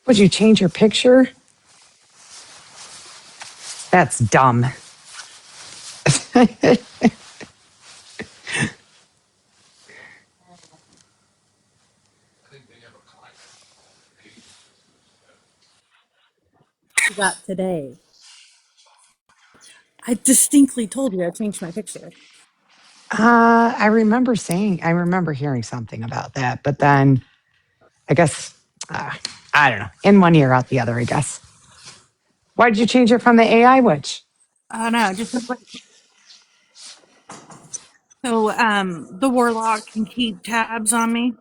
Would you change your picture? That's dumb. You got today. I distinctly told you I changed my picture. I remember hearing something about that, but then I guess, I don't know, in one ear, out the other, I guess. Why did you change it from the AI witch? I don't know, just so the warlock can keep tabs on me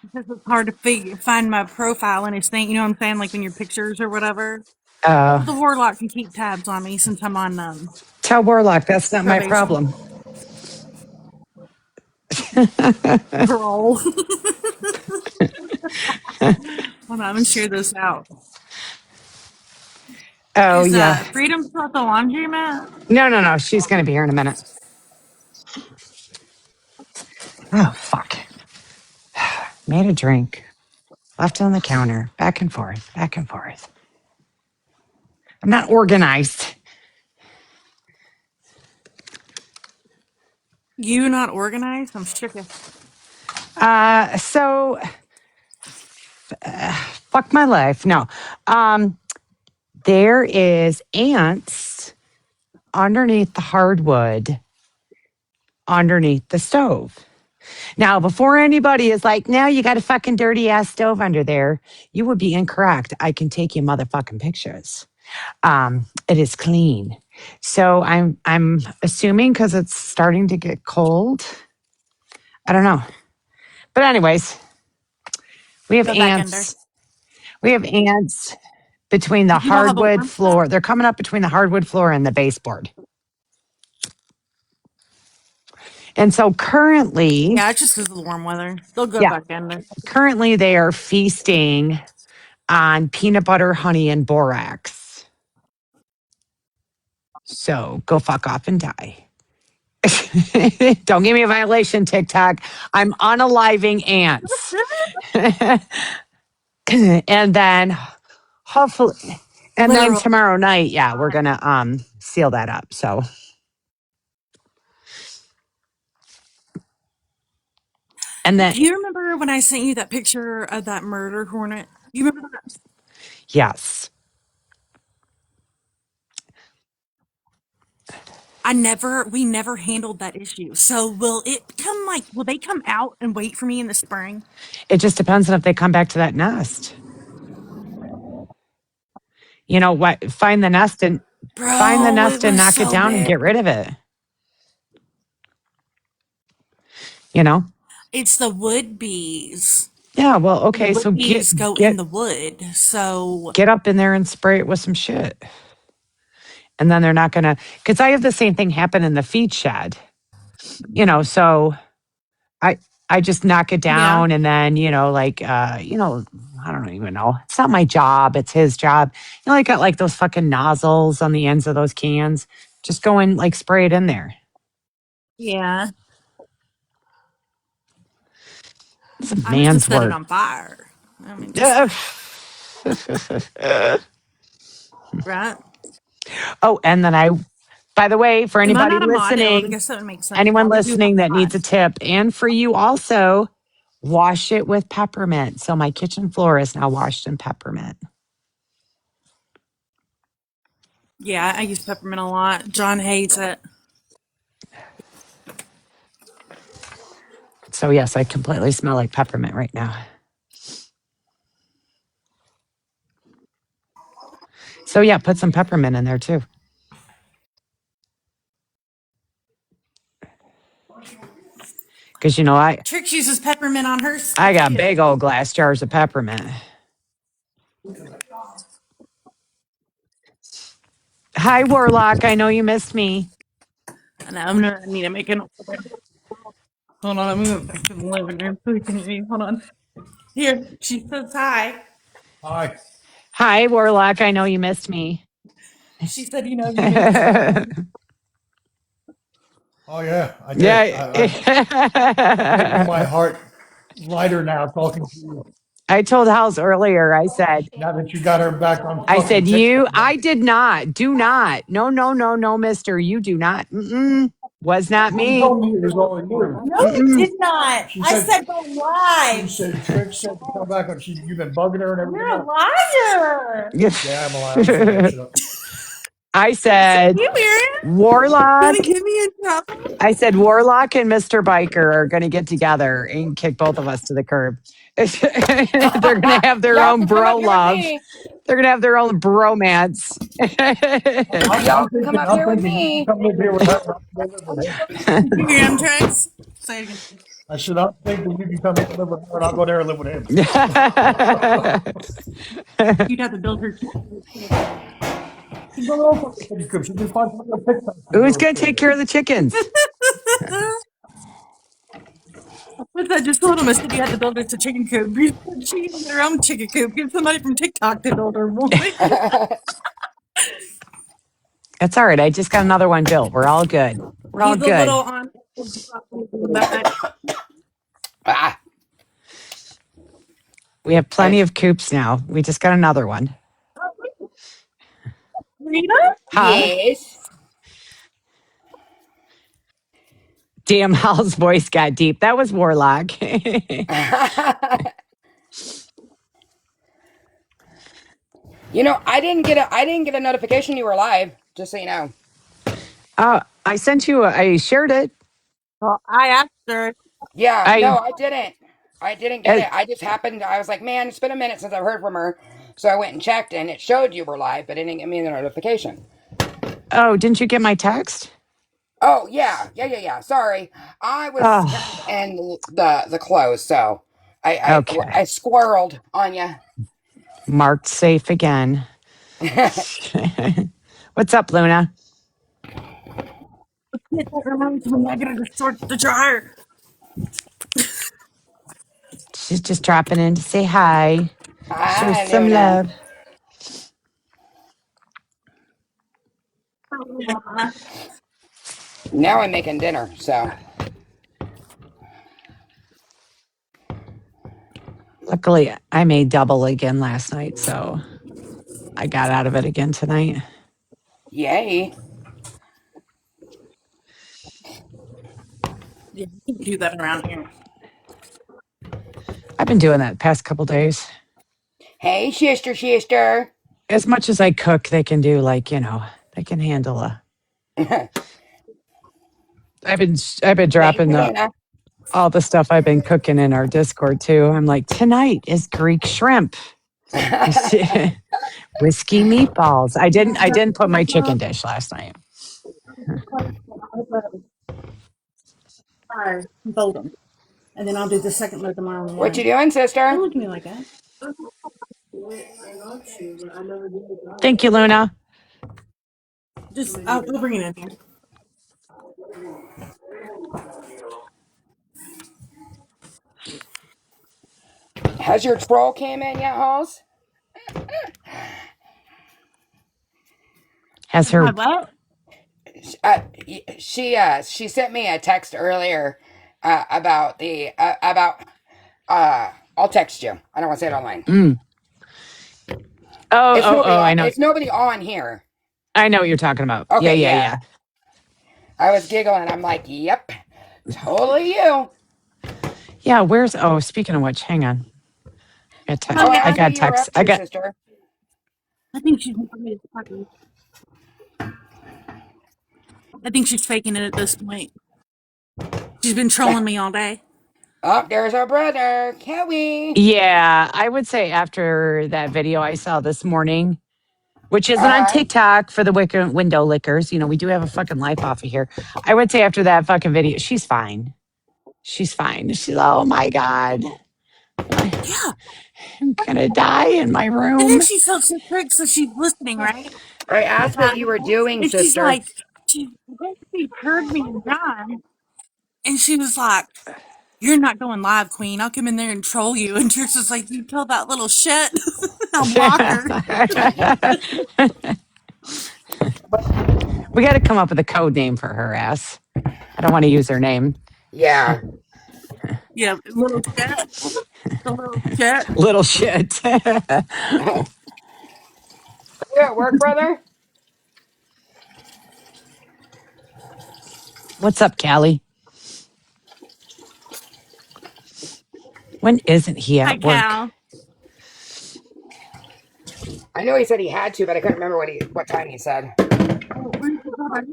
because it's hard to find my profile in his thing. You know what I'm saying? Like in your pictures or whatever. Uh, The warlock can keep tabs on me since I'm on Tell Warlock that's not my probation. problem. Girl. Hold on, I'm gonna share this out. Oh, Is yeah. Freedom still at the laundromat? No. She's going to be here in a minute. Oh, fuck. Made a drink, left it on the counter, back and forth, back and forth. I'm not organized. You not organized? I'm shook. So, fuck my life. No. There is ants underneath the hardwood, underneath the stove. Now, before anybody is like, now you got a fucking dirty ass stove under there, you would be incorrect. I can take you motherfucking pictures. It is clean. So I'm assuming because it's starting to get cold. I don't know. But anyways, we have Go back under. ants. We have ants between the You don't have a hardwood warm spot? floor. They're coming up between the hardwood floor and the baseboard. And so currently, Yeah, it's just because of the warm weather. They'll go yeah, back under. currently they are feasting on peanut butter, honey, and borax. So go fuck off and die. Don't give me a violation, TikTok. I'm unaliving ants. And then hopefully, and then Literal. tomorrow night, yeah, we're gonna seal that up. So, and then Do you remember when I sent you that picture of that murder hornet? You remember that? yes, We never handled that issue. So will they come out and wait for me in the spring? it just depends on if they come back to that nest. You know what? Find the Bro, it nest and was knock it so down and big. get rid of it. You know? It's the wood bees. Yeah. Well, The okay. wood So bees go in get the wood. So get up in there and spray it with some shit. And then they're not gonna, because I have the same thing happen in the feed shed. So I I just knock it yeah. down and then, I don't even know. It's not my job, it's his job. I got like those fucking nozzles on the ends of those cans. Just go and like spray it in there. Yeah. It's a I'm just gonna man's set it work. on fire. I mean just right. Oh, and then by the way, for And I'm anybody not a model. I listening, guess that would make sense. anyone Models do have listening that needs a lives. tip, and for you also, wash it with peppermint. So my kitchen floor is now washed in peppermint. Yeah, I use peppermint a lot. John hates it. So yes, I completely smell like peppermint right now. So yeah, put some peppermint in there too. Because Trix uses peppermint on her I stuff got too. big old glass jars of peppermint. Hi, Warlock. I know you missed me. And I need to make an. Hold on, I'm going back to the living room so we can hear you. Hold on. Here, she says hi. Hi. Hi, Warlock. I know you missed me. She said, you made me so Yeah. happy. Oh yeah, I did. I'm making my heart lighter now talking to you. I told House earlier, Now that you got her back on I fucking said, TikTok. I did not, do not. No, no, no, no, mister. You do not. Mm-mm. Was not You me. told me it was all you. No, it Mm-mm. did not. She I said said go she live. said Trick said to come back and you've been bugging her and everything You're a else. liar. Yeah, I'm a liar. I'm setting that shit up. I said, You Miriam, Warlock. gonna get me in trouble? I said, Warlock and Mr. Biker are going to get together and kick both of us to the curb. They're going to have their Y'all own can come bro up here with love. me. They're going to have their own bromance. Y'all can come up I'm here with thinking you can me. come live here with her. And I'll go live with him. Miriam tricks. Say it again. I said I'm thinking you can come here and live with her, and I'll go there and live with him. You'd have to build her. She's going all fucking chicken coop. She just finds something on TikTok to Who's do it going to for take you. care of the chickens? I just told him, I said you had to build her a chicken coop. She can get her own chicken coop. Get somebody from TikTok to build her one. That's all right. I just got another one built. We're all good. We're all He's a little good. on. But Ah, We have I, plenty of coops now. We just got another one. Rita? Huh? yes. Damn, Hal's voice got deep. That was Warlock. You know, I didn't get a notification you were live. Just so you know. I sent you, I shared it. Well, I asked her. Yeah, no, I, I didn't. I didn't get uh, it. I just happened. I was like, man, it's been a minute since I've heard from her, so I went and checked, and it showed you were live, but it didn't give me the notification. oh, didn't you get my text? Oh yeah. Sorry, I was kind of Oh, in the close, so okay. I squirreled on you. Marked safe again. What's up, Luna? That reminds me, I gotta sort the dryer. She's just dropping in to say hi, show Hi, some Luna. love. Now I'm making dinner, so Luckily, I made double again last night, so I got out of it again tonight. yay. Yeah, you can do that around here. I've been doing that the past couple days. Hey, sister. As much as I cook, they can do like, they can handle a. I've been Thank dropping you, Luna. all the stuff I've been cooking in our Discord too. I'm like, tonight is Greek shrimp. Whiskey meatballs. I didn't put my chicken dish last night. Fold them. And then I'll do the second load tomorrow What you morning. doing, Don't sister? look at me like that. Thank you, Luna. Just, I'll bring it in here. Has your troll came in yet, Halls? Has My her. what? Uh, she sent me a text earlier about the about I'll text you. I don't want to say it online. Mm. Oh, It's oh, nobody oh! on. I know. It's nobody on here. I know what you're talking about. Yeah, Okay, yeah, yeah. yeah. I was giggling. I'm like, yep, totally you. Yeah. Where's? Oh, speaking of which, hang on. Oh, I ask what got you were text. up to, sister. I think she's I think she's faking it at this point. She's been trolling me all day. Oh, there's our brother, Kelly. Yeah, I would say after that video I saw this morning, which isn't on Uh TikTok for the window lickers. We do have a fucking life off of here. I would say after that fucking video, she's fine. She's fine. She's, oh my God, Yeah. I'm gonna die in my And then room. she felt so tricked, so she's listening, right? I asked what you were doing, And she's sister. like, she heard me and John, and she was like, "You're not going live, Queen. I'll come in there and troll you." And Trish was like, "You tell that little shit, I'll block her." We got to come up with a code name for her ass. I don't want to use her name. Yeah. Yeah, little shit. The little shit. Little shit. You at work, brother? What's up, Callie? When isn't he Hi, at work? Cal. I know he said he had to, but I couldn't remember what time he said. Oh, where's the brother?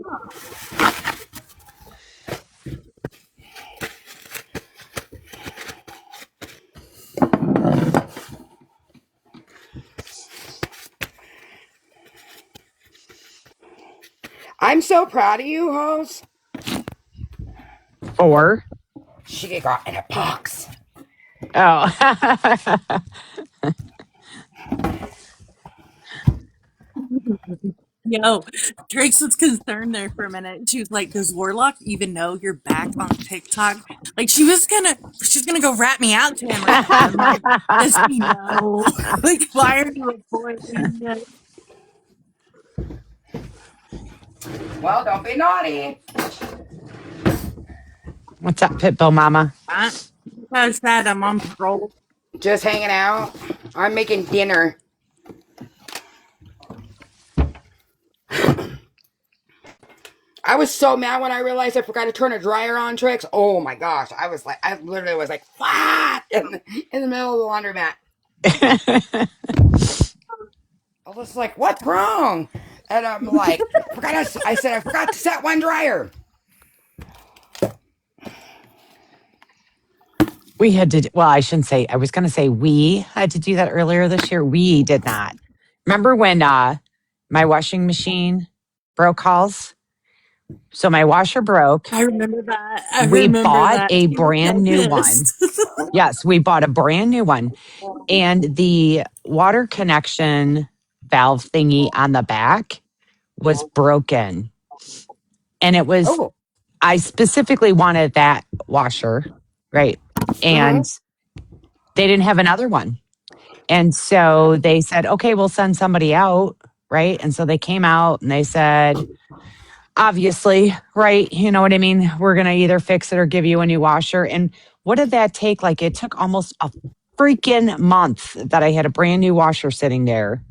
I'm so proud of you, Hose. 4. She got in a box. Oh. Yo, Drake's was concerned there for a minute. She was like, "Does Warlock even know you're back on TikTok?" Like she's gonna go rat me out to him or something. I'm like, "Does he know? Like, why are you avoiding it?" Well, don't be naughty. What's up, Pitbull Mama? I said I'm on parole. Just hanging out. I'm making dinner. I was so mad when I realized I forgot to turn a dryer on, Tricks. Oh my gosh. I literally was like, what? In the middle of the laundromat. I was like, what's wrong? And I'm like, I said, I forgot to set one dryer. We had to, well, I shouldn't say, I was going to say we had to do that earlier this year. We did not. Remember when my washing machine broke, Halls? So my washer broke. I remember that. I We remember bought that. a She was brand so new one. pissed. Yes, we bought a brand new one. And the water connection valve thingy on the back was broken. And it was, Oh. I specifically wanted that washer, right? And they didn't have another one. And so they said, okay, we'll send somebody out, right? And so they came out and they said, obviously, right? You know what I mean? We're going to either fix it or give you a new washer. And what did that take? Like it took almost a freaking month that I had a brand new washer sitting there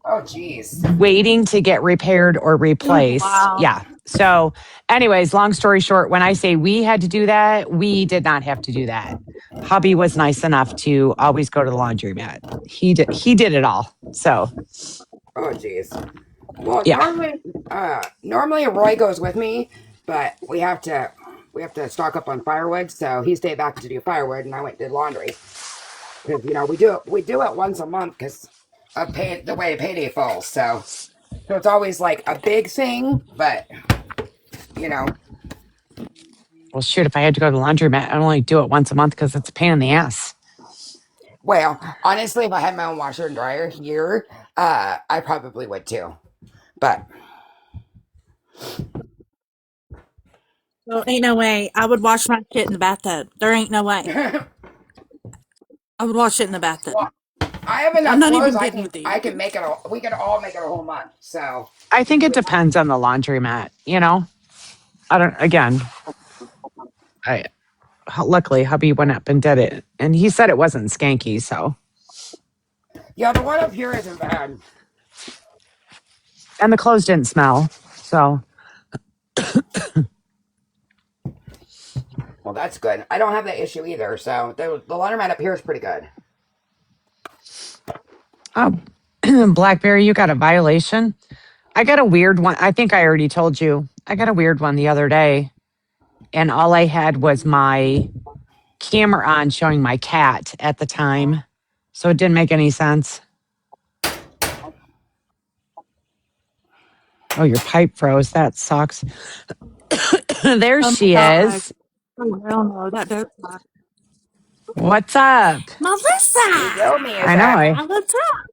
Oh, geez. waiting to get repaired or replaced. Wow. Yeah. So, anyways, long story short, when I say we had to do that, we did not have to do that. Hubby was nice enough to always go to the laundromat. He did it all. So, Oh, geez. Well, yeah. normally Roy goes with me, but we have to stock up on firewood, so he stayed back to do firewood, and I went and did laundry. Because we do it once a month because of the way payday falls. So it's always like a big thing, but you know, Well, shoot, if I had to go to the laundromat, I'd only do it once a month because it's a pain in the ass. well, honestly, if I had my own washer and dryer here, I probably would too. But So ain't no way. I would wash my shit in the bathtub. There ain't no way. well, I would wash it in the bathtub. I have I'm enough not clothes. even I kidding can with you. I can make it. We can all make it a whole month. So I think it depends on the laundromat, you know? I don't, again, I, luckily hubby went up and did it and he said it wasn't skanky. So, yeah, the one up here isn't bad. and the clothes didn't smell. So, Well, that's good. I don't have that issue either. So the laundromat up here is pretty good. oh, Blackberry, you got a violation. I got a weird one. I think I already told you. I got a weird one the other day, and all I had was my camera on showing my cat at the time. So it didn't make any sense. Oh, your pipe froze. That sucks. There Oh my she god. is. Oh hell no, that does suck. What's up? Melissa! Yomi is I know. that? What's up?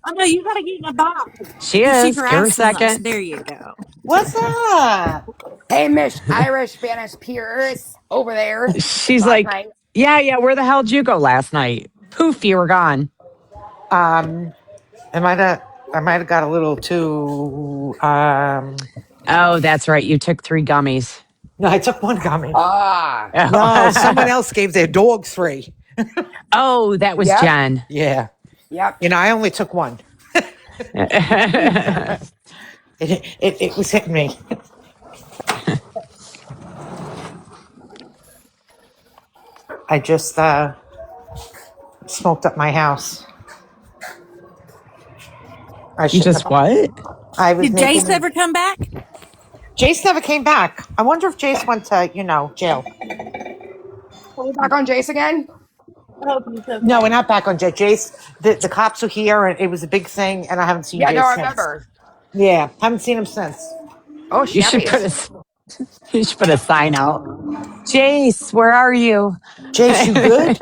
Oh no, you gotta get in the box. She Is she is. Give her a harassing us? second. There you go. What's up? Hey, Miss Irish Spanish Pierce over there She's last like, night. yeah, yeah. Where the hell did you go last night? Poof, you were gone. Um, I might have got a little too Oh, that's right. You took 3 gummies. No, I took one gummy. Ah, No, someone else gave their dog 3. Oh, that was yep, Jen. Yeah. yep. I only took one. It was hitting me. I just smoked up my house. I You shouldn't just have. what? I was Did Jace making. ever come back? Jace never came back. I wonder if Jace went to, jail. Are we back on Jace again? I hope he's No, we're okay. not back on Jace. The cops were here, and it was a big thing, and I haven't seen Yeah, no, Jace I since. remember. Yeah, haven't seen him since. Oh, You should put Chevys. you should put a sign out. Jace, where are you? Jace, you good?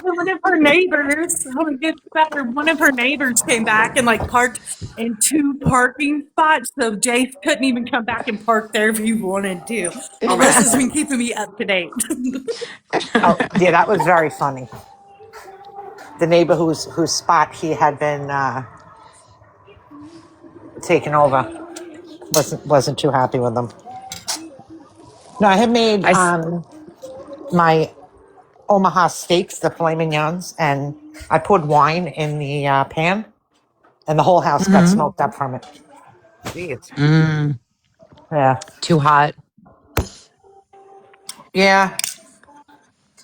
One of her neighbors, oh, it gets better. One of her neighbors came back and like parked in 2 parking spots, so Jace couldn't even come back and park there if he wanted to. Oh my Melissa's god. been keeping me up to date. Oh, yeah, that was very funny. The neighbor whose spot he had been taken over wasn't too happy with them. No, I had made I s- my Omaha steaks, the filet mignons, and I poured wine in the pan, and the whole house got Mhm. smoked up from it. Jeez. Yeah. Too hot. Yeah.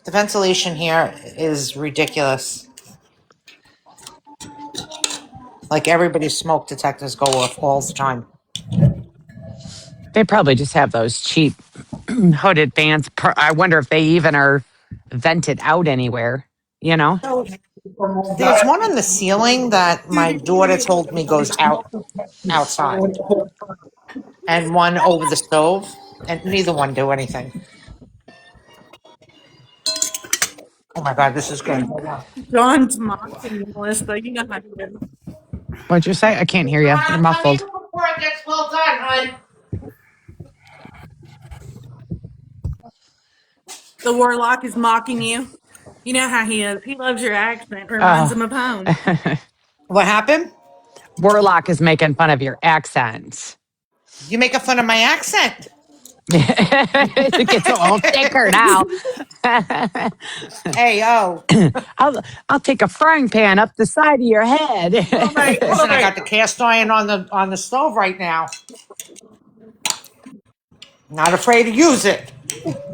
The ventilation here is ridiculous. Like everybody's smoke detectors go off all the time. They probably just have those cheap hooded fans. I wonder if they even are vented out anywhere, you know? So there's one on the ceiling that my daughter told me goes outside, and one over the stove, and neither one do anything. Oh my god, this is good. John's mocking you, Melissa. You know how he is. What'd you say? I can't hear you. You're Come in muffled. before it gets well done, hon. The warlock is mocking you. You know how he is. He loves your accent. Reminds Oh. him of home. What happened? Warlock is making fun of your accent. You making fun of my accent? It gets a little thicker now. Hey, yo. I'll take a frying pan up the side of your head. Listen, I got the cast iron on the stove right now. Not afraid to use it.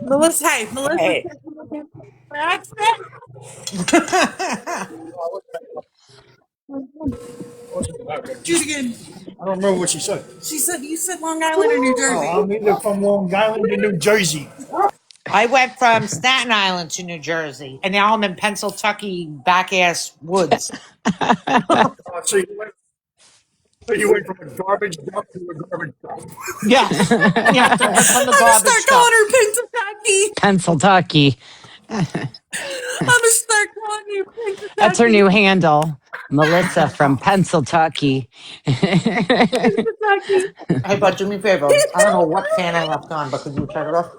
Melissa, hey, Melissa Hey. said you look at her accent. Do it again. I don't remember what she said. She said you said Long Island or New Oh, Jersey. I'm either from Long Island to New Jersey. I went from Staten Island to New Jersey, and now I'm in Pennsylvania back ass woods. So you went from a garbage dump to a garbage dump. Yes. Yeah, from the I'm gonna start garbage calling dump. her Pennsylvania. Pennsylvania. I'm gonna start calling you That's her Pennsylvania. new handle. Melissa from Pennsylvania. Pennsylvania. Hey, bud, do me a favor. I don't know what fan I left on, but could you shut it off?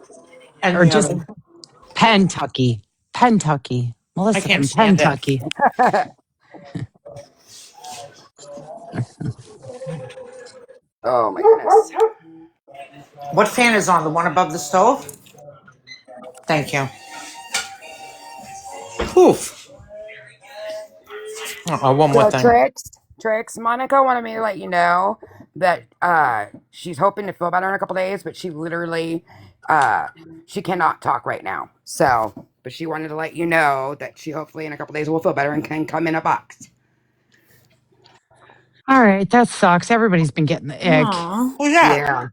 And Or the just other. Pentucky. Pentucky. I Melissa can't from stand it. Pentucky. Oh my goodness. What fan is on? The one above the stove? Thank you. Poof. One more So thing. Trix, Monica wanted me to let you know that she's hoping to feel better in a couple days, but she literally she cannot talk right now. So, but she wanted to let you know that she hopefully in a couple days will feel better and can come in a box. All right, that sucks. Everybody's been getting the ick. Aw. Who's that? Yeah.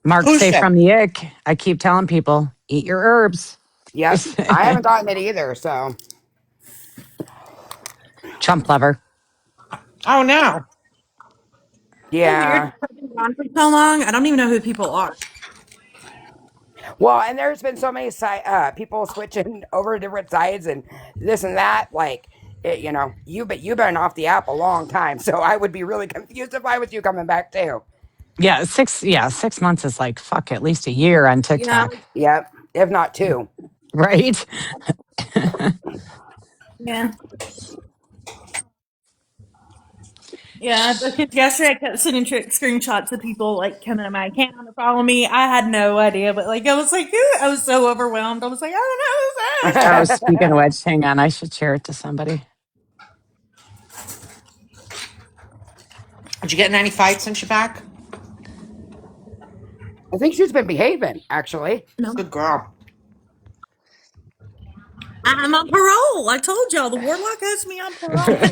Mark Who's safe that? from the ick. I keep telling people, eat your herbs. Yep. I haven't gotten it either, so Chump lover. Oh, no. So weird. yeah. I've been gone for so long. I don't even know who people are. Well, and there's been so many people switching over to different sides and this and that. Like, you've been off the app a long time, so I would be really confused if I was you coming back too. Yeah, 6 months is like fuck at least a year on Yeah. TikTok. Yep, if not two. Right? Yeah. Yeah, because yesterday I kept sending screenshots of people like coming to my account to follow me. I had no idea, but like I was like, "Ooh," I was so overwhelmed. I was like, I don't know who's this. Oh, speaking of which, hang on. I should share it to somebody. Did you get in any fights since you're back? I think she's been behaving, actually. No, Good girl. I'm on parole. I told y'all the warlock has me on parole.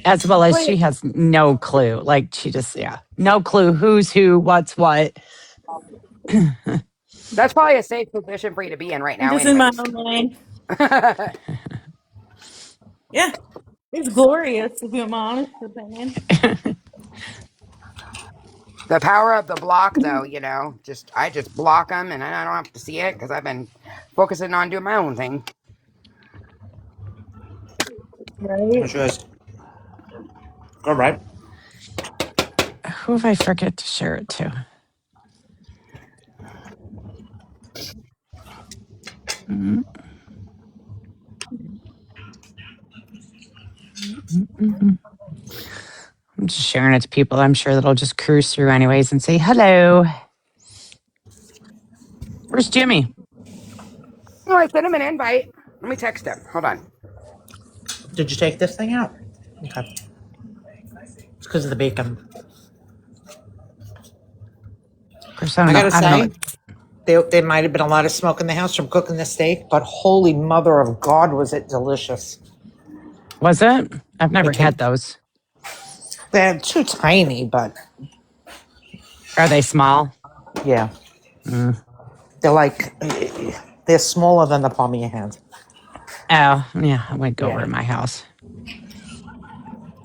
As well as she Wait, has no clue. Like she just, yeah, no clue who's who, what's what. that's probably a safe position for you to be in right I'm now, just in my anyways. own lane. Yeah, it's glorious to be my honest opinion. The power of the block, though, I just block them and I don't have to see it because I've been focusing on doing my own thing. Right. Which was all right. Who if I forget to share it to? Mm, mm, mm, mm. I'm just sharing it to people I'm sure that'll just cruise through anyways and say hello. Where's Jimmy? Oh, I sent him an invite. Let me text him. Hold on. Did you take this thing out? Okay. It's because of the bacon. Persona. I gotta I don't know. say, there might have been a lot of smoke in the house from cooking the steak, but holy mother of God, was it delicious. Was it? I've never It came, had those. they're too tiny, but Are they small? yeah. Mm. They're like, they're smaller than the palm of your hand. Oh, yeah. I went go over Yeah. to my house.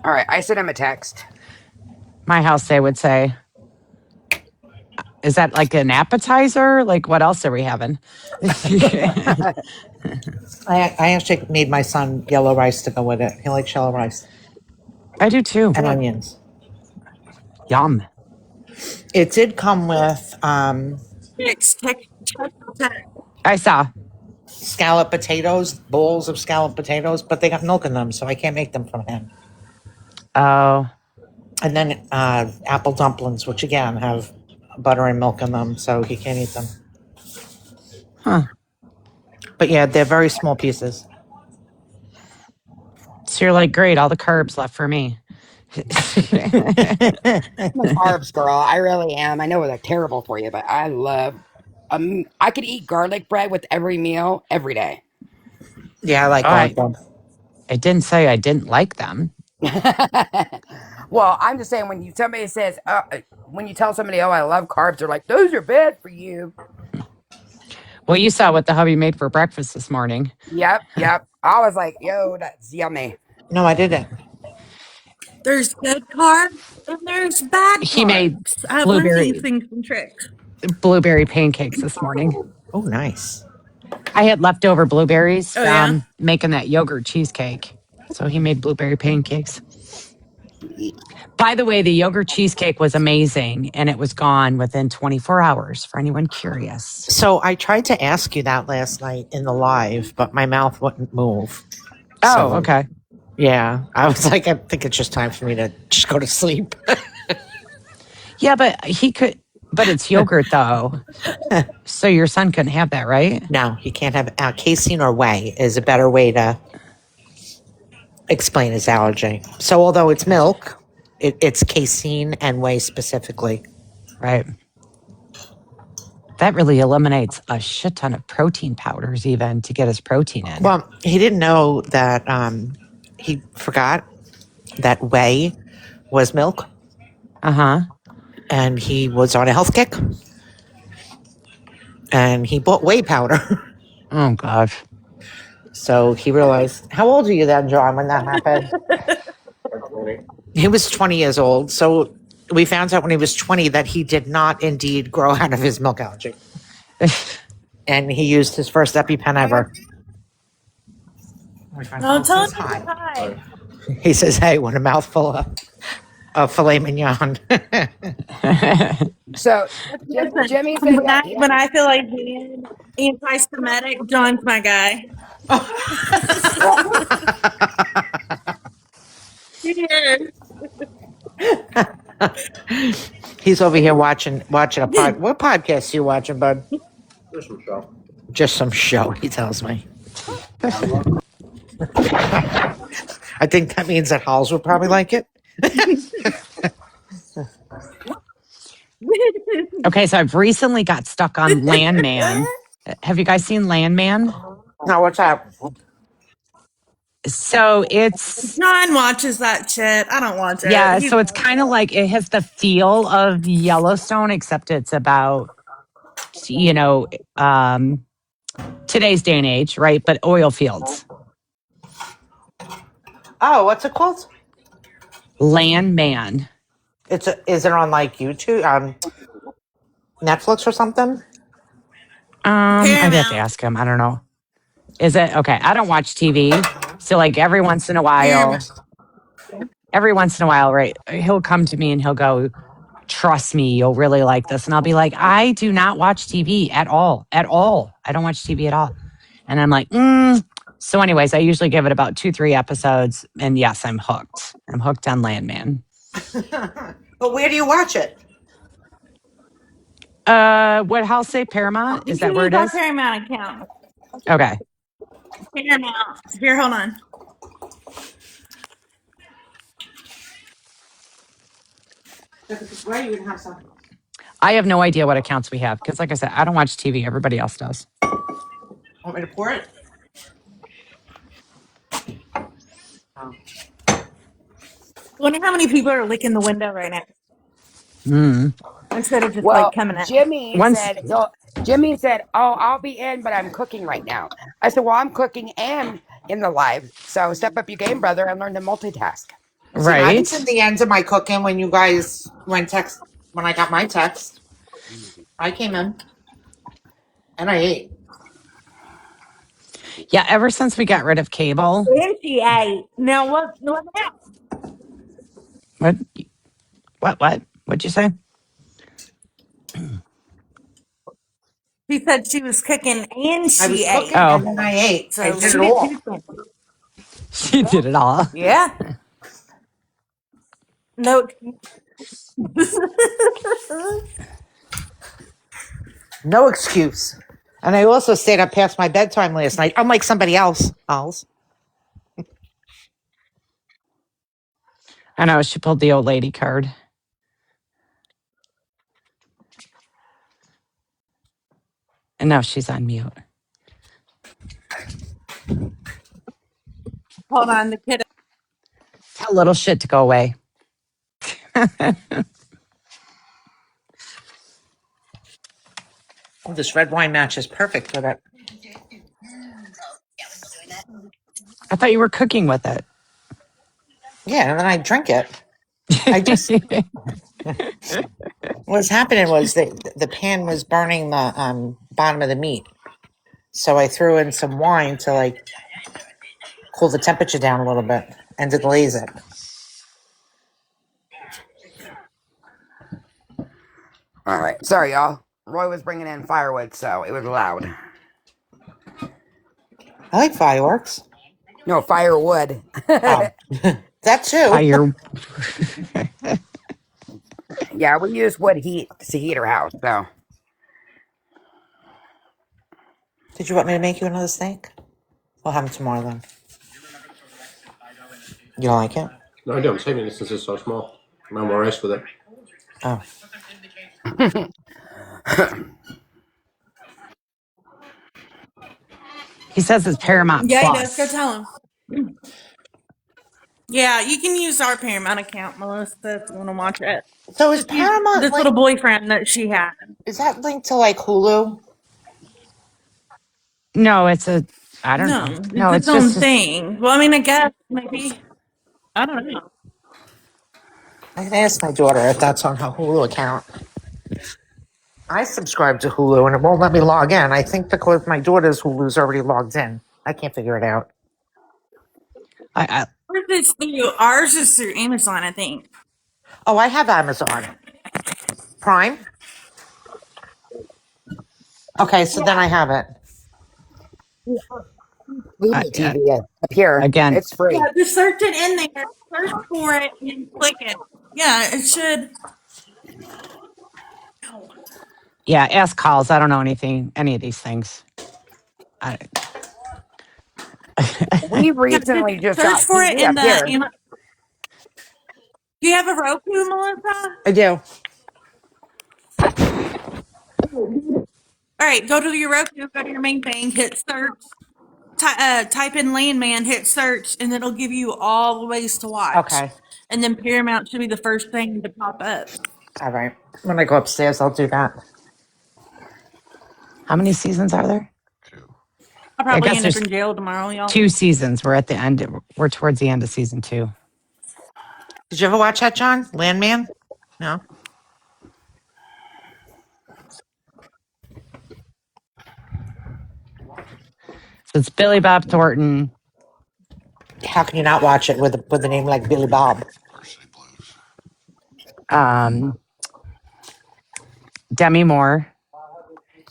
All right, I sent him a text. My house, they would say, is that like an appetizer? Like, what else are we having? I actually made my son yellow rice to go with it. He likes yellow rice I do too. and onions. Yum. It did come with I saw. scallop potatoes, bowls of scallop potatoes, but they got milk in them, so I can't make them from him. Oh, And then apple dumplings, which again have butter and milk in them, so he can't eat them. huh. But yeah, they're very small pieces. So you're like, great, all the carbs left for me. I'm a carbs girl. I really am. I know they're terrible for you, but I love. I could eat garlic bread with every meal every day. Yeah, I like Oh, garlic bread. I didn't say I didn't like them. Well, I'm just saying when you tell somebody, "Oh, I love carbs," they're like, "Those are bad for you." Well, you saw what the hubby made for breakfast this morning. Yep. I was like, "Yo, that's yummy." No, I didn't. There's good carbs and there's bad He made carbs. I've learned some blueberry things and tricks. blueberry pancakes this morning. Oh, nice. I had leftover blueberries Oh yeah. from making that yogurt cheesecake. So he made blueberry pancakes. By the way, the yogurt cheesecake was amazing and it was gone within 24 hours for anyone curious. So I tried to ask you that last night in the live, but my mouth wouldn't move. Oh, So, okay. yeah, I was like, I think it's just time for me to just go to sleep. Yeah, but it's yogurt though. So your son couldn't have that, right? No, you can't have casein or whey is a better way to explain his allergy. So although it's milk, it's casein and whey specifically. Right. That really eliminates a shit ton of protein powders even to get his protein in. Well, he didn't know that he forgot that whey was milk. Uh-huh. And he was on a health kick. And he bought whey powder. Oh, gosh. So he realized, how old are you then, John, when that happened? He was 20 years old. So we found out when he was 20 that he did not indeed grow out of his milk allergy. And he used his first EpiPen ever. My friend I'll Paul tell says him hi. hi. He says, hey, with a mouthful filet mignon. So Listen, Jimmy said that when I feel like being anti-Semitic, John's my guy. Yes. He's over here watching a pod. What podcast you watching, bud? Just some show. Just some show, he tells me. I think that means that Halls would probably like it. Okay, so I've recently got stuck on Landman. Have you guys seen Landman? Now, what's that? So it's John watches that shit. I don't watch it. yeah, so it's kind of like it has the feel of Yellowstone, except it's about today's day and age, right? But oil fields. Oh, what's it called? Landman. Is it on like YouTube, Netflix or something? I'd have to ask him. I don't know. Is it okay? I don't watch TV, so like every once in a while, right? He'll come to me and he'll go, "Trust me, you'll really like this," and I'll be like, "I do not watch TV at all, at all. I don't watch TV at all," and I'm like, So, anyways, I usually give it about 2-3 episodes, and yes, I'm hooked. I'm hooked on Landman. But where do you watch it? What I'll say Paramount? Is that where it is? Paramount account. Okay. Paramount. Here, hold on. I have no idea what accounts we have because, like I said, I don't watch TV. Everybody else does. Want me to pour it? Wonder how many people are licking the window right now instead of just like coming in. Jimmy said, "Oh, I'll be in, but I'm cooking right now." I said, "Well, I'm cooking and in the live, so step up your game, brother, and learn to multitask." Right. I was in the end of my cooking when you guys when I got my text. I came in and I ate. Yeah, ever since we got rid of cable. And she ate. Now what happened? What'd you say? She said she was cooking and she I was ate. cooking and then I ate. So I did it all. She did it all. Yeah. No. No excuse. And I also stayed up past my bedtime last night, unlike somebody else. I know, she pulled the old lady card. And now she's on mute. Hold on, the kid. Tell little shit to go away. This red wine matches perfect for that. I thought you were cooking with it. Yeah, and then I drink it. I just what was happening was the pan was burning the bottom of the meat. So I threw in some wine to like cool the temperature down a little bit and to glaze it. All right, sorry, y'all. Roy was bringing in firewood, so it was loud. I like fireworks. No, firewood. That too. Fire. Yeah, we use wood heat to heat our house, so. Did you want me to make you another steak? We'll have them tomorrow then. You don't like it? No, I do. I'm saving it since it's so small. I'm more rice with it. Oh. He says it's Paramount Yeah, Plus. he does. Go tell him. Yeah, you can use our Paramount account, Melissa, if you want to watch it. So is Paramount this little boyfriend that she had? Is that linked to like Hulu? No, it's a. I don't know. No, it's its own thing. Well, I mean, I guess maybe. I don't know. I can ask my daughter if that's on her Hulu account. I subscribe to Hulu and it won't let me log in. I think because my daughter's Hulu's already logged in. I can't figure it out. Ours is through Amazon, I think. Oh, I have Amazon Prime. Okay, so then I have it. I, Movie TV up here. again, It's free. Yeah, just search it in there. Search for it and click it. Yeah, it should. yeah, ask calls. I don't know any of these things. I, We Yeah, recently just search got for it TV in up the. here. Do you have a Roku, Melissa? I do. All right, go to your Roku. Go to your main thing. Hit search. Type in Landman. Hit search, and it'll give you all the ways to watch. Okay. And then Paramount should be the first thing to pop up. All right. When I go upstairs, I'll do that. how many seasons are there? I'll I probably guess end up there's in jail tomorrow, y'all. 2 seasons. We're at the end. We're towards the end of season 2. Did you ever watch that, John? Landman? No. So it's Billy Bob Thornton, How can you not watch it with a name like Billy Bob? um, Demi Moore,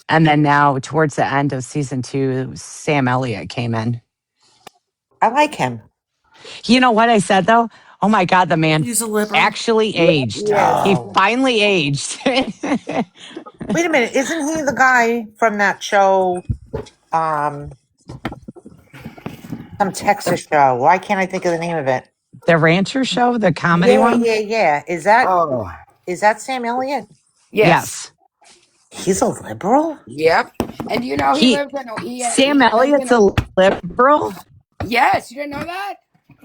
and then now towards the end of season 2, Sam Elliott came in. I like him. You know what I said though? Oh my God, the man He's a liberal. actually Yeah, aged. yeah. He Oh. finally aged. Wait a minute. Isn't he the guy from that show? Some Texas show. Why can't I think of the name of it? The Rancher Show, the comedy Yeah, one? yeah, yeah. Oh, Is that Sam Elliott? yes. Yes. He's a liberal? Yep. And you know he He lives in Sam he lives in Elliott's a liberal? Yes, you didn't know that?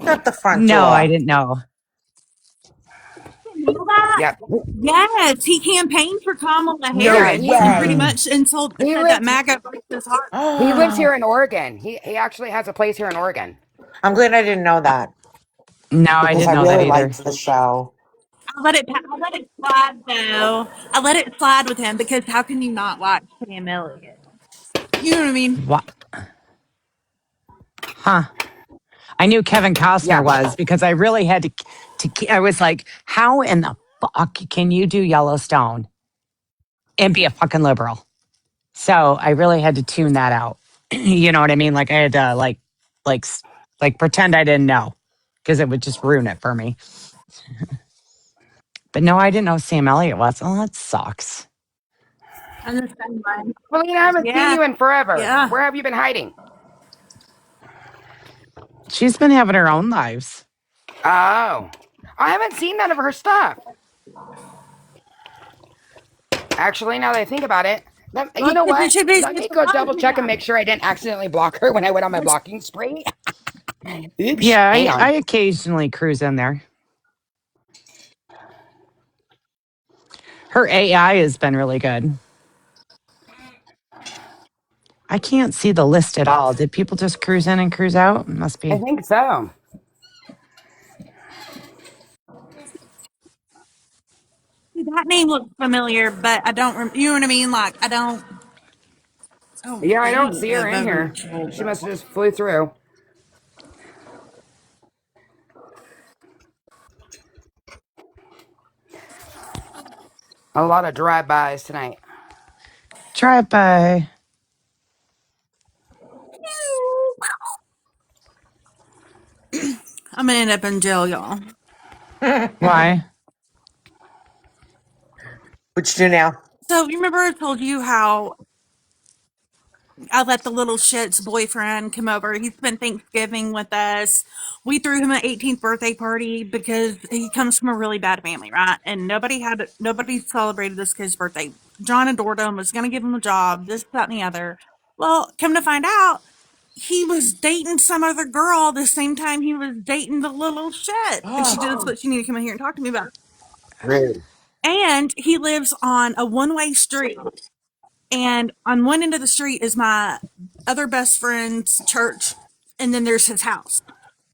Shut the front No, I door. didn't know. You know that? Yep. Yes, he campaigned for Kamala No Harris. Yeah, He pretty way. much insulted he said that lives MAGA breaks his heart. he lives here I'm in Oregon. He actually has a place here in Oregon. glad I didn't know that No, I because didn't I know that really either. liked the show. I'll let it slide though. I let it slide with him because how can you not watch Sam Elliott? You know what I mean? What? Huh. I knew Kevin Yeah. Costner was because I really had I was like, how in the fuck can you do Yellowstone and be a fucking liberal? So I really had to tune that out. You know what I mean? Like I had to like pretend I didn't know because it would just ruin it for me. But no, I didn't know Sam Elliott was. Oh, that sucks. I'm the same way. Well, I haven't seen Yeah, you in forever. yeah. Where have you been hiding? She's been having her own lives. Oh. I haven't seen none of her stuff. Actually, now that I think about it, you know what? Let me go double check and make sure I didn't accidentally block her when I went on my blocking spree. Oops. Yeah, Hang I on. occasionally cruise in there. Her AI has been really good. I can't see the list at all. Did people just cruise in and cruise out? Must I be. think so. That name looks familiar, but I don't. You know what I mean? Like I don't. Yeah, I don't see her in here. She must have just flew through. A lot of drive-bys tonight. Drive by. I'm gonna end up in jail, y'all. Why? What you do now? So you remember I told you how I let the little shit's boyfriend come over. He spent Thanksgiving with us. We threw him an 18th birthday party because he comes from a really bad family, right? And nobody celebrated this kid's birthday. John adored him, was going to give him a job, this, that, and the other. Well, come to find out, he was dating some other girl the same time he was dating the little shit. And she did what she needed to come in here and talk to me about. Rude. And he lives on a one-way street. And on one end of the street is my other best friend's church, and then there's his house.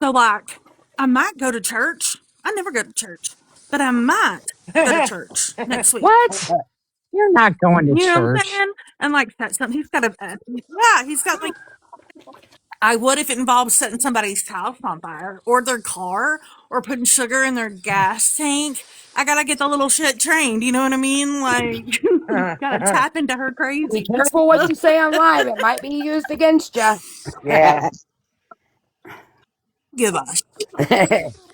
So, like, I might go to church. I never go to church, but I might go to church next week. What? You're not going to You know what I'm church. saying? And like that's something he's got yeah, he's got like I would if it involves setting somebody's house on fire or their car or putting sugar in their gas tank, I gotta get the little shit trained. You know what I mean? Like, gotta tap into her Be crazy. careful what you say on live. It might be used against you. Yeah. Give a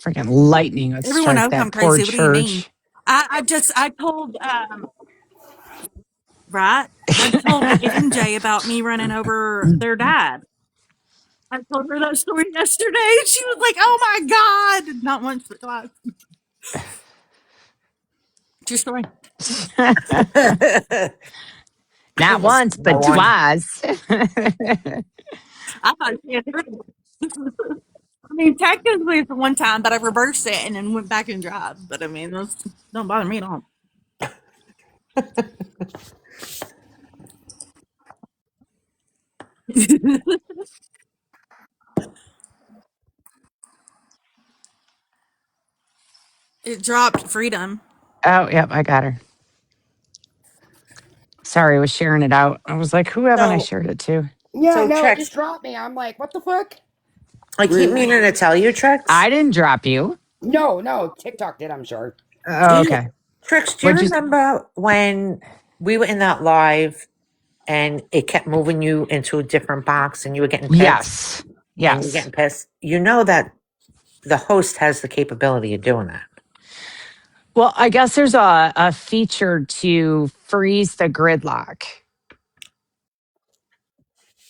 Freaking lightning would Everyone strike knows that I'm poor crazy. What do you mean? church. I told right. I told MJ about me running over their dad. I told her that story yesterday, and she was like, "Oh my god!" Not once, but twice. True story. Not once, No but one. twice. I thought she had heard it. I mean, technically it's one time, but I reversed it and then went back and drive. But I mean, those don't bother me at all. It dropped freedom. Oh, yep, I got her. Sorry, I was sharing it out. I was like, who haven't I So, shared it to? Yeah, so no, it Trix, just dropped me. I'm like, what the fuck? I keep Rude. meaning to tell you, Trix. I didn't drop you. No, TikTok did, I'm sure. Do Oh, you, okay. Trix, do you What'd you? remember when we were in that live and it kept moving you into a different box and you were getting pissed Yes. and you were Yes. getting pissed? You know that the host has the capability of doing that. Well, I guess there's a feature to freeze the gridlock.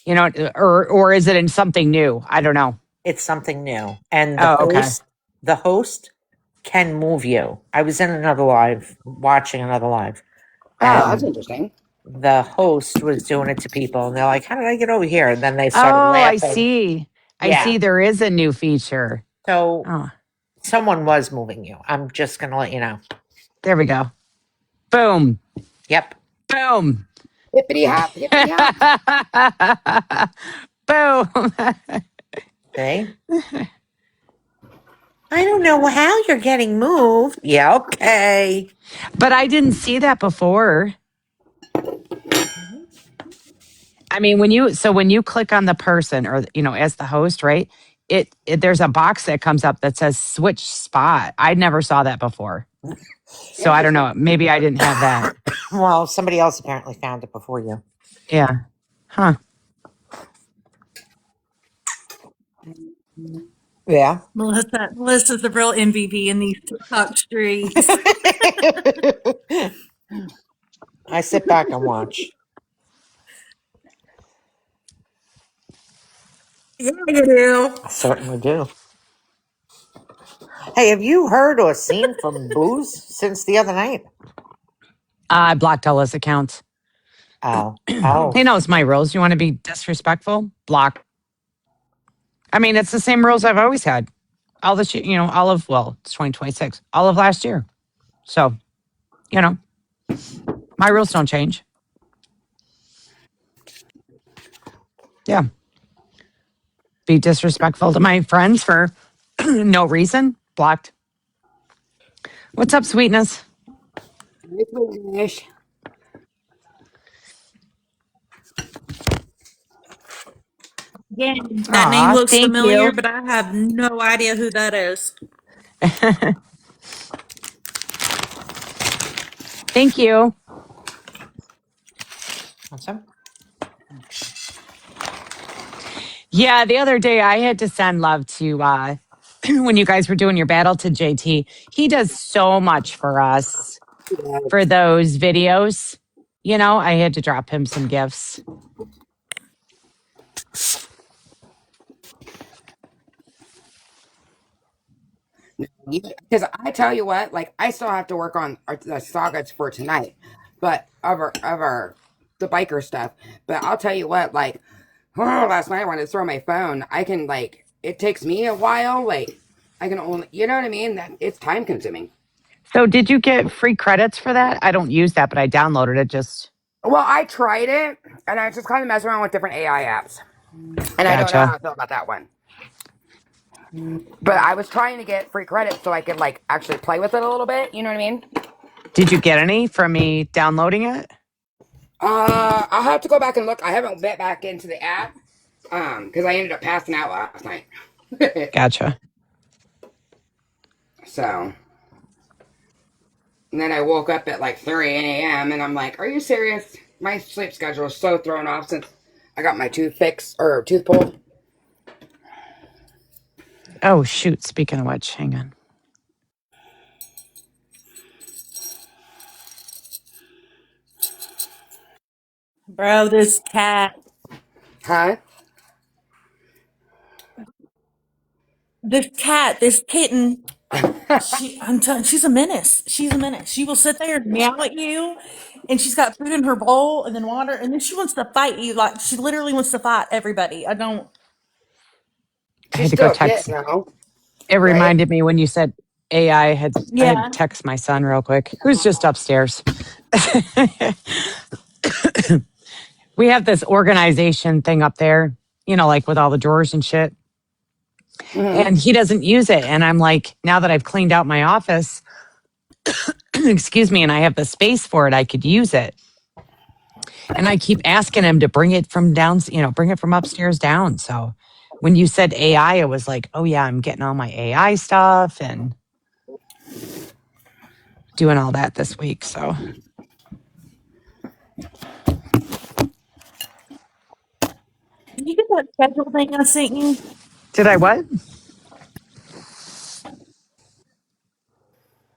You know, or is it in something new? I don't know. It's something new. And Oh, okay. the host can move you. I was in another live, watching another live, Oh, that's and interesting. the host was doing it to people and they're like, how did I get over here? And then they started Oh, I laughing. see. I Yeah. see. There is a new feature. So Oh, someone was moving you. I'm just going to let you know. there we go. Boom. Yep. Boom. Hippity hop, hippity hop. Boom. See? I don't know how you're getting moved. Yeah, okay. But I didn't see that before. I mean, when you click on the person or as the host, right? It there's a box that comes up that says switch spot. I never saw that before. So I don't Interesting. know. Maybe I didn't have that. Well, somebody else apparently found it before you. Yeah. Huh. Yeah. Melissa's the real MVP in these TikTok streets. I sit back and watch. Yeah, you do. I certainly do. Hey, have you heard or seen from Booze since the other night? I blocked all his accounts. Oh. Oh. He knows my rules. You want to be disrespectful? Block. I mean, it's the same rules I've always had. All the shit, it's 2026, all of last year. So, my rules don't change. Yeah. Be disrespectful to my friends for no reason. Blocked. What's up, sweetness? Nice. Again, that name Aw, looks thank familiar, you. but I have no idea who that is. Thank you. Awesome. Yeah, the other day I had to send love to when you guys were doing your battle to JT. He does so much for us Yeah. for those videos. I had to drop him some gifts. Because I tell you what, like I still have to work on the sagas for tonight, but the biker stuff. But I'll tell you what, like last night I wanted to throw my phone. I can like it takes me a while. Like I can only, you know what I mean? That it's time consuming. So did you get free credits for that? I don't use that, but I downloaded it just Well, I tried it, and I just kind of mess around with different AI apps, and I don't know how gotcha. I feel about that one. But I was trying to get free credit so I could like actually play with it a little bit. You know what I mean? Did you get any from me downloading it? I'll have to go back and look. I haven't bit back into the app, because I ended up passing out last night. Gotcha. So, and then I woke up at like 3 a.m. and I'm like, are you serious? My sleep schedule is so thrown off since I got my tooth fixed or tooth pulled. Oh, shoot. Speaking of which, hang on. Bro, this cat, Huh? this kitten, I'm telling, she's a menace. She's a menace. She will sit there and meow at you, and she's got food in her bowl and then water, and then she wants to fight you. Like she literally wants to fight everybody. I don't. I She's had to go still a text. kitten now, It right? reminded me when you said AI, I had to Yeah. text my son real quick, who's just upstairs. We have this organization thing up there, like with all the drawers and shit. Mm-hmm. And he doesn't use it. And I'm like, now that I've cleaned out my office, excuse me, and I have the space for it, I could use it. And I keep asking him to bring it from down, bring it from upstairs down. So when you said AI, it was like, oh yeah, I'm getting all my AI stuff and doing all that this week. So Did you get that schedule thing I sent you? did I what?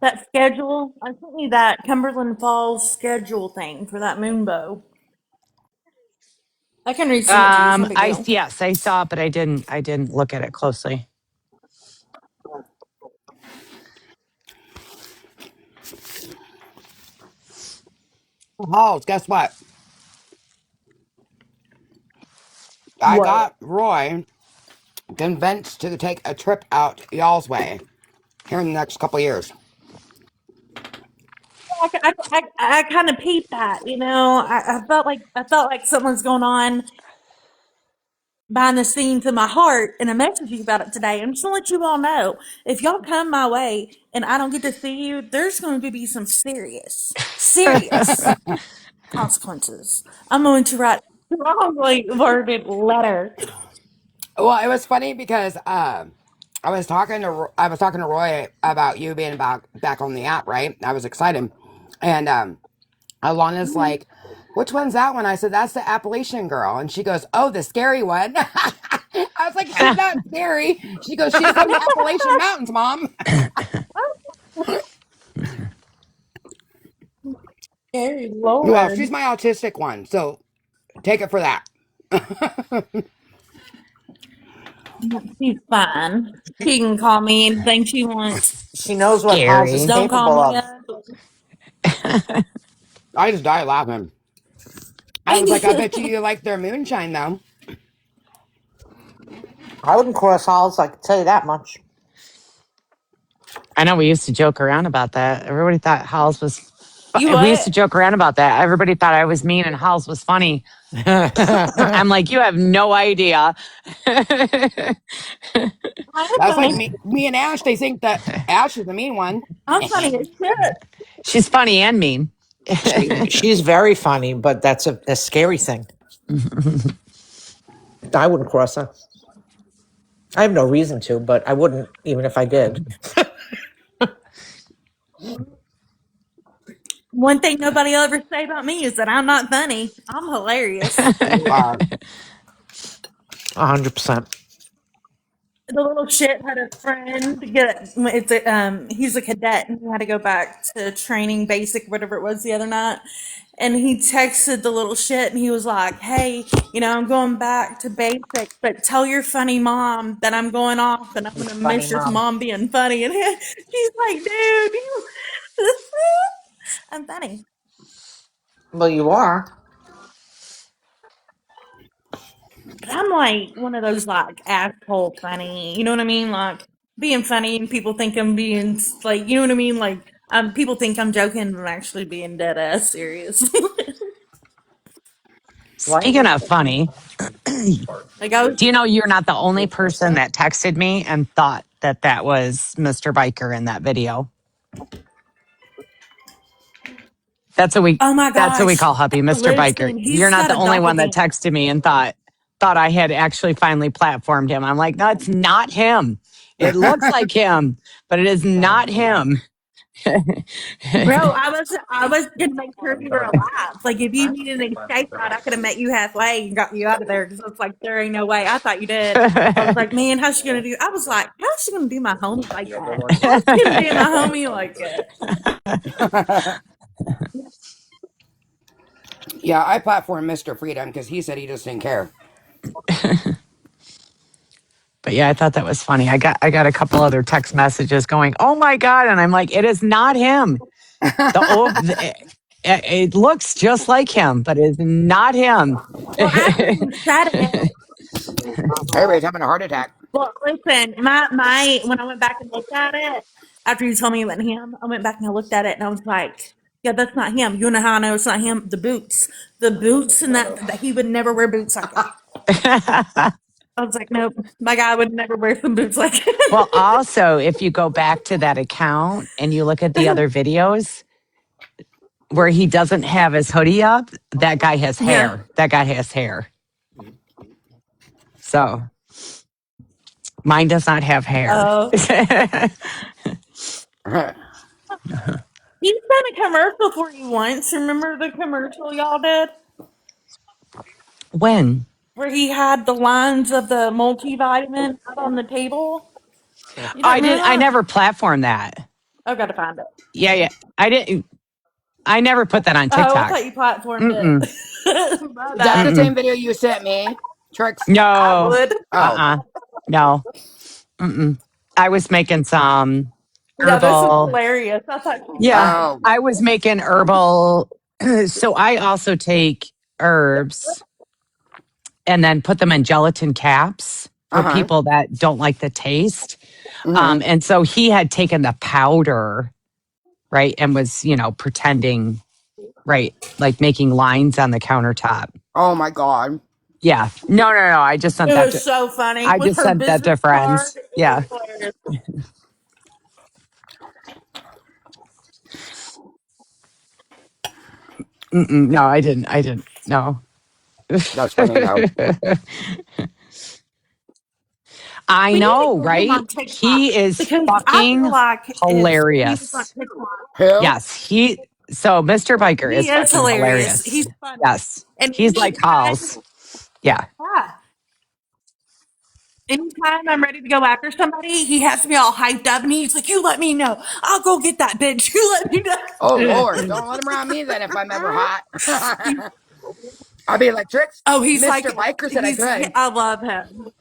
That schedule? I sent you that Cumberland Falls schedule thing for that moonbow. I can resend it to you. It's no big I deal. yes, I saw it, but I didn't look at it closely. Oh, guess what? I What? got Roy convinced to take a trip out y'all's way here in the next couple of years. I kind of peeped that, you know. I felt like something's going on behind the scenes in my heart, and I messaged you about it today. I'm just gonna let you all know if y'all come my way and I don't get to see you, there's going to be some serious consequences. I'm going to write a strongly worded letter. Well, it was funny because I was talking to Roy about you being back on the app, right? I was excited, and Alana's like, "Which one's that one?" I said, "That's the Appalachian girl," and she goes, "Oh, the scary one." I was like, "She's not scary." She goes, "She's from the Appalachian Mountains, Mom." Dear Well, she's Lord. my autistic one, so take it for that. She's fine. She can call me anything she wants. She knows what Halls Just is Scary. don't call capable me of. up. I just died laughing. I was like, "I bet you like their moonshine, though." I wouldn't cross Halls, I can tell you that much. I know we used to joke around about that. Everybody thought Halls was. You We used what? to joke around about that. Everybody thought I was mean and Halls was funny. I'm like, you have no idea. I am That's like funny. me and Ash. They think that Ash is the mean one. I'm funny as shit. She's funny and mean. She's very funny, but that's a scary thing. I wouldn't cross her. I have no reason to, but I wouldn't, even if I did. One thing nobody will ever say about me is that I'm not funny. I'm hilarious. You are. 100%. The little shit had a friend get he's a cadet and he had to go back to training basic whatever it was the other night, and he texted the little shit and he was like, hey, I'm going back to basic, but tell your funny mom that I'm going off and I'm gonna Funny miss your mom. mom being funny. And she's like, dude, I'm funny. Well, you are. But I'm like one of those like asshole funny, you know what I mean? Like being funny and people think I'm being like, you know what I mean? Like people think I'm joking, but I'm actually being dead ass serious. Speaking Lightning. of funny, Like I was, do you know you're not the only person that texted me and thought that that was Mr. Biker in that video? That's what we oh my that's what we gosh, call hubby, Mr. Biker. listen, You're he's not got the a only one that doppelganger. texted me and thought. thought I had actually finally platformed him. I'm like, no, it's not him. It looks like him, but it is not him. Bro, I was gonna make sure you were alive. Like if you needed an escape route, I could have met you halfway and got you out of there. Because it's like there ain't no way. I thought you did. I was like, man, how's she gonna do? I was like, how's she gonna do my homie like that? How's she gonna do my homie like that? Yeah, I platformed Mr. Freedom because he said he just didn't care. But yeah, I thought that was funny. I got a couple other text messages going, "Oh my god!" And I'm like, "It is not him. It looks just like him, but it's not him." Well, after you said it, Everybody's having a heart attack. well, listen, my when I went back and looked at it after you told me it wasn't him, I went back and I looked at it and I was like, yeah, that's not him. You know how I know it's not him? The boots, and that he would never wear boots like that. I was like, nope, my guy would never wear some boots like Well, that. also, if you go back to that account and you look at the other videos where he doesn't have his hoodie up, that guy has Yeah. hair. That guy has hair. So mine does not have hair. He's done a commercial for you once. Remember the commercial y'all did? When? Where he had the lines of the multivitamin out on the table? You don't remember I that? never platformed that. I've got to find it. Yeah, yeah. I didn't. I never put that on Oh, I TikTok. thought you platformed Mm-mm. it. My Is that bad. the Mm-mm. same video you sent me? Tricks? I No. would. Oh. No. Mm-mm. I was making some Yeah, this is herbal. hilarious. I thought you Yeah, died. Oh. I was making herbal. So I also take herbs and then put them in gelatin caps for Uh-huh. people that don't like the taste. Mm-hmm. And so he had taken the powder, right, and was, pretending, right, like making lines on the countertop. Oh my God. Yeah. No, no, no. I just sent It that was to, so funny I with just her sent that business to card. friends. It was Yeah. hilarious. Mm-mm. No, I didn't. I didn't. No. That's funny though. I We need to know, get him right? on TikTok He is because I feel fucking like if he was on hilarious. TikTok, Who? Yes, so Mr. Biker he is is fucking hilarious. hilarious. He's funny. Yes. And He's like Halls. Yeah. anytime I'm ready to go after somebody, he has to be all hyped up and he's like, you let me know. I'll go get that bitch. You let me Oh Lord, know. don't let him around me then if I'm ever hot. I'll be like, Tricks, Oh, he's Mr. like, Biker said I could. I love him.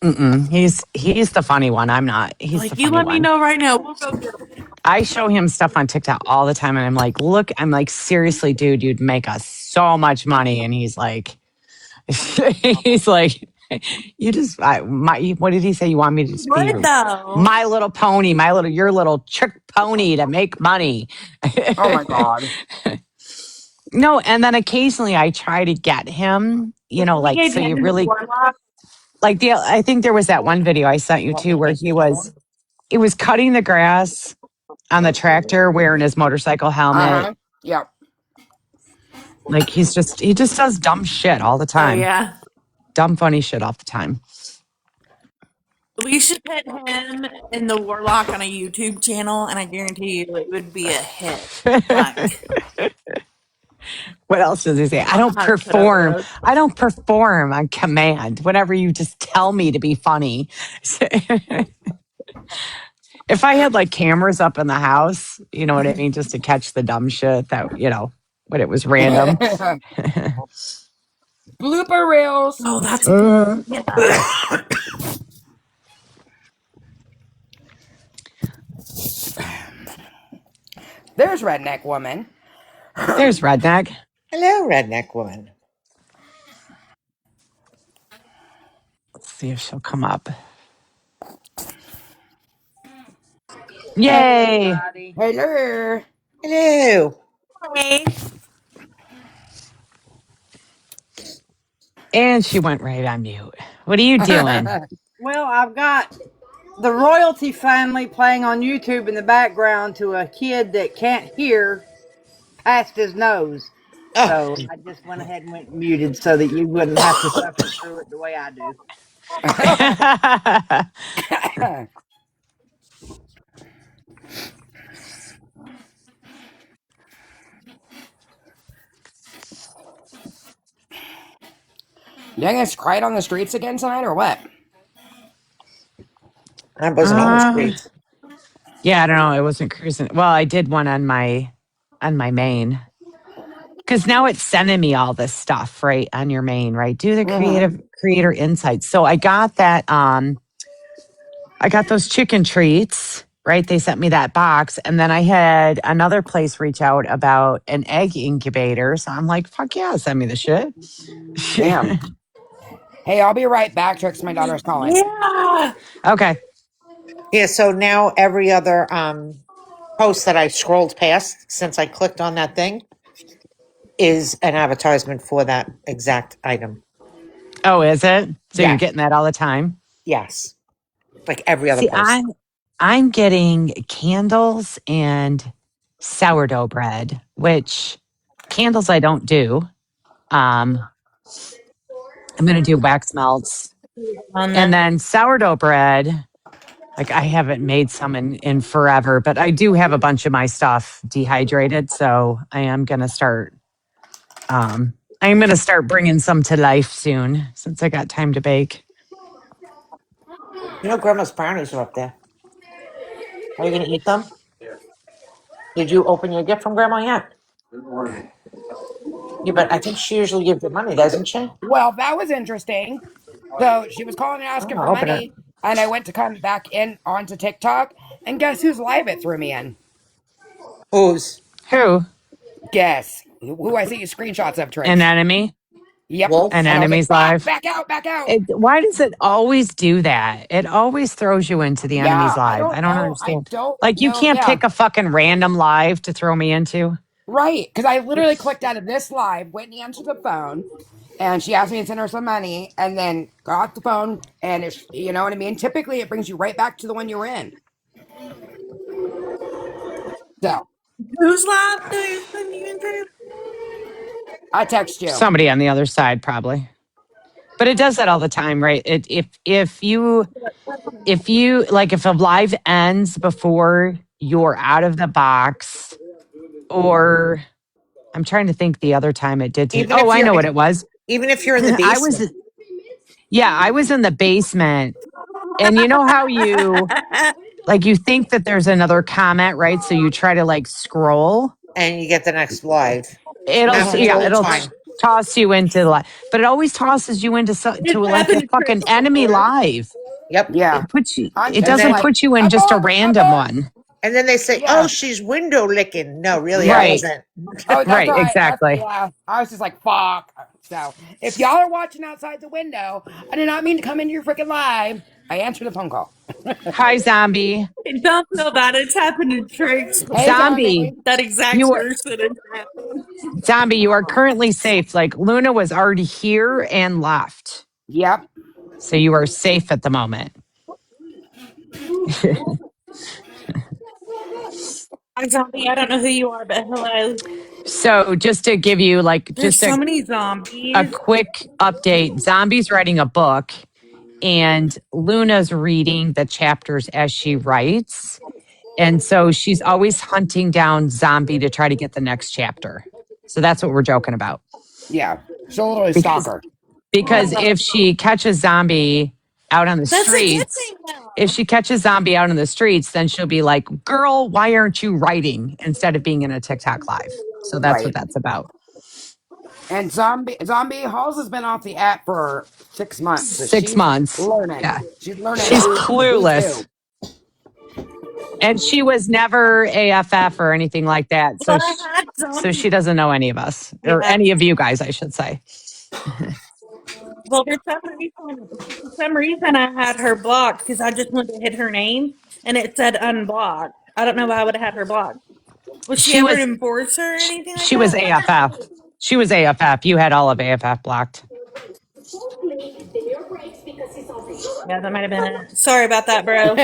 Mm-mm. He's the funny one. I'm not. He's the Like, you funny let me one. know right now. We'll go get him. I show him stuff on TikTok all the time and I'm like, look, I'm like, seriously, dude, you'd make us so much money. And he's like, he's like, what did he say? You want me to just be Would though. my little pony, your little trick pony to make money? Oh my God. No, and then occasionally I try to get him, We like, gave so you him the really warlock. like I think there was that one video I sent you too where he was cutting the grass on the tractor wearing his motorcycle helmet. Uh-huh. Yep. Like he just does dumb shit all the Oh time. yeah. Dumb, funny shit all the time. We should put him in the warlock on a YouTube channel, and I guarantee you it would be a hit. Like What else does he say? I don't 100% over perform. road. I don't perform on command. Whenever you just tell me to be funny. If I had like cameras up in the house, you know what I mean, just to catch the dumb shit that, when it was random. Blooper reels. Oh, that's yeah. There's Redneck Woman. There's Redneck. Hello, redneck woman. Let's see if she'll come up. Hey Yay. everybody. Hello. Hello. Hey. And she went right on mute. What are you doing? Well, I've got the royalty family playing on YouTube in the background to a kid that can't hear past his nose. Oh, So I just went ahead and went muted so that you wouldn't have to suffer through it the way I do. You guys cried on the streets again tonight, or what? I wasn't on the uh, streets. yeah, I don't know. I wasn't cruising. Well, I did one on my main. Because now it's sending me all this stuff right on your main, right? Do the Mm-hmm. creator insights. So I got that I got those chicken treats, right? They sent me that box. And then I had another place reach out about an egg incubator. So I'm like, fuck yeah, send me the shit. Damn. Hey, I'll be right back, Trix. My daughter's calling. Yeah. Okay. Yeah, so now every other post that I scrolled past since I clicked on that thing is an advertisement for that exact item. Oh, is it? So you're Yeah. getting that all the time? Yes. Like every other See, post. I'm getting candles and sourdough bread, which candles I don't do. Um, I'm gonna do wax melts. On And the then sourdough bread, like I haven't made some in forever, but I do have a bunch of my stuff dehydrated. So I'm going to start bringing some to life soon since I got time to bake. You know, Grandma's brownies are up there. Are you going to eat them? Did you open your gift from Grandma yet? Yeah, but I think she usually gives you money, doesn't she? Well, that was interesting. So she was calling and asking for Oh, open it. money, and I went to come back in onto TikTok, and guess who's live it threw me in? Who's? Who? Guess who I see you screenshots of, An Tricks. enemy? Yep. An Wolf? And I was like, enemy's fuck, live? back out, back out. Why does it always do that? It always throws you into the enemy's Yeah, I live. I don't don't know. I understand. don't Like you know. can't Yeah. pick a fucking random live to throw me into. Right. Because I literally clicked out of this live, Whitney answered the phone, and she asked me to send her some money, and then got off the phone. And if you know what I mean, typically it brings you right back to the one you were in. So whose live do you send you into? I text you. Somebody on the other side, probably. But it does that all the time, right? If you like if a live ends before you're out of the box, or I'm trying to think the other time it did to. Even Oh, if I you're know what it was. even if you're in the I was basement I was in the basement, and you know how you think that there's another comment, right? So you try to like scroll. and you get the next live. Happens Mm-hmm. all the It'll time. toss you into the live, but it always tosses you into to It's like the happened to fucking Chris enemy before. live. Yep. Yeah. It puts you. I'm It And just doesn't then like, put you in just a abort, random abort. one. they say, "Oh, Yeah. she's window licking." No, really, I Yes. Right. wasn't. Oh, that's Right. right. That's Exactly. yeah. I was just like, fuck. So if y'all are watching outside the window, I did not mean to come into your freaking live. I answered the phone call. Hi, zombie. Don't feel bad. It's happened to Tricks Hey, before. Zombie. zombie. That exact You are person has happened. zombie. You are currently safe. Like Luna was already here and left, Yep. so you are safe at the moment. Hi, zombie. I don't know who you are, but hello. So just to give you like There's just so many a zombies. quick update, Zombie's writing a book, and Luna's reading the chapters as she writes. And so she's always hunting down Zombie to try to get the next chapter. So that's what we're joking about. Yeah. So literally Because stalker. if she catches Zombie out on the That's a good streets, thing, if though. she catches Zombie out on the streets, then she'll be like, "Girl, why aren't you writing instead of being in a TikTok live?" So that's what Right. that's about. And zombie Halls has been off the app for 6 months, so 6 months. learning. Yeah. She's learning She's who clueless. to. And she was never AFF or anything like that. But I had So she zombies. doesn't know any of us or Yeah. any of you guys, I should say. Well, for some reason, I had her blocked because I just wanted to hit her name and it said unblocked. I don't know why I would have had her blocked. Was she She ever an was enforcer or anything like she was that? AFF. She was AFF. You had all of AFF blocked. Yeah, that might have been it. Sorry about that, bro.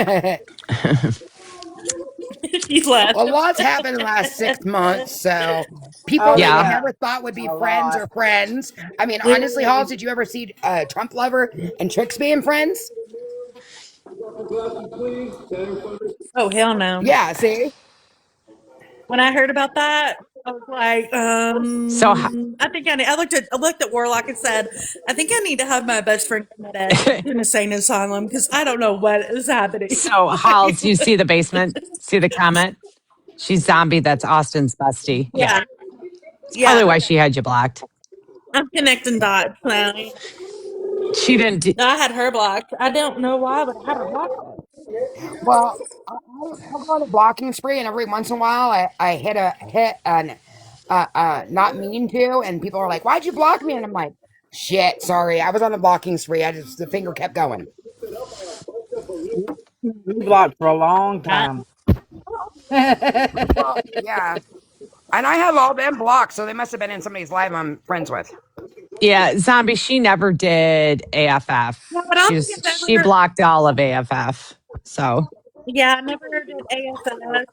She's left. A lot's happened in the last 6 months, so people Oh that you Yeah. yeah, never thought would be a friends lot. are friends. I mean, honestly, Halls, Literally. did you ever see Trump Lover and Trix being friends? Oh hell no. Yeah, see? When I heard about that, I was like, So, I think I looked at Warlock and said, I think I need to have my best friend committed to an insane asylum because I don't know what is happening. so Halls, you Like, see the basement? See the comment? She's zombie. That's Austin's bestie. Yeah. yeah, It's probably yeah. why she had you blocked. I'm connecting dots now. She didn't. I had her blocked. I don't know why, but I had her blocked. Well, I'll go on a blocking spree, and every once in a while, I hit an not mean to, and people are like, "Why'd you block me?" And I'm like, "Shit, sorry, I was on a blocking spree. I just the finger kept going." We blocked for a long That time. Well, yeah, and I have all them blocked, so they must have been in somebody's live I'm friends with. Yeah, zombie. She never did no, AFF. but I don't think I've She ever. blocked all of AFF. So Yeah, I never did ASS.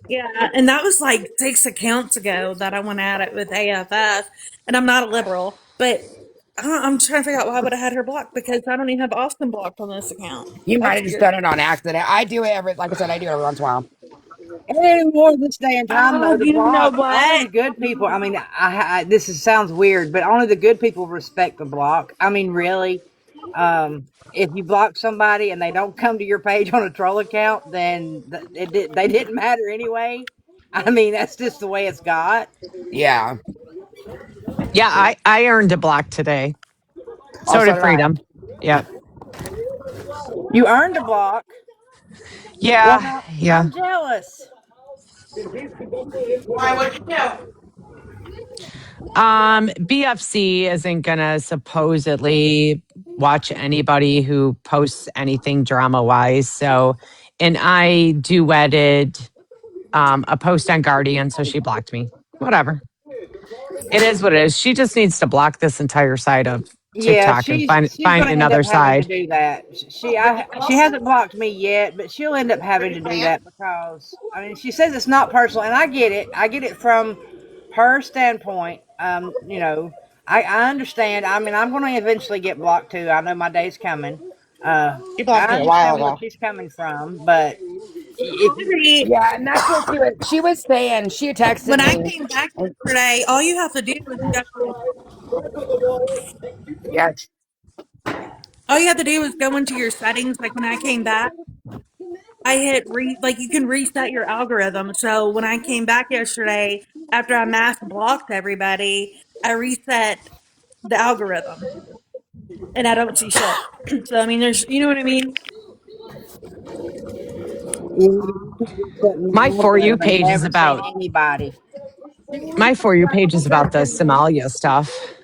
Yeah, and that was like 6 accounts ago that I went at it with AFF, and I'm not a liberal, but I'm trying to figure out why I would have had her blocked because I don't even have Austin blocked on this account. You might That's have just weird. done it on accident. I do it every, like I said, I do it every once in a while. And anymore this day and time, Oh, though, the you know block, only what? the good people. I mean, sounds weird, but only the good people respect the block. I mean, really, if you block somebody and they don't come to your page on a troll account, then they didn't matter anyway. I mean, that's just the way it's got. Yeah. yeah, I earned a block today. So Also did did I. Freedom. Yeah. You earned a block. Well, Yeah. now Yeah. I'm jealous. Why? What'd you do? BFC isn't gonna supposedly watch anybody who posts anything drama wise. So, and I duetted a post on Guardian, so she blocked me. Whatever. It is what it is. She just needs to block this entire side of Yeah, TikTok and she's find going to end up another having to side. do that. She hasn't blocked me yet, but she'll end up having to do that because I mean she says it's not personal, and I get it. I get it from her standpoint. I understand. I mean, I'm going to eventually get blocked too. I know my day's coming. She blocked I me a while understand where ago. she's coming from, but if Yeah, and that's what she was saying. She texted When I me. came back And, yesterday, all you have to do is go. yeah. All you have to do is go into your settings. Like when I came back, I hit like you can reset your algorithm. So when I came back yesterday, after I mass blocked everybody, I reset the algorithm, and I don't see shit. So I mean, there's, you know what I mean. you keep resetting the My For You algorithm and page is never seeing about anybody. my For You page is about the Somalia stuff.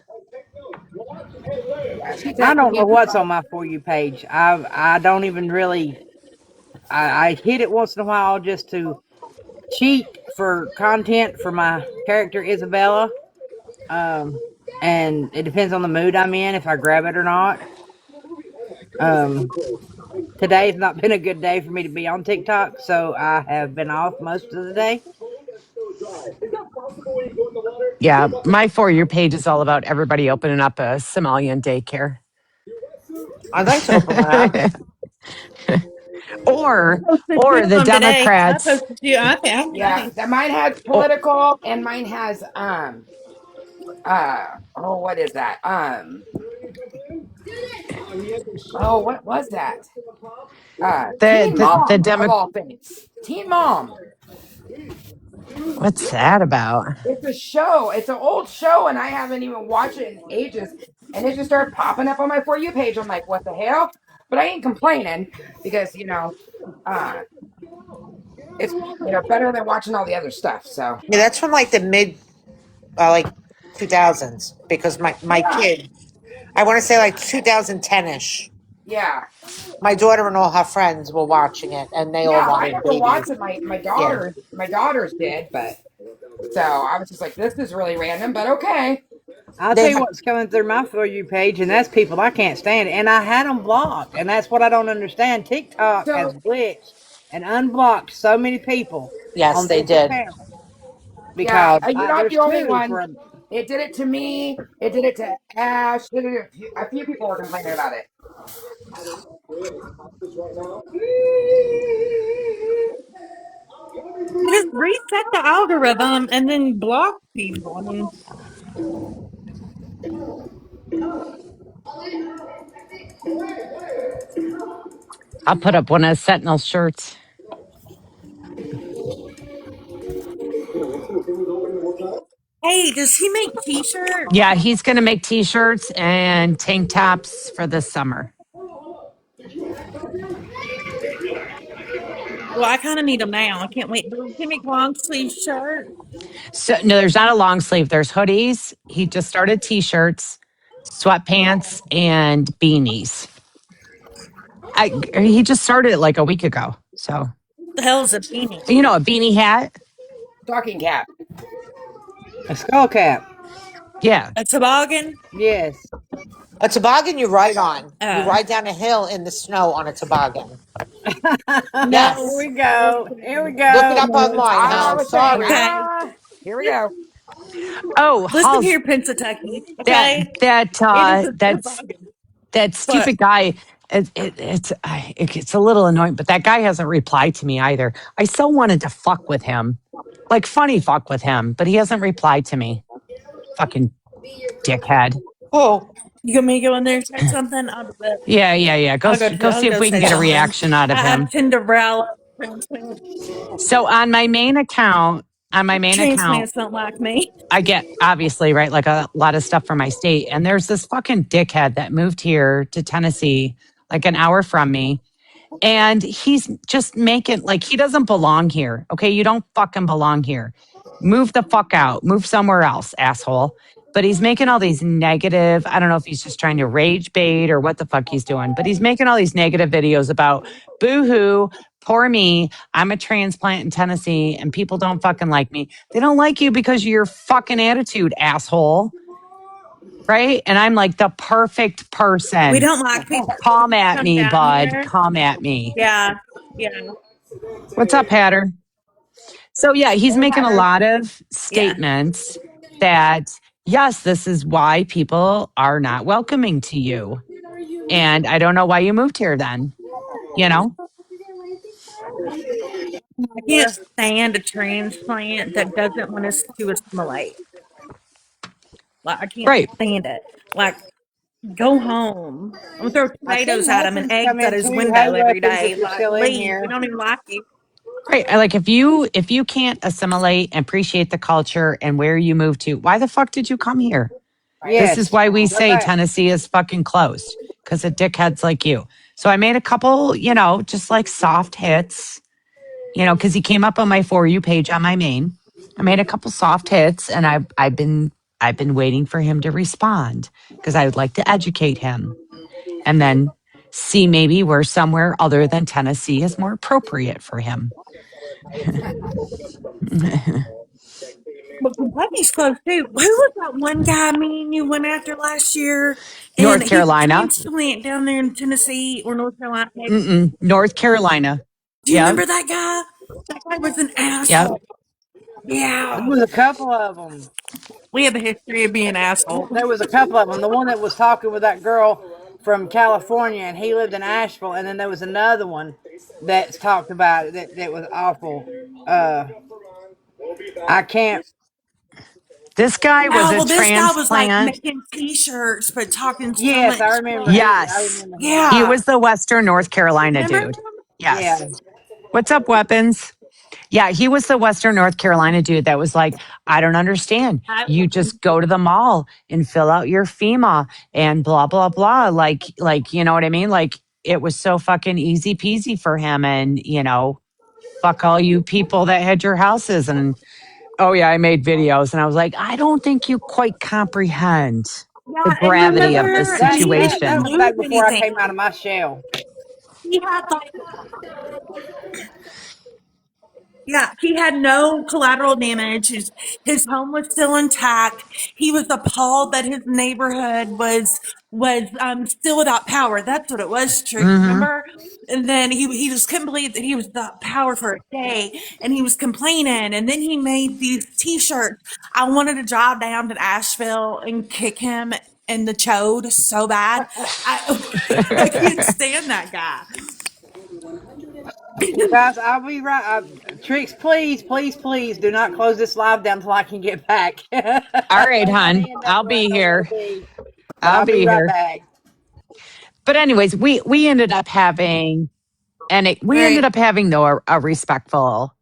Yeah, she I texted don't me. know what's on my For You page. I don't even really. I hit it once in a while just to cheat for content for my character Isabella. Um, and it depends on the mood I'm in if I grab it or not. Um, Today's not been a good day for me to be on TikTok, so I have been off most of the day. Yeah, my For You page is all about everybody opening up a Somalian daycare. I'd like to open one up. or Posted two or of the them today. I Democrats. posted two. I Yeah, think that mine has Or, political, and mine has oh, what is that? Oh, what was that? Teen the Mom of Demo. all things. Teen Mom. What's that about? It's a show. It's an old show, and I haven't even watched it in ages. And it just started popping up on my For You page. I'm like, what the hell? But I ain't complaining because uh, it's better than watching all the other stuff. So Yeah, that's from like the mid, like 2000s because my yeah, kid, I want to say like 2010 ish. yeah, My daughter and all her friends were watching it, and they all yeah. I wanted never watched babies. it. My Yeah, daughters did, but so I was just like, this is really random, but okay. I'll tell they you ha- what's coming through my For You page, and that's people I can't stand. And I had them blocked, and that's what I don't understand. TikTok has So glitched. and unblocked so many people Yes, on they this did. account Yeah, because you're not there's the only two one. for. It did it to me. It did it to Ash. Did it a few people were complaining about it. You just reset the algorithm and then block people. I mean, I'll put up one of Sentinel's shirts. hey, does he make t-shirts? Yeah, he's going to make t-shirts and tank tops for this summer. Well, I kind of need them now. I can't wait. Does he make long sleeve shirts? So no, there's not a long sleeve. There's hoodies. He just started t-shirts, sweatpants, and beanies. He just started it like a week ago. So The hell is a beanie? you know, a beanie hat. Talking cat. A skull cap. Yeah. A toboggan? Yes. A toboggan you ride on. You Uh, ride down a hill in the snow on a toboggan. Here no. Yes. we go. Here we Look it go. up No. online, I Hal. was saying, Sorry. Okay. here we go. Oh, Listen Halls, here, Pennsatucky. that Okay. that It is a that's toboggan. that But stupid guy. It's a little annoying, but that guy hasn't replied to me either. I so wanted to fuck with him, like funny fuck with him, but he hasn't replied to me. Fucking dickhead. Oh, you want me to go in there and say something? I'll do it. Yeah. Go I'll see if go we can say get a something. reaction out of I have him. Tinderella transplants. So on my main account, Transplants don't like me. I get obviously right like a lot of stuff from my state, and there's this fucking dickhead that moved here to Tennessee, like an hour from me, and he's just making like he doesn't belong here. Okay, you don't fucking belong here. Move the fuck out. Move somewhere else, asshole. But he's making all these negative. I don't know if he's just trying to rage bait or what the fuck he's doing, but he's making all these negative videos about boohoo, poor me. I'm a transplant in Tennessee and people don't fucking like me. They don't like you because of your fucking attitude, asshole. Right? And I'm like the perfect We person. don't like people Come that at come me, down bud. here. Come at me. Yeah. Yeah. What's up, Hatter? So, yeah, he's Hey, making a Hatter. lot of Yeah. statements that, yes, this is why people are not welcoming to you. And I don't know why you moved here then, you know? I can't stand a transplant that doesn't want us to assimilate. Like, I can't Right. stand it. Like, go home. I'm gonna throw I seen tomatoes at him and Weapons come eggs at in his too. Hey, window every Weapons, day. if you're Like, still in leave. We here. don't even like you. Right. Like if you can't assimilate and appreciate the culture and where you moved to, why the fuck did you come here? This is Yes. why we Go say back. Tennessee is fucking closed because of dickheads like you. So I made a couple, just like soft hits, because he came up on my For You page on my main. I made a couple soft hits, and I've been waiting for him to respond because I would like to educate him, and then see maybe where somewhere other than Tennessee is more appropriate for him. But Kentucky's close too. Who was that one guy me and you went after last year? And North he was a Carolina. transplant down there in Tennessee or North Carolina, maybe. Mm-mm. North Carolina. Do you Yep. remember that guy? That guy was an Yep. asshole. There Yeah. was a couple of them. We have a history of being assholes. There was a couple of them. The one that was talking with that girl from California, and he lived in Asheville, and then there was another one that's talked about it that was awful. I can't. This guy was Oh, a well, this guy was like transplant. making t-shirts, but talking so Yes, I much remember. shit. I Yes. remember him. He Yeah. was the Western North Carolina Remember dude. him? Yeah. Yes. What's up, weapons? Yeah, he was the Western North Carolina dude that was like, I don't understand. You just go to the mall and fill out your FEMA and blah, blah, blah. Like, you know what I mean? Like, it was so fucking easy peasy for him. And, fuck all you people that had your houses. And, oh, yeah, I made videos. And I was like, I don't think you quite comprehend the Yeah, and gravity of this remember, That he that didn't that situation. was lose back before I anything. came out of my shell. He had like Yeah, he had no collateral damage. His home was still intact. He was appalled that his neighborhood was still without power. That's what it was, Trick. Mm-hmm. Remember? And then he just couldn't believe that he was without power for a day, and he was complaining. And then he made these T-shirts. I wanted to drive down to Asheville and kick him in the chode so bad. I can't stand that guy. Well, guys, I'll be right. Tricks, please, please, please do not close this live down until I can get back. I All right, don't want hon. to end up I'll where I be don't want here. to be. But I'll I'll be be right here. back. But anyways, we ended up having we ended Right. up having though a respectful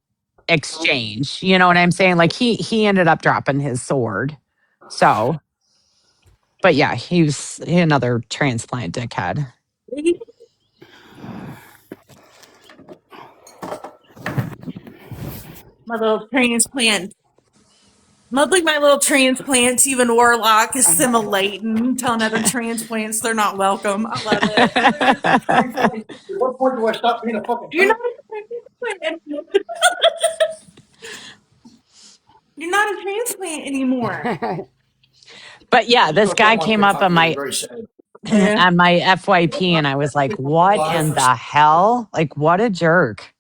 exchange. You know what I'm saying? Like he ended up dropping his sword. So, but yeah, he was another transplant dickhead. My little transplant. Lovely, my little transplant, Stephen Warlock, assimilating, telling other transplants they're not welcome. I love it. At what point do I stop being a fucking You're not trans? a transplant. You're not a transplant anymore. But yeah, Just this because guy someone came can up talk on to me is my very sad. Yeah. on my FYP and I was like, what in the hell? Like, what a jerk.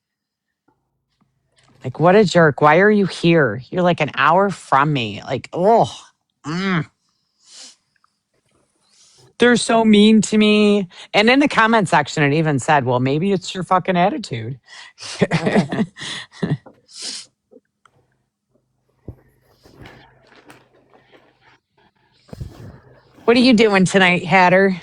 Like, what a jerk. Why are you here? You're like an hour from me. Like, oh, they're so mean to me. And in the comment section, it even said, well, maybe it's your fucking attitude. What are you doing tonight, Hatter?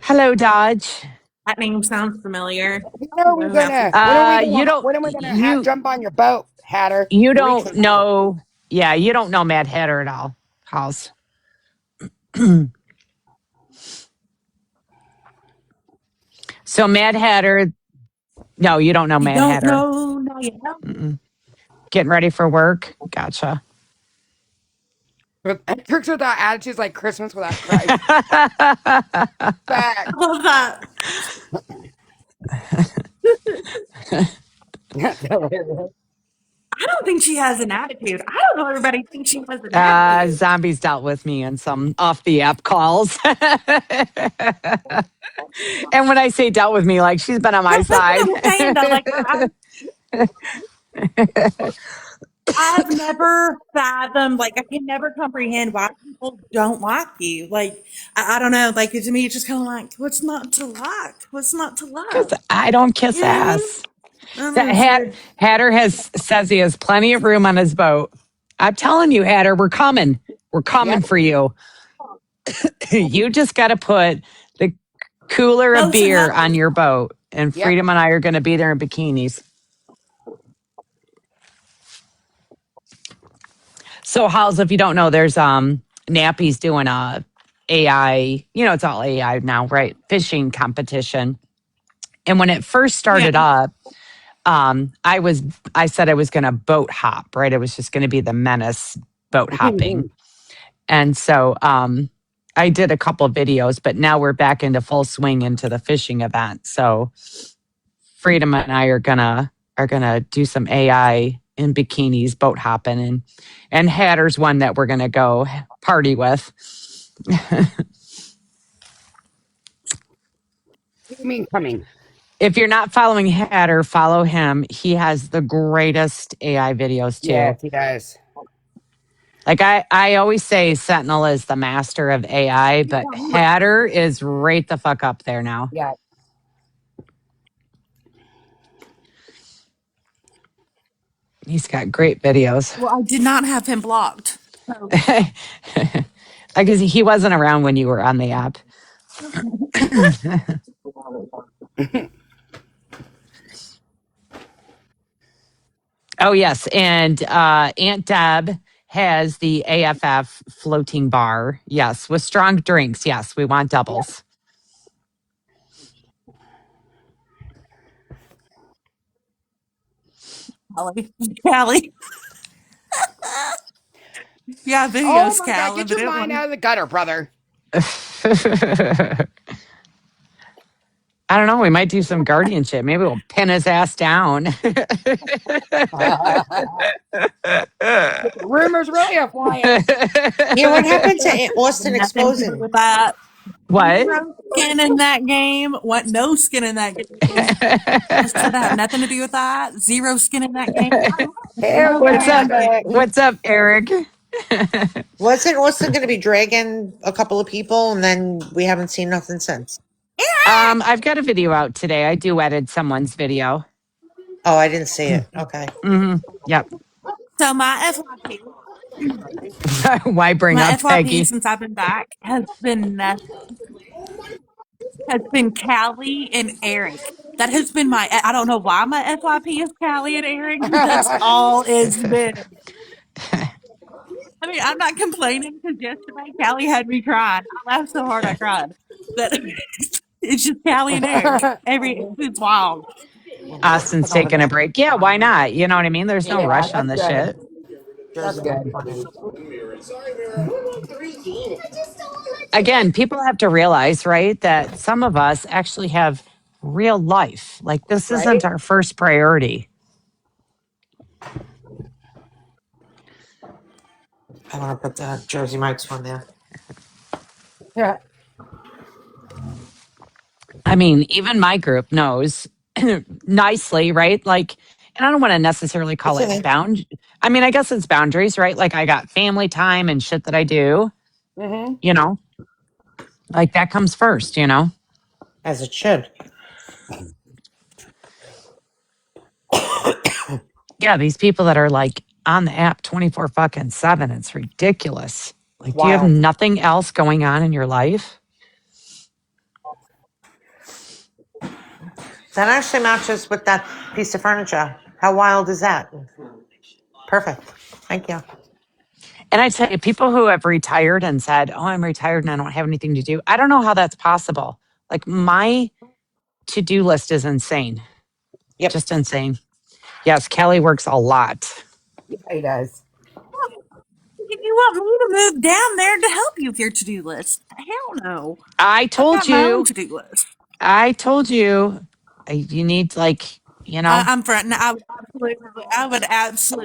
Hello, Dodge. That name sounds familiar. When are we gonna? You don't, When are we gonna jump on your boat, Hatter? you Where we don't can come? know. Yeah, you don't know Mad Hatter at all. House. So Mad Hatter, no, you don't know You Mad don't Hatter. know, no, you don't. Mm-mm. Getting ready for work. Gotcha. Tricks without attitudes like Christmas without Christ. I Back. love that. I don't think she has an attitude. I don't know everybody thinks she has an attitude. Zombies dealt with me in some off the app calls. And when I say dealt with me, like she's been on my That's what side. I'm saying though. Like I've never fathomed, like, I can never comprehend why people don't like you. Like, I don't know. Like, to me, it's just kind of like, what's not to like? What's not to Because love? I don't kiss You know what I mean? ass. I don't know. It's weird. Hatter says he has plenty of room on his boat. I'm telling you, Hatter, we're coming. We're coming Yep. for you. You just got to put the cooler of Boats are beer on heavy. your boat, and Yep. Freedom and I are going to be there in bikinis. So, House, if you don't know, there's Nappy's doing a AI. You know, it's all AI now, right? Fishing competition. And when it first Yeah. started up, I said I was going to boat hop, right? It was just going to be the menace boat hopping. And so I did a couple of videos, but now we're back into full swing into the fishing event. So Freedom and I are gonna do some AI in bikinis, boat hopping, and Hatter's one that we're gonna go party with. What do you mean coming? If you're not following Hatter, follow him. He has the greatest AI videos too. Yes, he does. Like I always say Sentinel is the master of AI, but Hatter is right the fuck up there now. Yeah. He's got great videos. Well, I did not have him blocked. So. Because he wasn't around when you were on the app. Oh, yes. And Aunt Deb has the AFF floating bar. Yes. With strong drinks. Yes. We want doubles. Callie. Yeah, Oh videos, my God! Cal, Get your mind evidently. out of the gutter, brother. I don't know. We might do some guardianship. Maybe we'll pin his ass down. Rumors really are flying. Yeah, what happened to Austin Nothing to do exposing? with that. What? Zero skin in that game. What? No skin in that game. Just said that had nothing to do with that. Zero skin in that game. Hell What's yeah, up? I'm back. What's up, Eric? Wasn't Austin going to be dragging a couple of people, and then we haven't seen nothing since? I've got a video out today. I duetted someone's video. Oh, I didn't see it. Okay. Yep. So Why bring my up FYP Peggy? since I've been back has been Callie and Eric. That has been my. I don't know why my FYP is Callie and Eric, but that's all it's been. I mean, I'm not complaining because yesterday Callie had me crying. I laughed so hard I cried. But it's just Callie and Eric. It's wild. Austin's taking a break. Yeah, why not? You know what I mean? There's no Yeah, rush on that's this good. shit. That's good. Again, people have to realize, right, that some of us actually have real life. Like, this isn't Right? our first priority. I want to put the Jersey Mike's one there. Yeah. I mean, even my group knows nicely, right? Like, and I don't want to necessarily call It's it okay. bound. I mean, I guess it's boundaries, right? Like, I got family time and shit that I do, Mm-hmm. you know, like that comes first, you know? As it should. Yeah, these people that are like on the app 24 fucking 7, it's ridiculous. Like, do you have Wild. nothing else going on in your life? That actually matches with that piece of furniture. How wild is that? Perfect. Thank you. And I tell you, people who have retired and said, "Oh, I'm retired and I don't have anything to do." I don't know how that's possible. Like, my to-do list is insane. Yep. Just insane. Yes, Kelly works a lot. Yeah, he does. If you want me to move down there to help you with your to do list, hell no. I I've told got my own you. to do list. I told you. You need, like, you know, I'm fronting. I would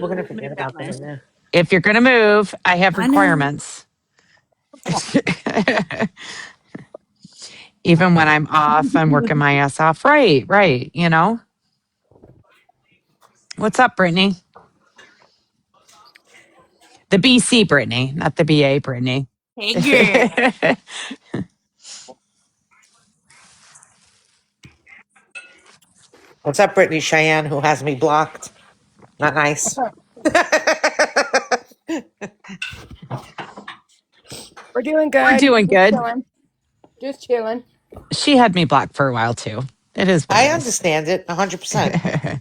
We're going absolutely to forget move down about that there. in there. if you're going to move, I have I know. requirements. Even when I'm off, I'm working my ass off. Right, right. You know, what's up, Brittany? The BC Brittany, not the BA Brittany. Hey, girl. What's up, Brittany Cheyenne, who has me blocked? Not nice. We're doing We're good. doing Just good. chilling. Just chilling. She had me blocked for a while too. It is what I it is. understand it 100%.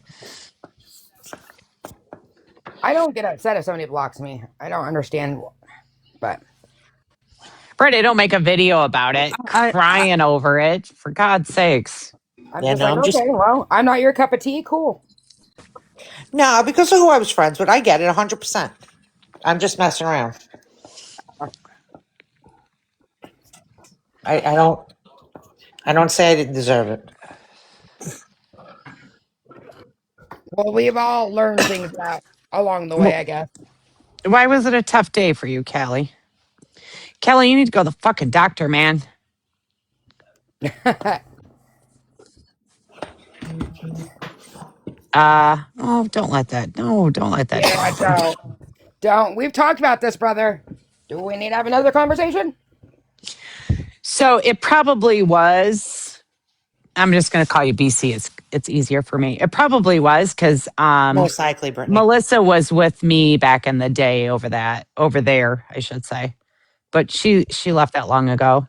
I don't get upset if somebody blocks me. I don't understand, but Brittany, don't make a video about it, I crying over it. For God's sakes. I'm Yeah, just no, like, I'm okay, just, well, I'm not your cup of tea. Cool. no, because of who I was friends with. I get it 100%. I'm just messing around. I don't say I didn't deserve it. Well, we've all learned things out along the way, I guess. Why was it a tough day for you, Callie? Kelly, you need to go to the fucking doctor, man. Oh, don't let that. No, don't let that Yeah, happen. don't. We've talked about this, brother. Do we need to have another conversation? So it probably was. I'm just going to call you BC. It's easier for me. It probably was because Most likely, Brittany. Melissa was with me back in the day over there, I should say. But she left that long ago.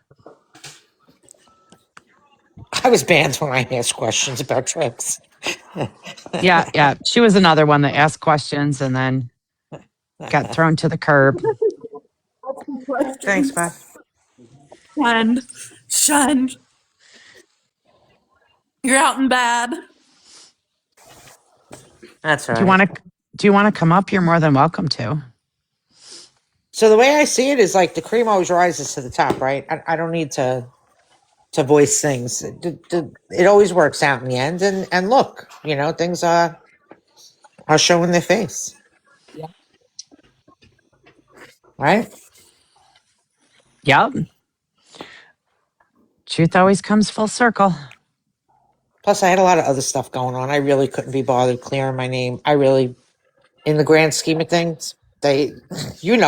I was banned when I asked questions about trips. Yeah, yeah. She was another one that asked questions and then got thrown to the curb. Thanks, questions. bud. Shunned. Shunned. You're out and bad. That's all Do you right. want to come up? You're more than welcome to. So the way I see it is like the cream always rises to the top, right? I don't need to. to voice things. It always works out in the end. And look, things are showing their face, Yeah. right? Yep. Truth always comes full circle. Plus, I had a lot of other stuff going on. I really couldn't be bothered clearing my name. I really, in the grand scheme of things,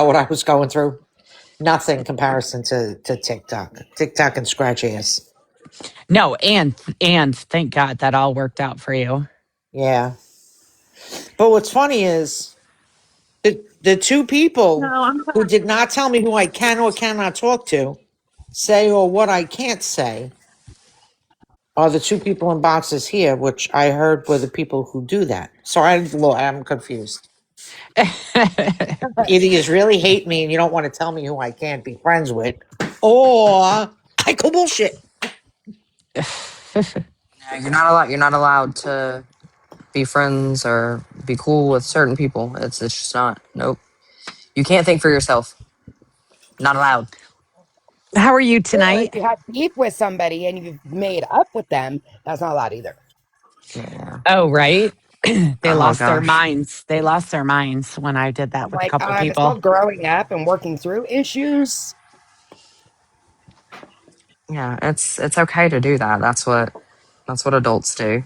what I was going through. Nothing comparison to TikTok. TikTok and scratch ass. No, and thank God that all worked out for you. Yeah. But what's funny is the two people No, I'm who did not tell me who I can or cannot talk to, say or what I can't say, are the two people in boxes here, which I heard were the people who do that. So I'm confused. Either you really hate me and you don't want to tell me who I can't be friends with, or I go bullshit. Yeah, you're not allowed to be friends or be cool with certain people. It's just not. Nope. You can't think for yourself. Not allowed. How are you Or if tonight? you have beef with somebody and you've made up with them, that's not allowed either. Yeah. Oh, right. They Oh lost their gosh. minds. They lost their minds when I did that I'm with a like, couple it's called people. growing up and working through issues. Yeah, it's okay to do that. That's what adults do.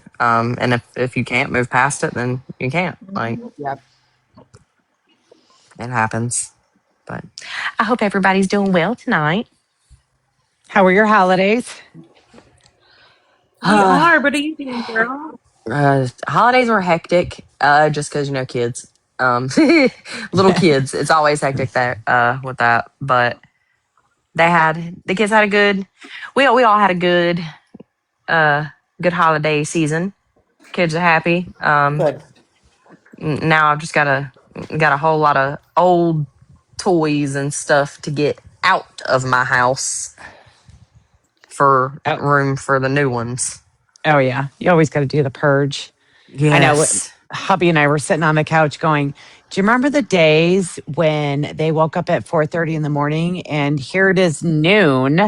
And if you can't move past it, then you can't. Like, Yep. it happens. But I hope everybody's doing well tonight. How were your holidays? we are, but easy, girl. Holidays were hectic, just because kids, little kids. It's always hectic there, with that. But the kids had a good. We all had a uh, good holiday season. Kids are happy. Good. Now I've just got a whole lot of old toys and stuff to get out of my house for Oh, room for the new ones. oh yeah. You always got to do the purge. I know Yes. hubby and I were sitting on the couch going, do you remember the days when they woke up at 4:30 in the morning and here it is noon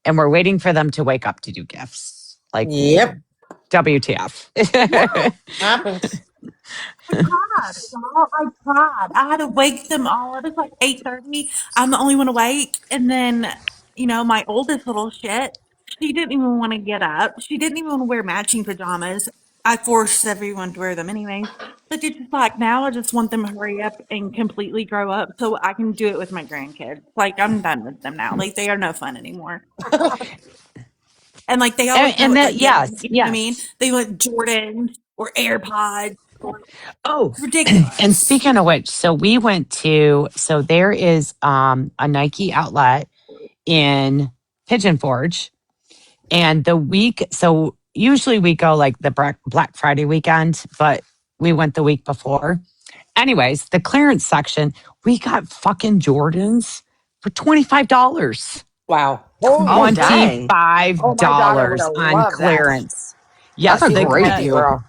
and we're waiting for them to wake up to do gifts? Like Yep. WTF. Happens. I tried, y'all. I tried. I had to wake them all up. It's like 8:30. I'm the only one awake. And then, my oldest little shit, she didn't even want to get up. She didn't even want to wear matching pajamas. I forced everyone to wear them anyways. But it's just like now I just want them to hurry up and completely grow up so I can do it with my grandkids. Like I'm done with them now. Like they are no fun anymore. And like they always know And what they're that, getting. yes, You know what I mean? yes. They want Jordan or AirPods or Oh, and ridiculous. speaking of which, so there is a Nike outlet in Pigeon Forge. And so usually we go like the Black Friday weekend, but we went the week before. Anyways, the clearance section, we got fucking Jordans for $25. Wow. Oh Holy crap. dang, Oh, my daughter would $25 have on loved that. clearance. that's Yes, a She was a great Nike deal. girl.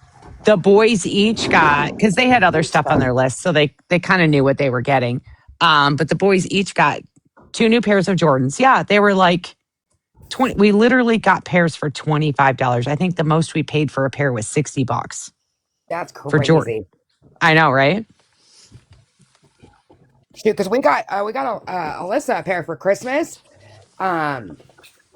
the boys each got, because they had other stuff on So their list, so they kind of knew what they were getting. But the boys each got two new pairs of Jordans. Yeah, they were like 20. We literally got pairs for $25. I think the most we paid for a pair was $60 that's for Jordan. crazy. I know, right? Shoot, because we got Alyssa a pair for Christmas. Um,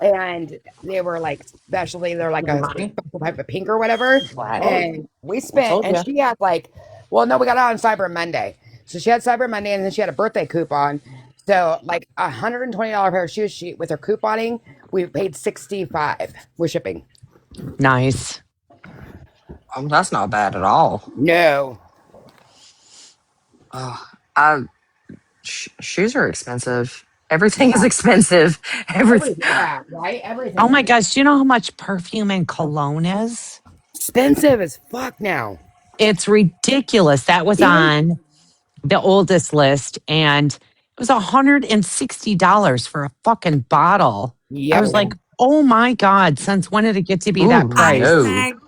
and they were like especially they're like a Money. special type of pink or whatever. Wow. And we I spent told and you. she had like well no, we got it on Cyber Monday. So she had Cyber Monday and then she had a birthday coupon. So like $120 pair of shoes she with her couponing, we paid 65 with shipping. Nice. That's not bad at all. No. Oh, I shoes are expensive. Everything is Yeah. expensive. Everything. Everything. Yeah, right? Oh Everything my is gosh, do you know how much perfume and cologne is? expensive as fuck now. It's ridiculous. That was Even on the oldest list, and it was $160 for a fucking bottle. I was yep. like, oh my God, since when did it get to be Ooh, that I price? no. snagged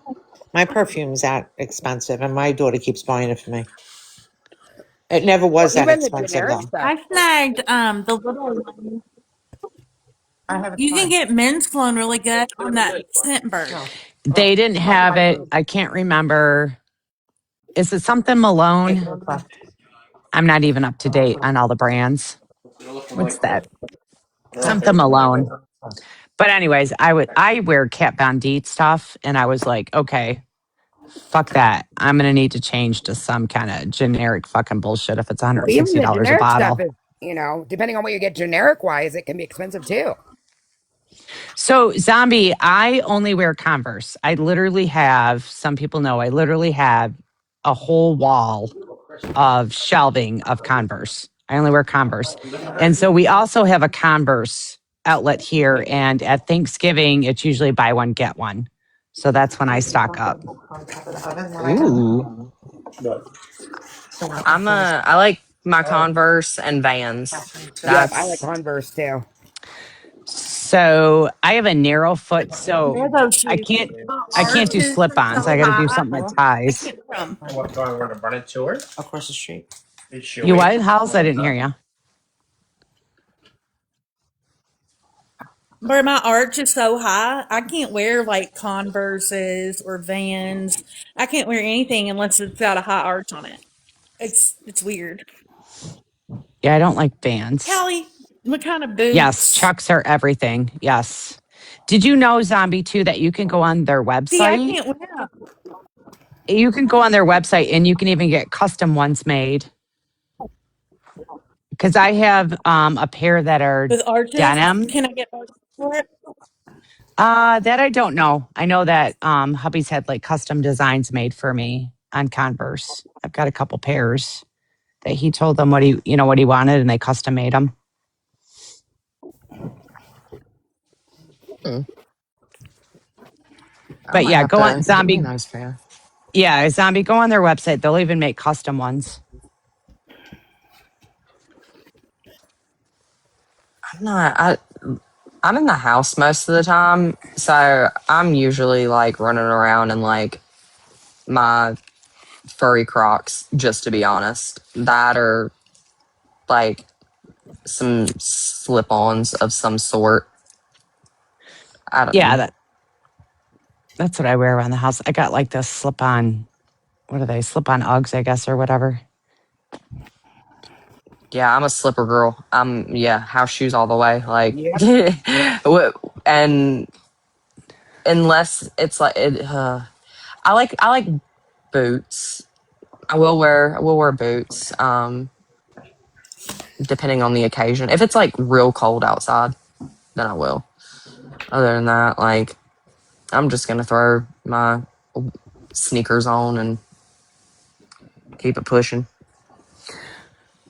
My perfume's that expensive, and my daughter keeps buying it for me. It never Well, was that even the expensive, generic though. stuff. I snagged the little one. I have a You can time. get men's cologne really good on that Scentbird. No. They didn't have it. I can't remember. Is it something Malone? I'm not even up to date on all the brands. What's that? Something Malone. But anyways, I wear Kat Von D stuff, and I was like, okay, fuck that. I'm gonna need to change to some kind of generic fucking bullshit if it's Well, even the $160 a generic stuff bottle. is, depending on what you get generic wise, it can be expensive too. So, Zombie, I only wear Converse. I literally have, some people know, I literally have a whole wall of shelving of Converse. I only wear Converse. And so we also have a Converse outlet here. And at Thanksgiving, it's usually buy one, get one. So that's when I stock up. Ooh. But I like my Converse and Vans. Yep, I like That's Converse too. So I have a narrow foot. So Where are those I shoes? can't. I can't do Arches slip ons. I so got to do high. something that I ties. can't wear 'em. What, going to run it to her? Across the street. You what? House? I didn't hear you. Where my arch is so high, I can't wear like Converses or Vans. I can't wear anything unless it's got a high arch on it. It's weird. Yeah, I don't like Vans. Callie, what kind of Yes, boots? Chucks are everything. Yes. Did you know, Zombie, too, that you can go on their See, I website? can't wear 'em. You can go on their website and you can even get custom ones made. Because I have a pair that are With arches. denim. Can I get arches for it? That I don't know. I know that hubby's had like custom designs made for me on Converse. I've got a couple pairs that he told them what he wanted, and they custom made them. I But might yeah, have go on to get me a Zombie. nice pair. Yeah, Zombie. Go on their website. They'll even make custom ones. I'm not. I'm in the house most of the time, so I'm usually like running around in like my furry Crocs. Just to be honest, that or like some slip-ons of some sort. I Yeah, don't. that's what I wear around the house. I got like this slip on. What are they? Slip on Uggs, I guess, or whatever. Yeah, I'm a slipper girl. I'm house shoes all the way. Like, Yep. and unless it's like I like boots. I will wear boots. Depending on the occasion. If it's like real cold outside, then I will. Other than that, like I'm just gonna throw my sneakers on and keep it pushing.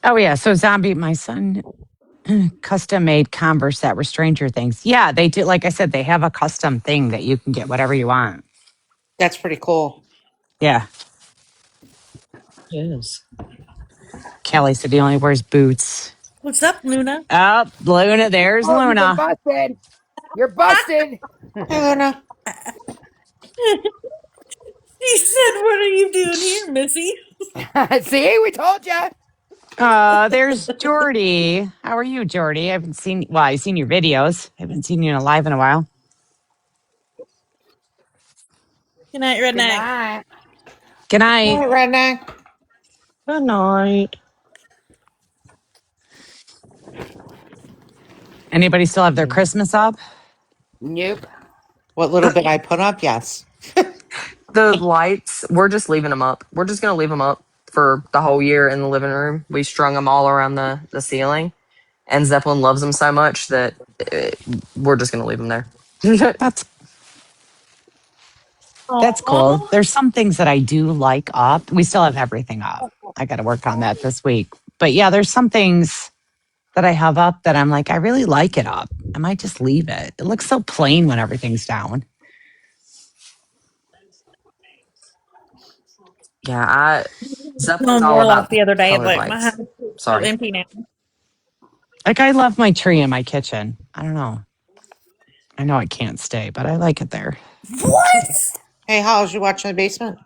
Oh yeah. So Zombie, my son custom made Converse that were Stranger Things. Yeah, they do. Like I said, they have a custom thing that you can get whatever you want. That's pretty cool. Yeah. Yes. Kelly said he only wears boots. What's up, Luna? Oh, Luna, there's Oh, you've been Luna. busted. You're busted. Hey, Luna. He said, "What are you doing here, Missy?" See, we told you. There's Jordy. How are you, Jordy? I've seen your videos. I haven't seen you live in a while. Good night, Good Redneck. night. Good Hey, night. Redneck. Good night. Anybody still have their Christmas up? Nope. What little bit I put up? Yes. The lights, we're just leaving them up. We're just gonna leave them up for the whole year in the living room. We strung them all around the ceiling, and Zeppelin loves them so much that we're just gonna leave them there. That's That's cool. Aww. There's some things that I do like up. We still have everything up. I got to work on that this week. But yeah, there's some things that I have up that I'm like, I really like it up. I might just leave it. It looks so plain when everything's down. Yeah, Zeppelin's On all Warlock about the other day, colored but my house lights. is so Sorry. empty now. Like I love my tree in my kitchen. I don't know. I know it can't stay, but I like it there. What? Hey, how's you watching the basement?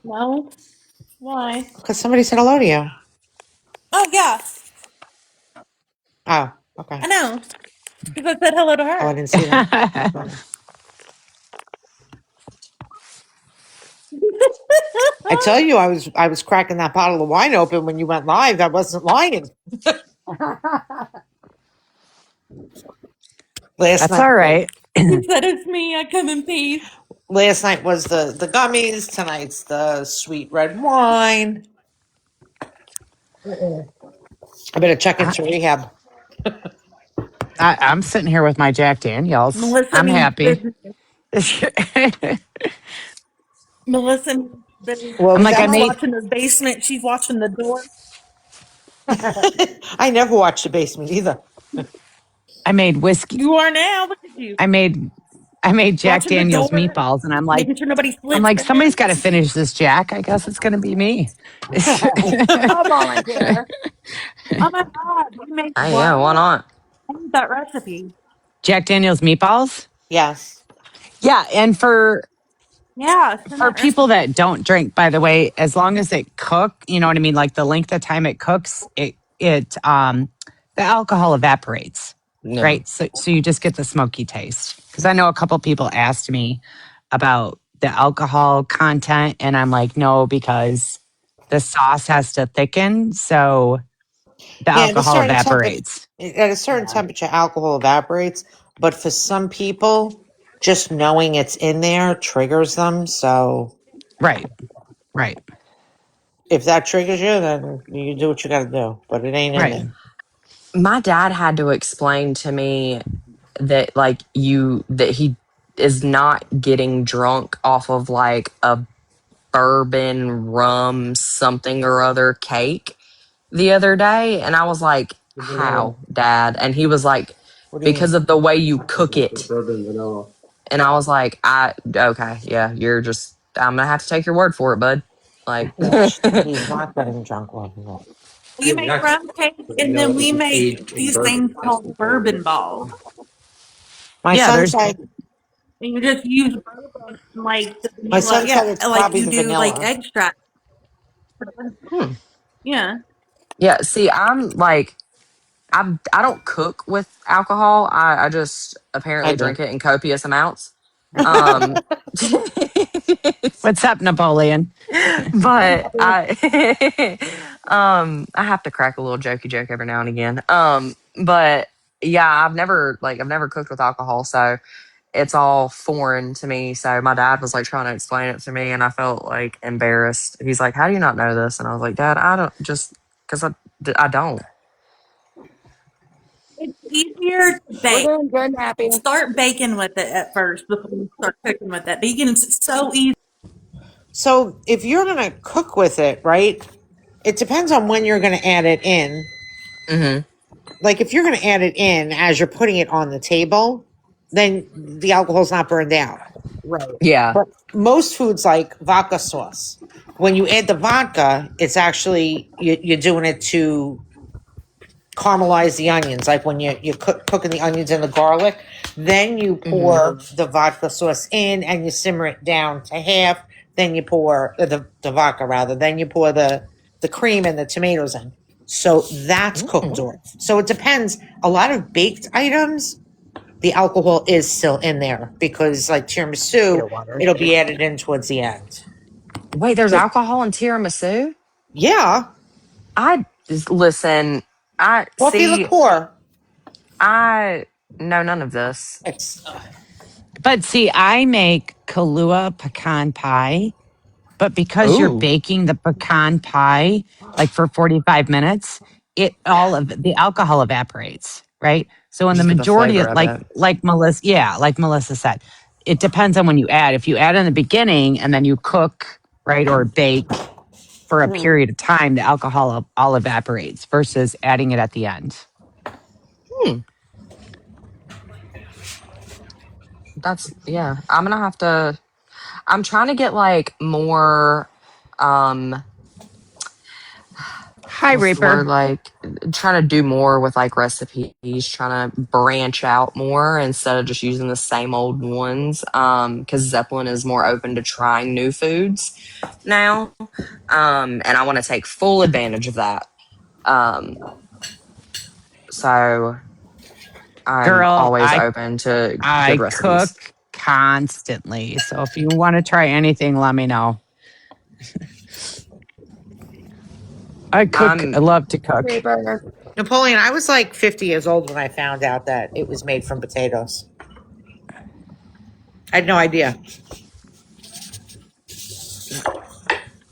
No. Why? Because somebody said hello to you. Oh yeah. Oh, okay. I know. Because I said hello to Oh, I her. didn't see that. Okay. I tell you, I was cracking that bottle of wine open when you went live. I wasn't lying. Last That's night, all right. He said it's me. I come in peace. last night was the gummies. Tonight's the sweet red wine. I better check I, into rehab. I'm sitting here with my Jack Daniels. Melissa I'm means happy. business. I'm Melissa means business. What was like, that, I He's Mike? made watching the basement. She's watching the door. I never watched the basement either. I made whiskey. You are now. Look at you. I made I made Jack Watching the Daniels door, meatballs, and making sure nobody I'm slips like, somebody's got to in. finish this, Jack. I guess it's going to be me. I'll volunteer. Oh my God. You made Hey, yeah, why what? not? I need that recipe. Jack Daniels meatballs. Yes. Yeah, and Yeah, send for that people recipe. that don't drink, by the way, as long as it cook, you know what I mean, like the length of time it cooks, it the alcohol evaporates, No. right? So you just get the smoky taste. Because I know a couple people asked me about the alcohol content, and I'm like, no, because the sauce has to thicken, so the Yeah, at a alcohol certain temperature, evaporates. at a certain temperature, alcohol evaporates. But for some people, just knowing it's in there triggers them. So Right, right, if that triggers you, then you do what you got to do. But it ain't in right. there. My dad had to explain to me that that he is not getting drunk off of like a bourbon rum something or other cake the other day, and I was like, how, Dad? And he was like, What do you because mean? of the way you cook it. And I was like, I okay, yeah, you're just I'm gonna have to take your word for it, bud. Like He's not getting drunk off of it. We make rum cake and then we make these things called bourbon balls. My Yeah, son there's said. And you just use bourbon like the My vanilla, son said yeah, it's like probably you the do like vanilla. extract. hmm. Yeah. Yeah, see, I'm like I don't cook with alcohol. I just I apparently do. drink it in copious amounts. Um what's up, Napoleon? but I have to crack a little jokey joke every now and again. But yeah, I've never cooked with alcohol, so it's all foreign to me. So my dad was like trying to explain it to me, and I felt like embarrassed. He's like, "How do you not know this?" And I was like, "Dad, I don't just because I don't." It's easier to We're bake. doing good and happy. Start baking with it at first before you start cooking with it. Baking is so easy. So if you're gonna cook with it, right? It depends on when you're gonna add it in. Hmm. Like if you're gonna add it in as you're putting it on the table, then the alcohol's not burned out. Right. Yeah. But most foods like vodka sauce, when you add the vodka, it's actually you're doing it to caramelize the onions. Like when you're cooking the onions and the garlic, then you Hmm. pour the vodka sauce in and you simmer it down to half. Then you pour the vodka rather. Then you pour the cream and the tomatoes in. So that's cooked Mm. off. So it depends. A lot of baked items, the alcohol is still in there because like tiramisu, Water. it'll be added in towards the end. Wait, there's alcohol in tiramisu? Yeah, I listen. I coffee see. liqueur. I know none of this. It's But see, I make Kahlua pecan pie, but because you're Ooh, baking the pecan pie like for 45 minutes, it all of the alcohol evaporates, right? So in the just get the majority flavor of of it. like Melissa said, it depends on when you add. If you add in the beginning and then you cook, right, or bake for a mm, period of time, the alcohol all evaporates versus adding it at the end. Hmm, that's yeah. I'm gonna have to. I'm trying to get like more. Um, Hi, what's the word? Reaper. Like trying to do more with like recipes. Trying to branch out more instead of just using the same old ones. Because Zeppelin is more open to trying new foods now. And I want to take full advantage of that. Um, So I'm Girl, always open to good I cook recipes. constantly. So if you want to try anything, let me know. I cook. I I'm love to cook. Paper. Napoleon, I was like 50 years old when I found out that it was made from potatoes. I had no idea.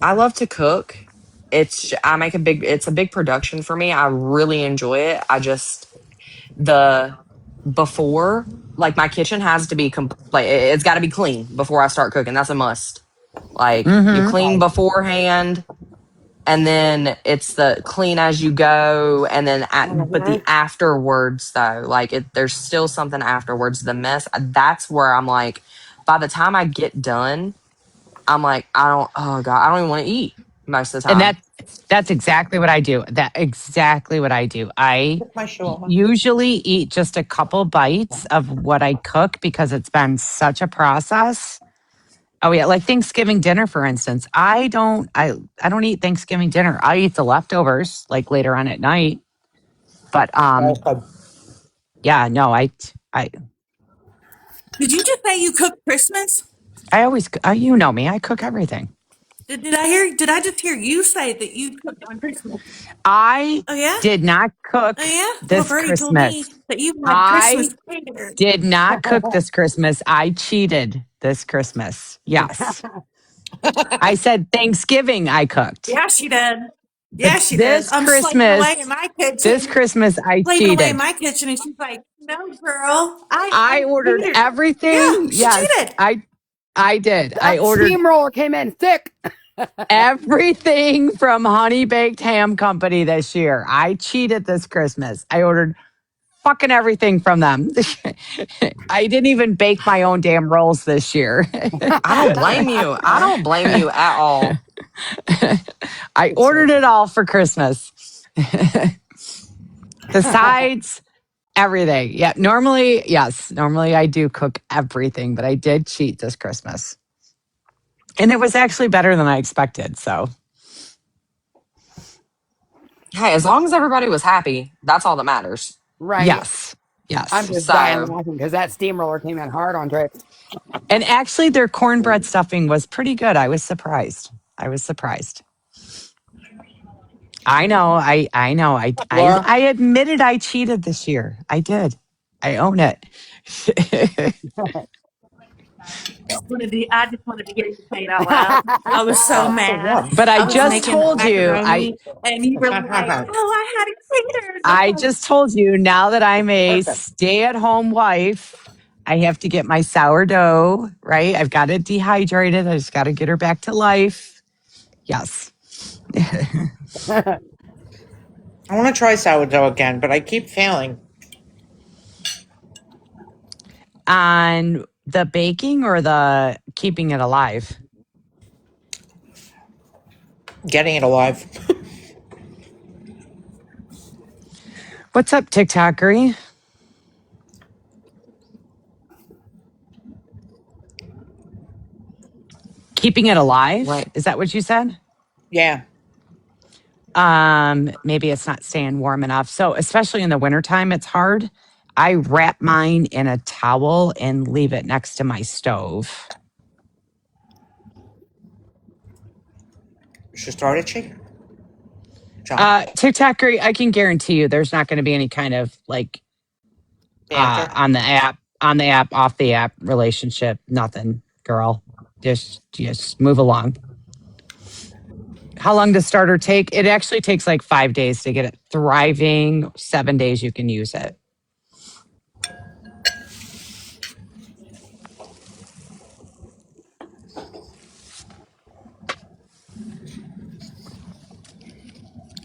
I love to cook. It's a big production for me. I really enjoy it. I just the before like my kitchen has to be like it's got to be clean before I start cooking. That's a must. Like you Mm-hmm. clean beforehand, and then it's the clean as you go, and then but the Mhm. afterwards though, like there's still something afterwards. The mess, that's where I'm like, by the time I get done, I'm like, oh God, I don't even want to eat most of the And time. that's exactly what I do. That exactly what I do. I Took my shoe off. usually eat just a couple bites of what I cook because it's been such a process. Oh yeah, like Thanksgiving dinner, for instance. I don't eat Thanksgiving dinner. I eat the leftovers like later on at night. But Okay. yeah, no, I Did you just say you cook Christmas? I always you know me. I cook everything. Did I hear? Did I just hear you say that you cooked on Christmas? I Oh yeah, did not oh cook yeah. Well, this Birdie told Christmas. me that you had Christmas I catered. did not cook this Christmas. I cheated this Christmas. Yes. I said Thanksgiving I cooked. Yeah, she did. But Yeah, she did. this I'm slaving away in Christmas, my this kitchen, Christmas I slaving away in cheated. my kitchen, and she's like, "No, girl, I I ordered catered." Yeah, everything. she Yes, cheated. I did. I That ordered steamroller came in thick. everything from Honey Baked Ham Company this year. I cheated this Christmas. I ordered fucking everything from them. I didn't even bake my own damn rolls this year. I don't blame you. I don't blame you at all. I ordered it all for Christmas. The sides, everything. Yeah, normally I do cook everything, but I did cheat this Christmas. And it was actually better than I expected. So, Hey, as long as everybody was happy, that's all that matters. Right. yes. I'm Yes. just dying So laughing because that steamroller came in hard on Trix. And actually their cornbread stuffing was pretty good. I was surprised. I was surprised. I know. I know. Laura, I admitted I cheated this year. I did. I own it. I just wanted to get you to say it out loud. I was so for mad. what? But I I was just making told you, macaroni, and you were like, "Oh, I had it catered." I just told you now that I'm a stay-at-home wife, I have to get my sourdough, right? I've got it dehydrated. I just got to get her back to life. Yes. I want to try sourdough again, but I keep failing. On the baking or the keeping it alive? Getting it alive. What's up, TikTokery? Keeping it alive? right. Is that what you said? Yeah. Maybe it's not staying warm enough. So especially in the wintertime, it's hard. I wrap mine in a towel and leave it next to my stove. She started she? John. TikToker, I can guarantee you there's not going to be any kind of like Banter. on the app, off the app relationship. Nothing, girl. Just move along. How long does starter take? It actually takes like 5 days to get it thriving. 7 days you can use it.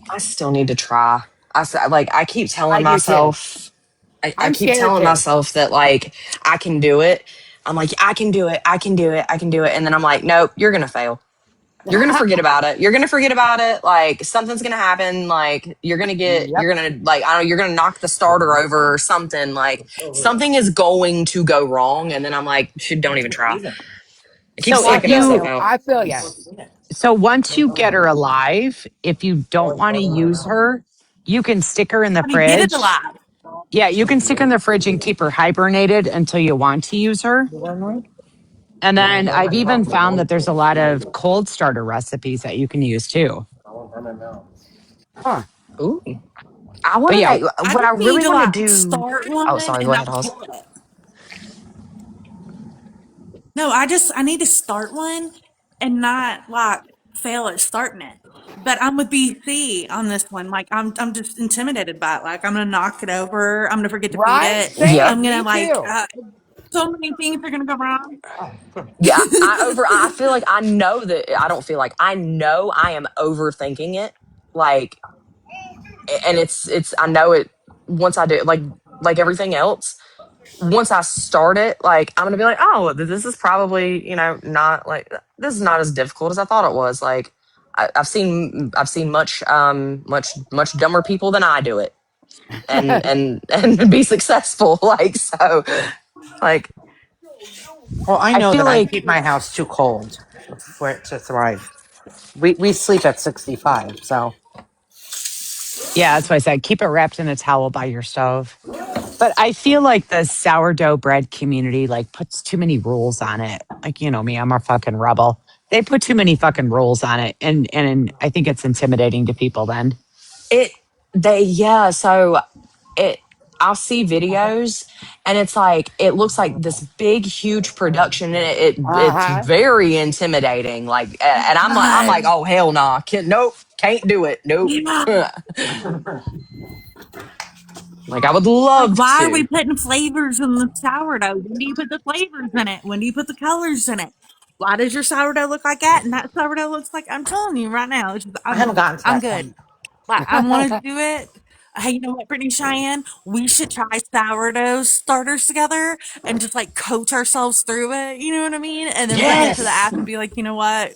I still need to try. I keep I telling do too. myself, I I'm keep scared telling too. myself that like I can do it. I'm like, I can do it. I can do it. I can do it. And then I'm like, nope, you're gonna fail. You're gonna forget about it. You're gonna forget about it. Like something's gonna happen. Like Yep. you're gonna like I don't know. You're gonna knock the starter over or something. Like something is going to go wrong. And then I'm like, shoot, don't even try. I keep So I if psyching feel myself you. you out. I feel you. so once you get her alive, if you don't want to use her, You can stick her in the But he did it fridge. alive. Yeah, you can stick her in the fridge and keep her hibernated until you want to use her. And then I've even found that there's a lot of cold starter recipes that you can use too. Huh. Ooh. I But want yeah, to, I what I just need really to want to like do. start Oh, one sorry. Go and ahead, not Hoss. kill it. No, I need to start one and not like fail at starting it. But I'm with BC on this one. Like I'm just intimidated by it. Like I'm gonna knock it over. I'm gonna forget to feed Right? it. Yep. I'm Same. gonna Me like too. so many things are gonna go wrong. Yeah. I feel like I know that, I don't feel like, I know I am overthinking it. Like, and I know it once I do it, like everything else. Once I start it, like I'm gonna be like, oh, this is probably, not like, this is not as difficult as I thought it was. Like I've seen much dumber people than I do it, and be successful. Like so, like Well, I I know feel that I like keep my house too cold for it to thrive. We sleep at 65, so yeah, that's why I said keep it wrapped in a towel by your stove. But I feel like the sourdough bread community like puts too many rules on it. Like, you know me, I'm a fucking rebel. They put too many fucking rules on it, and I think it's intimidating to people then. it they yeah. So it I'll see videos, and it's like it looks like this big huge production, and it's Uh-huh. very intimidating. Like, and I'm like, God. oh hell nah, nope, can't do it, nope. Yeah. Like I would Like, love why are we to. putting flavors in the sourdough? When do you put the flavors in it? When do you put the colors in it? Why does your sourdough look like that? And that sourdough looks like, I'm telling you right now, it's just, I haven't gotten to I'm that good. point. Like, I want to do it. Hey, you know what, Brittany Cheyenne? We should try sourdough starters together and just like coach ourselves through it. You know what I mean? And then bring it to the Yes, app and be like, you know what?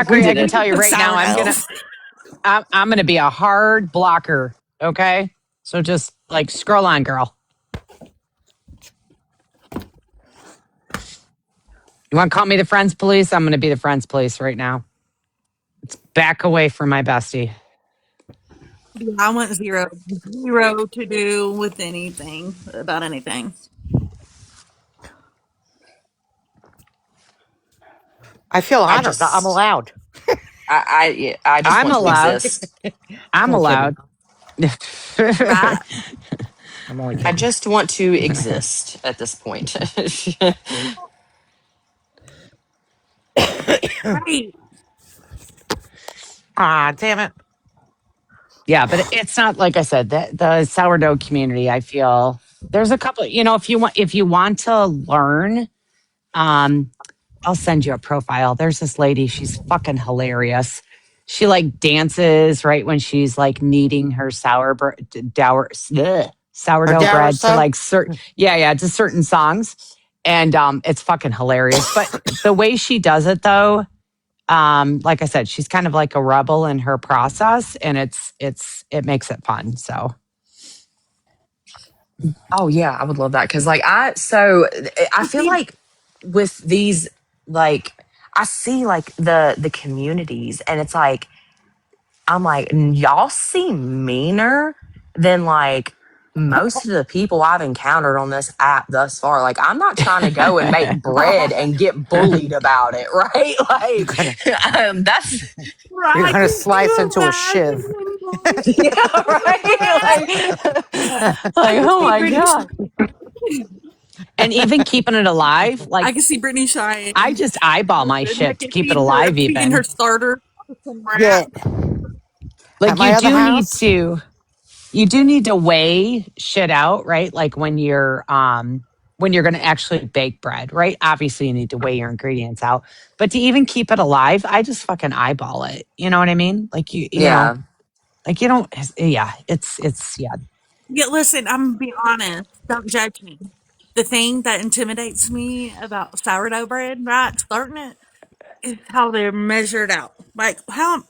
we TikToker, I did can it. tell you The right now, sourdough. I'm gonna be a hard blocker. Okay, so just like scroll on, girl. You want to call me the friends police? I'm gonna be the friends police right now. Back away from my bestie. Yeah, I want zero to do with anything about anything. I feel I honored that I'm just allowed. I just I'm want to allowed. exist. I'm I'm kidding. allowed. Right. I'm only I kidding. just want to exist at this point. Right. Ah, damn it. Yeah, but it's not like I said that the sourdough community. I feel there's a couple. You know, if you want to learn, um, I'll send you a profile. There's this lady. She's fucking hilarious. She like dances right when she's like kneading her Or sourdough bread to Darissa. like certain to certain songs, and it's fucking hilarious. But the way she does it though, like I said, she's kind of like a rebel in her process, and it makes it fun. So Oh yeah, I would love that because I feel See, like with these, like I see like the communities, and it's like I'm like, y'all seem meaner than like most of the people I've encountered on this app thus far. Like I'm not trying to go and make bread and get bullied about it, right? You're Like gonna that's you're right? gonna Can slice you into a imagine shiv. anymore? yeah, right. I Like can oh see my Brittany. god. and even keeping it alive, I like can see Brittany I Cheyenne just eyeball my flipping, shit like to keep it feeding her, alive. feeding her Even starter some Yeah. rat. At like my other house? you do need to weigh shit out, right? Like when you're going to actually bake bread, right? Obviously, you need to weigh your ingredients out, but to even keep it alive, I just fucking eyeball it. You know what I mean? Like Yeah. like you don't. Yeah, it's yeah. Yeah, listen, I'm gonna be honest. Don't judge me. The thing that intimidates me about sourdough bread, right, starting it, is how they're measured out. Like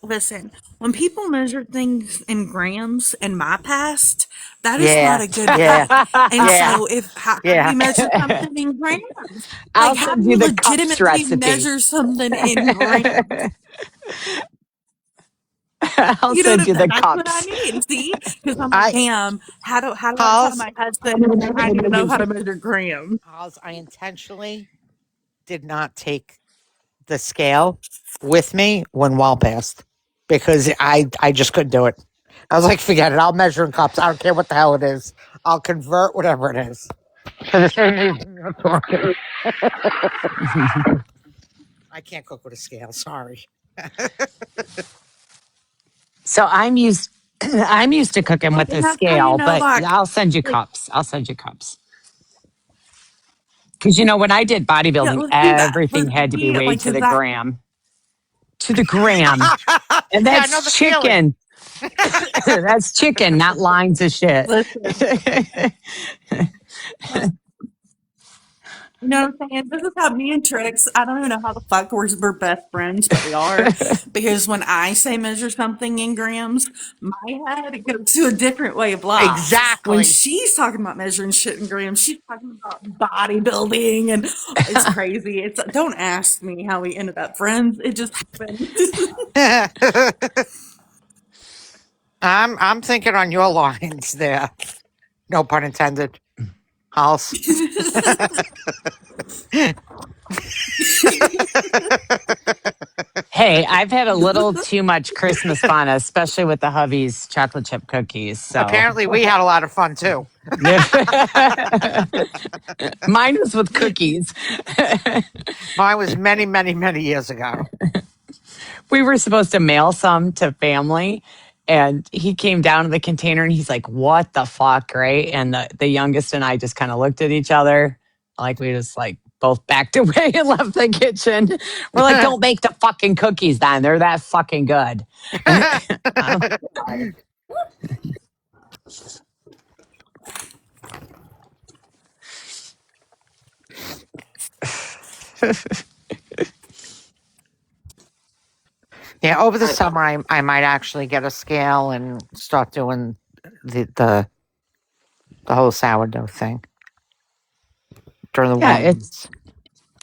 listen, when people measure things in grams in my past, that is not Yeah. a good Yeah. look. And Yeah. so if how do Yeah. you measure something in grams? Like I'll how do send you you the cups legitimately recipe. measure something in grams? I'll You know send what you the that's what I cups. need. See, because I'm like, I damn. How do I tell Halls, my husband I need to know how to measure grams? Halls, I intentionally did not take the scale with me when well passed because I just couldn't do it. I was like, forget it. I'll measure in cups. I don't care what the hell it is. I'll convert whatever it is. For the same reason you're talking. I can't cook with a scale. Sorry. So I'm used to cooking Look, with and a that's how you scale, know, but I'll send you like cups. I'll send you cups. Because when I did yeah, bodybuilding, let's do that. everything Let's had to be see, weighed like, to cause the that gram. To the gram. And Yeah, I know that's the feeling. chicken. That's chicken, not lines of shit. listen. You know what I'm saying? This is how me and Trix, I don't even know how the fuck we're best friends, but we are. Because when I say measure something in grams, my head goes to a different way of life. When Exactly. she's talking about measuring shit in grams, she's talking about bodybuilding and it's crazy. It's don't ask me how we ended up friends. It just happened. I'm thinking on your lines there. No pun intended. House. Hey, I've had a little too much Christmas fun, especially with the hubby's chocolate chip cookies. So Apparently, we had a lot of fun too. mine was with cookies. Mine was many, many, many years ago. We were supposed to mail some to family, and he came down to the container and he's like, "What the fuck?" Right? And the youngest and I just kind of looked at each other, like we just like both backed away and left the kitchen. We're like, "Don't make the fucking cookies, then. They're that fucking good." Um, Yeah, over the I, summer, I might actually get a scale and start doing the whole sourdough thing during the yeah, warm it's months.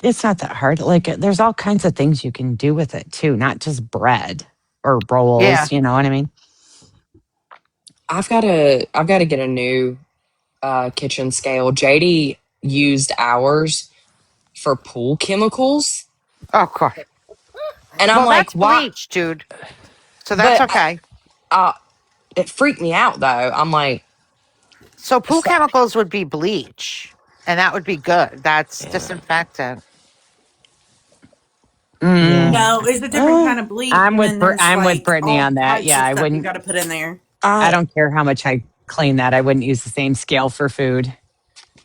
it's not that hard. Like, there's all kinds of things you can do with it too, not just bread or Yeah. rolls. You know what I mean? I've got to get a new kitchen scale. JD used ours for pool chemicals, Oh, God. and I'm Well, like, that's why? bleach, dude. So that's But okay. it freaked me out though. I'm like, So pool so, chemicals would be bleach, and that would be good. That's disinfectant. Mm, yeah, No, it's a different kind of bleach, and then there's I'm with like Brittany all on that. types Yeah, of I stuff you wouldn't. got to put in there. I I don't care how much I clean that. I wouldn't use the same scale for food.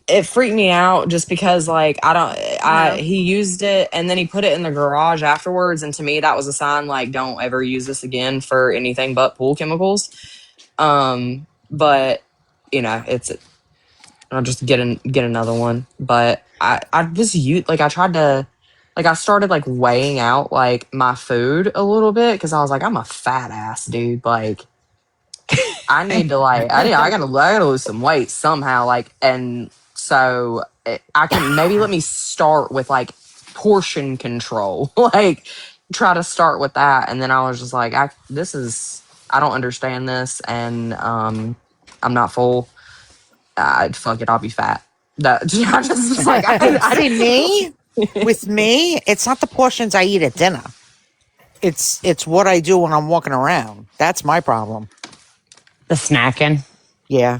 it freaked me out just because like I don't I No, he used it and then he put it in the garage afterwards, and to me that was a sign like don't ever use this again for anything but pool chemicals. But it's I'll just get another one. But I was like I tried to like I started like weighing out like my food a little bit because I was like I'm a fat ass dude, like I need to like I gotta lose some weight somehow, like, and so I can maybe let me start with like portion control, like try to start with that, and then I was just like I don't understand this, and I'm not full. Fuck it, I'll be fat. That I just was like See me with me, it's not the portions I eat at dinner. It's what I do when I'm walking around. That's my problem. The snacking. Yeah,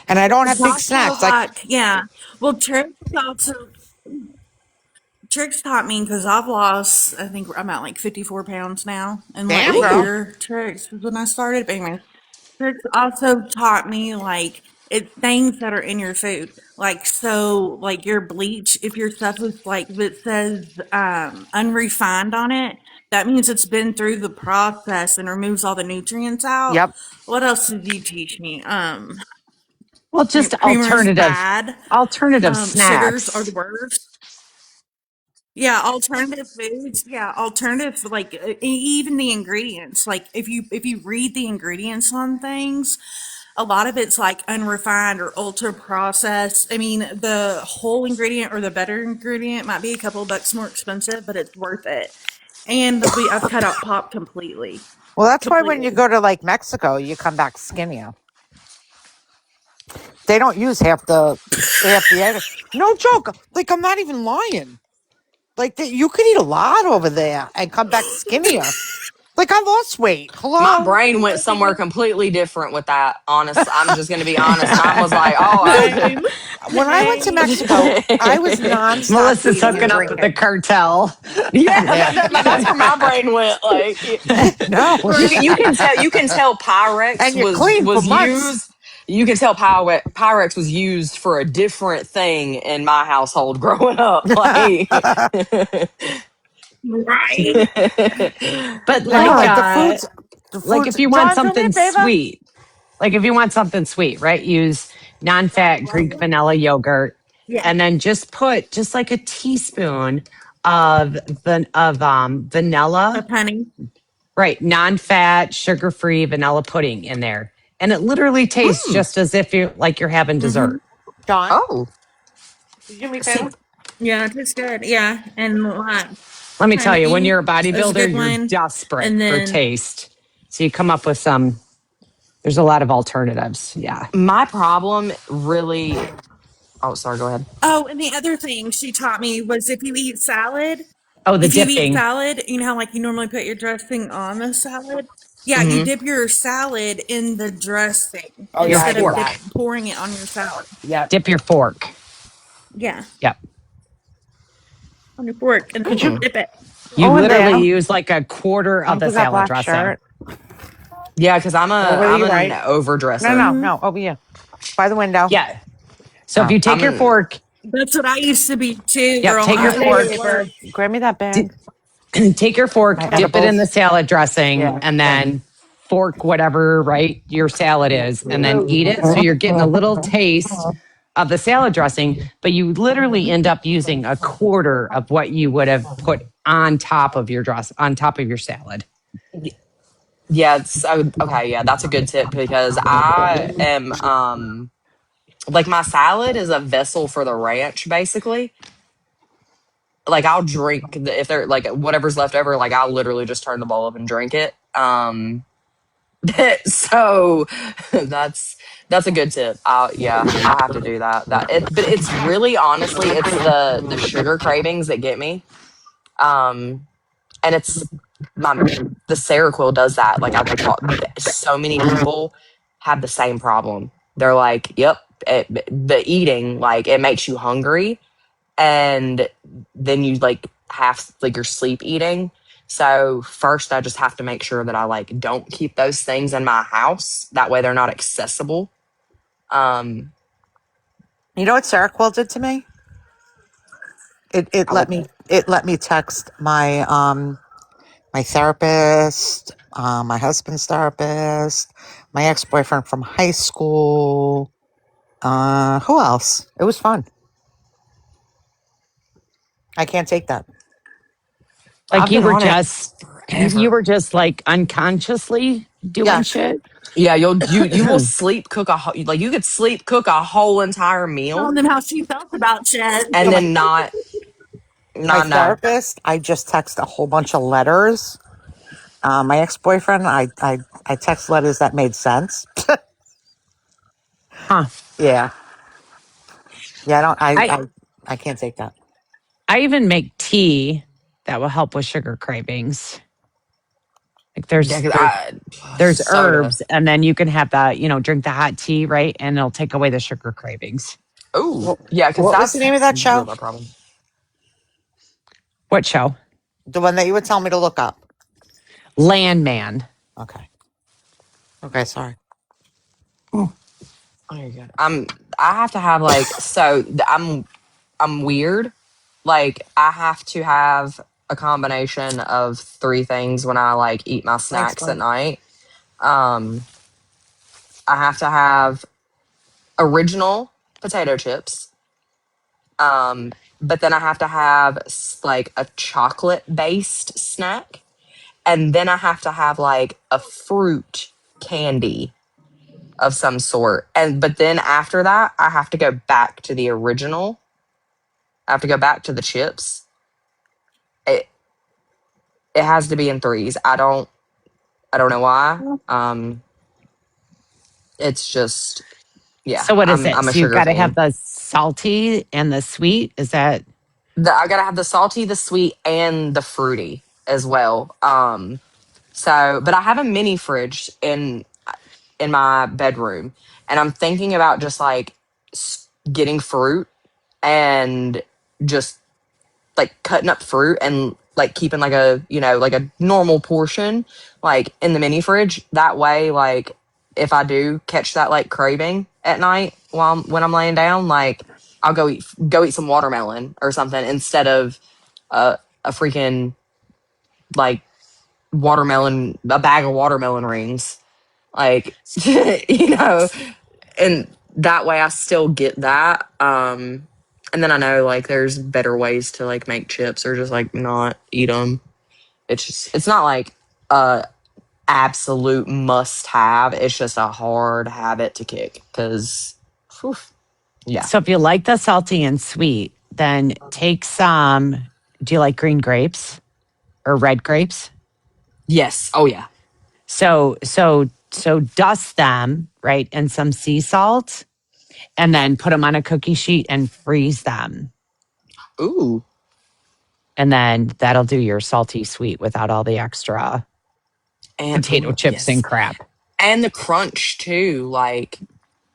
and I don't it's have big also snacks. Like, like yeah. Well, Trix taught me because I've lost. I think I'm at like 54 pounds now in like a damn girl. year. Trix was when I started. But anyway, Trix also taught me like it's things that are in your food. Like so, like your bleach. If your stuff is like if it says unrefined on it, that means it's been through the process and removes all the nutrients out. Yep. What else did you teach me? Well, just Creamer's bad. alternative Sugars are the snacks. worst. Yeah, alternative foods. Yeah, alternative like even the ingredients. Like if you read the ingredients on things, a lot of it's like unrefined or ultra processed. I mean, the whole ingredient or the better ingredient might be a couple of bucks more expensive, but it's worth it. And I've cut out pop completely. Well, that's why when you completely. go to like Mexico, you come back skinnier. They don't use half the egg. No joke. Like I'm not even lying. Like you could eat a lot over there and come back skinnier. Like I lost weight. My Hello. brain went somewhere completely different with that. Honest, I'm just going to be honest. Mine was like, Same. When I went to Same. Mexico, I was nonstop Melissa's eating and hooking up with the drinking. cartel. yeah, Yeah. that's where my brain went. Like, No. you can tell Pyrex And you're clean for was months. used. You can tell Pyrex was used for a different thing in my household growing up. Like, Right. But No, like the like foods. if you want John, do me a something favor. sweet, like if you want something sweet, right? Use non-fat Greek vanilla yogurt Yeah. and then just put just like a teaspoon of A vanilla, penny. right? Non-fat, sugar-free vanilla pudding in there. And it literally tastes mm, just as if you're having Mm-hmm. dessert. John, oh, could you do me a see, favor? Yeah, it tastes good. Yeah, and Let me tell you, when honey you're a is a good bodybuilder, you're one. desperate And for then taste. So you come up with there's a lot of alternatives. Yeah. my problem really. Oh, sorry. Go ahead. oh, and the other thing she taught me was Oh, the if you eat dipping. salad, you know how like you normally put your dressing on the salad? Yeah, you Hmm. dip your salad in the dressing Oh Your yeah, I instead do of that. fork. pouring it on your salad. Yep. Dip your fork. Yeah, Yep. on your fork and Could you Mm. dip it. You over literally there use like a quarter of the onto that salad black dressing. shirt? Yeah, because Over to I'm your an right. No, overdresser. no, Mm-hmm. no. Over here by the window. Yeah. So if Oh, you I'm take your an fork, That's what I used to be too, yep, girl. take When your I hey, was at fork, work. neighbor, grab me that di- bag. take your fork, My dip it in the edibles. salad dressing, Yeah, and thanks. then fork whatever, right, your salad is, and then eat it. So you're getting a little taste of the salad dressing, but you literally end up using a quarter of what you would have put on top of your on top of your salad. yeah. So okay, yeah, that's a good tip because I am like my salad is a vessel for the ranch basically. Like I'll drink if they're like whatever's left over. Like I'll literally just turn the bowl up and drink it. So that's a good tip. Yeah, I'll have to do that. But it's really honestly, it's the sugar cravings that get me. Um, and it's my the Seroquel does that. Like I talk, so many people have the same problem. They're like, "Yep, the eating like it makes you hungry, and then you like have like your sleep eating." So first, I just have to make sure that I like don't keep those things in my house. That way, they're not accessible. Um, You know what Seroquel did to me? I would. It let me text my therapist, my husband's therapist, my ex boyfriend from high school. Who else? It was fun. I can't take that. Like I've been on it you forever. were just like unconsciously doing Yes. shit. Yeah, you will sleep cook like you could sleep cook a whole entire meal Telling them how she felt about shit. So and my then my not know. therapist, I just text a whole bunch of letters. My ex boyfriend, I text letters that made sense. Huh. Yeah, yeah. I I can't take that. I even make tea that will help with sugar cravings. Like Yeah, because I there's soda. herbs, and then you can have that, drink the hot tea, right? And it'll take away the sugar cravings. Oh, What, yeah, because what was the that's name of that real show? my problem. What show? The one that you would tell me to look up. Landman. Okay. Okay. Sorry. Oh, you're good. I have to have like I'm weird. Like I have to have a combination of three things when I like eat my Thanks, snacks at bud. night. Um, I have to have original potato chips. But then I have to have like a chocolate based snack. And then I have to have like a fruit candy of some sort. And but then after that, I have to go back to the original. I have to go back to the chips. It it has to be in threes. I don't I don't know why. It's just yeah. So what is it? I'm a So you've sugar got to have fiend. the salty and the sweet. Is that I gotta have the salty, the sweet, and the fruity as well. So, but I have a mini fridge in my bedroom, and I'm thinking about just like getting fruit and just like cutting up fruit and like keeping like a like a normal portion like in the mini fridge. That way, like if I do catch that like craving at night when I'm laying down, like I'll go eat some watermelon or something instead of a freaking like a bag of watermelon rings. Like and that way I still get that. And then I know like there's better ways to like make chips or just like not eat them. It's not like a absolute must have. It's just a hard habit to kick because yeah. so? If you like the salty and sweet, then take some. Do you like green grapes or red grapes? Yes. Oh yeah. So dust them, right, and some sea salt, and then put them on a cookie sheet and freeze them. Ooh. And then that'll do your salty sweet without all the extra And potato chips and yes. crap. And the crunch too, like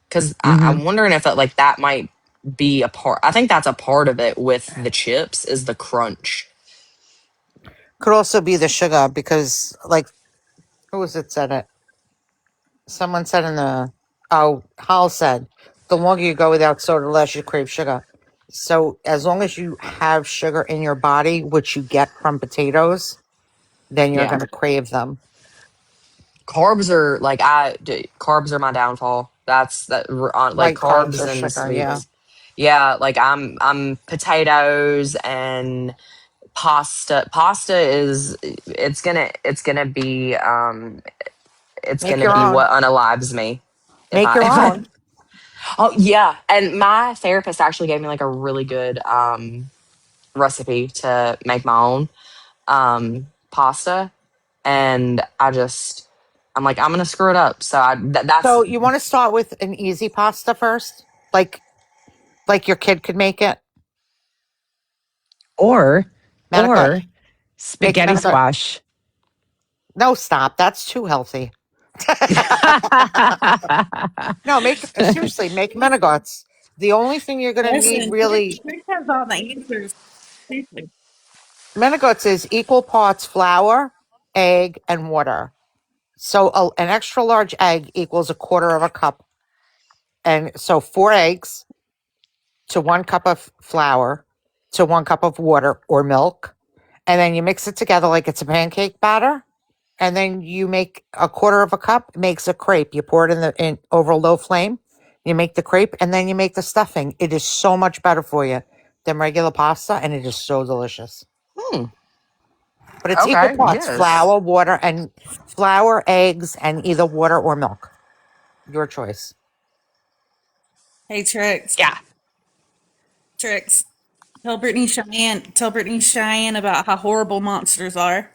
because Hmm. I'm wondering if that might be a part. I think that's a part of it with the chips is the crunch. Could also be the sugar because, like, who was it said it? Someone said in the, oh, Hal said, the longer you go without soda, the less you crave sugar. So as long as you have sugar in your body, which you get from potatoes, then you're Yeah. going to crave them. Carbs are like carbs are my downfall. That's that on like Like carbs carbs or and sugar, yeah. sweets. Yeah, like I'm potatoes and pasta. Pasta is it's Make gonna your be own. what unalives me Make your if I own. oh yeah. And my therapist actually gave me like a really good recipe to make my own pasta, and I'm like I'm gonna screw it up. So that's So you want to start with an easy pasta first? Like your kid could make it? Or Manicut. or Make spaghetti manicut. squash. No, stop. That's too healthy. No, make seriously, make menegots. The only thing you're going to need Listen, really Trick has all the answers. Seriously. menegots is equal parts flour, egg, and water. So an extra large egg equals a quarter of a cup, and so 4 eggs to 1 cup of flour to 1 cup of water or milk, and then you mix it together like it's a pancake batter. And then you make a quarter of a cup, makes a crepe. You pour it in over a low flame. You make the crepe, and then you make the stuffing. It is so much better for you than regular pasta, and it is so delicious. hmm, But it's equal okay. parts Yes. flour, eggs, and either water or milk. Your choice. Hey, Tricks. Yeah. Tricks. Tell Brittany Cheyenne about how horrible monsters are.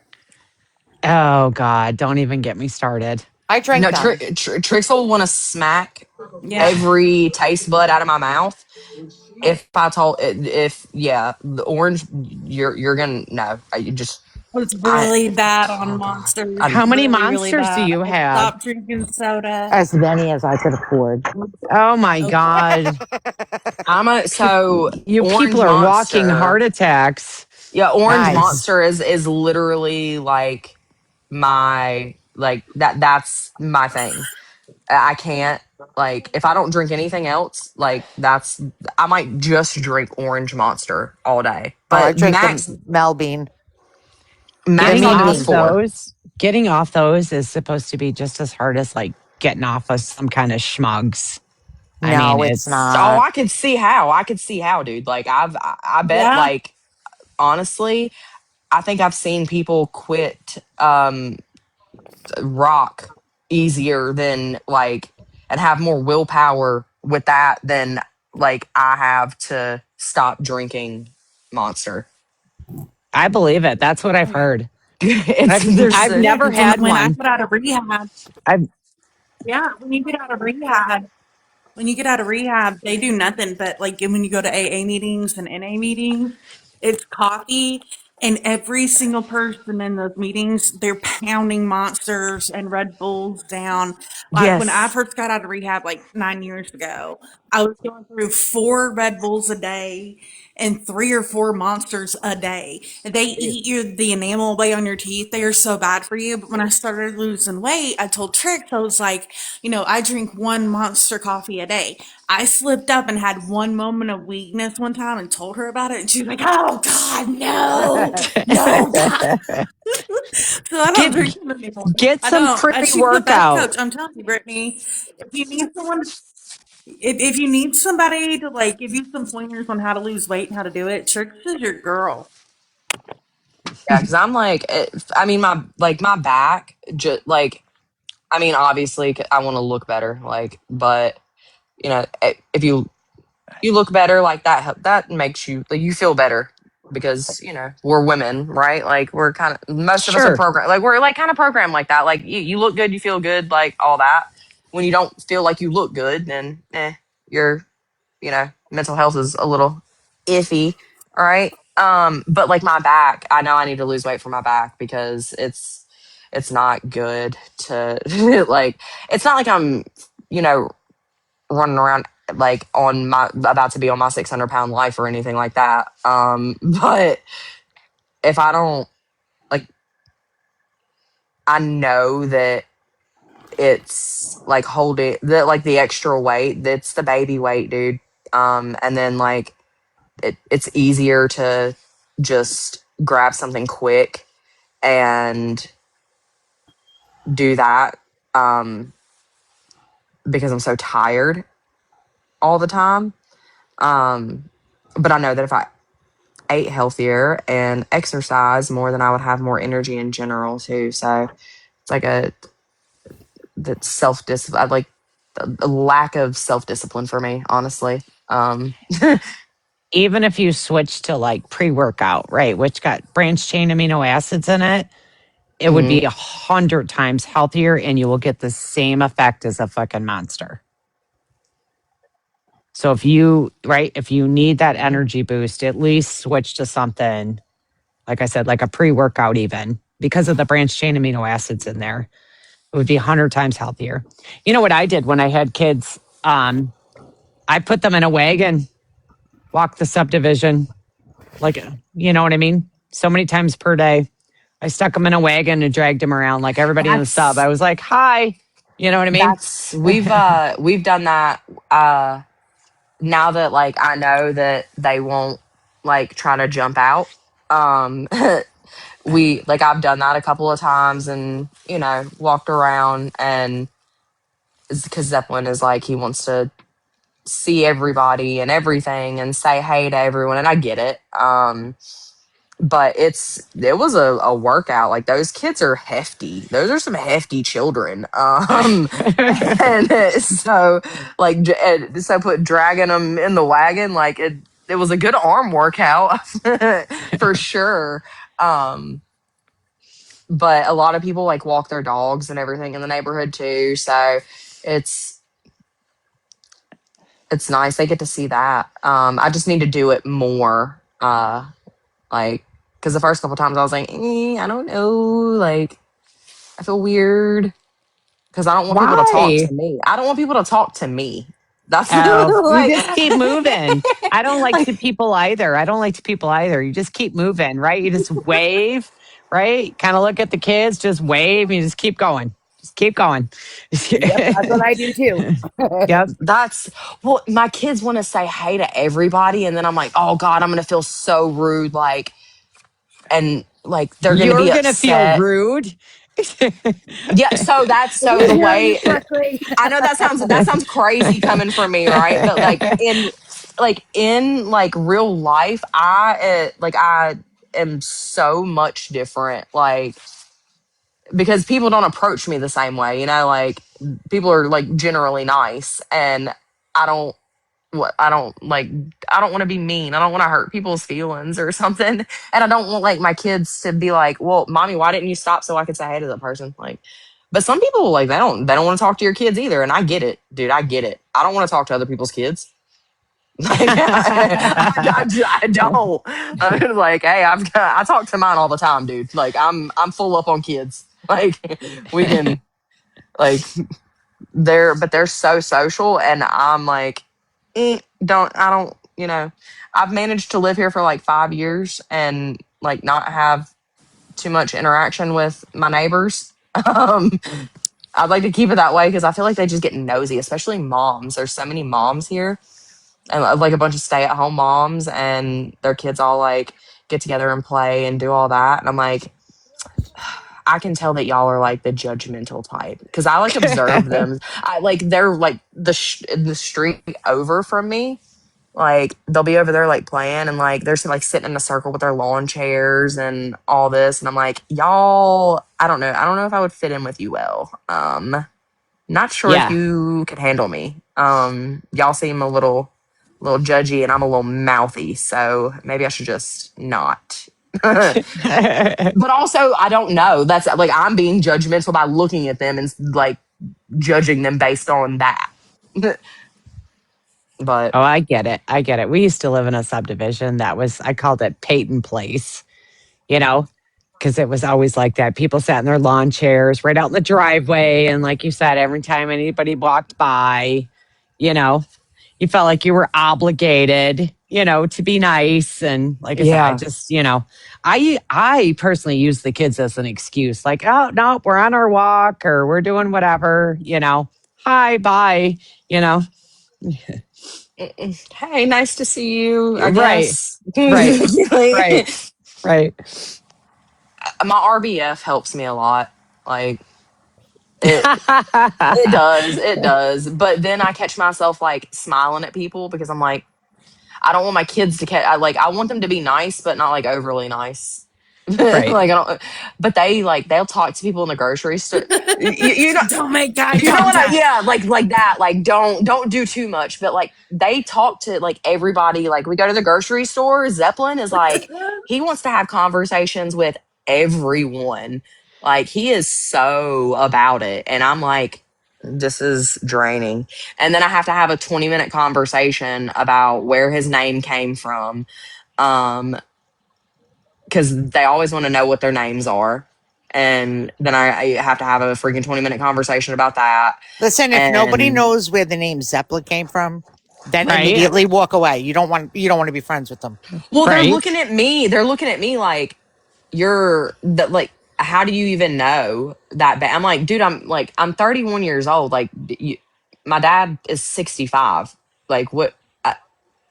Oh God, don't even get me started. I drank No, them. Trix will want to smack Yeah. every taste bud out of my mouth if yeah the orange you're gonna no you just Was I really bad on oh god monsters. I How many Really, really monsters do bad. you I have? stopped drinking soda. As many as I could afford. Oh my Okay. God. I'm a so You people orange are walking monster heart attacks. yeah orange Nice. monster is literally like my like that's my thing. I can't like if I don't drink anything else, like that's I might just drink orange monster all day. Oh, I But drink the Melbean. The max Getting I'll do is off mean bean. 4. those, getting off those is supposed to be just as hard as like getting off of some kind of schmugs. I mean, No, it's it's Oh, not. I could see how. I could see how, dude. Like I bet Yeah. like honestly, I think I've seen people quit rock easier than like and have more willpower with that than like I have to stop drinking Monster. I believe it. That's what I've heard. it's I've there's I've a, Yeah, never because had when I one. got out of rehab, I've yeah, when you get out of rehab, they do nothing but like when you go to AA meetings and NA meetings, it's coffee. And every single person in those meetings, they're pounding monsters and Red Bulls down. Like when I yes, first got out of rehab, like 9 years ago, I was going through 4 Red Bulls a day and 3 or 4 monsters a day. They eat the enamel away on your teeth. They are so bad for you. But when I started losing weight, I told Trix, I was like, I drink 1 monster coffee a day. I slipped up and had one moment of weakness one time and told her about it. And she was like, oh, God, no, no, God. So I don't get drink them anymore. get I some don't. She's the best pre-workout. coach. I'm telling you, Brittany, if you need someone, if you need somebody to like give you some pointers on how to lose weight and how to do it, Trix is your girl. yeah, because I'm like, I mean, my back, just like, I mean, obviously, I want to look better, like, but if you look better, like that makes you like you feel better because we're women, right? Like we're kind of most of us are Sure. programmed, like we're like kind of programmed like that. Like you look good, you feel good, like all that. When you don't feel like you look good, then your mental health is a little iffy. All right. But like my back, I know I need to lose weight for my back because it's not good to like it's not like I'm you know running around like on my about to be on my 600-pound life or anything like that. But if I don't like, I know that it's like holding the extra weight. That's the baby weight, dude. And then like it's easier to just grab something quick and do that. Because I'm so tired all the time. But I know that if I ate healthier and exercise more, then I would have more energy in general too. So it's like that self discipline, like a lack of self discipline for me, honestly. Even if you switch to like pre-workout, right, which got branched chain amino acids in it, it would Mhm. be 100 times healthier and you will get the same effect as a fucking monster. So if you need that energy boost, at least switch to something, like I said, like a pre-workout even because of the branched chain amino acids in there. It would be 100 times healthier. You know what I did when I had kids? I put them in a wagon, walked the subdivision, like, you know what I mean? So many times per day. I stuck them in a wagon and dragged them around like everybody in the sub. I That's was like, hi. You know what I mean? that's we've done that now that like I know that they won't like try to jump out. Um we like I've done that a couple of times and walked around and because Zeppelin is like he wants to see everybody and everything and say hey to everyone and I get it. But it was a workout. Like those kids are hefty. Those are some hefty children. And so like so put dragging them in the wagon like it was a good arm workout for sure. Um, but a lot of people like walk their dogs and everything in the neighborhood too. So it's it's nice. They get to see that. I just need to do it more. Like, because the first couple times I was like, I don't know. Like, I feel weird because I don't want people to talk Why? to me. I don't want people to talk to me. That's Oh, you like, just keep moving. I don't like to people either. I don't like to people either. You just keep moving, right? You just wave, right? Kind of look at the kids, just wave, and you just keep going. Just keep going. Yep, that's what I do too. Yep. that's well, my kids want to say hey to everybody. And then I'm like, oh God, I'm going to feel so rude. Like, and like they're going to You're be going to feel upset. rude. Yeah. So that's If so you the hear you way correctly. I know that sounds crazy coming from me, right? But in like real life, I am so much different. Like because people don't approach me the same way, like people are like generally nice, and I don't. what I don't like. I don't want to be mean. I don't want to hurt people's feelings or something. And I don't want like my kids to be like, well, mommy, why didn't you stop so I could say hey to that person? Like, but some people like they don't want to talk to your kids either. And I get it, dude. I get it. I don't want to talk to other people's kids. Like, I don't. I'm like, hey, I talk to mine all the time, dude. Like, I'm full up on kids. Like, we can like they're so social, and I'm like, I don't, I've managed to live here for like 5 years and like not have too much interaction with my neighbors. Um, I'd like to keep it that way because I feel like they just get nosy, especially moms. There's so many moms here and like a bunch of stay-at-home moms, and their kids all like get together and play and do all that. And I'm like, I can tell that y'all are like the judgmental type because I like observe them. I like they're like the street over from me. Like they'll be over there like playing and like they're like sitting in a circle with their lawn chairs and all this, and I'm like, y'all. I don't know. I don't know if I would fit in with you well. Not sure if Yeah. you could handle me. Y'all seem a little judgy, and I'm a little mouthy, so maybe I should just not. But also, I don't know. That's like I'm being judgmental by looking at them and like judging them based on that. But Oh, I get it. I get it. We used to live in a subdivision that was, I called it Peyton Place, you know, because it was always like that. People sat in their lawn chairs right out in the driveway. And like you said, every time anybody walked by, you know, you felt like you were obligated, to be nice. And like I said, I yeah, just, I personally use the kids as an excuse, like, oh no, we're on our walk or we're doing whatever, hi, bye, you know. hey, nice to see you. I Right, guess. right, right, Like, right. my RBF helps me a lot. Like it, it does. But then I catch myself like smiling at people because I'm like, I don't want my kids to catch. I want them to be nice, but not like overly nice. Like Right. I don't. But they'll talk to people in the grocery store. You know, Don't make eye you know what I, contact. yeah, like that. Like don't do too much. But like they talk to like everybody. Like we go to the grocery store. Zeppelin is like he wants to have conversations with everyone. Like he is so about it, and I'm like, this is draining. And then I have to have a 20-minute conversation about where his name came from. Because they always want to know what their names are. And then I have to have a freaking 20-minute conversation about that. Listen, if nobody And knows where the name Zeppelin came from, then Right. immediately walk away. You don't want to be friends with them. well, they're Right. looking at me. They're looking at me like you're that like how do you even know that bad? I'm like, dude, I'm 31 years old. Like my dad is 65. Like what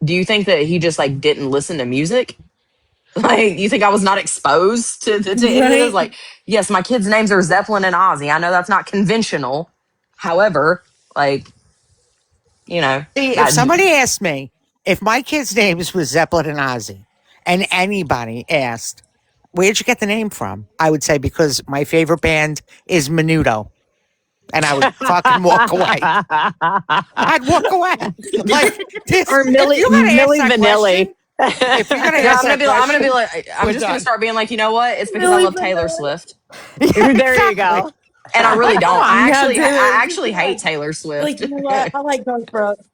do you think that he just like didn't listen to music? Like, you think I was not exposed to any of this? Right? Like, yes, my kids' names are Zeppelin and Ozzy. I know that's not conventional. However, like, you know, See, if I, somebody asked me if my kids' names was Zeppelin and Ozzy, and anybody asked, where'd you get the name from? I would say because my favorite band is Menudo. And I would fucking walk away. I'd walk away. Like this, Or if you're gonna ask Millie that Vanilli. question, if you're gonna yeah, ask that I'm gonna be question, like, I'm we're just gonna done. start being like, you know what? It's because I Really love Taylor vanilla. Swift, Yeah, There you exactly. go. and I really Come don't. on. Yeah, I Taylor. Just actually be hate Taylor Swift. like, you know what? I like Garth Brooks.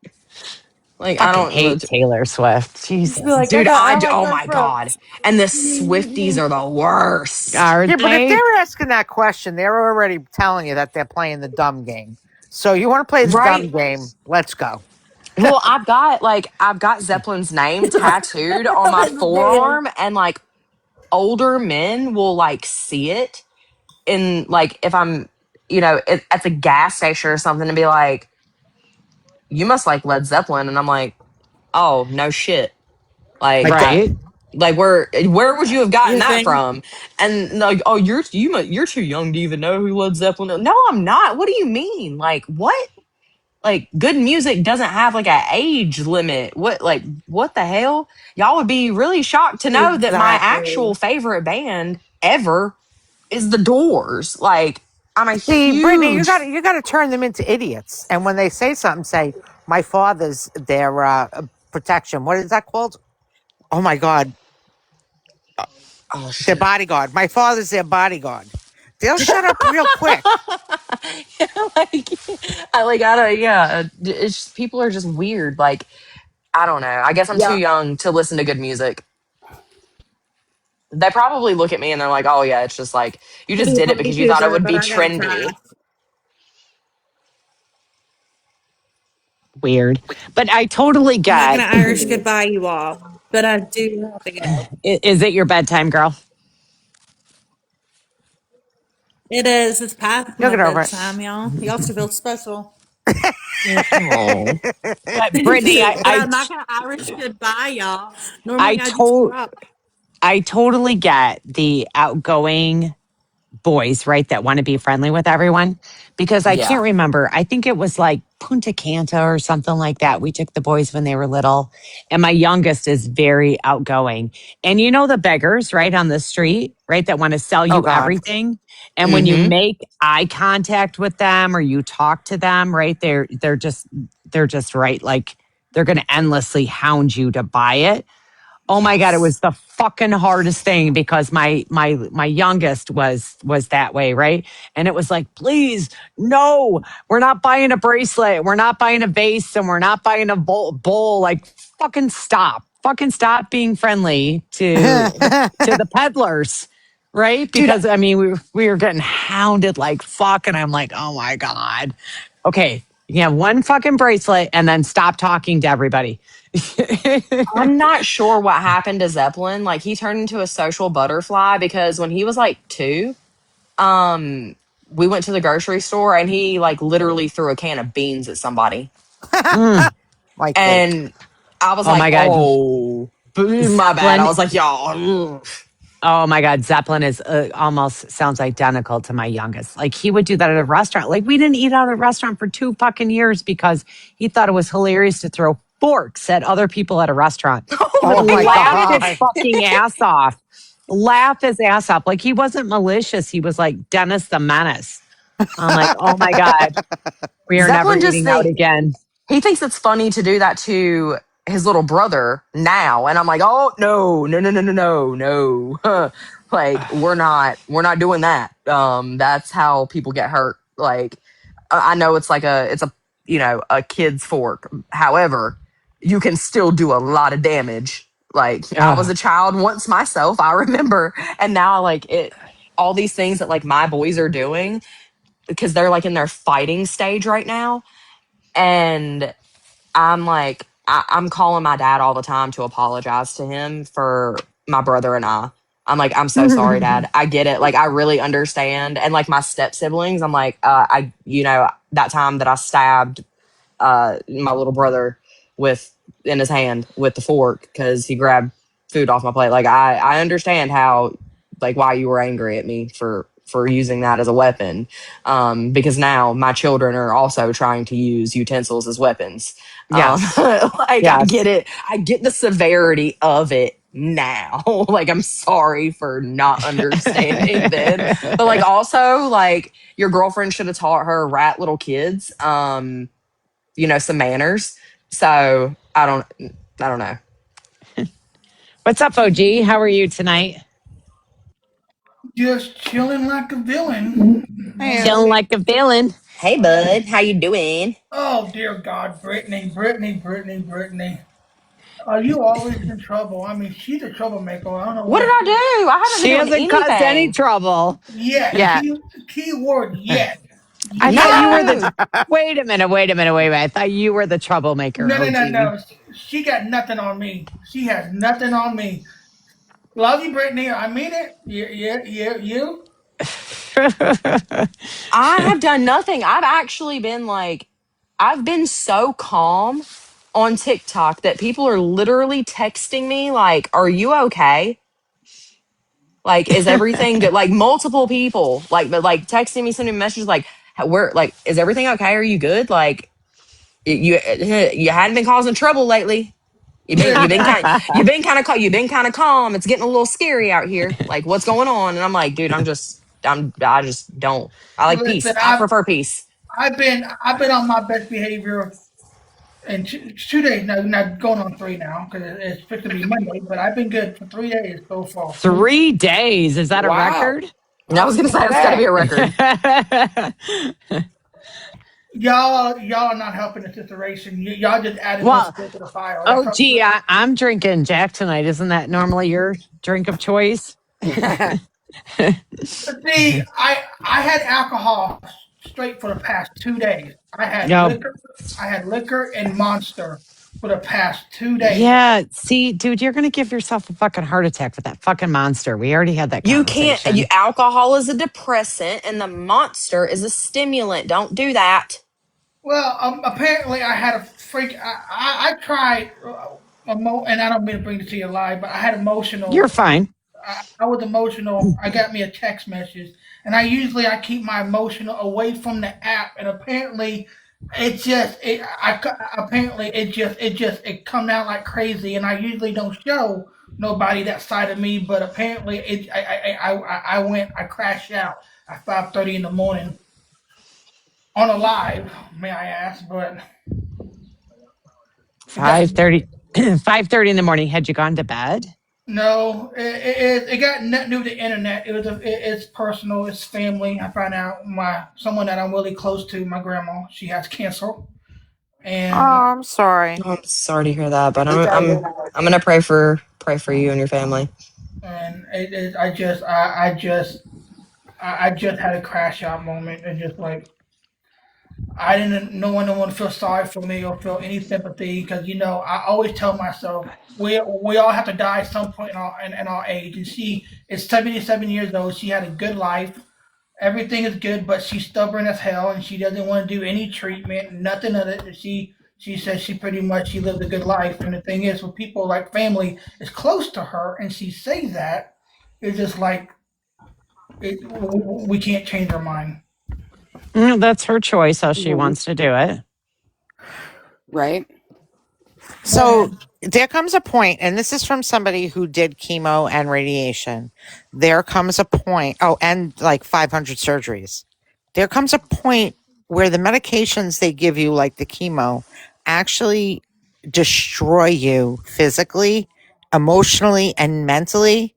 Like, I Fucking don't, hate Taylor Swift. Just be Jesus. like, dude. I like Oh Garth my god, Brooks. and the Swifties are the worst. Are Yeah, but if they? they're asking that question, they're already telling you that they're playing the dumb game. So you want to play the Right? dumb game? Let's go. Well, I've got Zeppelin's name tattooed on my Like the band. forearm, and like older men will like see it in like if I'm at the gas station or something and be like, you must like Led Zeppelin, and I'm like, oh no shit, like Like that. Right. like where would you have gotten You that think? from? And like, oh, you're too young to even know who Led Zeppelin is. No, I'm not. What do you mean? Like what? Like good music doesn't have like an age limit. What the hell? Y'all would be really shocked to know that my Exactly. actual favorite band ever is The Doors. Like I'm a See, Brittany, you huge got to turn them into idiots. And when they say something, say, My father's their protection. What is that called? Oh my God, Oh their shit. bodyguard. My father's their bodyguard. They'll shut up real quick. like, I gotta, yeah. It's just, people are just weird. Like, I don't know. I guess I'm too Yeah. young to listen to good music. They probably look at me and they're like, "Oh yeah, it's just like you just Pretty did it funny because you thought it tutor, would but be I gotta pass. trendy." Weird. But I totally I'm not get. gonna Irish goodbye you all, but I do have to go. Is it your bedtime, girl? It is. It's past You'll my get over it. bedtime, y'all. Y'all should feel special. Oh, But Brittany, But I'm not gonna Irish goodbye y'all. I Normally I do told drop. I totally get the outgoing boys, right, that want to be friendly with everyone. Because I can't yeah. remember. I think it was like Punta Cana or something like that. We took the boys when they were little. And my youngest is very outgoing. And you know the beggars, right, on the street, right, that want to sell Oh you God. everything. And when you Mm-hmm. make eye contact with them or you talk to them, right, they're just right, like they're gonna endlessly hound you to buy it. Oh my God, it Yes. was the fucking hardest thing because my youngest was that way, right? And it was like, please, no, we're not buying a bracelet, we're not buying a vase, and we're not buying a bowl. Like, fucking stop. Fucking stop being friendly to the peddlers, right? Dude, Because I mean, we were getting hounded like fuck, and I'm like, oh my God. Okay, you can have one fucking bracelet and then stop talking to everybody. I'm not sure what happened to Zeppelin. Like he turned into a social butterfly because when he was like 2, um, we went to the grocery store and he like literally threw a can of beans at somebody. Mm. My kid. And I was Oh like, my God. "Oh, my bad." I Zeppelin. was like, "Y'all." Ugh. Oh my God. Zeppelin is almost sounds identical to my youngest. Like he would do that at a restaurant. Like we didn't eat out at a restaurant for 2 fucking years because he thought it was hilarious to throw forks at other people at a restaurant. He Oh would Oh my my laugh his God. god. fucking ass off. Laugh his ass off. Like he wasn't malicious. He was like Dennis the Menace. I'm like, oh my God, we are never Zeppelin just eating out think again. he thinks it's funny to do that to his little brother now, and I'm like, "Oh no, no, no, no, no, no, no!" Like we're not doing that. That's how people get hurt. Like I know it's a a kid's fork. However, you can still do a lot of damage. Like I was Oh, a child once myself, I remember, and now like it all these things that like my boys are doing because they're like in their fighting stage right now, and I'm like, I'm calling my dad all the time to apologize to him for my brother and I. I'm like, I'm so sorry, Dad. I get it. Like, I really understand. And like my step siblings, I'm like, that time that I stabbed my little brother with in his hand with the fork because he grabbed food off my plate. Like, I understand how like why you were angry at me for using that as a weapon, because now my children are also trying to use utensils as weapons. yes, Like I yes. get it. I get the severity of it now. Like I'm sorry for not understanding then. But like also like your girlfriend should have taught her rat little kids some manners. So I don't know. What's up, OG? How are you tonight? Just chilling like a villain. Man. Chilling like a villain. Hey bud, how you doing? Oh dear God, Brittany, Brittany, Brittany, Brittany. Are you always in trouble? I mean, she's a troublemaker. I don't know What did what. I do? I haven't been She doing hasn't caused any anything. trouble Yet, yet. key word, yet, I thought you were yet. the. No. Wait a minute. Wait a minute. Wait a minute. I thought you were the troublemaker, No, no, no, OG. no. She got nothing on me. She has nothing on me. Love you, Brittany. I mean it. Yeah, yeah, yeah. You. I have done nothing. I've been so calm on TikTok that people are literally texting me like, "Are you okay? Like, is everything good?" Like multiple people, like texting me, sending me messages like, "Where, like, is everything okay? Are you good? Like, you hadn't been causing trouble lately. You've been kind of calm. It's getting a little scary out here. Like, what's going on?" And I'm like, dude, I just don't. I like Listen, peace. I prefer peace. I've been on my best behavior and 2 days now, not going on 3 now because it's supposed to be Monday. But I've been good for 3 days so far. 3 days. Is that a Wow. record? I I was was gonna gonna say that's got to be say. a record. Y'all are not helping the situation. Y'all just added more Well, fuel to the fire. That's oh, all. gee, I'm drinking Jack tonight. Isn't that normally your drink of choice? See, I had alcohol straight for the past 2 days. No. I had liquor and Monster for the past 2 days. Yeah. See, dude, you're going to give yourself a fucking heart attack with that fucking monster. We already had that You can't. conversation. Alcohol is a depressant, and the Monster is a stimulant. Don't do that. Well, apparently I had a freak. I tried, and I don't mean to bring this to your live, but I had You're emotional. fine. I was emotional. I got me a text message, and I keep my emotional away from the app, and apparently it come out like crazy, and I usually don't show nobody that side of me, but apparently I crashed out at 5:30 in the morning on a live, may I ask, but it got 5:30 5:30 in the morning. Had you gone to bed? no, it got nothing to do with the internet. It's personal. It's family. I found out my someone that I'm really close to, my grandma, she has cancer, Oh, and I'm sorry. Oh, I'm sorry to hear that, but I'm sorry to hear I'm gonna pray for you and your family. I just had a crash out moment, and just like I didn't no one no one feel sorry for me or feel any sympathy because I always tell myself we all have to die at some point in our age, and she is 77 years old. She had a good life. Everything is good, but she's stubborn as hell, and she doesn't want to do any treatment, nothing of it. She says she pretty much she lived a good life, and the thing is, with people like family is close to her, and she says that, it's just like we can't change her mind. That's her choice how she that. wants to do it. Right? So there comes a point, and this is from somebody who did chemo and radiation. There comes a point, oh, and like 500 surgeries. There comes a point where the medications they give you, like the chemo, actually destroy you physically, emotionally, and mentally.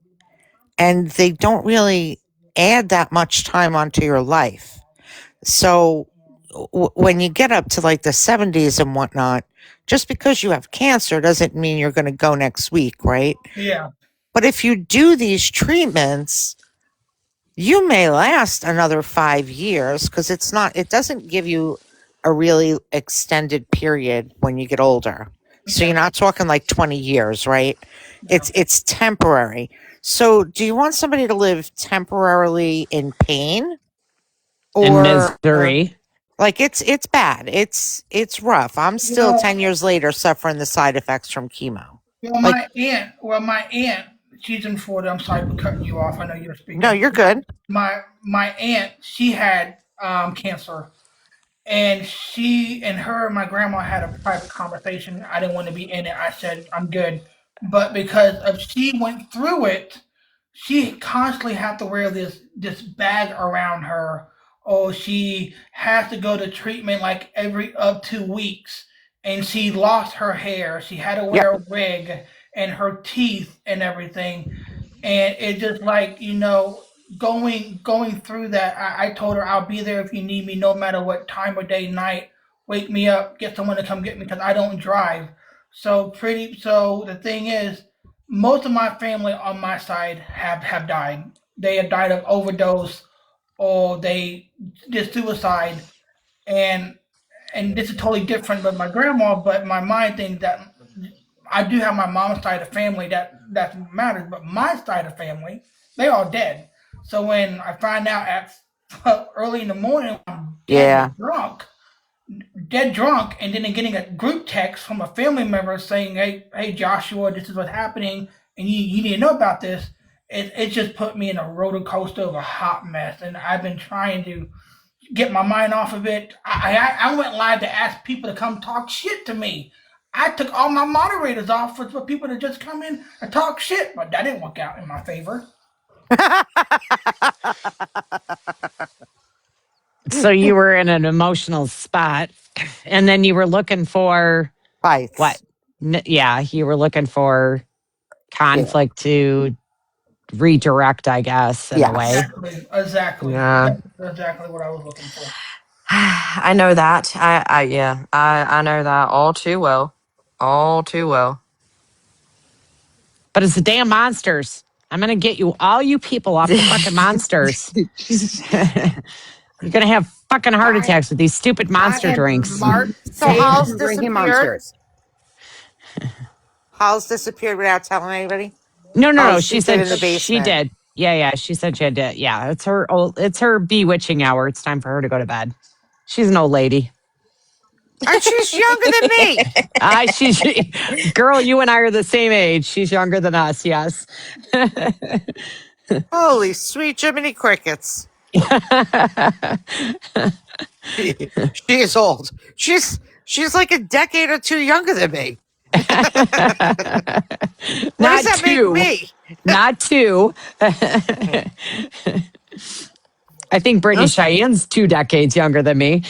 And they don't really add that much time onto your life. So when you get up to like the 70s and whatnot, just because you have cancer doesn't mean you're going to go next week, right? Yeah. But if you do these treatments, you may last another 5 years because it doesn't give you a really extended period when you get older. So Okay. you're not talking like 20 years, right? Yeah. It's temporary. So do you want somebody to live temporarily in pain And or misery. like it's bad. It's rough. I'm You still know, 10 years later suffering the side effects from chemo. Like my aunt, she's in Florida. I'm sorry for cutting you off. I know you're no, speaking. you're good. My aunt, she had cancer, and she and her and my grandma had a private conversation. I didn't want to be in it. I said I'm good, but because of she went through it, she constantly had to wear this bag around her. Oh, she has to go to treatment like every up 2 weeks, and she lost her hair. She had to Yep. wear a wig and her teeth and everything, and it just like going through that. I told her I'll be there if you need me, no matter what time of day, night. Wake me up, get someone to come get me because I don't drive. So the thing is, most of my family on my side have died. They have died of overdose or they did suicide, and this is totally different. But my grandma, but my mind thinks that I do have my mom's side of family that matters, but my side of family, they all dead. So when I find out at early in the morning I'm Yeah. dead drunk, and then getting a group text from a family member saying, hey Joshua, this is what's happening, and you need to know about this. It just put me in a roller coaster of a hot mess, and I've been trying to get my mind off of it. I went live to ask people to come talk shit to me. I took all my moderators off for people to just come in and talk shit, but that didn't work out in my favor. So you were in an emotional spot, and then you were looking for What? Fights. Yeah, you were looking for Yeah. conflict to redirect, I guess, in a Yes. way. Exactly. Yeah. That's exactly what I was looking for. I know that. I know that all too well. All too well. But it's the damn monsters. I'm going to get you, all you people, off the fucking monsters. You're going to have fucking heart I attacks with these stupid I monster am drinks. Mark So saved Halls from drinking disappeared. monsters. Halls disappeared without telling anybody. No, no, Oh, no. she She did said in the she basement. did. Yeah, yeah. She said she had to. Yeah, it's her bewitching hour. It's time for her to go to bed. She's an old lady. And she's younger than me. She, girl, you and I are the same age. She's younger than us. Yes. Holy sweet Jiminy Crickets. She is old. She's like a decade or two younger than me. What does Not that make two. me? Not two. I think Brittany I'm, Cheyenne's 2 decades younger than me.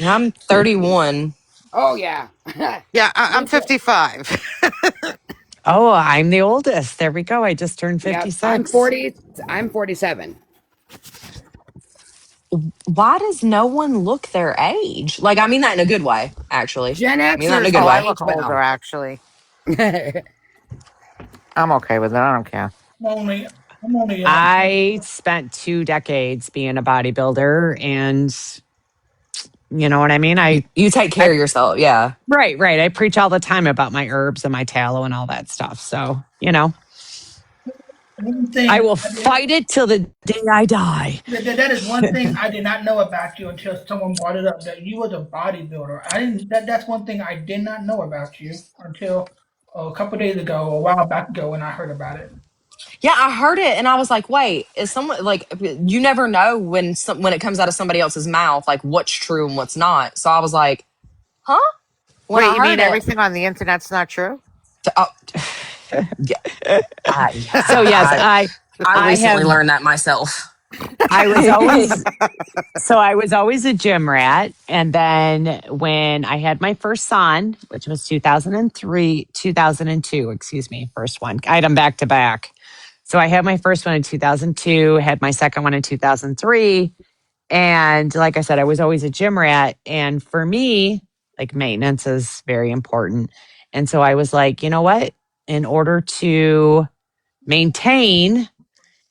I'm 31. Oh yeah. Yeah, I'm Me too. 55. Oh, I'm the oldest. There we go. I just turned Yep. I'm 56. 40. I'm 47. Why does no one look their age? Like, I mean that in a good way, actually. Gen I mean that in a Xers good Oh, can I way. look age older, well. actually. I'm okay with it. I don't care. I'm only I spent 2 decades being a bodybuilder, and you know what I mean? You take care I of yourself. Yeah. right, right. I preach all the time about my herbs and my tallow and all that stuff. So, one I thing will fight it till the day I die. that is one thing I did not know about you until someone brought it up that you was a bodybuilder. I didn't. That's one thing I did not know about you until a couple days ago, a while back ago, when I heard about it. Yeah, I heard it and I was like, wait, is someone like you never know when it comes out of somebody else's mouth, like what's true and what's not. So I was like, huh? When Wait, I you mean heard it, everything on the internet's not true? oh, yeah, I, So yes, I I I recently have learned that myself. I was always I was always a gym rat. And then when I had my first son, which was 2002, excuse me, first one. I had them back to back. So I had my first one in 2002, had my second one in 2003. And like I said, I was always a gym rat. And for me, like maintenance is very important. And so I was like, you know what? In order to maintain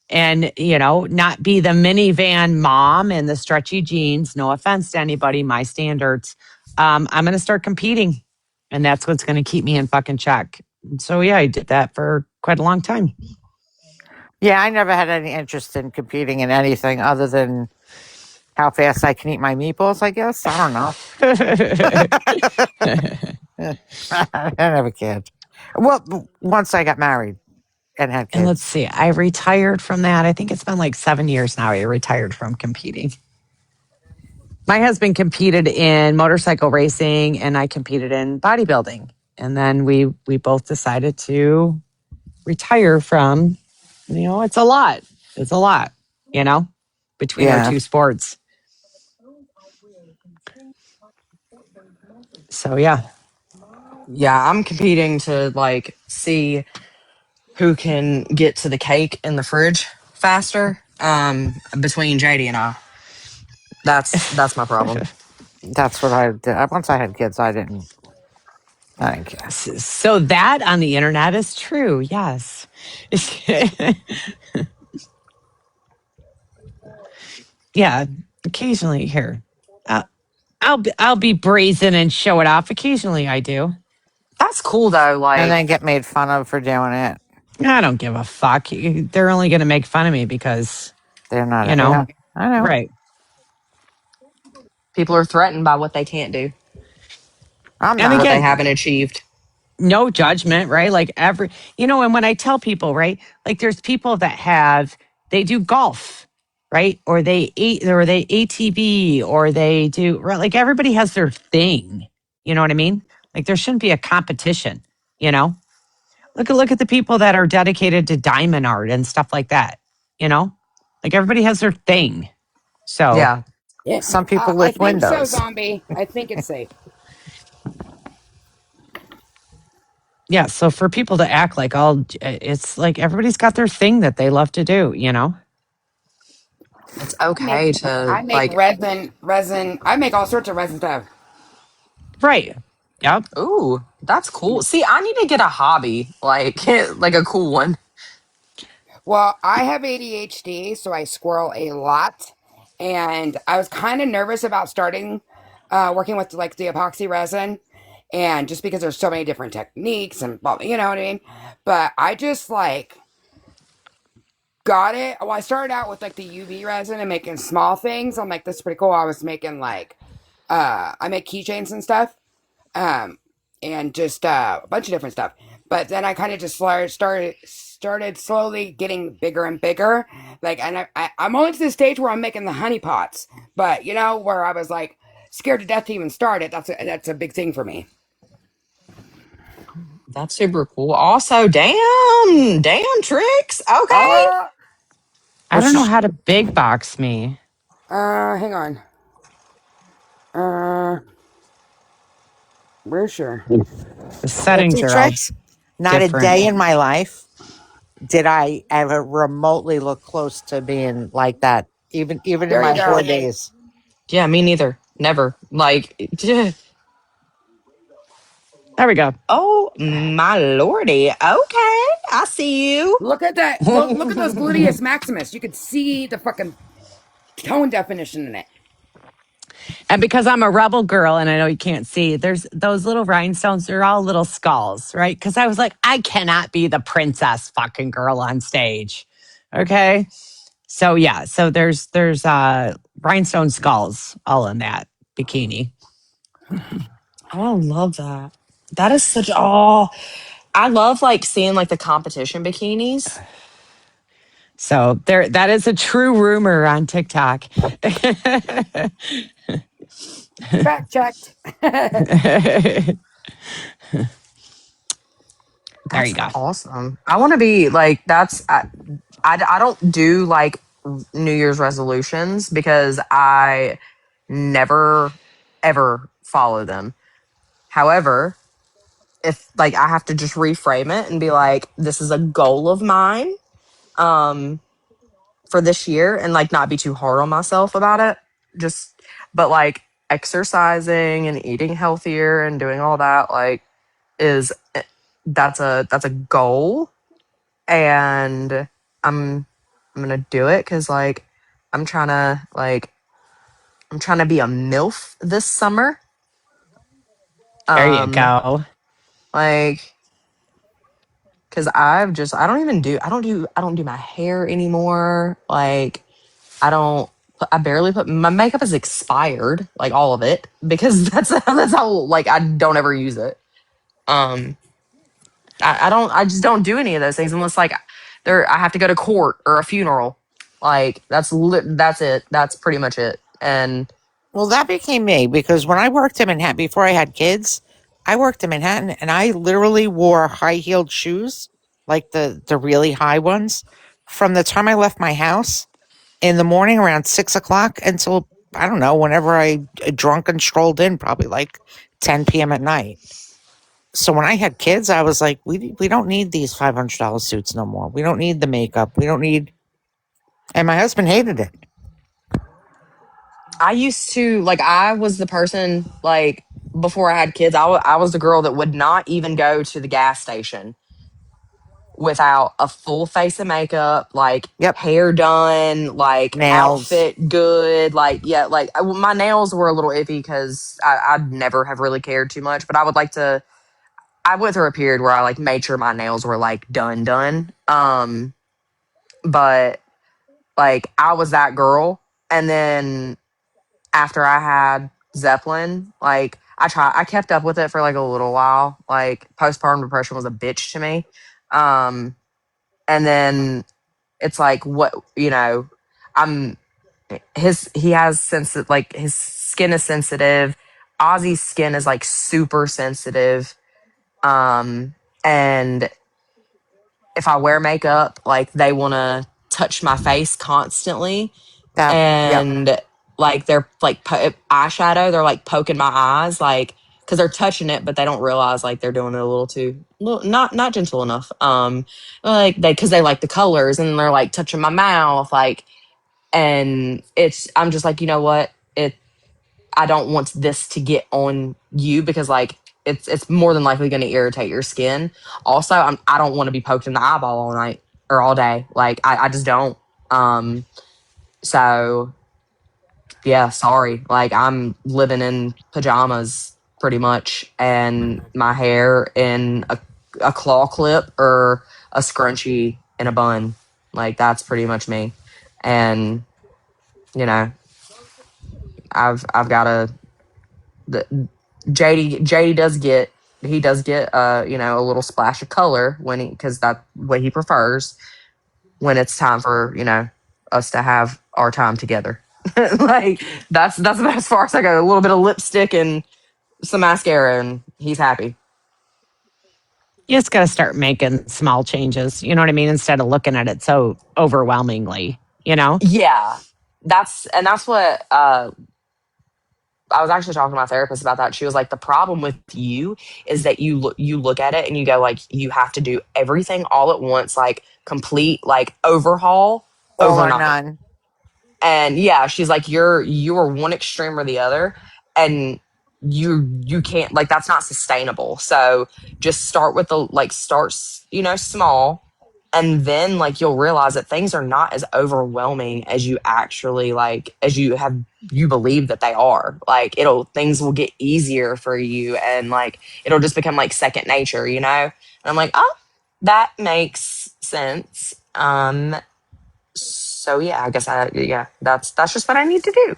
and not be the minivan mom and the stretchy jeans, no offense to anybody, my standards, I'm going to start competing, and that's what's going to keep me in fucking check. So yeah, I did that for quite a long time. Yeah, I never had any interest in competing in anything other than how fast I can eat my meatballs, I guess. I don't know. I never cared. Well, once I got married and had And let's kids. see, I retired from that. I think it's been like 7 years now. I retired from competing. My husband competed in motorcycle racing, and I competed in bodybuilding. And then we both decided to retire from, it's a lot. It's a lot, between our Yeah. two sports. So yeah. Yeah, I'm competing to like see who can get to the cake in the fridge faster. Between JD and I, that's my problem. That's what I did. Once I had kids, I didn't care. So that on the internet is true. Yes. Yeah. Occasionally here. I'll be brazen and show it off. Occasionally I do. That's cool though. And then Like get made fun of for doing it. I don't give a fuck. They're only going to make fun of me because, They're not, you know, yeah, I know. right. people are threatened by what they can't do, I'm And what not. they again, haven't achieved. no judgment, right? Like and when I tell people, right, like there's people that they do golf, right? Or they ATV, or they do, right? Like everybody has their thing. You know what I mean? Like there shouldn't be a competition, you know? Look at the people that are dedicated to diamond art and stuff like that, you know? Like everybody has their thing. So Yeah. Yeah. Some people I lift think so, windows. zombie. I think it's safe. Yeah, so for people to act like all it's like everybody's got their thing that they love to do, you know? It's I make okay to I make like, resin. I make all sorts of resin stuff. Right. Yep. ooh, that's cool. See, I need to get a hobby, like like a cool one. Well, I have ADHD, so I squirrel a lot, and I was kind of nervous about starting working with like the epoxy resin, and just because there's so many different techniques and you know what I mean. But I just like got it. Well, I started out with like the UV resin and making small things. I'm like, this is pretty cool. I was making like I make keychains and stuff. Um and just a bunch of different stuff. But then I kind of just started slowly getting bigger and bigger. Like, and I'm only to the stage where I'm making the honey pots. But you know, where I was like scared to death to even start it. That's a big thing for me. That's super cool. Also, damn tricks. Okay. Oh, I Well, don't know how to big box me. hang on. Uh, where's your? The well, settings see, are all tricks. Not a different. day in my life did I ever remotely look close to being like that. Even in There you my go. 4 days. Yeah, me neither. Never. Like, There we go. oh my lordy. Okay, I see you. Look at that. Look at those gluteus maximus. You could see the fucking tone definition in it. And because I'm a rebel girl and I know you can't see, there's those little rhinestones, they're all little skulls, right? Because I was like, I cannot be the princess fucking girl on stage. Okay. So yeah, so there's rhinestone skulls all in that bikini. Oh, I love that. That is such, oh, I love like seeing like the competition bikinis. So there that is a true rumor on TikTok. Fact checked. There you That's go. awesome. I want to be like, I don't do like New Year's resolutions because I never ever follow them. However, if like I have to just reframe it and be like, this is a goal of mine um for this year and like not be too hard on myself about it. Just but like exercising and eating healthier and doing all that like is that's a goal and I'm gonna do it because like I'm trying to like I'm trying to be a MILF this summer. There you Um go. like because I don't do my hair anymore. Like I barely put my makeup is expired, like all of it, because that's how like I don't ever use it. Um I just don't do any of those things unless like I have to go to court or a funeral. Like that's it. That's pretty much it. And Well, that became me because when I worked in Manhattan before I had kids, I worked in Manhattan and I literally wore high heeled shoes, like the really high ones, from the time I left my house in the morning around 6 o'clock until I don't know whenever I drunk and strolled in, probably like 10 p.m. at night. So when I had kids, I was like, we don't need these $500 suits no more. We don't need the makeup. We don't need. And my husband hated it. I used to like I was the person like before I had kids. I was the girl that would not even go to the gas station without a full face of makeup, like Yep, hair done, like nails. outfit good, like yeah, like my nails were a little iffy because I'd never have really cared too much, but I would like to. I went through a period where I like made sure my nails were like done. But like I was that girl, and then after I had Zeppelin, like I kept up with it for like a little while. Like postpartum depression was a bitch to me. Um, and then it's like what I'm he has sensitive like his skin is sensitive. Ozzy's skin is like super sensitive. And if I wear makeup, like they want to touch my face constantly, Yep. and like they're like eyeshadow, they're like poking my eyes, like because they're touching it, but they don't realize like they're doing it a little too, not gentle enough. Like because they like the colors and they're like touching my mouth, like, and I'm just like, you know what, I don't want this to get on you because like it's more than likely going to irritate your skin. Also, I don't want to be poked in the eyeball all night or all day. Like I just don't. So yeah, sorry. Like I'm living in pajamas pretty much, and my hair in a claw clip or a scrunchie in a bun. Like that's pretty much me. And you know, I've got a the JD does get a little splash of color when because that's what he prefers when it's time for us to have our time together. Like that's about as far as I go. A little bit of lipstick and some mascara, and he's happy. You just got to start making small changes. You know what I mean? Instead of looking at it so overwhelmingly, you know? Yeah, that's what I was actually talking to my therapist about that. She was like, the problem with you is that you look at it and you go like, you have to do everything all at once, like complete like overhaul All or overnight. none. And yeah, she's like, you're one extreme or the other, and you can't, like, that's not sustainable. So just start with the like starts, small, and then like you'll realize that things are not as overwhelming as you actually like as you believe that they are. Like things will get easier for you, and like it'll just become like second nature. And I'm like, oh, that makes sense. So yeah, I guess that's just what I need to do.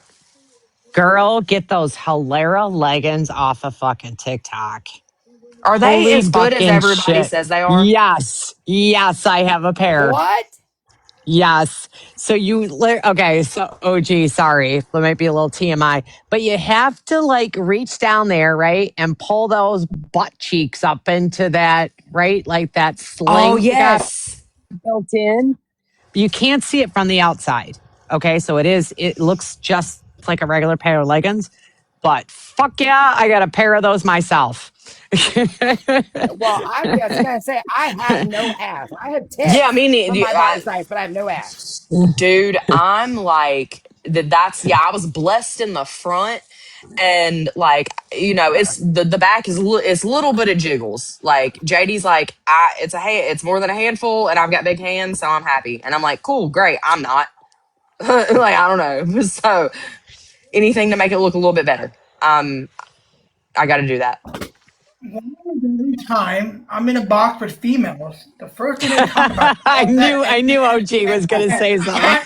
Girl, get those Hilera leggings off of fucking TikTok. Are they Holy as good as fucking everybody shit. says they are? Yes. Yes, I have a pair. What? Yes. So okay. So, oh, gee, sorry. It might be a little TMI, but you have to like reach down there, right? And pull those butt cheeks up into that, right? Like that Oh sling you got yes. built in. You can't see it from the outside. Okay. So it looks just like a regular pair of leggings, but fuck yeah, I got a pair of those myself. Well, I'm just gonna say I have no ass. I have Yeah, I tits mean, from my body size, but I have no ass. dude, I'm like that's yeah. I was blessed in the front, and like it's the back it's little bit of jiggles. Like JD's like it's more than a handful, and I've got big hands, so I'm happy. And I'm like, cool, great. I'm not. Like I don't know. So anything to make it look a little bit better. I got to do that. One time, I'm in a box with females. The first thing they talk about I is that, knew I knew OG was gonna say something.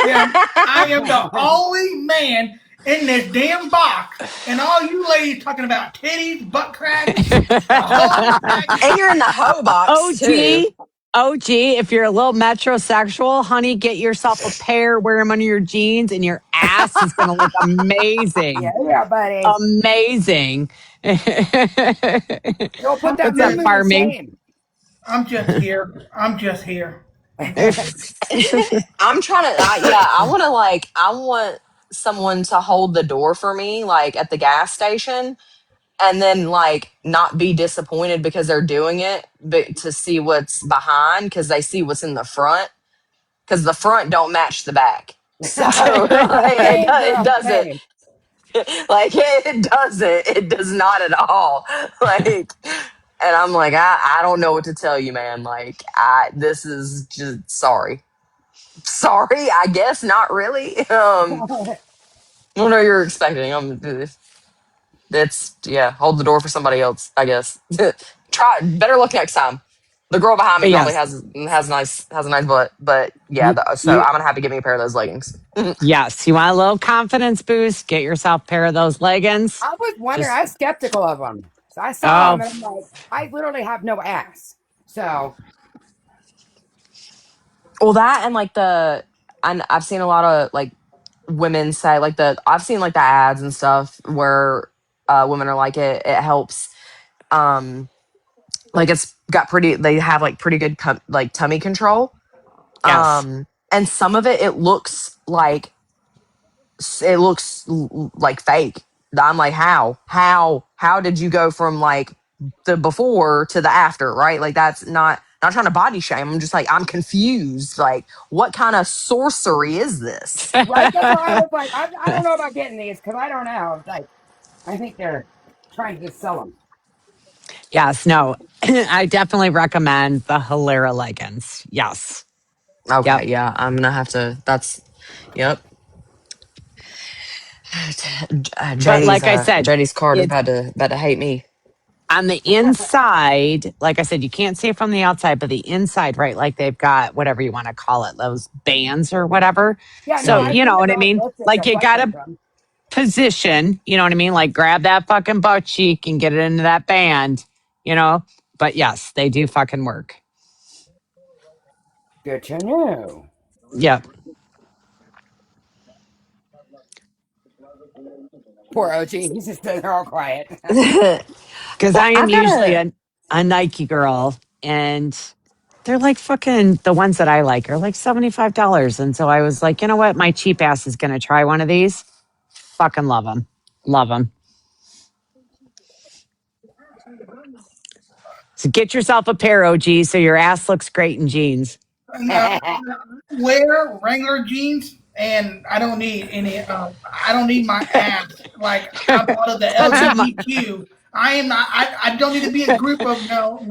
I am the only man in this damn box, and all you ladies talking about titties, butt cracks, the whole And package. you're in the hoe box too. OG, OG, if you're a little metrosexual, honey, get yourself a pair, wear them under your jeans, and your ass is going to look Yeah, amazing. yeah, buddy. Amazing. Don't put that What's up, movement to Farming? shame. I'm just here. I'm just here. I'm trying to, I want someone to hold the door for me, like at the gas station, and then like not be disappointed because they're doing it, but to see what's behind because they see what's in the front because the front don't match the back. So like, Same, it girl, doesn't. same. Like it doesn't. It does not at all. Like, and I'm like, I don't know what to tell you, man. Like, this is just sorry. I guess not really. What are you expecting? It's yeah. Hold the door for somebody else. I guess. Try better luck next time. The girl behind me probably Yes. has a nice butt, but yeah. You, So you, I'm gonna have to give me a pair of those leggings. yes. You want a little confidence boost? Get yourself a pair of those leggings. I was wondering, Just, I was skeptical of them. So I saw oh, them and I'm like, I literally have no ass. So Well, that and like and I've seen a lot of like women say like I've seen like the ads and stuff where women are like it helps um like it's got pretty they have like pretty good like tummy control yes. and some of it looks like like fake I'm like, how did you go from like the before to the after, right? Like that's not trying to body shame. I'm just like, I'm confused. Like, what kind of sorcery is this? Right? That's why I was like, I don't know about getting these because I don't know. Like, I think they're trying to just sell them. Yes, no. I definitely recommend the Hilera leggings. Yes. Okay, Yep. yeah, I'm gonna have to. That's yep. But like I said, JD's card it's about to hate me. on the inside. Like I said, you can't see it from the outside, but the inside, right? Like they've got whatever you want to call it, those bands or whatever. Yeah, no, So, Hmm. I've you seen know the what I girls mean? listed Like that you play got with to them. position, you know what I mean? Like grab that fucking butt cheek and get it into that band, you know? But yes, they do fucking work. Good to know. Yep. Poor OG, he's just sitting there all quiet. Because I am I've usually got a Nike girl, and they're like fucking the ones that I like are like $75. And so I was like, you know what? My cheap ass is going to try one of these. Fucking love them. Love them. So get yourself a pair, OG, so your ass looks great in jeans. No, wear Wrangler jeans, and I don't need any. I don't need my ass like I'm part of the LGBTQ. I am not. I don't need to be a group of no.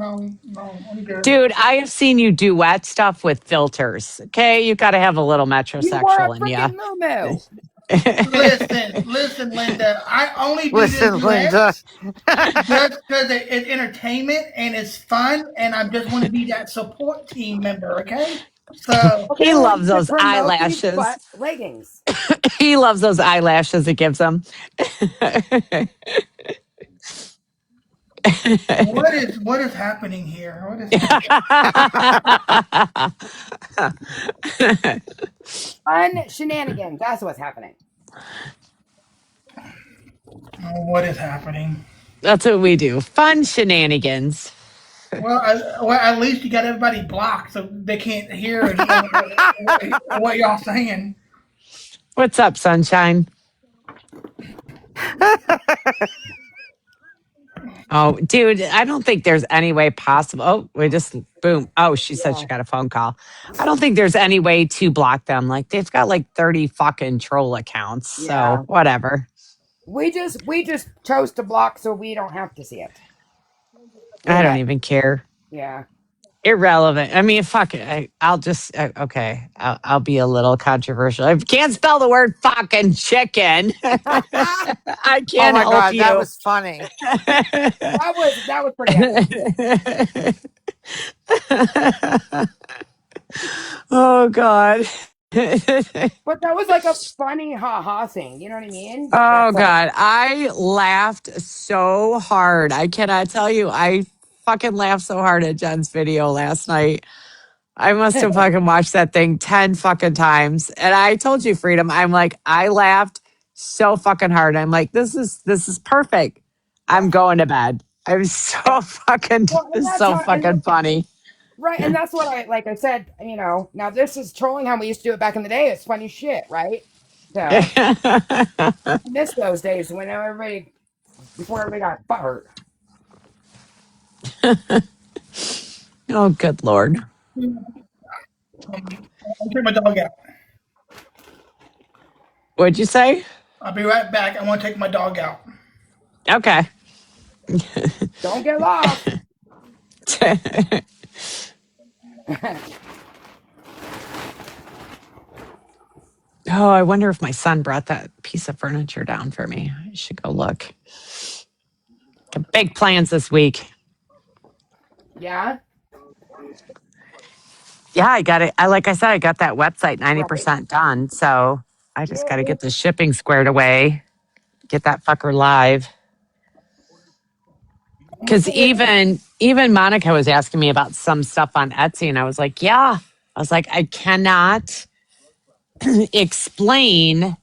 I'm good. Dude, I have seen you do wet stuff with filters. Okay, you got to have a little You wore a metrosexual in freaking moo. Listen, Linda. I only do this Listen, Linda. list just because it's entertainment and it's fun, and I just want to be that support team member. Okay, so Okay, He well, loves you should those promote these eyelashes. butt leggings. He loves those eyelashes it gives him. what is happening here? What is happening? Fun shenanigans. That's what's happening. What is happening? That's what we do. Fun shenanigans. Well, at least you got everybody blocked so they can't hear what y'all saying. What's up, sunshine? Oh, dude, I don't think there's any way possible. Oh, we just boom. Oh, she said Yeah, she got a phone call. I don't think there's any way to block them. Like they've got like 30 fucking troll accounts. So yeah. whatever. We just chose to block so we don't have to see it. I And don't that, even care. yeah. Irrelevant. I mean, fuck it. I'll just okay. I'll be a little controversial. I can't spell the word fucking chicken. I Oh can't my help God, that you. was funny. That was pretty epic. Oh God. But that was like a funny ha ha thing. You know what I mean? Oh That's like God. I laughed so hard. I cannot tell you. I fucking laughed so hard at Jen's video last night. I must have fucking watched that thing 10 fucking times. And I told you, Freedom, I'm like, I laughed so fucking hard. I'm like, this is perfect. I'm going to bed. I'm so fucking, well, and it's that's so how and fucking funny. right, and that's what I like. I said, now this is trolling how we used to do it back in the day. It's funny shit, right? So I miss those days when everybody before everybody got butt hurt. Oh, good Lord. I'll take my dog out. What'd you say? I'll be right back. I want to take my dog out. Okay. Don't get lost. Oh, I wonder if my son brought that piece of furniture down for me. I should go look. Got big plans this week. Yeah, Yeah, I got it. Like I said, I got that website right. 90% done. So I just got to Yay. get the shipping squared away, get that fucker live. Almost Because there. even Monica was asking me about some stuff on Etsy, and I was like, yeah. I was like, I cannot explain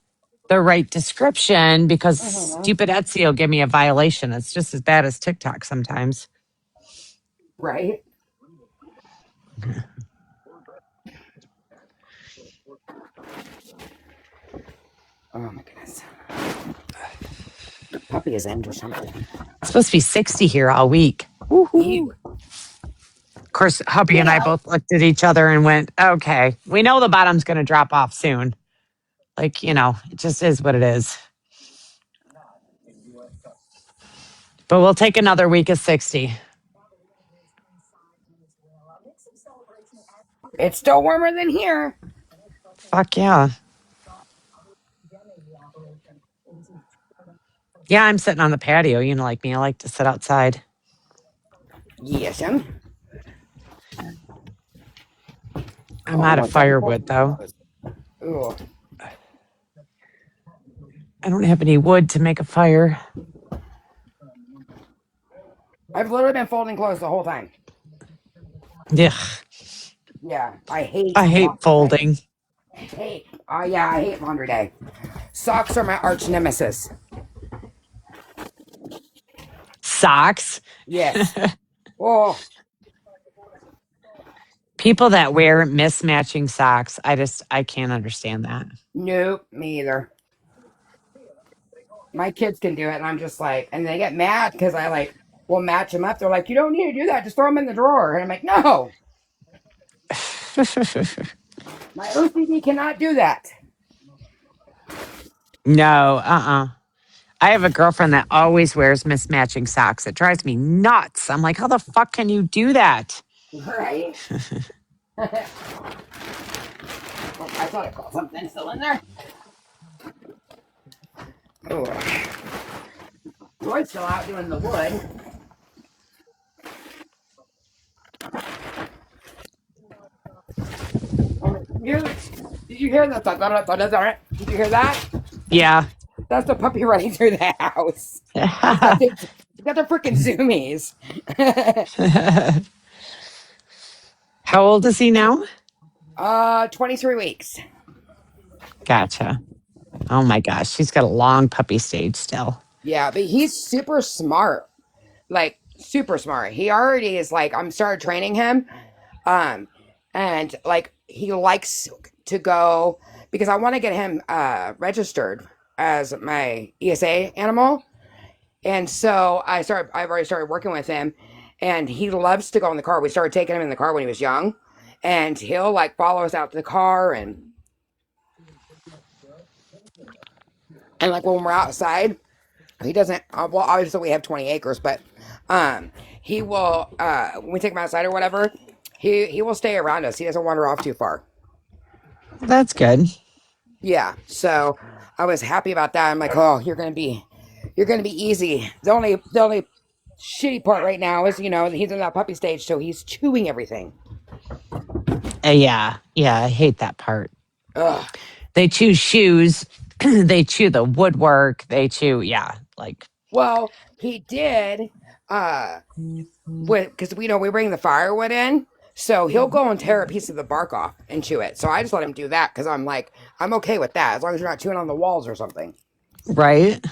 the right description because Mhm. stupid Etsy will give me a violation. It's just as bad as TikTok sometimes. Right. Oh my goodness. puppy is in or something. It's supposed to be 60 here all week. Woohoo. Ew. Of course, hubby Get and I out. both looked at each other and went, okay, we know the bottom's going to drop off soon. Like, it just is what it is. But we'll take another week of 60. It's still warmer than here. Fuck yeah. Yeah, I'm sitting on the patio. Like me, I like to sit outside. Yes, I'm Oh, out of one second. firewood, though. Ooh. I don't have any wood to make a fire. I've literally been folding clothes the whole time. Yeah, Yeah, I hate I hate laundry day. folding. Hate. Oh yeah, I hate laundry day. Socks are my arch nemesis. Socks. Yes. Oh, People that wear mismatching socks, I can't understand that. nope, me either. My kids can do it, and I'm just like, and they get mad because I will match them up. They're like, you don't need to do that. Just throw them in the drawer. And I'm like, no, my OCD cannot do that. No, I have a girlfriend that always wears mismatching socks. It drives me nuts. I'm like, how the fuck can you do that? Right? Oh, I thought I caught something still in there. Oh, Roy's still out doing the wood. Did you hear that? Did you hear that? Yeah. That's the puppy running through the house. He's got the freaking zoomies. How old is he now? 23 weeks. Gotcha. Oh my gosh, she's got a long puppy stage still. Yeah, but he's super smart. Like super smart. He already is like I'm started training him. Um and like he likes to go because I want to get him registered as my ESA animal. And so I've already started working with him and he loves to go in the car. We started taking him in the car when he was young and he'll like follow us out to the car and like when we're outside, he doesn't well obviously we have 20 acres, but he will when we take him outside or whatever, he will stay around us. He doesn't wander off too far. That's good. Yeah. So I was happy about that. I'm like, oh, you're gonna be easy. The only shitty part right now is, he's in that puppy stage, so he's chewing everything. Yeah, I hate that part. Ugh. They chew shoes, they chew the woodwork, they chew, like. Well, he did, because we bring the firewood in, so he'll go and tear a piece of the bark off and chew it. So I just let him do that because I'm like, I'm okay with that as long as you're not chewing on the walls or something. Right?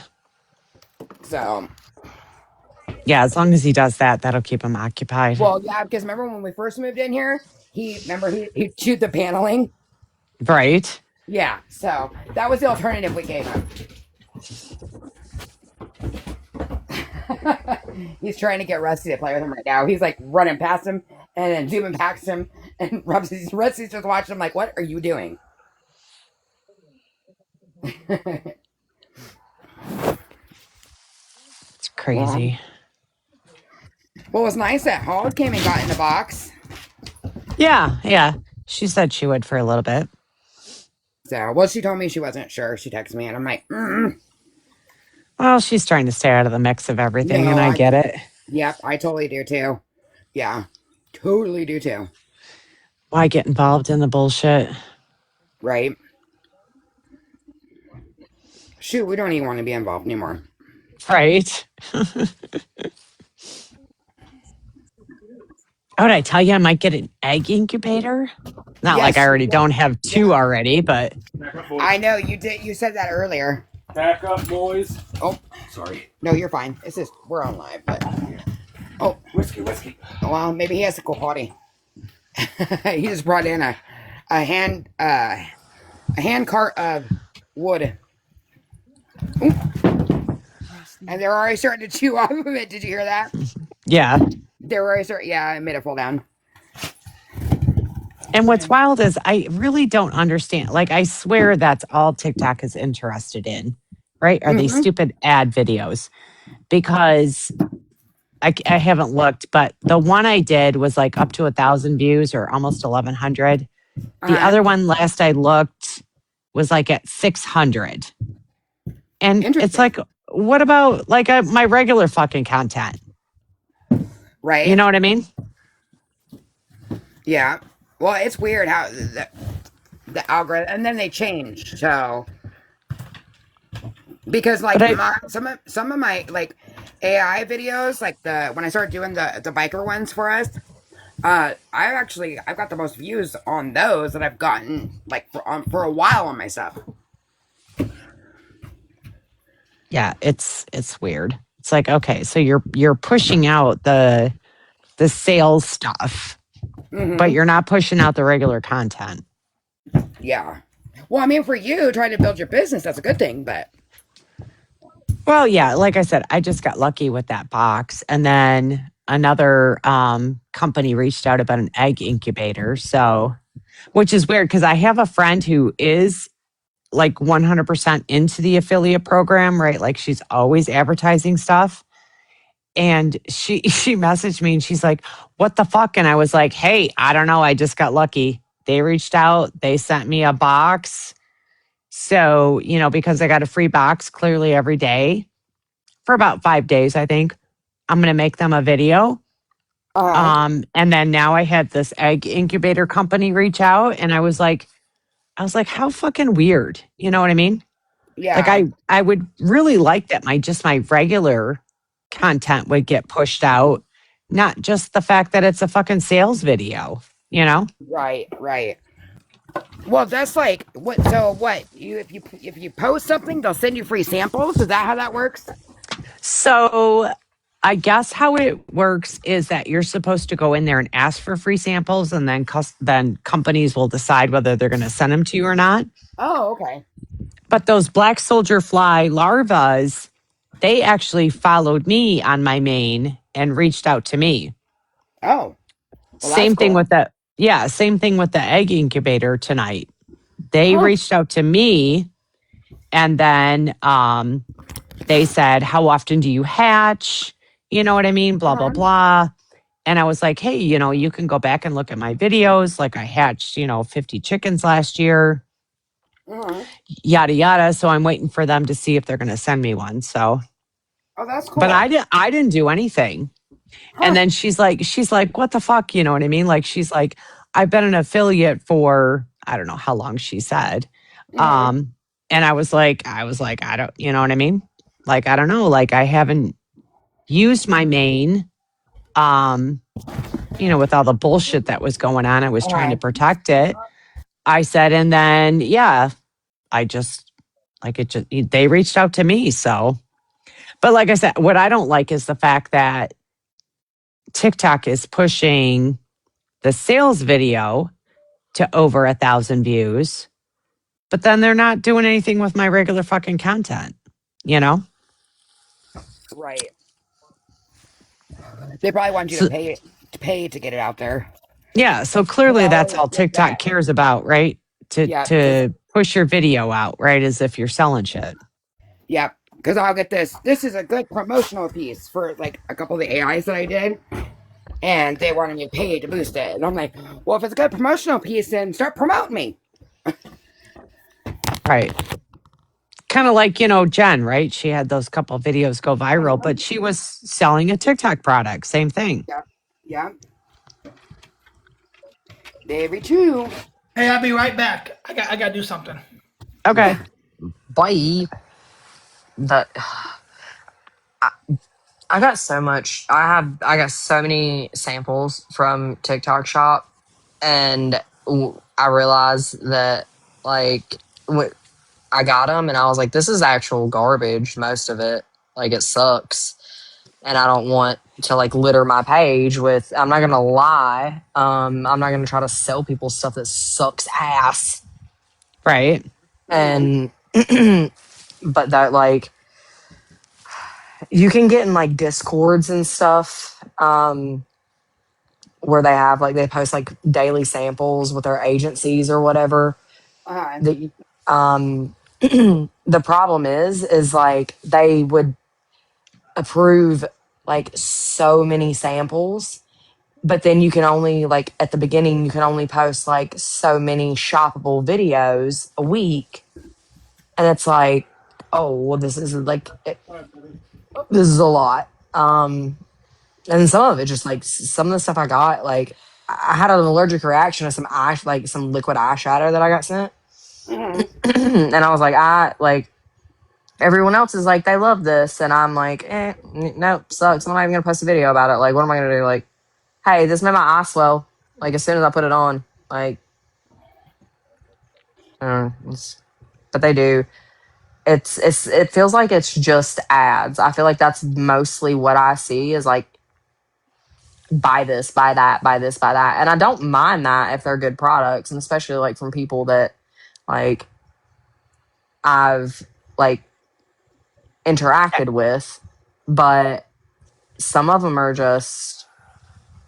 So, Yeah, as long as he does that, that'll keep him occupied. well, yeah, because remember when we first moved in here, he chewed the paneling. Right? Yeah, so that was the alternative we gave him. He's trying to get Rusty to play with him right now. He's like running past him and then zooming past him, and Rusty's just watching him like, "What are you doing?" It's crazy. Well, it was nice that Hog came and got in the box. Yeah. She said she would for a little bit. So, well, she told me she wasn't sure. She texted me, and I'm like, Well, she's trying to stay out of the mix of everything, no, and I get it. Yep, I totally do too. Yeah, totally do too. Why get involved in the bullshit? Right? Shoot, we don't even want to be involved anymore. Right? Oh, did I tell you I might get an egg incubator? Not like I Yes, already don't have two already, but I know you did. You said that earlier. Pack up, boys. Oh, sorry. No, you're fine. It's just we're on live, but Whiskey. well, maybe he has to go potty. He just brought in a hand cart of wood. Ooh. And they're already starting to chew off of it. Did you hear that? Yeah. They were already starting. Yeah, I made it fall down. And what's wild is I really don't understand. Like, I swear that's all TikTok is interested in, right? Are these Mm-hmm. stupid ad videos? Because I haven't looked, but the one I did was like up to 1,000 views or almost 1,100. The Uh-huh. other one, last I looked, was like at 600. And it's Interesting. like, what about like my regular fucking content? You Right? know what I mean? Yeah. Well, it's weird how the algorithm, and then they change. So because But like some of my like AI videos, like the when I started doing the biker ones for us, I've got the most views on those that I've gotten like for a while on my stuff. yeah, it's weird. It's like, okay, so you're pushing out the sales stuff, but Mm-hmm. you're not pushing out the regular content. Yeah. Well, I mean, for you trying to build your business, that's a good thing. But Well, yeah, like I said, I just got lucky with that box. And then another company reached out about an egg incubator. So, which is weird because I have a friend who is like 100% into the affiliate program, right? Like she's always advertising stuff. And she messaged me and she's like, "What the fuck?" And I was like, "Hey, I don't know. I just got lucky. They reached out. They sent me a box. So, because I got a free box clearly every day for about 5 days, I think, I'm going to make them a video." uh, And then now I had this egg incubator company reach out and I was like, how fucking weird. You know what I mean? Like yeah, I would really like that my regular content would get pushed out, not just the fact that it's a fucking sales video, you know? right, right. Well, that's like what. So what? You if you post something, they'll send you free samples. Is that how that works? So I guess how it works is that you're supposed to go in there and ask for free samples, and then companies will decide whether they're going to send them to you or not. Oh, okay. But those black soldier fly larvas, they actually followed me on my main and reached out to me. Oh, well, that's Same thing cool. with same thing with the egg incubator tonight. They Huh. reached out to me and then they said, "How often do you hatch?" You know what I mean? Blah, blah, Uh-huh. blah. And I was like, "Hey, you can go back and look at my videos. Like I hatched, 50 chickens last year, Uh-huh. yada, yada." So I'm waiting for them to see if they're going to send me one. So, Oh, that's but cool. I didn't do anything. And Huh. then she's like, "What the fuck?" You know what I mean? Like, she's like, "I've been an affiliate for, I don't know how long," she said. Uh-huh. Um, and I was like, I don't, you know what I mean? Like, I don't know. Like, I haven't used my main, um, with all the bullshit that was going on. I was trying to Uh-huh. protect it. I said, and then, yeah, I just, like, it just, they reached out to me. So, but like I said, what I don't like is the fact that TikTok is pushing the sales video to over 1,000 views, but then they're not doing anything with my regular fucking content, you know? Right. They probably want you to So, pay to get it out there. yeah. So Because clearly I that's always all get TikTok that. cares about, right? To, Yeah. Because to push your video out, right? As if you're selling shit. yeah. Because I'll get this. This is a good promotional piece for like a couple of the AIs that I did, and they wanted me to pay to boost it. And I'm like, well, if it's a good promotional piece, then start promoting me. Right. Kind of like, Jen, right? She had those couple videos go viral, Uh-huh. but she was selling a TikTok product. Same thing. Yeah. Yeah. Very true. Hey, I'll be right back. I gotta do something. Okay. Bye. That I got so much. I got so many samples from TikTok Shop, and I realized that like when I got them, and I was like, this is actual garbage. Most of it, like it sucks, and I don't want to like litter my page with. I'm not gonna lie. I'm not gonna try to sell people stuff that sucks ass, Right. Mm-hmm. and but that like You can get in like discords and stuff, where they have like they post like daily samples with their agencies or whatever. Uh, The the problem is like they would approve like so many samples, but then you can only like at the beginning you can only post like so many shoppable videos a week, and it's like, oh well, this is like this is a lot. And some of it just like some of the stuff I got, like I had an allergic reaction to some like some liquid eyeshadow that I got sent. mhm. And I was like, I like everyone else is like they love this, and I'm like, nope, sucks. I'm not even gonna post a video about it. Like, what am I gonna do? Like, hey, this made my eye swell. Like as soon as I put it on, like, but they do. It feels like it's just ads. I feel like that's mostly what I see is like buy this, buy that, buy this, buy that. And I don't mind that if they're good products, and especially like from people that like I've like interacted with, but some of them are just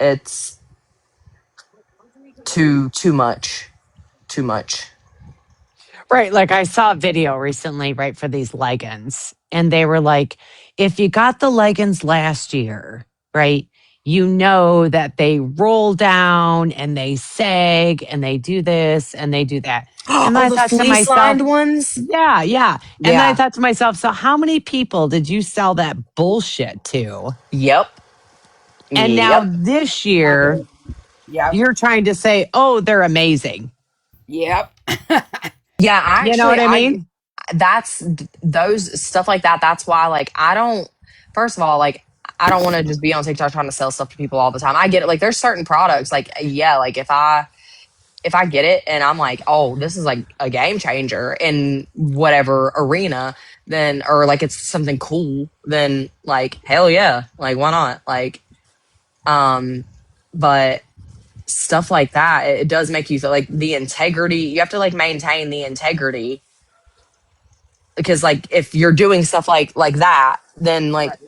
it's too much. Too much. Right. Like I saw a video recently, right, for these leggings. And they were like, if you got the leggings last year, right, you know that they roll down and they sag and they do this and they do that. And then Oh, I the thought to fleece myself, lined ones? yeah, yeah. And then I Yeah. thought to myself, so how many people did you sell that bullshit to? Yep. And now Yep. this Exactly. year, Yep. you're trying to say, oh, they're amazing. Yep. Yeah, You know what I I mean? that's those stuff like that. That's why, like, I don't. First of all, like, I don't want to just be on TikTok trying to sell stuff to people all the time. I get it. Like, there's certain products, like, yeah, like if I get it and I'm like, oh, this is like a game changer in whatever arena, then or like it's something cool, then like hell yeah, like why not? Like, um, but stuff like that, it does make you feel like the integrity. You have to like maintain the integrity because like if you're doing stuff like that, then like Right.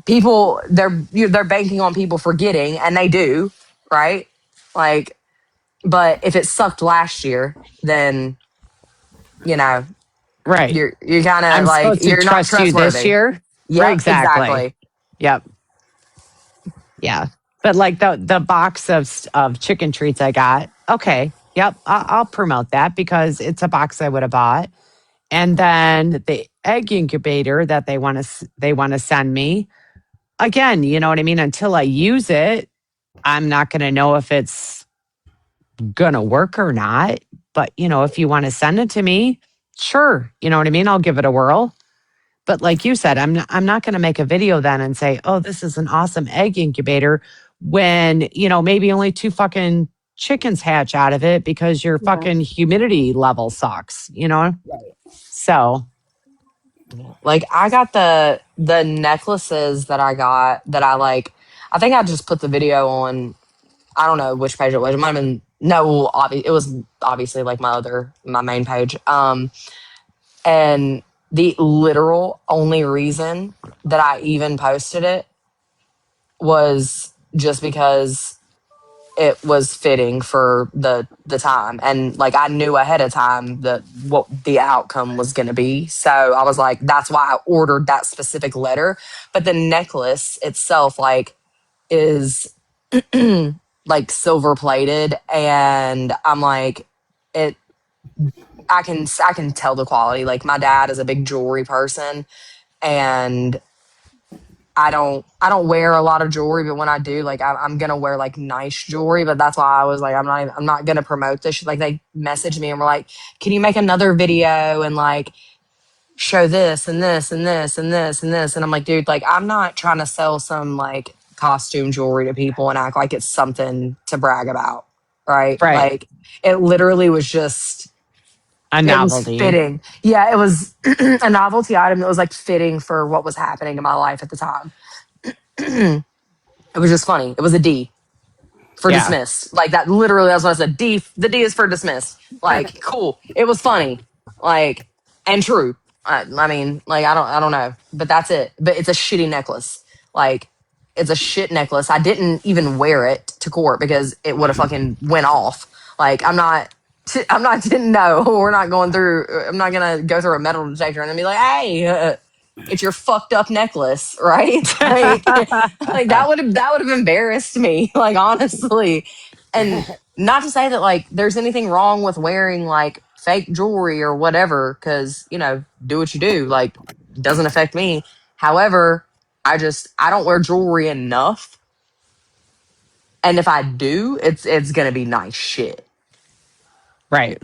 people they're banking on people forgetting, and they do, right? Like, but if it sucked last year, then you know Right. you're kind of I'm like supposed to you're not trust you this trustworthy. year. Right, Yep, exactly. exactly. Yep. Yeah. But like the box of chicken treats I got, okay. Yep. I'll promote that because it's a box I would have bought. And then the egg incubator that they want to send me again. You know what I mean? Until I use it, I'm not going to know if it's going to work or not. But if you want to send it to me, sure. You know what I mean? I'll give it a whirl. But like you said, I'm not going to make a video then and say, "Oh, this is an awesome egg incubator," when maybe only two fucking chickens hatch out of it because your Mhm. fucking humidity level sucks. Right. So Like I got the necklaces that I got that I like. I think I just put the video on. I don't know which page it was. It might have been no. It was obviously like my main page. And the literal only reason that I even posted it was just because it was fitting for the time, and like I knew ahead of time that what the outcome was going to be, so I was like that's why I ordered that specific letter. But the necklace itself like is like silver plated, and I'm like it I can tell the quality. Like my dad is a big jewelry person, and I don't wear a lot of jewelry, but when I do, like I'm gonna wear like nice jewelry. But that's why I was like, I'm not gonna promote this. Like they messaged me and were like, can you make another video and like show this and this and this and this and this? And I'm like, dude, like I'm not trying to sell some like costume jewelry to people and act like it's something to brag about, right? right, Like it literally was just a it was novelty. fitting. Yeah, it was a novelty item that was like fitting for what was happening in my life at the time. It was just funny. It was a D for Yeah, dismissed. Like that literally that's what I said. D, the D is for dismissed. Like, cool. It was funny. Like, and true. I mean, like I don't know, but that's it. But it's a shitty necklace. Like it's a shit necklace. I didn't even wear it to court because it would have fucking went off. Like I'm not didn't know. We're not going through. I'm not gonna go through a metal detector and then be like, hey. It's your fucked up necklace, right? Like that would have embarrassed me, like honestly. And not to say that like there's anything wrong with wearing like fake jewelry or whatever, because do what you do. Like doesn't affect me. However, I don't wear jewelry enough, and if I do, it's gonna be nice shit. Right.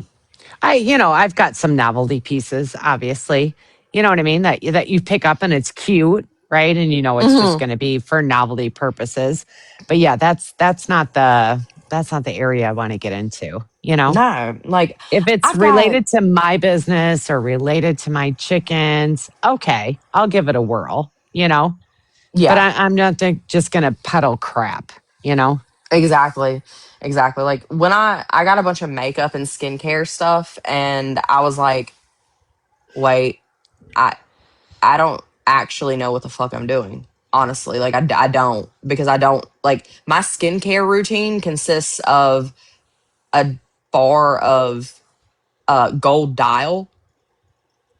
I've got some novelty pieces, obviously. You know what I mean? That you pick up and it's cute, right? And it's just Hmm. going to be for novelty purposes. But yeah, that's not the area I want to get into, No, like If it's I've got related to my business or related to my chickens, okay, I'll give it a whirl. But yeah. I'm not just going to peddle crap, you know? Exactly. Exactly. Like when I got a bunch of makeup and skincare stuff and I was like, wait, I I don't actually know what the fuck I'm doing. Honestly, like I don't because I don't like my skincare routine consists of a bar of gold dial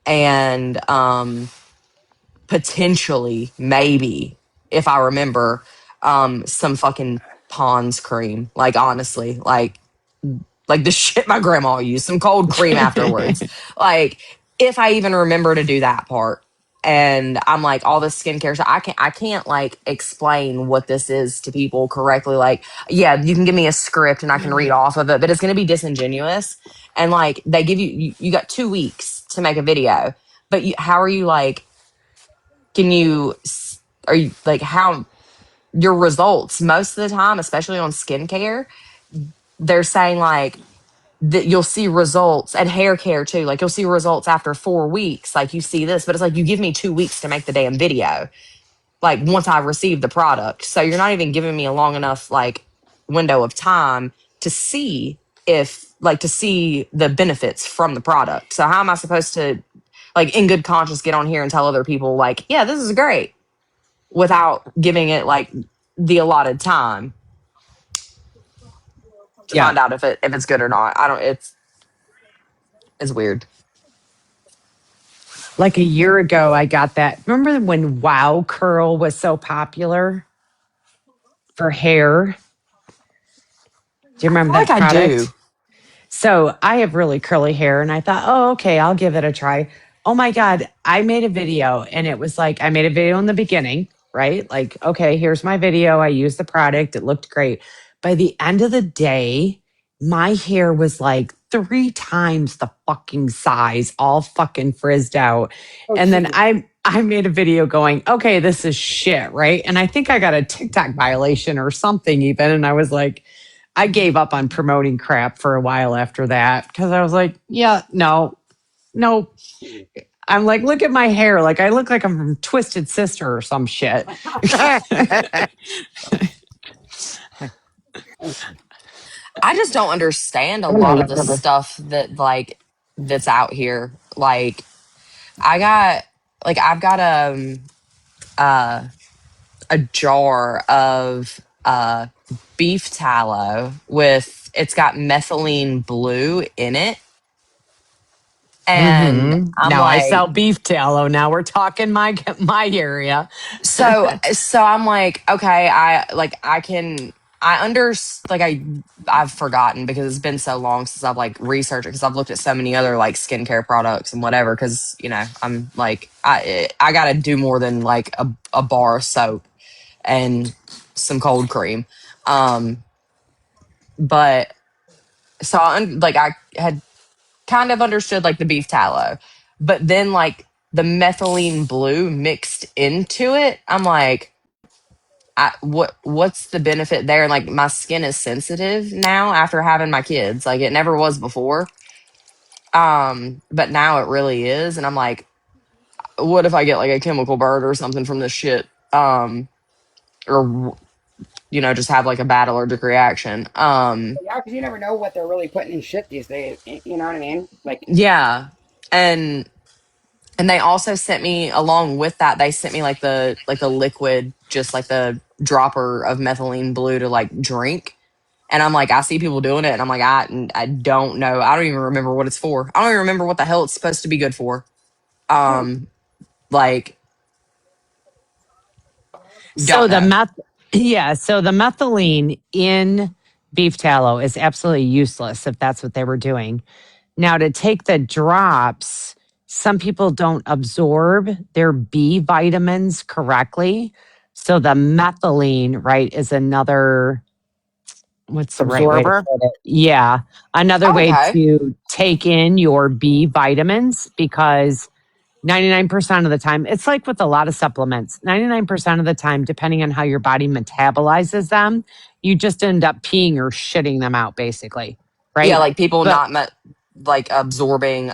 and potentially maybe if I remember some fucking Pond's cream. Like honestly, like the shit my grandma used, some cold cream afterwards. Like if I even remember to do that part. And I'm like all this skincare stuff. I can't like explain what this is to people correctly. Like, yeah, you can give me a script and I can read off of it, but it's gonna be disingenuous. And like they give you got 2 weeks to make a video, but how are you like? Can you are you like how your results most of the time, especially on skincare? They're saying like that you'll see results and hair care too. Like you'll see results after 4 weeks. Like you see this, but it's like you give me 2 weeks to make the damn video. Like once I receive the product, so you're not even giving me a long enough like window of time to see if like to see the benefits from the product. So how am I supposed to like in good conscience get on here and tell other people like, yeah, this is great without giving it like the allotted time to Yeah. find out if it's good or not. I don't. It's weird. Like a year ago, I got that. Remember when Wow Curl was so popular for hair? Do you I remember feel like that I product? do. So I have really curly hair, and I thought, oh, okay, I'll give it a try. Oh my God, I made a video, and it was like, I made a video in the beginning, right? Like, okay, here's my video. I used the product, it looked great. By the end of the day, my hair was like 3 times the fucking size, all fucking frizzed out. Oh, And then Jesus. I made a video going, okay, this is shit, right? And I think I got a TikTok violation or something even. And I was like, I gave up on promoting crap for a while after that because I was like, yeah, no, no. I'm like, look at my hair. Like, I look like I'm from Twisted Sister or some shit. I just don't understand a lot of the stuff that like that's out here. Like I've got uh a jar of beef tallow with it's got methylene blue in it. And I'm Now I like, sell beef tallow. Now we're talking my area. so I'm like, okay, I under like I've forgotten because it's been so long since I've like researched it because I've looked at so many other like skincare products and whatever because I'm like I gotta do more than like a bar of soap and some cold cream. Um, but so like I had kind of understood like the beef tallow, but then like the methylene blue mixed into it, I'm like, what's the benefit there? And like my skin is sensitive now after having my kids, like it never was before. But now it really is, and I'm like, what if I get like a chemical burn or something from this shit? Or just have like a bad allergic reaction. Yeah, because you never know what they're really putting in shit these days. You know what I mean? Like, Yeah, and And they also sent me along with that. They sent me like the liquid, just like the dropper of methylene blue to like drink. And I'm like, I see people doing it, and I'm like, I don't know. I don't even remember what it's for. I don't even remember what the hell it's supposed to be good for. Um, like, So don't the know. meth, yeah. So the methylene in beef tallow is absolutely useless if that's what they were doing. Now to take the drops, some people don't absorb their B vitamins correctly. So the methylene, right, is another, what's the right way to Absorber. put it? Yeah, another Oh, way okay. to take in your B vitamins because 99% of the time, it's like with a lot of supplements, 99% of the time, depending on how your body metabolizes them, you just end up peeing or shitting them out, basically. Yeah, Right. like people But not like absorbing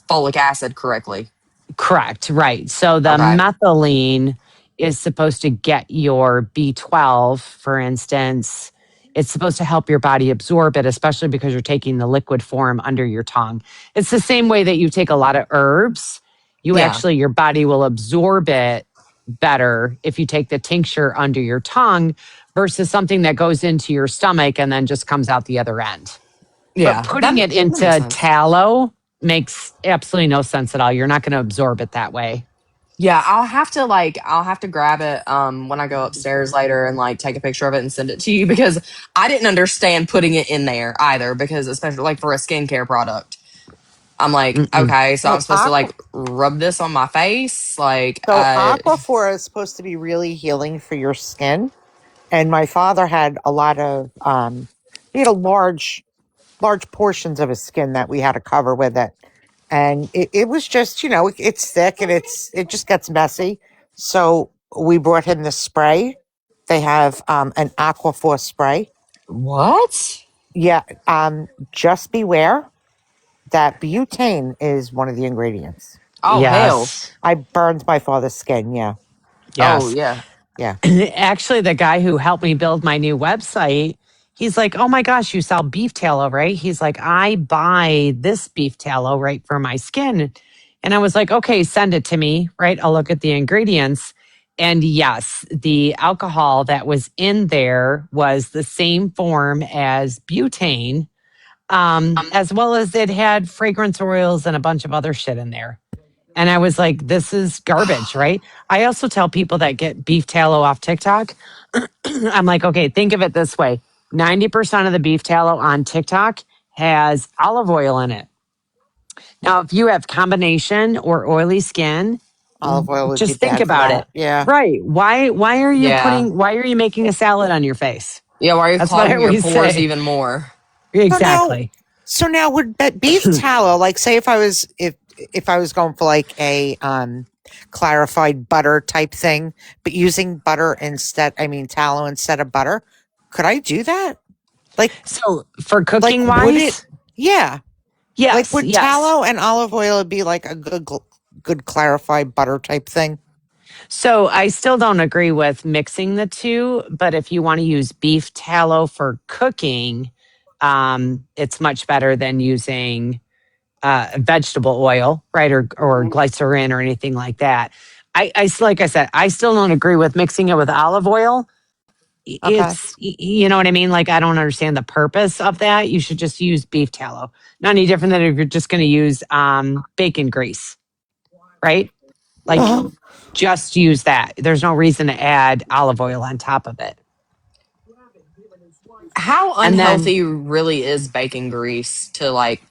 folic acid correctly. correct. Right. So the Okay. methylene is supposed to get your B12, for instance. It's supposed to help your body absorb it, especially because you're taking the liquid form under your tongue. It's the same way that you take a lot of herbs. You Yeah. actually, your body will absorb it better if you take the tincture under your tongue versus something that goes into your stomach and then just comes out the other end. But Yeah. putting it That makes into sense. tallow makes absolutely no sense at all. You're not going to absorb it that way. Yeah, I'll have to grab it when I go upstairs later and like take a picture of it and send it to you because I didn't understand putting it in there either because especially like for a skincare product. I'm like, Mm-mm. okay, so I'm Well, supposed to like rub this on my face like Aquaphor is supposed to be really healing for your skin. And my father had a lot of he had a large portions of his skin that we had to cover with it. And it was just, it's thick and it just gets messy. So we brought him the spray. They have an Aquaphor spray. what? Yeah, just beware that butane is one of the ingredients. Oh hell. Yes. I burned my father's skin. Yeah, Oh Yes. yeah. yeah. Actually, the guy who helped me build my new website, he's like, oh my gosh, you sell beef tallow, right? He's like, I buy this beef tallow, right, for my skin. And I was like, okay, send it to me, right? I'll look at the ingredients. And yes, the alcohol that was in there was the same form as butane, as well as it had fragrance oils and a bunch of other shit in there. And I was like, this is garbage, right? I also tell people that get beef tallow off TikTok, I'm like, okay, think of it this way 90% of the beef tallow on TikTok has olive oil in it. Now, if you have combination or oily skin, Olive oil would be just think bad for about it. that. Yeah. Right. Yeah. Why are you making a salad on your face? Yeah, why are you That's what I clogging your always pores say. even more? So now, Exactly. so now would beef tallow, like say if I was going for like a clarified butter type thing, but using butter instead, I mean tallow instead of butter, could I do that? Like So for like cooking would it? wise, Yeah. Like yes, would yes. tallow and olive oil be like a good clarified butter type thing? So I still don't agree with mixing the two, but if you want to use beef tallow for cooking, it's much better than using vegetable oil, right, or Mhm. glycerin or anything like that. Like I said, I still don't agree with mixing it with olive oil. Okay. You know what I mean? Like I don't understand the purpose of that. You should just use beef tallow. Not any different than if you're just going to use bacon grease, right? Like Uh-huh. just use that. There's no reason to add olive oil on top of it. How And then, unhealthy really is bacon grease to like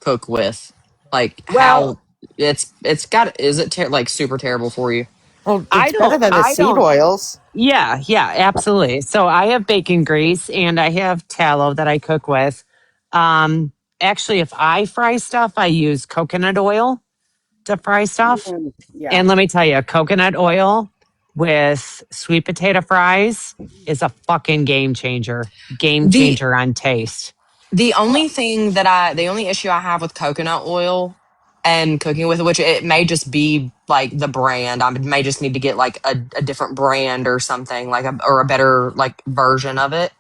cook with? Like well, how it's got is it like super terrible for you? Well, it's better than the I seed don't, oils. yeah, yeah, absolutely. So I have bacon grease and I have tallow that I cook with. Um, Actually, if I fry stuff, I use coconut oil to fry stuff. Yeah. And let me tell you, coconut oil with sweet potato fries is a fucking game The changer on taste. the only issue I have with coconut oil and cooking with it, which it may just be like the brand. I may just need to get like a different brand or something like or a better like version of it.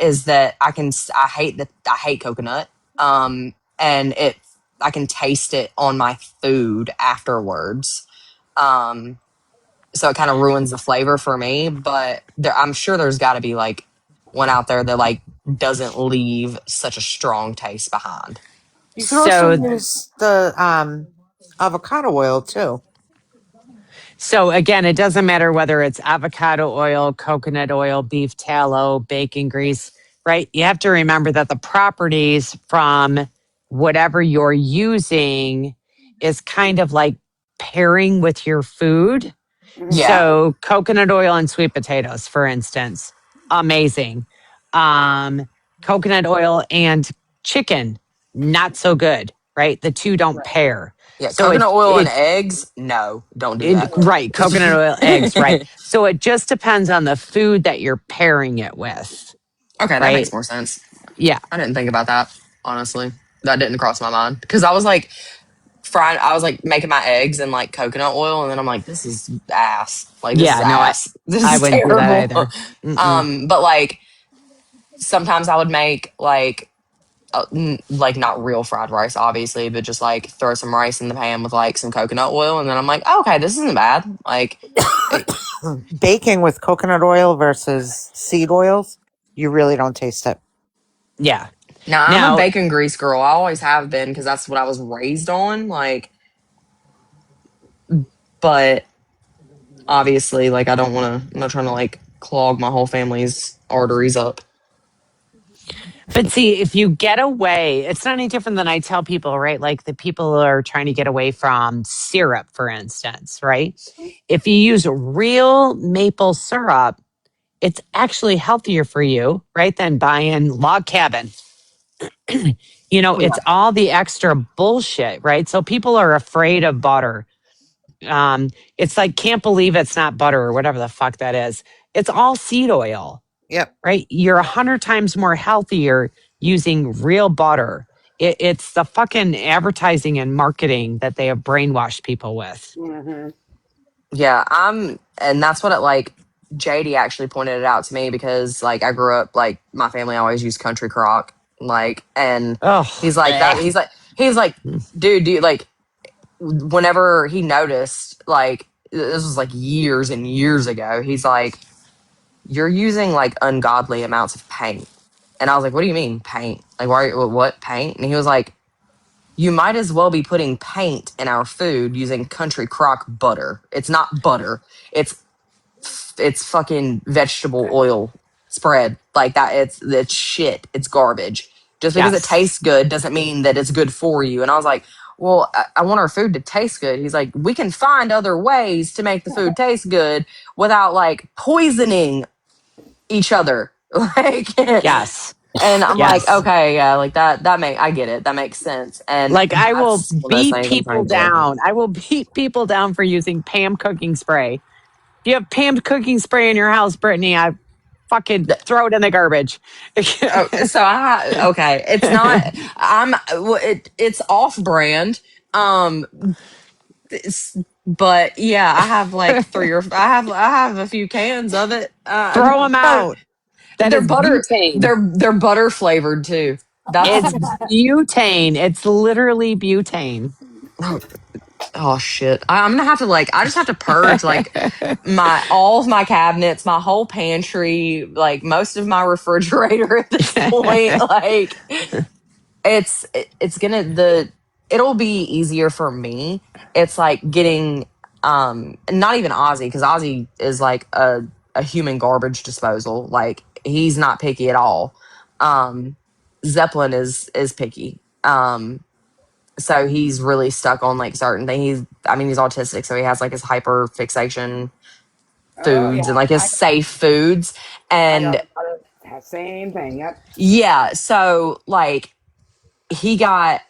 Is that I hate coconut. And it I can taste it on my food afterwards. So it kind of ruins the flavor for me. But I'm sure there's got to be like one out there that like doesn't leave such a strong taste behind. You can also So use the avocado oil too. So again, it doesn't matter whether it's avocado oil, coconut oil, beef tallow, bacon grease, right? You have to remember that the properties from whatever you're using is kind of like pairing with your food. Mm-hmm. Yeah. So coconut oil and sweet potatoes, for instance, amazing. Coconut oil and chicken, not so good, right? The two don't pair. Yeah. So Coconut oil and it eggs. No, don't do that. right, coconut oil, eggs, right? So it just depends on the food that you're pairing it with, Okay, that makes right? more sense. Yeah, I didn't think about that, honestly. That didn't cross my mind. Because I was like I was like making my eggs in like coconut oil, and then I'm like, this is ass. Like this is yeah. No, ass. This I is wouldn't do that terrible. either. Mm-mm. But like sometimes I would make like like not real fried rice, obviously, but just like throw some rice in the pan with like some coconut oil, and then I'm like, oh, okay, this isn't bad. Like, it, Baking with coconut oil versus seed oils, you really don't taste it. Yeah. now I'm a Now, bacon grease girl. I always have been because that's what I was raised on. Like, but obviously, like I don't want to. I'm not trying to like clog my whole family's arteries up. but see, if you get away, it's not any different than I tell people, right? Like the people who are trying to get away from syrup, for instance, right? If you use real maple syrup, it's actually healthier for you, right? Than buying log cabin. Oh yeah, It's all the extra bullshit, right? So people are afraid of butter. It's like, can't believe it's not butter or whatever the fuck that is. It's all seed oil, Yep. right? You're 100 times more healthier using real butter. It's the fucking advertising and marketing that they have brainwashed people with. Mm-hmm. yeah. And that's what it like. JD actually pointed it out to me because like I grew up like my family always used country crock like and Oh, he's like that bleh. he's like dude like whenever he noticed, like this was like years and years ago, he's like, "You're using like ungodly amounts of paint," and I was like, "What do you mean paint? Like, why? What paint?" And he was like, "You might as well be putting paint in our food using country crock butter. It's not butter. It's it's fucking vegetable oil spread like that. It's shit. It's garbage. Just because it Yes. tastes good doesn't mean that it's good for you." And I was like, well, I want our food to taste good. He's like, we can find other ways to make the food taste good without like poisoning each other. Like, Yes. and I'm like, Yes. okay, yeah, like that make I get it. That makes sense. And Like I will that's one of those beat things I'm people trying to get away from. down. I will beat people down for using Pam cooking spray. If you have Pam cooking spray in your house, Brittany, I fucking throw it in the garbage. Oh, so okay, it's not. It's off brand. Um, but yeah, I have like I have a few cans of it. Throw them They're, out. That they're is butter. butane. They're butter flavored too. That's It's butane. It's literally butane. oh, oh shit. I'm gonna have to like. I just have to purge like my all of my cabinets, my whole pantry, like most of my refrigerator at this point. Like it's gonna the it'll be easier for me. It's like getting not even Ozzy because Ozzy is like a human garbage disposal. Like he's not picky at all. Um, Zeppelin is picky. So he's really stuck on like certain things. I mean, he's autistic, so he has like his hyper fixation Oh foods yeah, and like his safe foods. I know. And Same thing. Yep. yeah, so like he got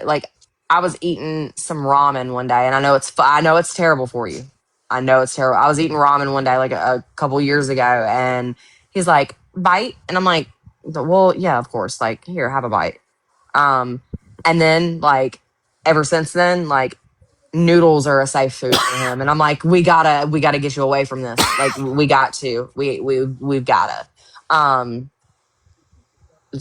like I was eating some ramen one day, and I know it's terrible for you. I know it's terrible. I was eating ramen one day, like a couple years ago, and he's like, "Bite," and I'm like, "Well, yeah, of course. Like, here, have a bite." Um, and then like ever since then, like noodles are a safe food for him, and I'm like, we gotta get you away from this. Like, we got to, we've gotta. Um,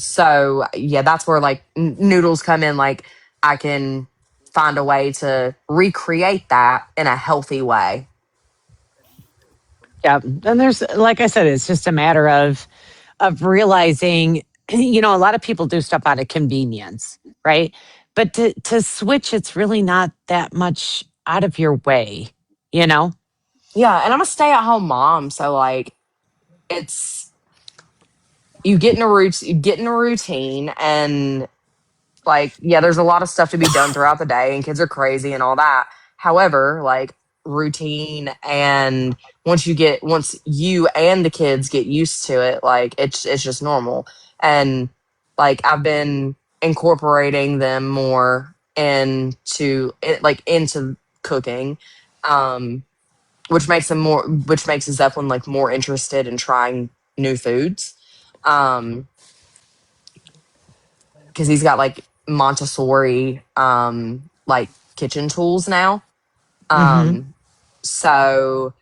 So yeah, that's where like noodles come in. Like I can find a way to recreate that in a healthy way. Yeah. And there's, like I said, it's just a matter of realizing, a lot of people do stuff out of convenience, right? But to switch, it's really not that much out of your way, you know? Yeah, and I'm a stay at home mom, so like it's you get in a routine, and like yeah, there's a lot of stuff to be done throughout the day, and kids are crazy and all that. However, like routine, and once you and the kids get used to it, like it's just normal. And like I've been incorporating them more into cooking, um which makes Zeppelin like more interested in trying new foods. Um, because he's got like Montessori like kitchen tools now. Hmm. Um, so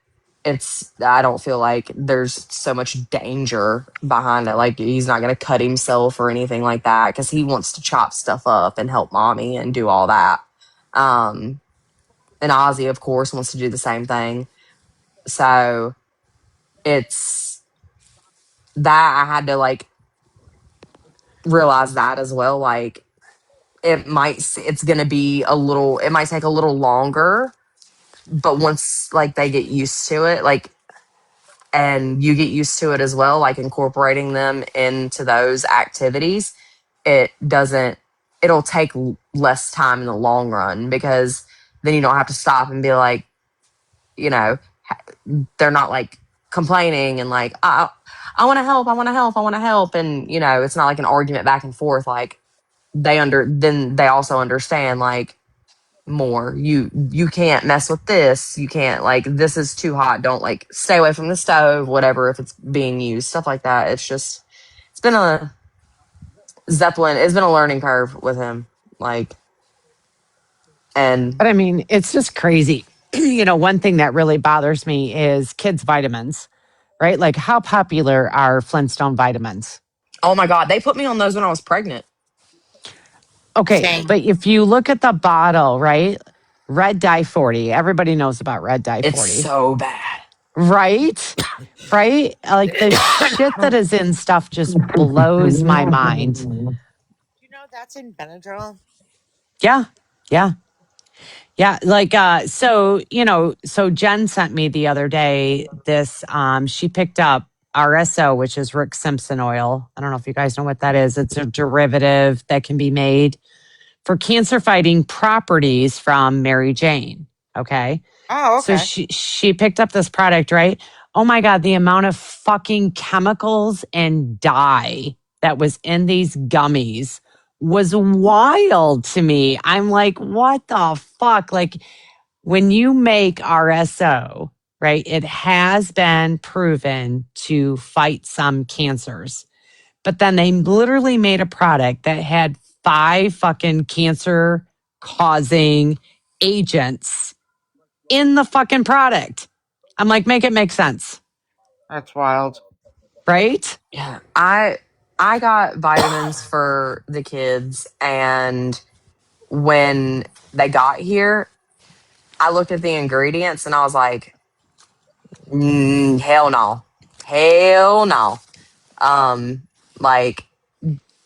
I don't feel like there's so much danger behind it. Like he's not gonna cut himself or anything like that because he wants to chop stuff up and help mommy and do all that. Um, and Ozzy, of course, wants to do the same thing. So it's that I had to like realize that as well. Like it's gonna be it might take a little longer, but once like they get used to it, like and you get used to it as well, like incorporating them into those activities, it doesn't it'll take less time in the long run because then you don't have to stop and be like, you know, they're not like complaining and like, I want to help, I want to help, I want to help. And, it's not like an argument back and forth. Like then they also understand like more. You can't mess with this. You can't like, this is too hot. Don't like stay away from the stove, whatever, if it's being used, stuff like that. It's been a Zeppelin. It's been a learning curve with him. Like, and But I mean, it's just crazy. One thing that really bothers me is kids' vitamins, right? Like, how popular are Flintstone vitamins? oh my God, they put me on those when I was pregnant. Okay, Same. but if you look at the bottle, right? Red dye 40. Everybody knows about red dye It's 40, so bad. right? Right? Like the shit that is in stuff just blows my mind. You know that's in Benadryl. Yeah. Yeah. Yeah. Like so Jen sent me the other day this she picked up RSO, which is Rick Simpson oil. I don't know if you guys know what that is. It's a derivative that can be made for cancer fighting properties from Mary Jane. Okay. Oh, So okay. she picked up this product, right? Oh my God, the amount of fucking chemicals and dye that was in these gummies was wild to me. I'm like, what the fuck? Like when you make RSO, right? It has been proven to fight some cancers. But then they literally made a product that had 5 fucking cancer causing agents in the fucking product. I'm like, make it make sense, That's wild. Yeah. right? I got vitamins for the kids, and when they got here, I looked at the ingredients and I was like, hell no. Hell no. Um like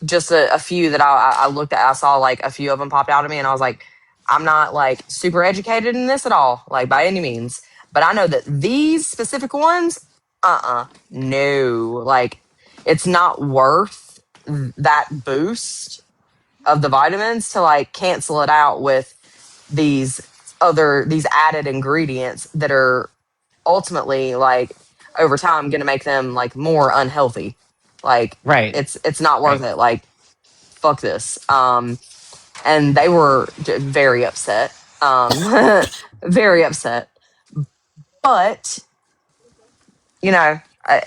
just a few that I looked at, I saw like a few of them popped out at me, and I was like, I'm not like super educated in this at all, like by any means. But I know that these specific ones, no. Like it's not worth that boost of the vitamins to like cancel it out with these these added ingredients that are ultimately like over time going to make them like more unhealthy. Like Right. it's not worth Right. it. Like fuck this. And they were very upset. Very upset. But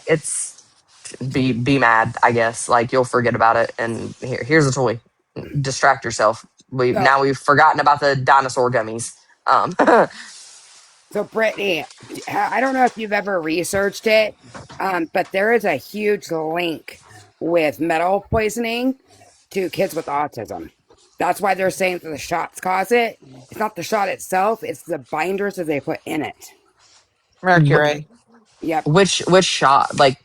it's be mad. I guess like you'll forget about it, and here's a toy. Distract yourself. So, We've forgotten about the dinosaur gummies. Um, so Brittany, I don't know if you've ever researched it, but there is a huge link with metal poisoning to kids with autism. That's why they're saying that the shots cause it. It's not the shot itself, it's the binders that they put in it. Mercury, Yep. Which shot? Like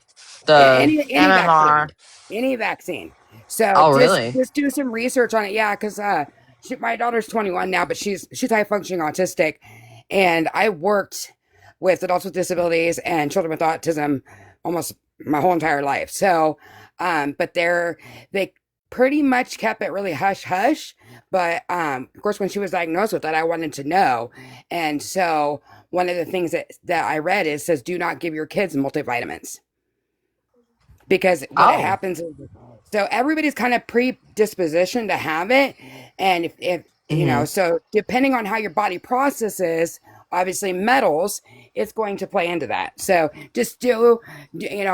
the Any MMR. vaccine, any vaccine. So oh really? just do some research on it. Yeah, because my daughter's 21 now, but she's high functioning autistic, and I worked with adults with disabilities and children with autism almost my whole entire life. So, but they pretty much kept it really hush hush. But of course, when she was diagnosed with that, I wanted to know, and so one of the things that I read is says do not give your kids multivitamins because what Oh. happens is so everybody's kind of predisposition to have it, and if you know, Hmm. so depending on how your body processes obviously metals, it's going to play into that. So just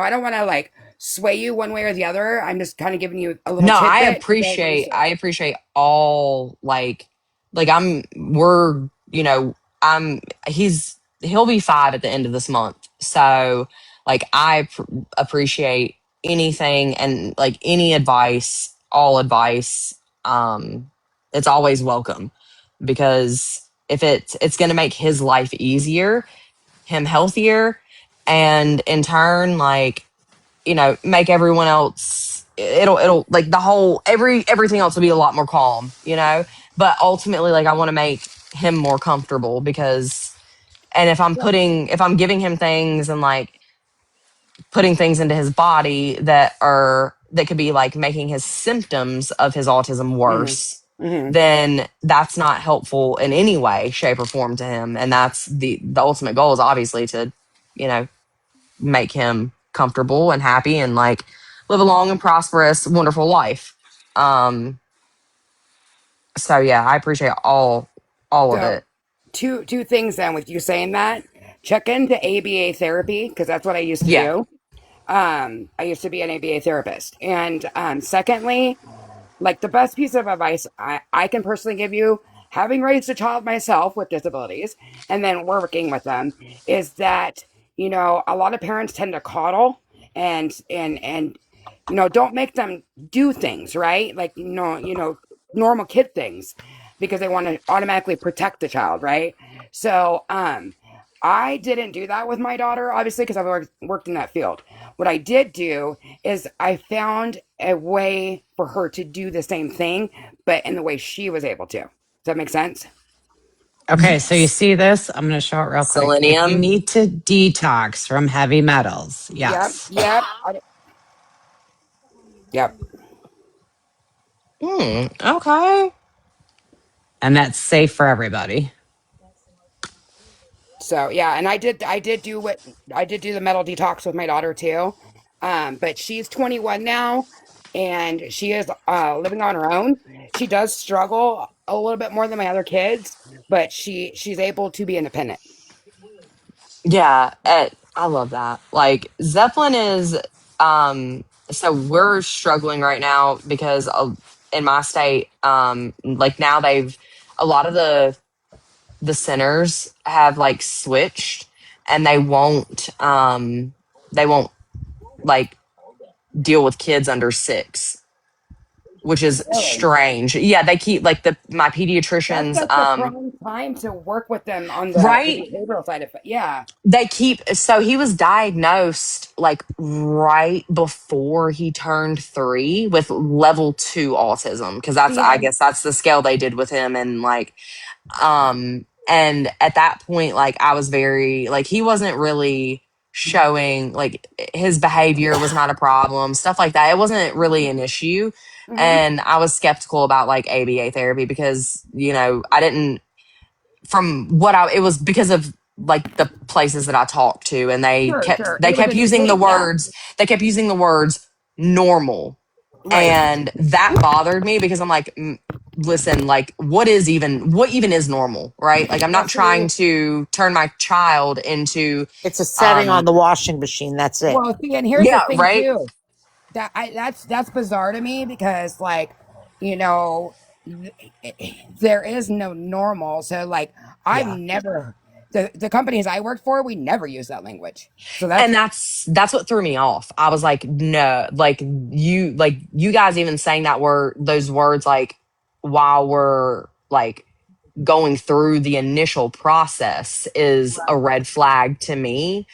I don't want to like sway you one way or the other. I'm just kind of giving you a little No, tidbit to go I research. appreciate all like I'm we're you know I'm he'll be 5 at the end of this month. So like appreciate anything and like any advice, all advice. It's always welcome because if it's going to make his life easier, him healthier, and in turn like make everyone else it'll like the whole everything else will be a lot more calm. But ultimately like I want to make him more comfortable because and if I'm giving him things and like putting things into his body that could be like making his symptoms of his autism Hmm. worse, Hmm. then that's not helpful in any way shape or form to him. And that's the ultimate goal is obviously to you know make him comfortable and happy and like live a long and prosperous, wonderful life. Um, so yeah, I appreciate all of So it. two things then with you saying that. Check into ABA therapy because that's what I used to Yeah. do. I used to be an ABA therapist. And secondly, like the best piece of advice I can personally give you, having raised a child myself with disabilities and then working with them, is that, a lot of parents tend to coddle and don't make them do things, right? Like, normal kid things because they want to automatically protect the child, right? So, I didn't do that with my daughter, obviously, because I've worked in that field. What I did do is I found a way for her to do the same thing, but in the way she was able to. Does that make sense? Okay, so you Yes. see this? I'm going to show it real quick. If you Selenium. need to detox from heavy metals, Yep, yes. yep, yep. Okay. And that's safe for everybody. So yeah, and I did do the metal detox with my daughter too. But she's 21 now and she is living on her own. She does struggle a little bit more than my other kids, but she's able to be independent. Yeah, I love that. Like Zeppelin is so we're struggling right now because in my state like now they've a lot of the centers have like switched and they won't like deal with kids under 6, which is Really? strange. Yeah, they keep like the my That's pediatricians like the prime time to work with them on the right. behavioral side of it. Yeah. They keep so he was diagnosed like right before he turned 3 with level 2 autism because that's See, I and guess that's the scale they did with him and like and at that point like I was very like he wasn't really showing like his behavior was not a problem, stuff like that. It wasn't really an issue. mm-hmm. And I was skeptical about like ABA therapy because I didn't from what I it was because of like the places that I talked to and Sure, sure. And they it was kept a new using the thing. Yeah. words normal. Right. And that bothered me because I'm like listen, like what even is normal, right? Like I'm Well, not trying see, to turn my child into It's a setting on um the washing machine. That's it. and here's the yeah, thing right? too. That's bizarre to me because like you know there is no normal, so like I've Yeah. never the companies I worked for, we never use that language. So And that's that's what threw me off. I was like, no, like you guys even saying those words like while we're like going through the initial process is a red flag to me.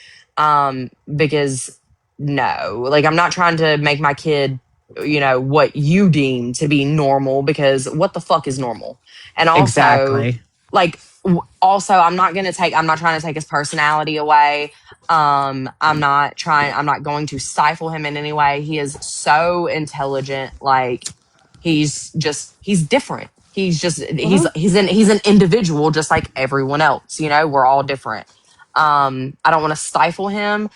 Because no, like I'm not trying to make my kid, what you deem to be normal, because what the fuck is normal? And also, Exactly. like, also, I'm not trying to take his personality away. I'm not going to stifle him in any way. He is so intelligent. Like, he's different. Mhm. He's an individual just like everyone else. We're all different. I don't want to stifle him.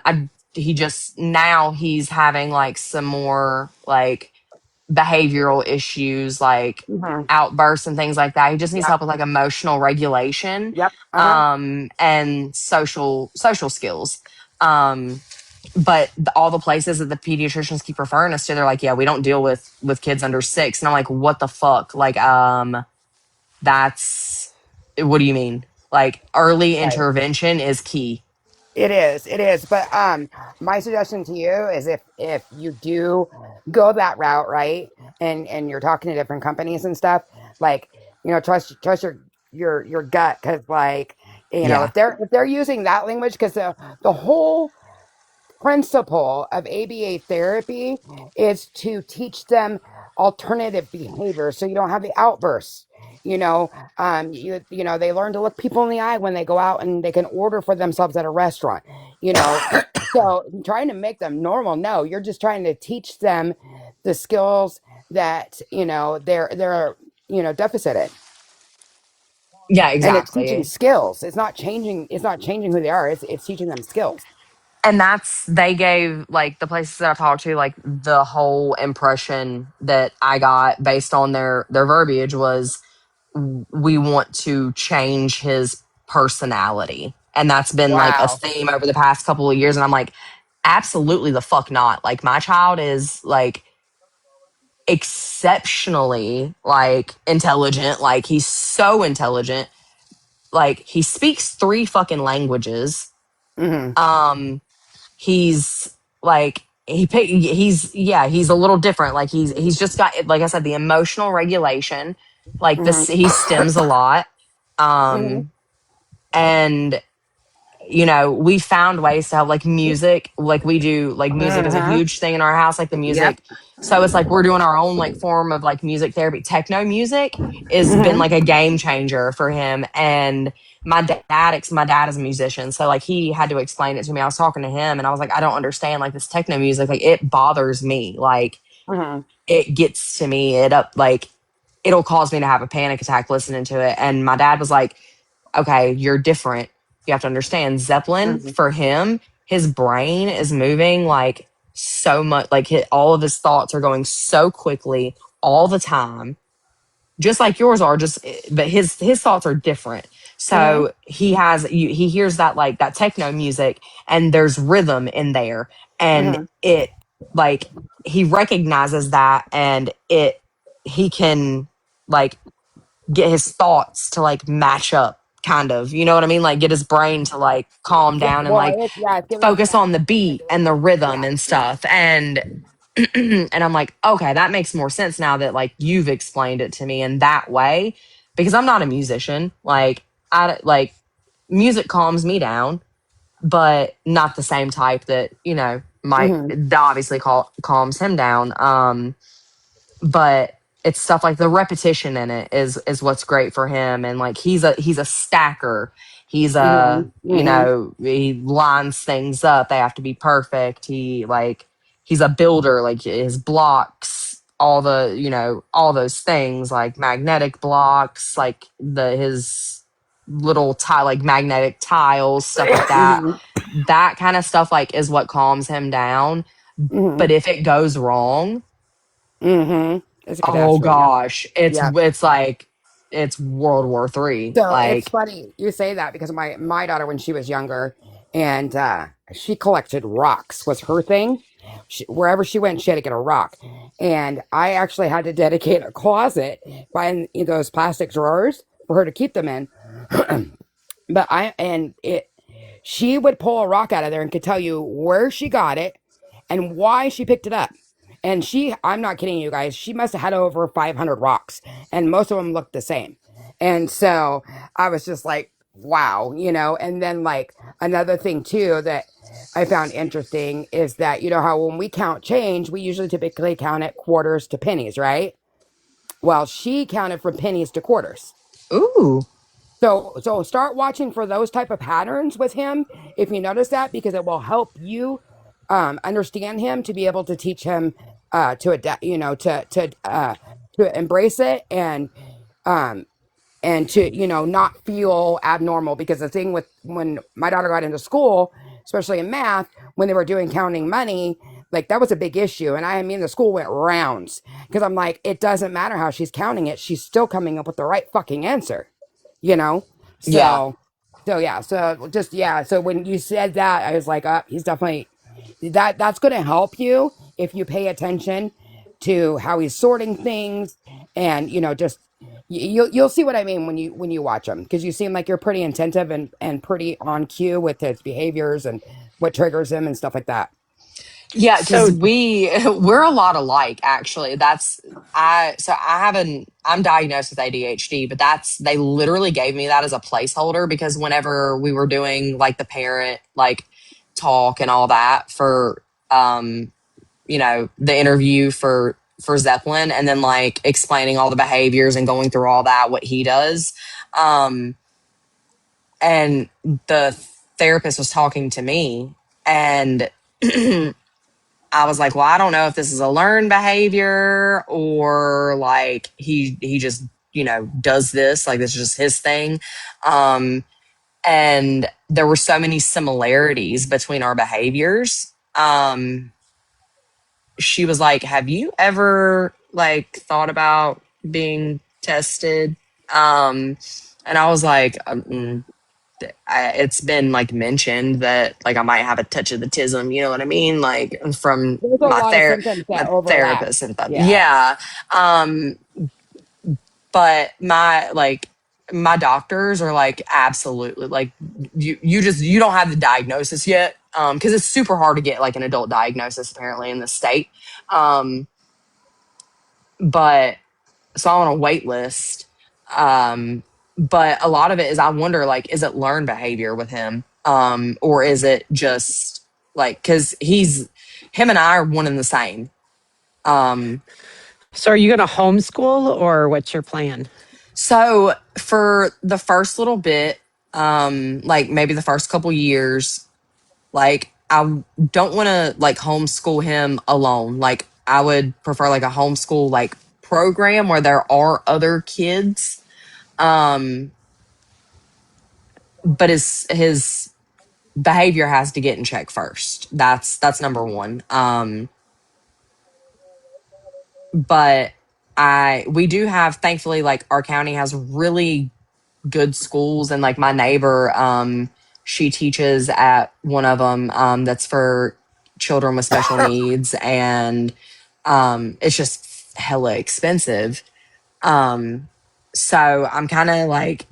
I he just now he's having like some more like behavioral issues, like Mhm. outbursts and things like that. He just needs Yep. help with like emotional regulation, Yep. Uh-huh. and social skills. Um, but all the places that the pediatricians keep referring us to, they're like, yeah, we don't deal with kids under 6. And I'm like, what the fuck? Like, that's what do you mean? Like, early Right. intervention is key. It is. It is. But my suggestion to you is if you do go that route, right? And you're talking to different companies and stuff, like, trust your gut, because like, Yeah, if they're using that language, because the whole principle of ABA therapy is to teach them alternative behavior so you don't have the outbursts. They learn to look people in the eye when they go out and they can order for themselves at a restaurant. you know so trying to make them normal, no, you're just trying to teach them the skills that they're deficit in. yeah, And it's teaching exactly. skills. It's not changing who they are. It's teaching them skills. And they gave like the places that I talked to, like the whole impression that I got based on their verbiage was, we want to change his personality. And that's been like a Wow. theme over the past couple of years. And I'm like, absolutely the fuck not. Like, my child is like exceptionally like intelligent. Like, he's so intelligent. Like, he speaks 3 fucking languages. Hmm. Um, he's like he's a little different. Like, he's just got, like I said, the emotional regulation. Like, this, Hmm. he stims a lot. Hmm. um and we found ways to have like music, like we do, like music is a Hmm. huge thing in our house, like the Yep. music. So it's like we're doing our own like form of like music therapy. Techno music has been Hmm. like a game changer for him. And my dad is a musician, so like he had to explain it to me. I was talking to him and I was like, I don't understand, like, this techno music, like, it bothers me. Like, Hmm. it gets to me, it'll cause me to have a panic attack listening to it. And my dad was like, okay, you're different. You have to understand, Zeppelin, Hmm. for him, his brain is moving like so much, like, all of his thoughts are going so quickly all the time, just like yours are, just, but his thoughts are different. Hmm. So he hears that, like, that techno music, and there's rhythm in there, and Hmm. it, like, he recognizes that, and he can, like, get his thoughts to like match up, kind of, you know what I mean, like, get his brain to like calm Yeah, down and well, like it's giving him focus on the the beat and the ability. rhythm Yeah. and stuff. And and I'm like, okay, that makes more sense now that like you've explained it to me in that way, because I'm not a musician. Like, I like, music calms me down, but not the same type that, might, Hmm. that obviously calms him down. But it's stuff like the repetition in it is what's great for him. And like, he's a stacker. He's Hmm. a, Hmm. he lines things up, they have to be perfect. He's a builder, like his blocks, all those things, like magnetic blocks, like his little tile, like magnetic tiles, stuff like that. Hmm. That kind of stuff, like, is what calms him down. Hmm. But if it goes wrong, Hmm. It's a oh catastrophe. gosh, Yeah. it's like, it's World War III. So it's Like, funny you say that, because my daughter, when she was younger, and she collected rocks, was her thing. Wherever she went, she had to get a rock. And I actually had to dedicate a closet, buying those plastic drawers for her to keep them in. But she would pull a rock out of there and could tell you where she got it and why she picked it up. And I'm not kidding you guys, she must have had over 500 rocks, and most of them looked the same. And so I was just like, wow, and then like another thing too that I found interesting is that, how when we count change, we usually typically count it quarters to pennies, right? Well, she counted from pennies to quarters. Ooh. So start watching for those type of patterns with him if you notice that, because it will help you understand him to be able to teach him to adapt, to embrace it um, and to not feel abnormal. Because the thing with when my daughter got into school, especially in math, when they were doing counting money, like that was a big issue, and I mean the school went rounds because I'm like, it doesn't matter how she's counting it, she's still coming up with the right fucking answer, you know Yeah. so yeah, so when you said that, I was like, he's definitely that's going to help you if you pay attention to how he's sorting things, and just you'll see what I mean when you watch him, because you seem like you're pretty attentive and pretty on cue with his behaviors and what triggers him and stuff like that. Yeah, So, because we're a lot alike, actually. I'm diagnosed with ADHD, but they literally gave me that as a placeholder because whenever we were doing like the parent like talk and all that for the interview for Zeppelin, and then like explaining all the behaviors and going through all that, what he does. And the therapist was talking to me, and I was like, well, I don't know if this is a learned behavior or like he just, does this, like this is just his thing. And there were so many similarities between our behaviors. She was like, have you ever like thought about being tested? And I was like, it's been like mentioned that like I might have a touch of the tism, you know what I mean? Like from There's a lot of symptoms my that overlap. therapist and stuff. Yeah. Yeah. But my doctors are like, absolutely, like you don't have the diagnosis yet. Cause it's super hard to get like an adult diagnosis apparently in the state. But so I'm on a wait list. But a lot of it is, I wonder, like, is it learned behavior with him? Or is it just like, cause him and I are one and the same. so are you going to homeschool or what's your plan? So for the first little bit, like maybe the first couple years, like I don't want to like homeschool him alone. Like I would prefer like a homeschool like program where there are other kids. But his behavior has to get in check first. That's number one. But we do have, thankfully, like our county has really good schools, and like my neighbor, she teaches at one of them, that's for children with special needs, and it's just hella expensive. So I'm kind of like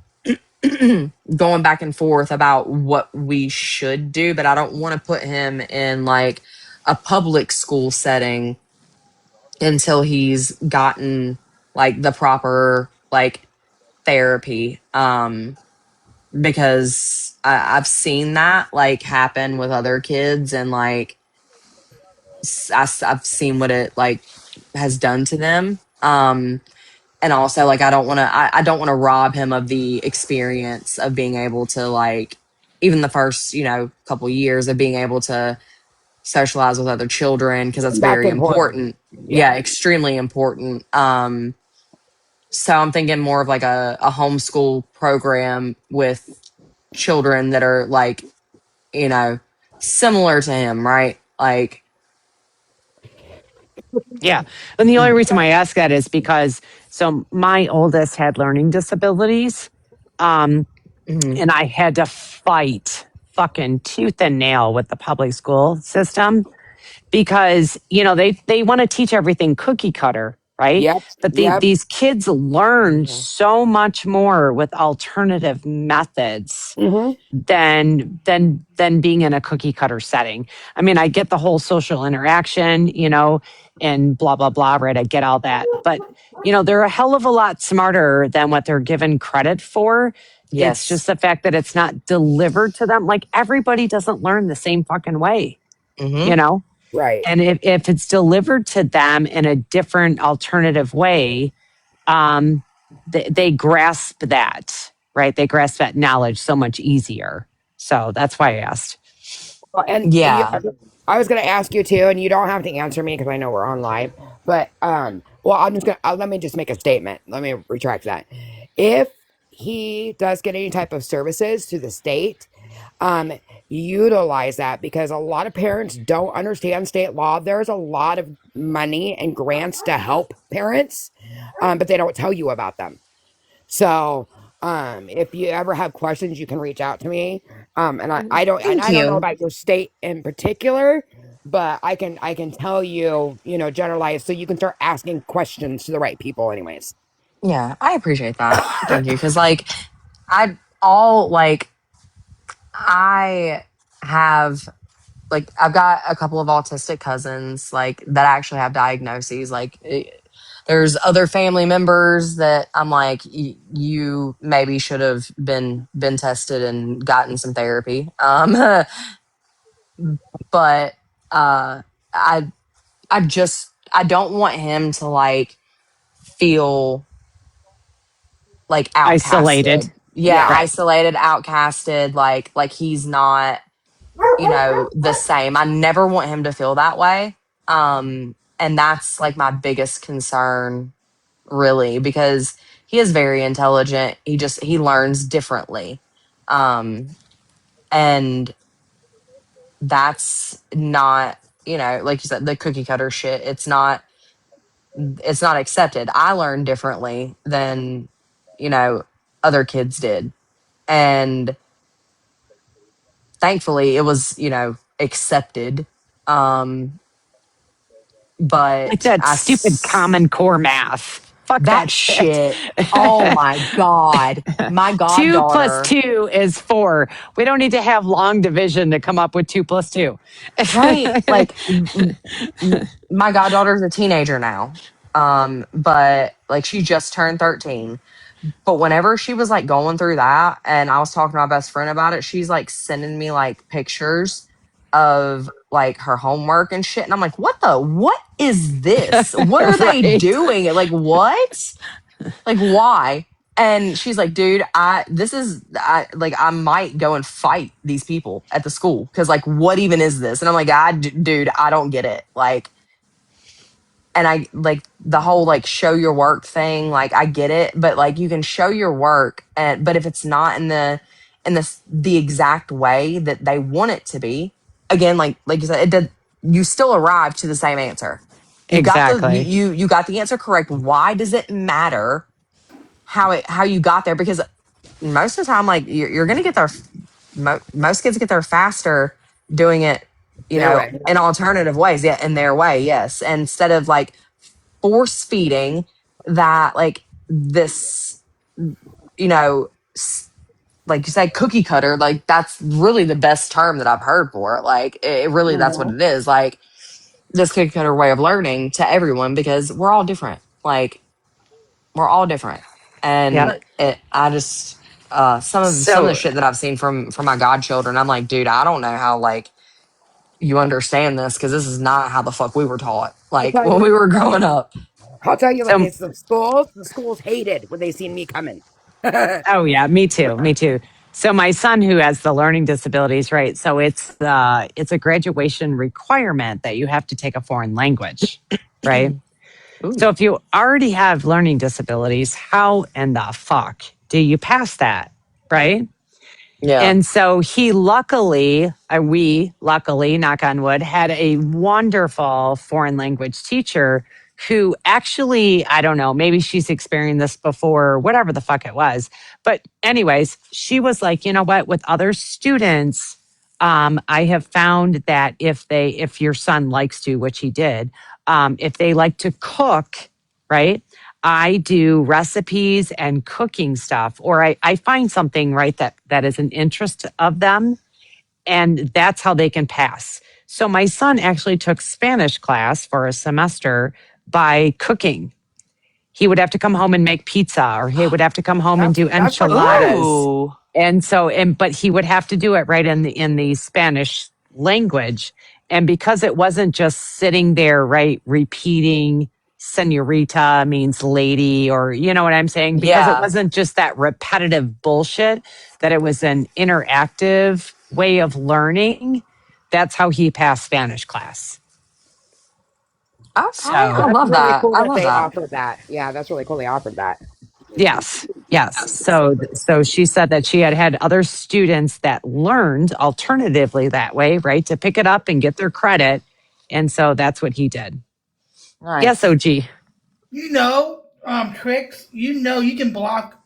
going back and forth about what we should do, but I don't want to put him in like a public school setting until he's gotten like the proper like therapy. Because I've seen that like happen with other kids, and like I've seen what it like has done to them. And also like I don't want to rob him of the experience of being able to like, even the first couple years of being able to socialize with other children, because that's That's very important. important. Yeah, Yeah. extremely important. So I'm thinking more of like a homeschool program with children that are like, you know similar to him, right? Like, Yeah. And the only reason why I ask that is because so my oldest had learning disabilities. Um, mhm. and I had to fight fucking tooth and nail with the public school system because, they want to teach everything cookie cutter. right? Yep. But Yep. these kids learn Mm-hmm. so much more with alternative methods Mm-hmm. than being in a cookie cutter setting. I mean, I get the whole social interaction, and blah blah blah, right? I get all that. But, they're a hell of a lot smarter than what they're given credit for. It's just Yes. the fact that it's not delivered to them. Like everybody doesn't learn the same fucking way, you Mm-hmm. know? Right. And if it's delivered to them in a different alternative way, they grasp that, right? They grasp that knowledge so much easier. So that's why I asked. Well, and Yeah. I was going to ask you too, and you don't have to answer me because I know we're on live. But well, I'm just gonna let me just make a statement. Let me retract that. If he does get any type of services to the state, um, utilize that because a lot of parents don't understand state law. There's a lot of money and grants to help parents, but they don't tell you about them. So, if you ever have questions, you can reach out to me. And Thank I don't know you. about your state in particular, but I can tell you, generalize so you can start asking questions to the right people anyways. Yeah, I appreciate that. Thank you. Because, like, I all like I have I've got a couple of autistic cousins like that actually have diagnoses. There's other family members that I'm like, you maybe should have been tested and gotten some therapy. But I I don't want him to like feel like Isolated. outcasted. Yeah, Yeah. Right. isolated, outcasted, like he's not, the same. I never want him to feel that way. And that's like my biggest concern really because he is very intelligent. He learns differently. And that's not, like you said, the cookie cutter shit. It's not accepted. I learned differently than, other kids did. And thankfully it was, accepted. Um, Like but that stupid Common Core math. Fuck that that shit. shit, oh my God. My Two plus goddaughter, two is four. We don't need to have long division to come up with two plus two. right? My goddaughter's a teenager now. But like she just turned 13. But whenever she was like going through that and I was talking to my best friend about it, she's like sending me like pictures of like her homework and shit. And I'm like, what is this? What are they Right. doing? Like, what? Like, why? And she's like, dude, I might go and fight these people at the school. Cause like, what even is this? And I'm like, dude, I don't get it. Like, and I like the whole like show your work thing. Like I get it, but like you can show your work, but if it's not in the exact way that they want it to be, again, like you said, it did. You still arrive to the same answer. You got the Exactly. you got the answer correct. Why does it matter how you got there? Because most of the time, like you're gonna get there. Most kids get there faster doing it, Their way. in alternative ways. Yeah, in their way, yes. Instead of like force feeding that like this, you know, like you say, cookie cutter. Like that's really the best term that I've heard for it. Like it really, that's what Mhm. it is. Like this cookie cutter way of learning to everyone because we're all different. Like we're all different, Yep. and I just some of the So shit that I've seen from my godchildren, I'm like, dude, I don't know how like you understand this because this is not how the fuck we were taught. I'll Like tell when you. we were growing up. I'll tell you like so this: the schools hated when they seen me coming. oh yeah, me too. Me too. So my son who has the learning disabilities, right? So it's a graduation requirement that you have to take a foreign language, right? Ooh, So if you already have learning disabilities, how in the fuck do you pass that? Right? yeah. And so we luckily, knock on wood, had a wonderful foreign language teacher who actually, I don't know, maybe she's experienced this before, whatever the fuck it was. But, anyways, she was like, you know what, with other students, I have found that if your son likes to, which he did, if they like to cook, right? I do recipes and cooking stuff, or I find something, right, that is an interest of them, and that's how they can pass. So my son actually took Spanish class for a semester by cooking. He would have to come home and make pizza, or he would have to come home and do That's pretty good. enchiladas. Ooh. And so, but he would have to do it right in the Spanish language. And because it wasn't just sitting there, right, repeating senorita means lady, or you know what I'm saying? Because it Yeah. wasn't just that repetitive bullshit, that it was an interactive way of learning. That's how he passed Spanish class. Okay. I So, That's love really that. cool I that love they that. offered that. Yeah, that's really cool they offered that. yes, yes. So she said that she had had other students that learned alternatively that way, right, to pick it up and get their credit, and so that's what he did. Yes, Nice. OG. You know, Tricks, you know you can block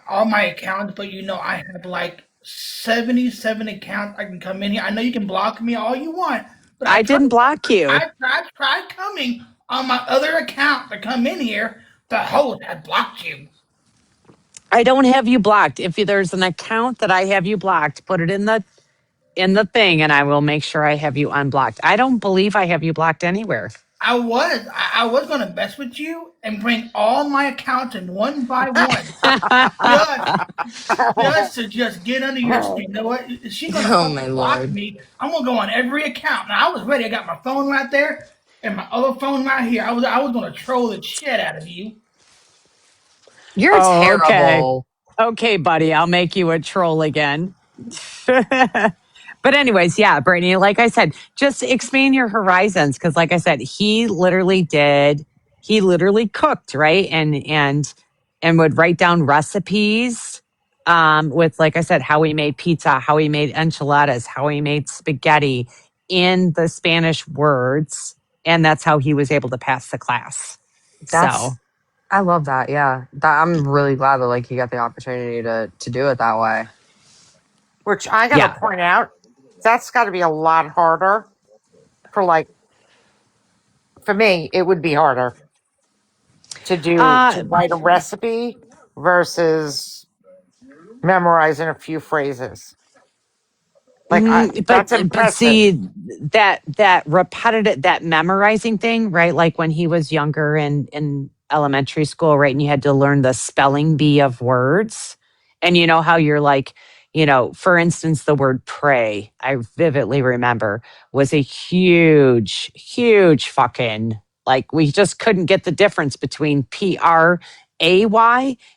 all my accounts, but you know I have like 77 accounts I can come in here. I know you can block me all you want, but I didn't block you. I tried coming on my other account to come in here. The host had blocked you. I don't have you blocked. If there's an account that I have you blocked, put it in the thing, and I will make sure I have you unblocked. I don't believe I have you blocked anywhere. I was gonna mess with you and bring all my accounts in one by one. Just just to just get under your skin. You know what? If she's gonna Oh my fucking block lord. me, I'm gonna go on every account. Now I was ready. I got my phone right there and my other phone right here. I was gonna troll the shit out of you. You're Oh, okay. terrible. Okay, buddy, I'll make you a troll again. But anyways, yeah, Brittany, like I said, just expand your horizons, because like I said, he literally cooked, right? And would write down recipes with, like I said, how he made pizza, how he made enchiladas, how he made spaghetti in the Spanish words, and that's how he was able to pass the class. So That's I love that. Yeah. I'm really glad that like you got the opportunity to do it that way. Which I got to yeah. point out, that's got to be a lot harder for like, for me, it would be harder to Uh write a recipe versus memorizing a few phrases. Like But that's impressive. see, that repetitive, that memorizing thing, right? Like when he was younger in elementary school, right? And you had to learn the spelling bee of words. And you know how you're like, for instance, the word pray, I vividly remember, was a huge, huge fucking, like, we just couldn't get the difference between PRAY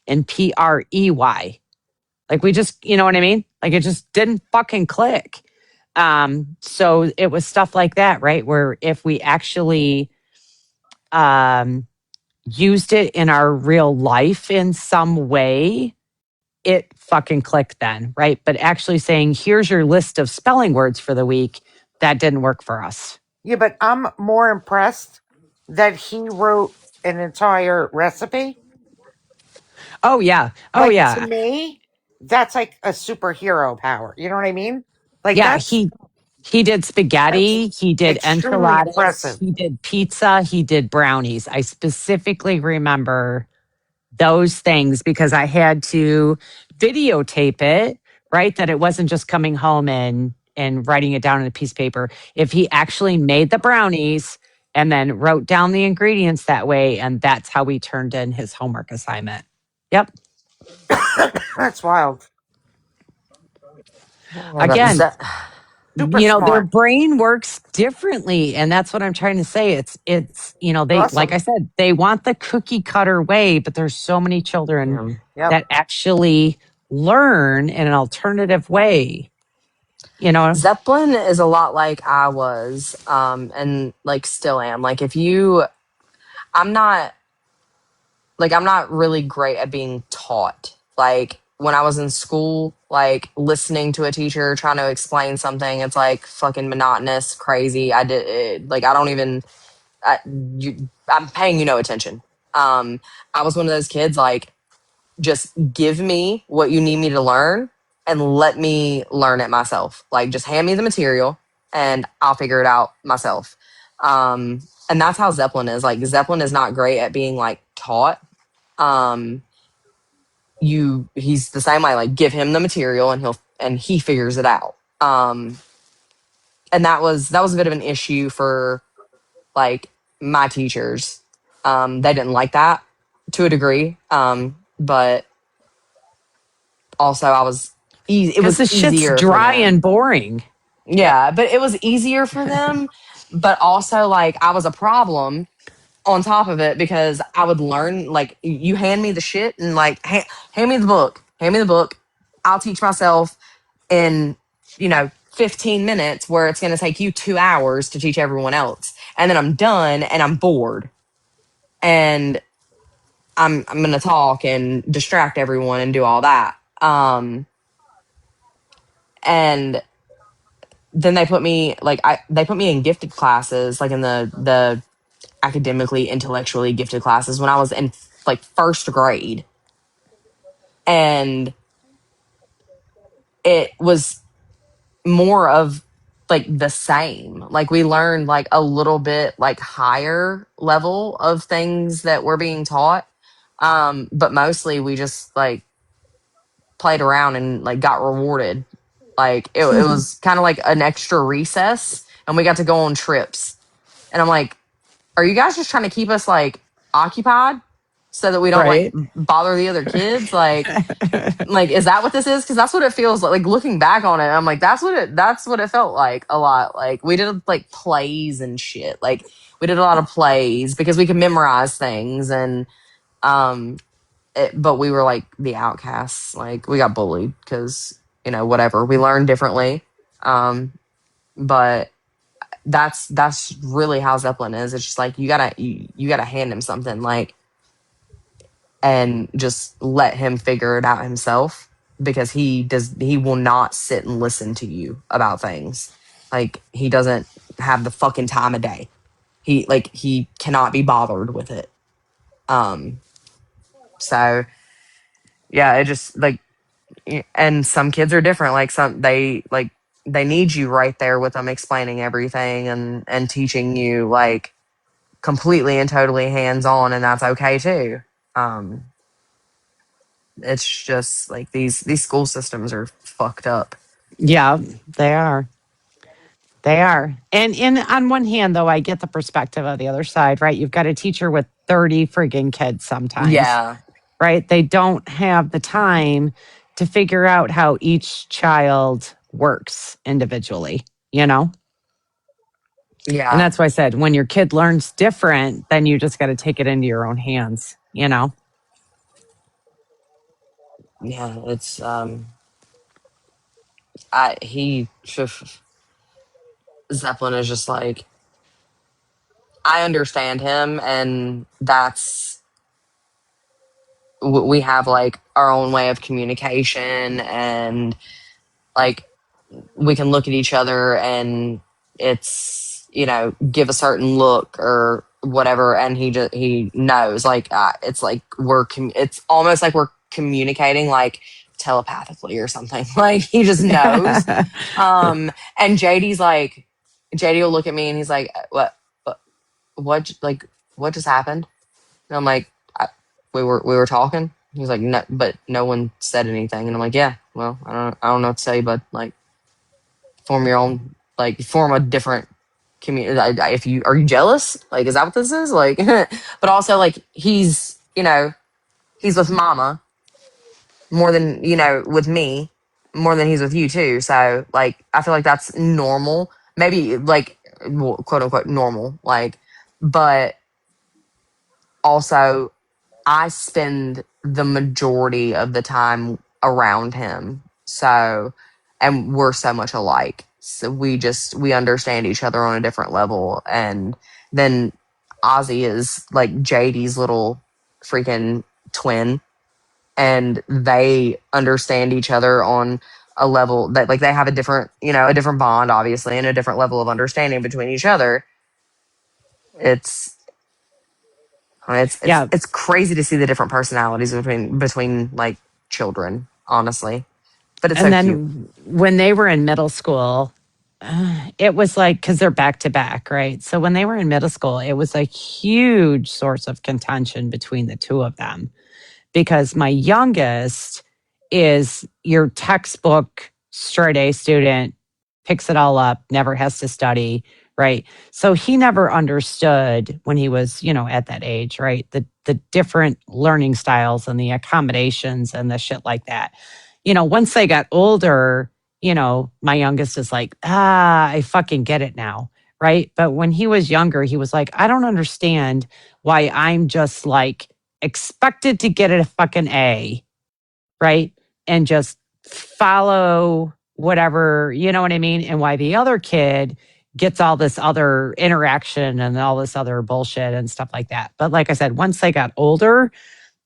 and PREY. Like, we just, you know what I mean? Like, it just didn't fucking click. So it was stuff like that, right? Where if we actually um, used it in our real life in some way, it fucking clicked then, right? But actually saying, here's your list of spelling words for the week, that didn't work for us. Yeah, but I'm more impressed that he wrote an entire recipe. Oh, yeah. Oh, Like to yeah. me, that's like a superhero power. You know what I mean? Like Yeah. that's He did that's spaghetti, he did extremely enchiladas, impressive. he did pizza, he did brownies. I specifically remember those things because I had to videotape it, right? That it wasn't just coming home and writing it down on a piece of paper. If he actually made the brownies and then wrote down the ingredients that way, and that's how we turned in his homework assignment. Yep. That's wild. Oh, that's Again, that. Super their smart. brain works differently, and that's what I'm trying to say. It's they, like I Awesome. said, they want the cookie cutter way, but there's so many children Yeah. Yep. that actually learn in an alternative way, you know. Zeppelin is a lot like I was, and like still am. Like if you, I'm not I'm not really great at being taught. Like when I was in school, like listening to a teacher trying to explain something, it's like fucking monotonous, crazy. I did it, like I don't even. I'm paying you no attention. I was one of those kids like just give me what you need me to learn and let me learn it myself. Like just hand me the material and I'll figure it out myself. And that's how Zeppelin is. Like Zeppelin is not great at being like taught. Um, he's the same way. Like give him the material and he figures it out. And that was a bit of an issue for like my teachers. They didn't like that to a degree. But also I was it Because was the shit's easier for dry them. and boring. Yeah, but it was easier for them. But also like I was a problem on top of it because I would learn like you hand me the shit and like hand me the book, hand me the book. I'll teach myself in 15 minutes where it's going to take you 2 hours to teach everyone else, and then I'm done and I'm bored and I'm going to talk and distract everyone and do all that. And then they put me in gifted classes, like in the academically intellectually gifted classes when I was in like first grade, and it was more of like the same. Like we learned like a little bit like higher level of things that were being taught. But mostly we just like played around and like got rewarded. Like it was kind of like an extra recess and we got to go on trips. And I'm like, are you guys just trying to keep us like occupied so that we don't like Right. bother the other kids? Like is that what this is? Because that's what it feels like looking back on it. I'm like that's what it felt like a lot. Like we did like plays and shit. Like we did a lot of plays because we could memorize things. And um but we were like the outcasts. Like we got bullied because whatever, we learned differently. But that's really how Zeppelin is. It's just like you gotta hand him something, like, and just let him figure it out himself, because he will not sit and listen to you about things. Like he doesn't have the fucking time of day. He cannot be bothered with it. So yeah, it just like, and some kids are different. Like they need you right there with them, explaining everything and teaching you like completely and totally hands on, and that's okay too. Um, it's just like these school systems are fucked up. Yeah, they are. They are. And on one hand, though, I get the perspective of the other side, right? You've got a teacher with 30 friggin' kids sometimes, Yeah, right? They don't have the time to figure out how each child works individually, you know? And yeah, that's why I said when your kid learns different, then you just got to take it into your own hands, you know? yeah. It's I he Zeppelin is just like, I understand him, and we have like our own way of communication, and like we can look at each other and it's give a certain look or whatever, and he knows, like, it's like it's almost like we're communicating like telepathically or something. Like he just knows. And JD will look at me and he's like, what like what just happened? And I'm like, we were talking. He's like, no, but no one said anything. And I'm like, yeah, well, I don't know what to say, but like, form your own, like, form a different community. If you are, you jealous? Like, is that what this is? Like, but also like he's with mama more than with me more than he's with you too. So like, I feel like that's normal. Maybe like, well, quote unquote normal. Like, but also I spend the majority of the time around him. So, and we're so much alike. So we understand each other on a different level. And then Ozzy is like JD's little freaking twin, and they understand each other on a level that, like, they have a different bond, obviously, and a different level of understanding between each other. It's It's it's Yeah. it's crazy to see the different personalities between like children, honestly. But it's so And cute. then when they were in middle school, it was like, because they're back to back, right? So when they were in middle school, it was a huge source of contention between the two of them because my youngest is your textbook straight A student, picks it all up, never has to study, right? So he never understood when he was, at that age, right? The different learning styles and the accommodations and the shit like that. Once they got older, my youngest is like, I fucking get it now, right? But when he was younger, he was like, I don't understand why I'm just like expected to get a fucking A, right? And just follow whatever, you know what I mean? And why the other kid gets all this other interaction and all this other bullshit and stuff like that. But like I said, once they got older,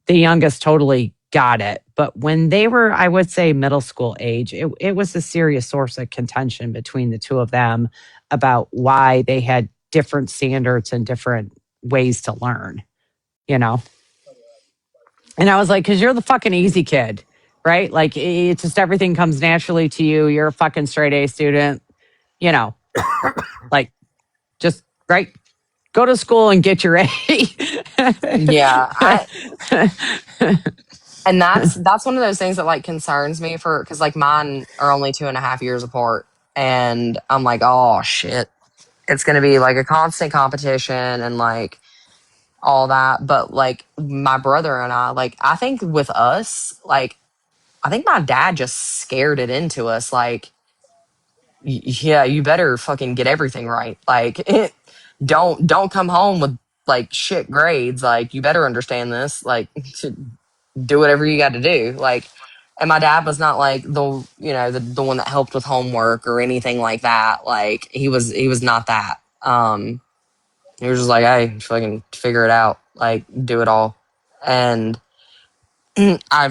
the youngest totally got it. But when they were, I would say, middle school age, it was a serious source of contention between the two of them about why they had different standards and different ways to learn, you know? And I was like, because you're the fucking easy kid, right? Like, it's just everything comes naturally to you. You're a fucking straight A student, you know, like, just, right? Go to school and get your A. Yeah, and that's one of those things that like concerns me for because like mine are only 2.5 years apart, and I'm like, oh shit, it's gonna be like a constant competition and like all that. But like my brother and I, like I think with us, like I think my dad just scared it into us, like yeah, you better fucking get everything right. Like don't come home with like shit grades. Like you better understand this. Like to do whatever you got to do. Like, and my dad was not like the one that helped with homework or anything like that. Like he was not that. He was just like, hey, fucking figure it out. Like do it all. And I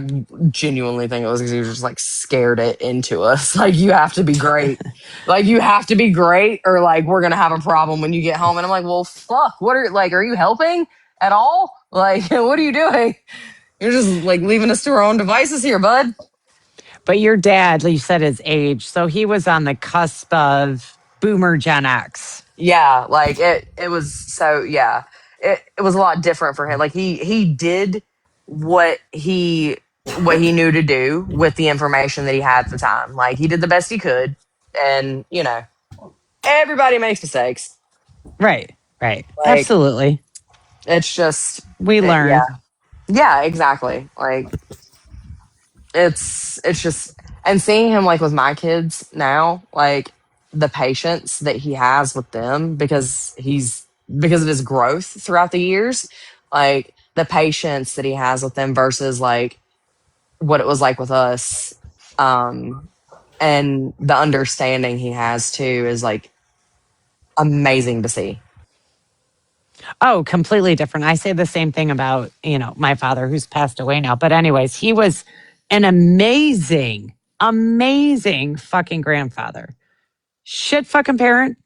genuinely think it was because he was just like scared it into us. Like, you have to be great. Like, you have to be great, or like, we're going to have a problem when you get home. And I'm like, well, fuck, are you helping at all? Like, what are you doing? You're just like leaving us to our own devices here, bud. But your dad, you said his age. So he was on the cusp of boomer Gen X. Yeah. Like, it was so, yeah. It was a lot different for him. Like, he did what he knew to do with the information that he had at the time. Like he did the best he could, and everybody makes mistakes. Right, right. Like Absolutely. it's just We learn. yeah, exactly. Like it's just, and seeing him like with my kids now, like the patience that he has with them because of his growth throughout the years, like the patience that he has with them versus like what it was like with us. And the understanding he has too is like amazing to see. Oh, completely different. I say the same thing about, my father who's passed away now. But anyways, he was an amazing, amazing fucking grandfather. Shit fucking parent.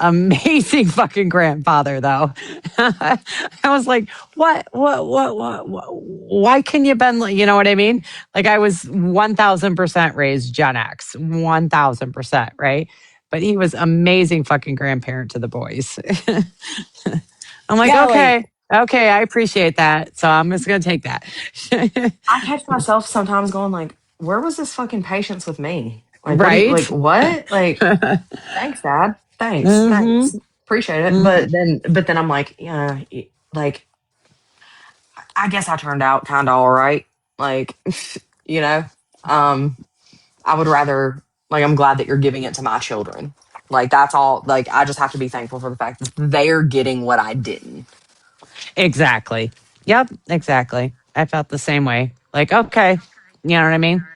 Amazing fucking grandfather though. I was like, what, why can you bend like, you know what I mean? Like I was 1000% raised Gen X, 1000%, right? But he was amazing fucking grandparent to the boys. I'm like, Yeah, like okay, I appreciate that. So I'm just gonna take that. I catch myself sometimes going like, where was this fucking patience with me? Like, what do you like? Right? What? Like, thanks, Dad. Thanks, Mm-hmm. thanks. Appreciate it. Mm-hmm. But then I'm like, yeah, like I guess I turned out kind of all right. Like, you know, um, I would rather like I'm glad that you're giving it to my children. Like that's all. Like I just have to be thankful for the fact that they're getting what I didn't. Exactly. Yep, exactly. I felt the same way. Like, okay, you know what I mean?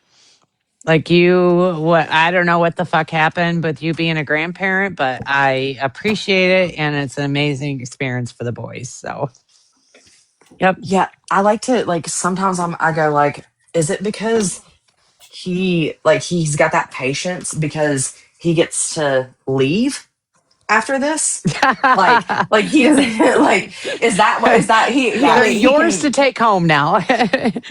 Like what I don't know what the fuck happened with you being a grandparent, but I appreciate it and it's an amazing experience for the boys. So, yep. Yeah, I like to like sometimes I go like, is it because he's got that patience because he gets to leave after this? Like he doesn't like is that he They're only he yours to can take home now.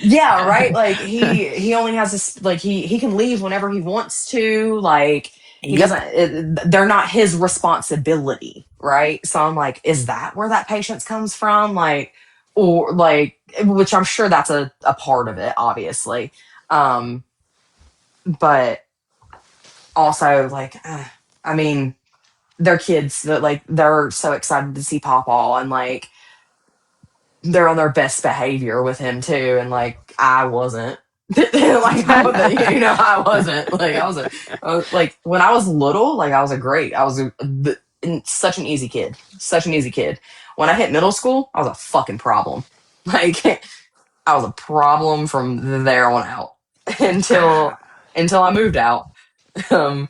yeah, right? Like he only has this like he can leave whenever he wants to, like he Yep. doesn't, they're not his responsibility, right? So I'm like, is that where that patience comes from? Like, or like, which I'm sure that's a part of it, obviously. Um, but also, like, I mean, they're kids that, like, they're so excited to see Pawpaw, and like, they're on their best behavior with him too, and like, I wasn't. Like, I wasn't, I wasn't like, like, when I was little, like, I was such an easy kid, such an easy kid. When I hit middle school, I was a fucking problem. Like, I was a problem from there on out until I moved out. Um,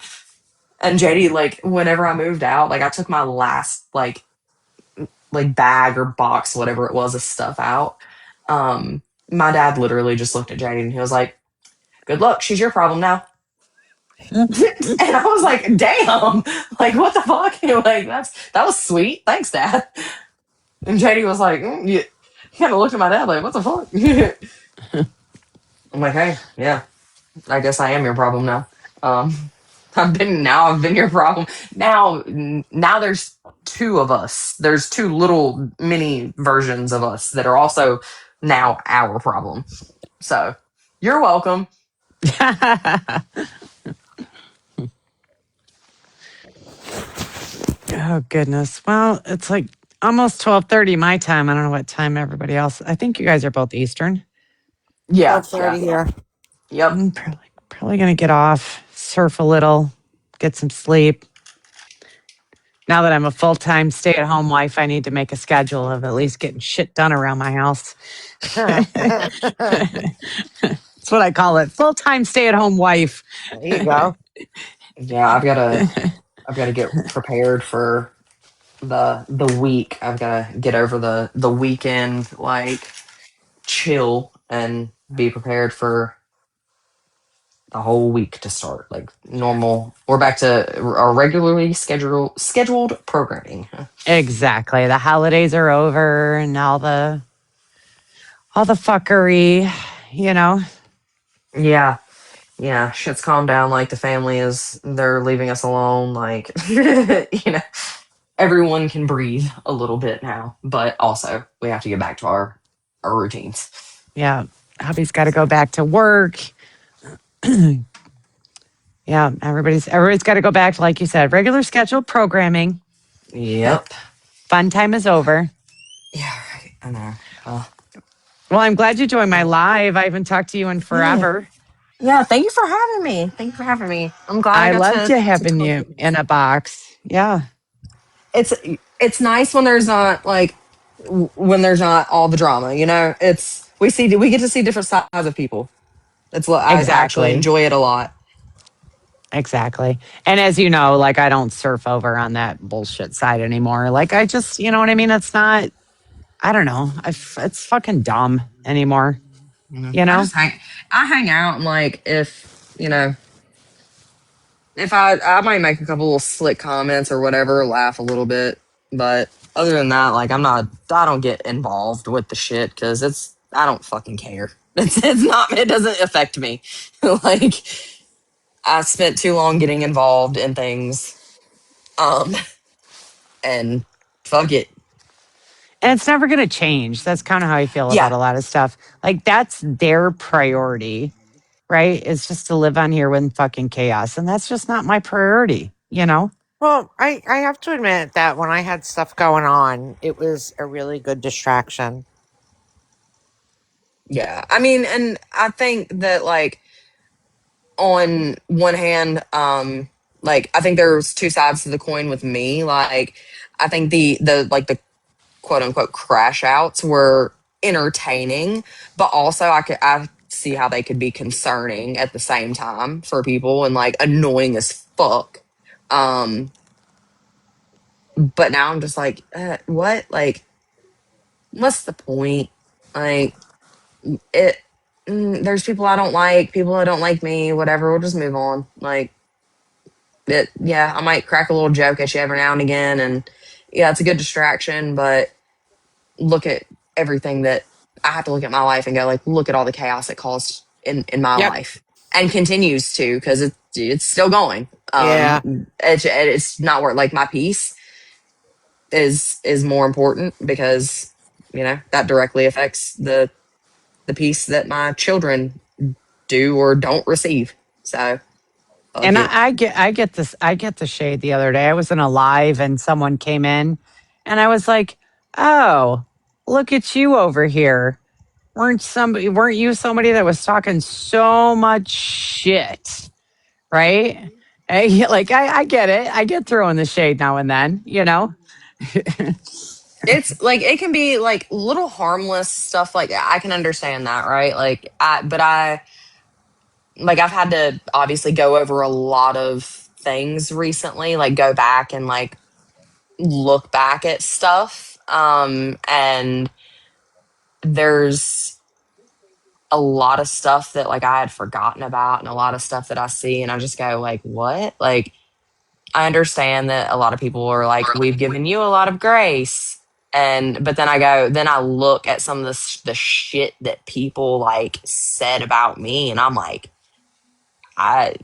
and JD, like, whenever I moved out, like, I took my last like bag or box, whatever it was, of stuff out. My dad literally just looked at JD and he was like, "Good luck. She's your problem now." And I was like, "Damn! Like, what the fuck?" Like, that was sweet. Thanks, Dad. And JD was like, you kind of looked at my dad like, "What the fuck?" I'm like, "Hey, yeah, I guess I am your problem now." Um, I've been your problem. Now there's two of us. There's two little mini versions of us that are also now our problem. So you're welcome. Oh goodness. Well, it's like almost 12:30 my time. I don't know what time everybody else. I think you guys are both Eastern. Yeah, yeah, 12:30 here. yep, I'm probably gonna get off, surf a little, get some sleep. Now that I'm a full-time stay-at-home wife, I need to make a schedule of at least getting shit done around my house. There That's what I call it. Full-time stay-at-home wife. you go. yeah. I've got to get prepared for the week. I've got to get over the weekend, like, chill, and be prepared for the whole week to start like normal. We're back to our regularly scheduled programming. Exactly. The holidays are over and all the fuckery, you know. Yeah, yeah. Shit's calmed down. Like, the family is, they're leaving us alone. Like, everyone can breathe a little bit now. But also, we have to get back to our routines. Yeah. Hubby's got to go back to work. Yeah, everybody's got to go back to, like you said, regular scheduled programming. That Yep. fun time is over. Yeah. Right. I know. Well, I'm glad you joined my live. I haven't talked to you in Yeah. forever. Yeah. Thank you for having me. Thank you for having me. I'm glad I I got loved you to having talk. you in a box. Yeah, it's it's nice when there's not, like, when there's not all the drama. It's, we get to see different sides of people. I actually exactly. enjoy it a lot. Exactly. And as you know, like I don't surf over on that bullshit side anymore. Like I just, you know what I mean? It's not, I don't know. It's fucking dumb anymore, you I know? just hang out, and, like, if I might make a couple little slick comments or whatever, laugh a little bit, but other than that, like, I don't get involved with the shit because I don't fucking care. It's not, it doesn't affect me. Like, I spent too long getting involved in things, um, and fuck it. And it's never going to change. That's kind of how I feel Yeah, about a lot of stuff. Like that's their priority, right? Is just to live on here with fucking chaos. And that's just not my priority, you know? Well, I have to admit that when I had stuff going on, it was a really good distraction. yeah. I mean, and I think that, like, on one hand, like, I think there's two sides to the coin with me. Like, I think the quote unquote crash outs were entertaining, but also I see how they could be concerning at the same time for people, and, like, annoying as fuck. Um, but now I'm just like, what? Like, what's the point? Like, it. There's people I don't like, people that don't like me, whatever. We'll just move on. Like, it. Yeah, I might crack a little joke at you every now and again, and yeah, it's a good distraction. But look at everything that I have to look at my life and go, like, look at all the chaos it caused in my Yep. life, and continues to because it's still going. Yeah. It's not worth like my peace is more important because that directly affects the peace that my children do or don't receive. So fuck And it. I get the shade the other day. I was in a live and someone came in and I was like, "Oh, look at you over here. Weren't you somebody that was talking so much shit?" Right? Like I get it. I get throwing the shade now and then, you know? It's like it can be like little harmless stuff like that. I can understand that, right? But I like I've had to obviously go over a lot of things recently, like go back and like look back at stuff. And there's a lot of stuff that like I had forgotten about and a lot of stuff that I see and I just go like, what? Like I understand that a lot of people are like, we've given you a lot of grace. But then I look at some of the shit that people like said about me and I'm like, I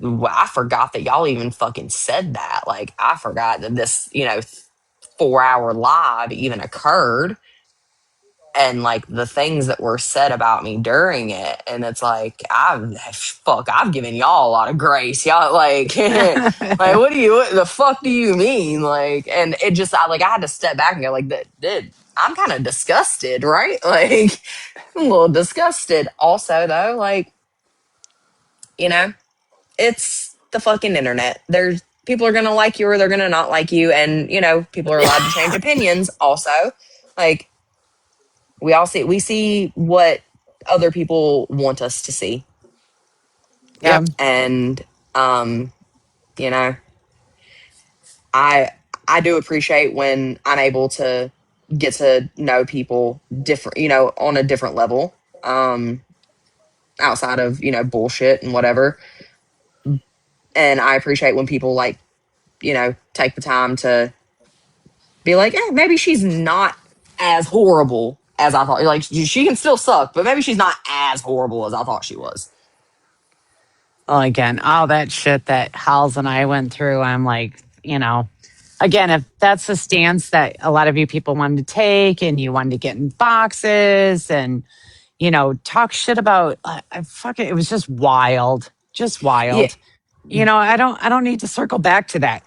forgot that y'all even fucking said that. Like, I forgot that this, 4-hour live even occurred and like the things that were said about me during it. And it's like, I've given y'all a lot of grace. Y'all like, like, what the fuck do you mean? Like, and it just, I had to step back and go like, I'm kind of disgusted, right? Like, I'm a little disgusted. Also though, like, you know, it's the fucking internet. There's people are gonna like you or they're gonna not like you, and people are allowed to change opinions. Also, like we see what other people want us to see, Yeah. Yep. and um, you know, I I do appreciate when I'm able to get to know people different, on a different level, outside of bullshit and whatever. And I appreciate when people like take the time to be like, maybe she's not as horrible as I thought. Like, she can still suck, but maybe she's not as horrible as I thought she was. Well, again, all that shit that Hals and I went through, I'm like, again, if that's the stance that a lot of you people wanted to take and you wanted to get in boxes and, talk shit about, it was just Yeah, wild. I don't need to circle back to that.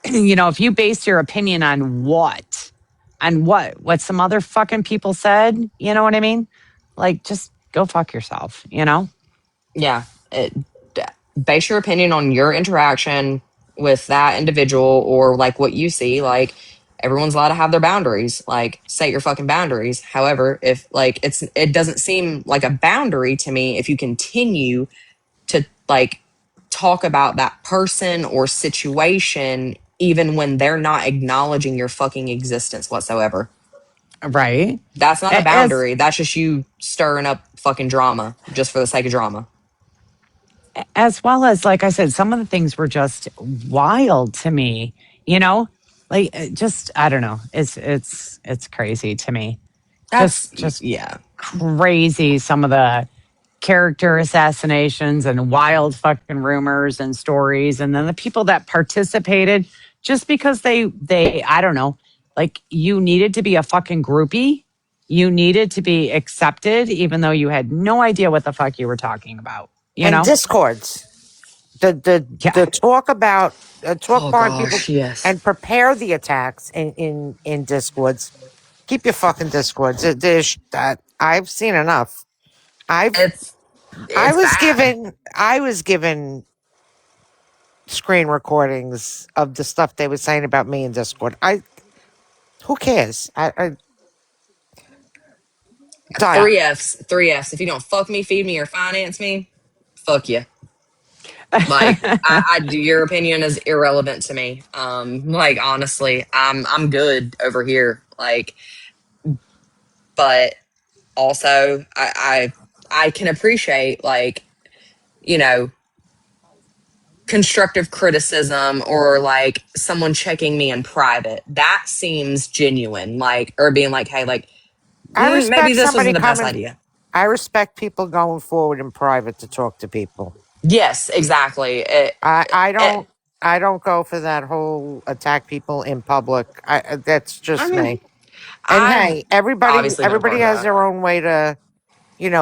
If you base your opinion on what some other fucking people said, you know what I mean? Like, just go fuck yourself. yeah. Base your opinion on your interaction with that individual or like what you see. Like, everyone's allowed to have their boundaries. Like, set your fucking boundaries. However, if like it doesn't seem like a boundary to me if you continue to like talk about that person or situation even when they're not acknowledging your fucking existence whatsoever. Right. That's not a As boundary. That's just you stirring up fucking drama just for the sake of drama. as well as, like I said, some of the things were just wild to me, you know? Like, just I don't know. It's crazy to me. That's Just yeah. crazy, some of the character assassinations and wild fucking rumors and stories, and then the people that participated just because they I don't know, like, you needed to be a fucking groupie, you needed to be accepted even though you had no idea what the fuck you were talking about, you And know? discords. The Yeah. talk Oh behind people gosh, yes. and prepare the attacks in discords. Keep your fucking discords. That I've seen enough. I've It's bad. I was given screen recordings of the stuff they were saying about me in Discord. Who cares? I die. Three F's. Three F's. If you don't fuck me, feed me, or finance me, fuck you. Like, I do. Your opinion is irrelevant to me. Like, honestly, I'm good over here. Like, but also, I can appreciate like you know constructive criticism or like someone checking me in private. That seems genuine. Like, or being like, hey, like, I maybe respect this wasn't somebody the best coming. idea. I respect people going forward in private to talk to people. Yes, exactly. I It, don't go for that whole attack people in public. That's I just mean, me. And I've hey, everybody obviously been a everybody part of has that. their own way to,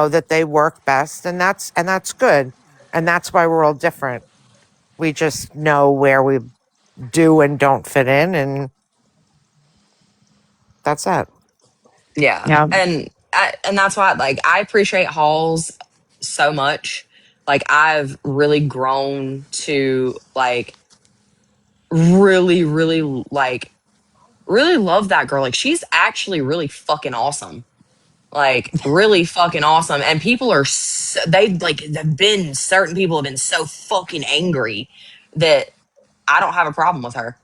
that they work best, and that's good. And that's why we're all different. We just know where we do and don't fit in, and that's it. Yeah, Yeah. and that's why like I appreciate halls so much. Like I've really grown to like really like really love that girl. Like she's actually really fucking awesome. Like really fucking awesome. And people are so, they've been certain people have been so fucking angry that I don't have a problem with her.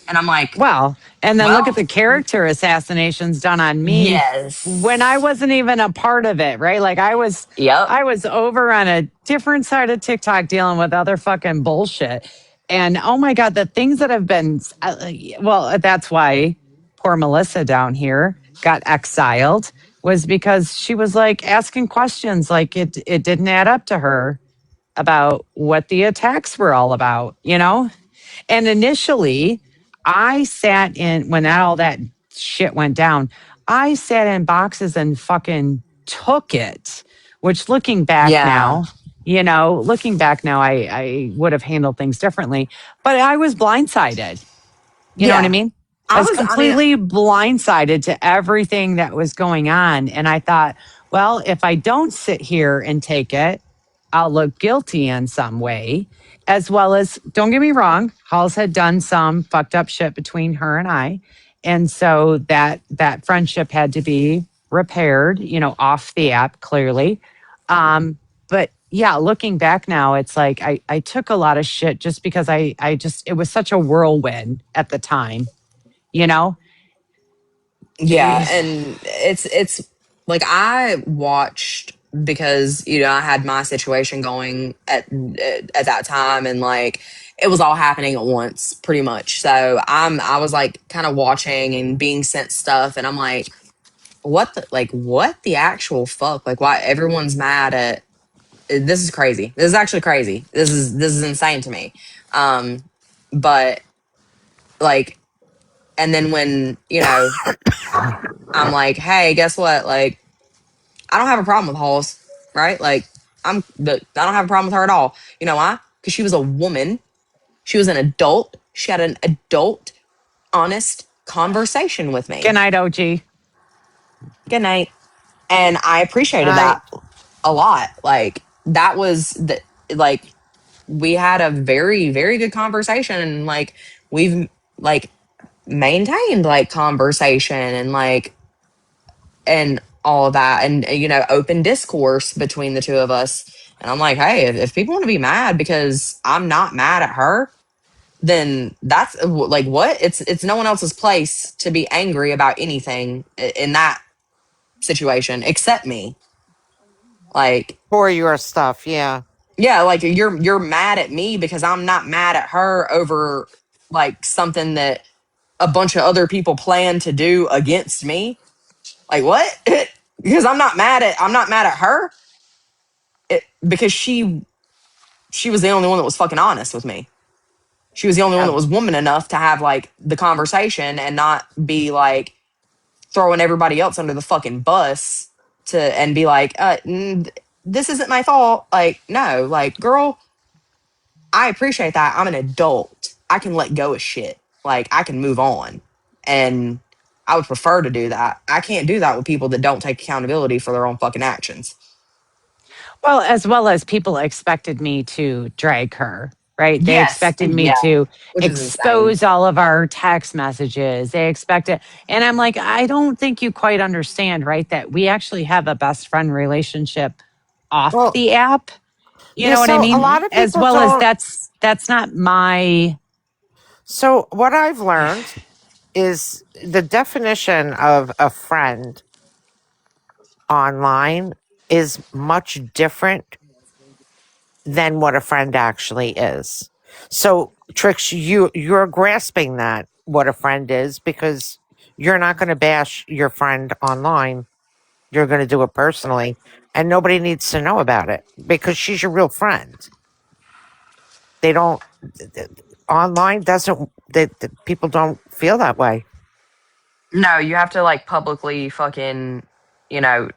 And I'm like, Well, and then look at well, the character assassinations done on me when I yes. wasn't even a part of it, right? Like Yep. I was over on a different side of TikTok dealing with other fucking bullshit. And oh my god, the things that have been well, that's why poor Melissa down here got exiled was because she was like asking questions like it didn't add up to her about what the attacks were all about, you know? And initially, I sat in when all that shit went down. I sat in boxes and fucking took it. Which, Yeah. looking back now, I would have handled things differently. But I was blindsided. You know what I Yeah. mean? I was I mean, completely blindsided to everything that was going on. And I thought, well, if I don't sit here and take it, I'll look guilty in some way. As well as, don't get me wrong, Halls had done some fucked up shit between her and I. And so that friendship had to be repaired, off the app, clearly. But yeah, looking back now, it's like I took a lot of shit just because I just it was such a whirlwind at the time, you know? yeah, Eh, and it's like I watched because I had my situation going at that time, and like it was all happening at once, pretty much. So I was like kind of watching and being sent stuff, and I'm like, what the actual fuck? Like, why everyone's mad at? This is crazy. This is actually crazy. This is insane to me. Um, but like, and then when I'm like, hey, guess what? Like, I don't have a problem with Halls, right? Like, I don't have a problem with her at all. You know why? Because she was a woman. She was an adult. She had an adult, honest conversation with Good me. night, OG. Good night. And I appreciated I that a lot. Like, that was like, we had a very, very good conversation. And like, we've like maintained like conversation and all of that and open discourse between the two of us. And I'm like, hey, if people want to be mad because I'm not mad at her, then that's like, what? It's no one else's place to be angry about anything in that situation except me. Like, for your stuff, yeah. yeah, like you're mad at me because I'm not mad at her over like something that a bunch of other people plan to do against me. Like, what? Because I'm not mad at her, because she was the only one that was fucking honest with me. She was the only one Yeah. that was woman enough to have like the conversation and not be like throwing everybody else under the fucking bus to and be like, this isn't my fault. Like, no, like, girl, I appreciate that. I'm an adult. I can let go of shit. Like, I can move on. And I would prefer to do that. I can't do that with people that don't take accountability for their own fucking actions. Well, as well as people expected me to drag her, right? They Yes. expected me Yeah. to Which is insane. expose all of our text messages. They expected, and I'm like, I don't think you quite understand, right? That we actually have a best friend relationship off Well, the app. You yeah, know what I so a mean? lot of As people well as don't. that's not my. So what I've learned is the definition of a friend online is much different than what a friend actually is. So Trix, you're grasping that what a friend is because you're not going to bash your friend online. you're going to do it personally, and nobody needs to know about it because she's your real friend. They don't online doesn't people don't feel that way. No, you have to like publicly fucking, you know,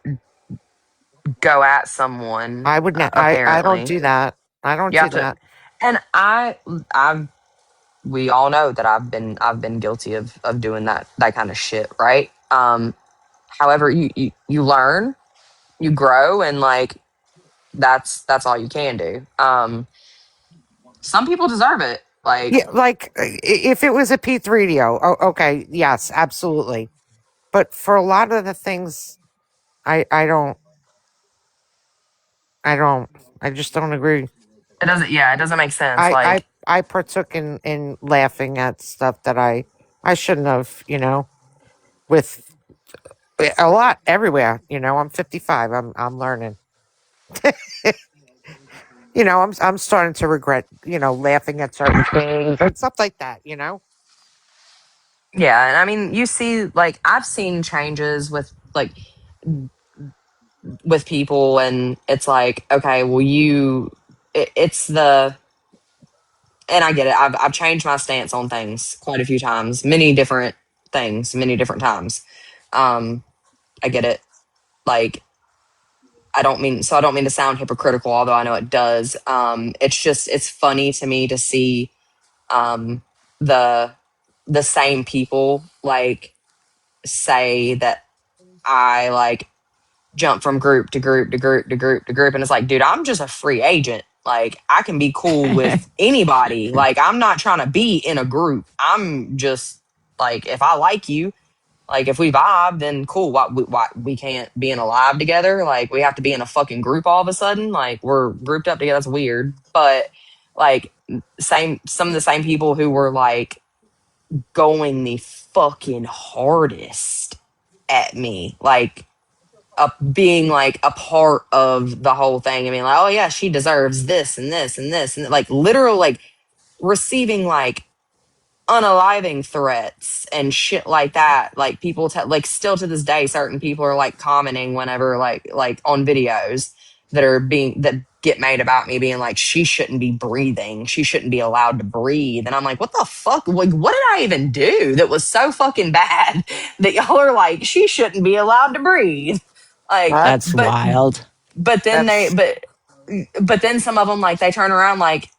go at someone. I would not. I don't Apparently, do that. I don't you do have to. that. And we all know that I've been guilty of doing that kind of shit, right? However, you learn, you grow, and like that's all you can do. Some people deserve it. Like, Yeah, like if it was a P3DO, oh, okay, yes, absolutely. But for a lot of the things, I don't, I don't, I just don't agree. it doesn't. Yeah, it doesn't make sense. Like, I partook in laughing at stuff that I shouldn't have. With a lot everywhere. I'm 55. I'm learning. I'm starting to regret. Laughing at certain things and stuff like that. yeah, and I mean, you see, like I've seen changes with people, and it's like, okay, well, it's the, and I get it. I've changed my stance on things quite a few times, many different things, many different times. Um, I get it. Like, I don't mean to sound hypocritical, although I know it does. It's funny to me to see um, the the same people like say that I like jump from group to group to group to group to group, and it's like, dude, I'm just a free agent. Like, I can be cool with anybody. Like, I'm not trying to be in a group. I'm just like, if I like you, like if we vibe, then cool. Why we can't be in a live together? Like, we have to be in a fucking group all of a sudden. Like, we're grouped up together. That's weird. But like, some of the same people who were like going the fucking hardest at me, like being like a part of the whole thing. I mean, like, oh yeah, she deserves this and this and this, and like literal like receiving like unaliving threats and shit like that. Like people like still to this day, certain people are like commenting whenever like on videos that get made about me being like, she shouldn't be breathing, she shouldn't be allowed to breathe. And I'm like, what the fuck? Like, what did I even do that was so fucking bad that y'all are like, she shouldn't be allowed to breathe? Like, That's That's wild. but then that's but then some of them like they turn around like,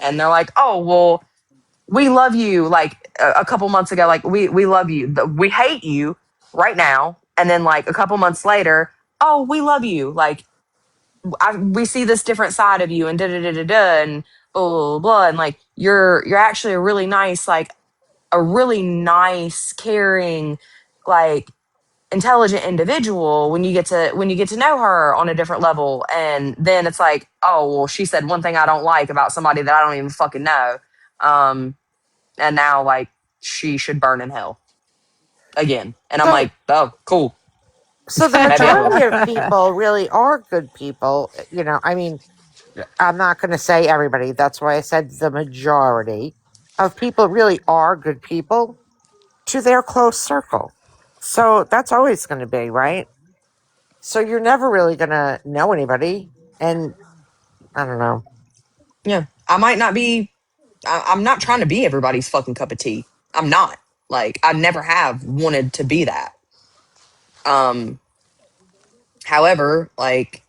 and they're like, oh well, we love you. Like a couple months ago, like we love you, we hate you right now. And then like a couple months later, oh, we love you, like we see this different side of you, and da da da da da, and blah blah blah, and like you're actually a really nice, caring, like intelligent individual when you get to know her on a different level. And then it's like, oh well, she said one thing I don't like about somebody that I don't even fucking know. And now like she should burn in hell again. And I'm so. like, oh, cool. So the Maybe I will. majority of people really are good people. I mean, I'm not going to say everybody. That's why I said the majority of people really are good people to their close circle. So that's always going to be, right? So you're never really going to know anybody. And I don't know. Yeah. I might not be, I'm not trying to be everybody's fucking cup of tea. I'm not. Like, I never have wanted to be that. Um, However, like,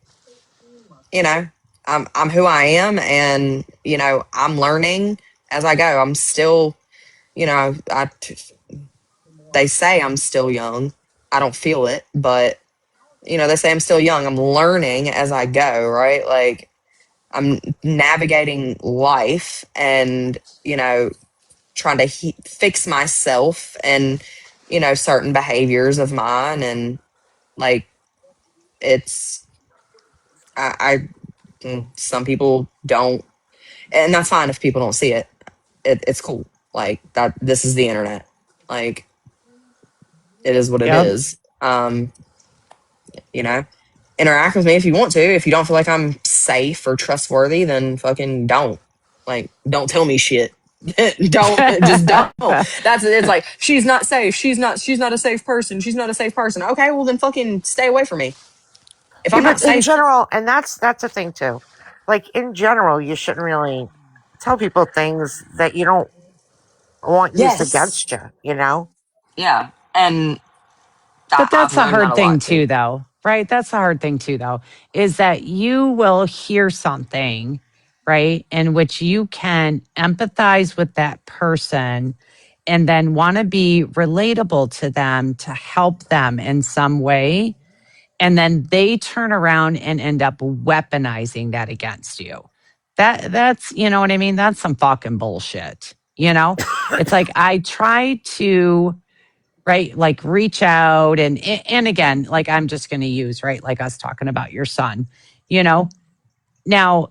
you know, I'm who I am, and, I'm learning as I go. I'm still, you know, they say I'm still young. I don't feel it, but they say I'm still young. I'm learning as I go, right? Like, I'm navigating life and, trying to fix myself and, certain behaviors of mine. And like, it's, some people don't, and that's fine if people don't see it. It's cool. Like that, this is the internet. Like, it is what it Yep. is. You know, interact with me if you want to. If you don't feel like I'm safe or trustworthy, then fucking don't. Like, don't tell me shit. Just don't. It's like she's not safe. She's not a safe person. She's not a safe person. Okay, well then fucking stay away from me. If Yeah, I'm not but in safe, general, and that's a thing too. Like in general, you shouldn't really tell people things that you don't want used yes, against you. You know. yeah, and But I've that's a known that hard a thing lot too. too, though, right? That's the hard thing too, though, is that you will hear something, right, in which you can empathize with that person and then want to be relatable to them to help them in some way. And then they turn around and end up weaponizing that against you. That's, you know what I mean? That's some fucking bullshit. You know, it's like I try to, right, like reach out and again, like I'm just going to use, right, like us talking about your son, you know. Now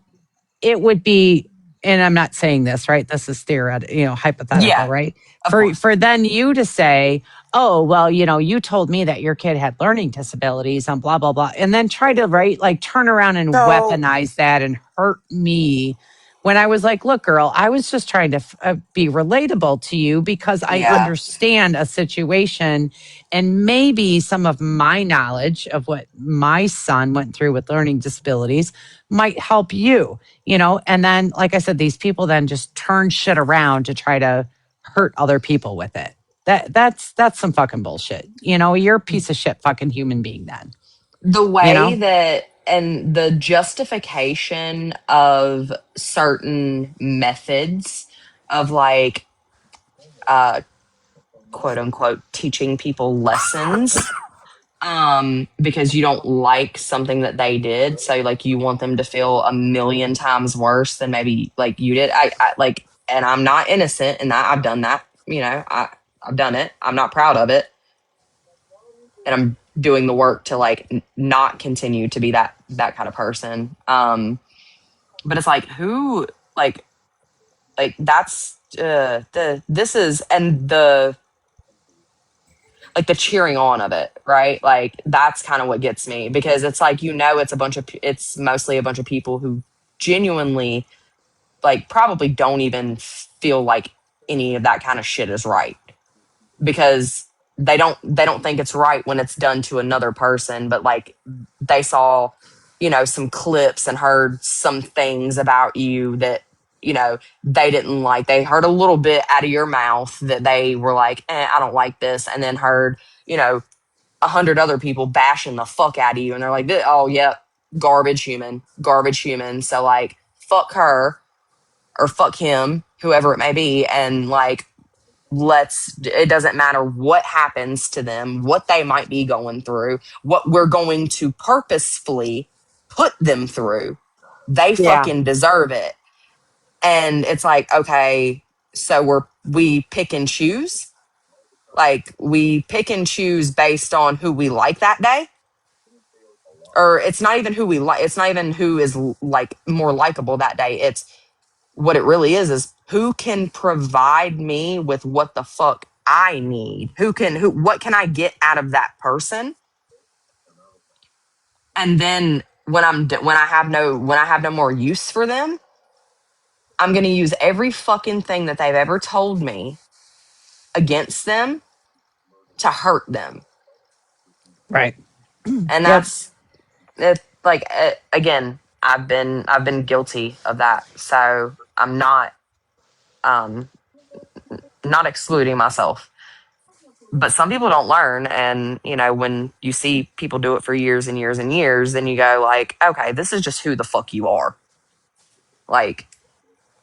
it would be, and I'm not saying this, right, this is theoretical, you know, hypothetical, Yeah, right, of for course. for then you to say, oh well, you know, you told me that your kid had learning disabilities and blah blah blah, and then try to, right, like turn around and So weaponize that and hurt me when I was like, look girl, I was just trying to be relatable to you because I Yeah, understand a situation and maybe some of my knowledge of what my son went through with learning disabilities might help you, you know. And then like I said, these people then just turn shit around to try to hurt other people with it. That's some fucking bullshit, you know. You're a piece of shit fucking human being then, the you way know. that and the justification of certain methods of like quote unquote teaching people lessons because you don't like something that they did, so like you want them to feel a million times worse than maybe like you did. I like, and I'm not innocent in that. I've done that, you know. I've done it. I'm not proud of it, and I'm doing the work to like not continue to be that kind of person. But it's like who like that's the this is and the like the cheering on of it, right? Like that's kind of what gets me because it's like, you know, it's mostly a bunch of people who genuinely like probably don't even feel like any of that kind of shit is right because they don't think it's right when it's done to another person, but like they saw, you know, some clips and heard some things about you that, you know, they didn't like. They heard a little bit out of your mouth that they were like, I don't like this, and then heard, you know, 100 other people bashing the fuck out of you, and they're like, oh yeah, garbage human. So like, fuck her or fuck him, whoever it may be, and like it doesn't matter what happens to them, what they might be going through, what we're going to purposefully put them through. They yeah. fucking deserve it. And it's like, okay, so we pick and choose. Like we pick and choose based on who we like that day. Or it's not even who we like. It's not even who is like more likable that day. It's what it really is who can provide me with what the fuck I need. What can I get out of that person? And then when I have no more use for them, I'm going to use every fucking thing that they've ever told me against them to hurt them. Right. And Yep. that's it. Like again, I've been guilty of that. So I'm um not excluding myself, but some people don't learn. And you know, when you see people do it for years and years and years, then you go like, okay, this is just who the fuck you are. Like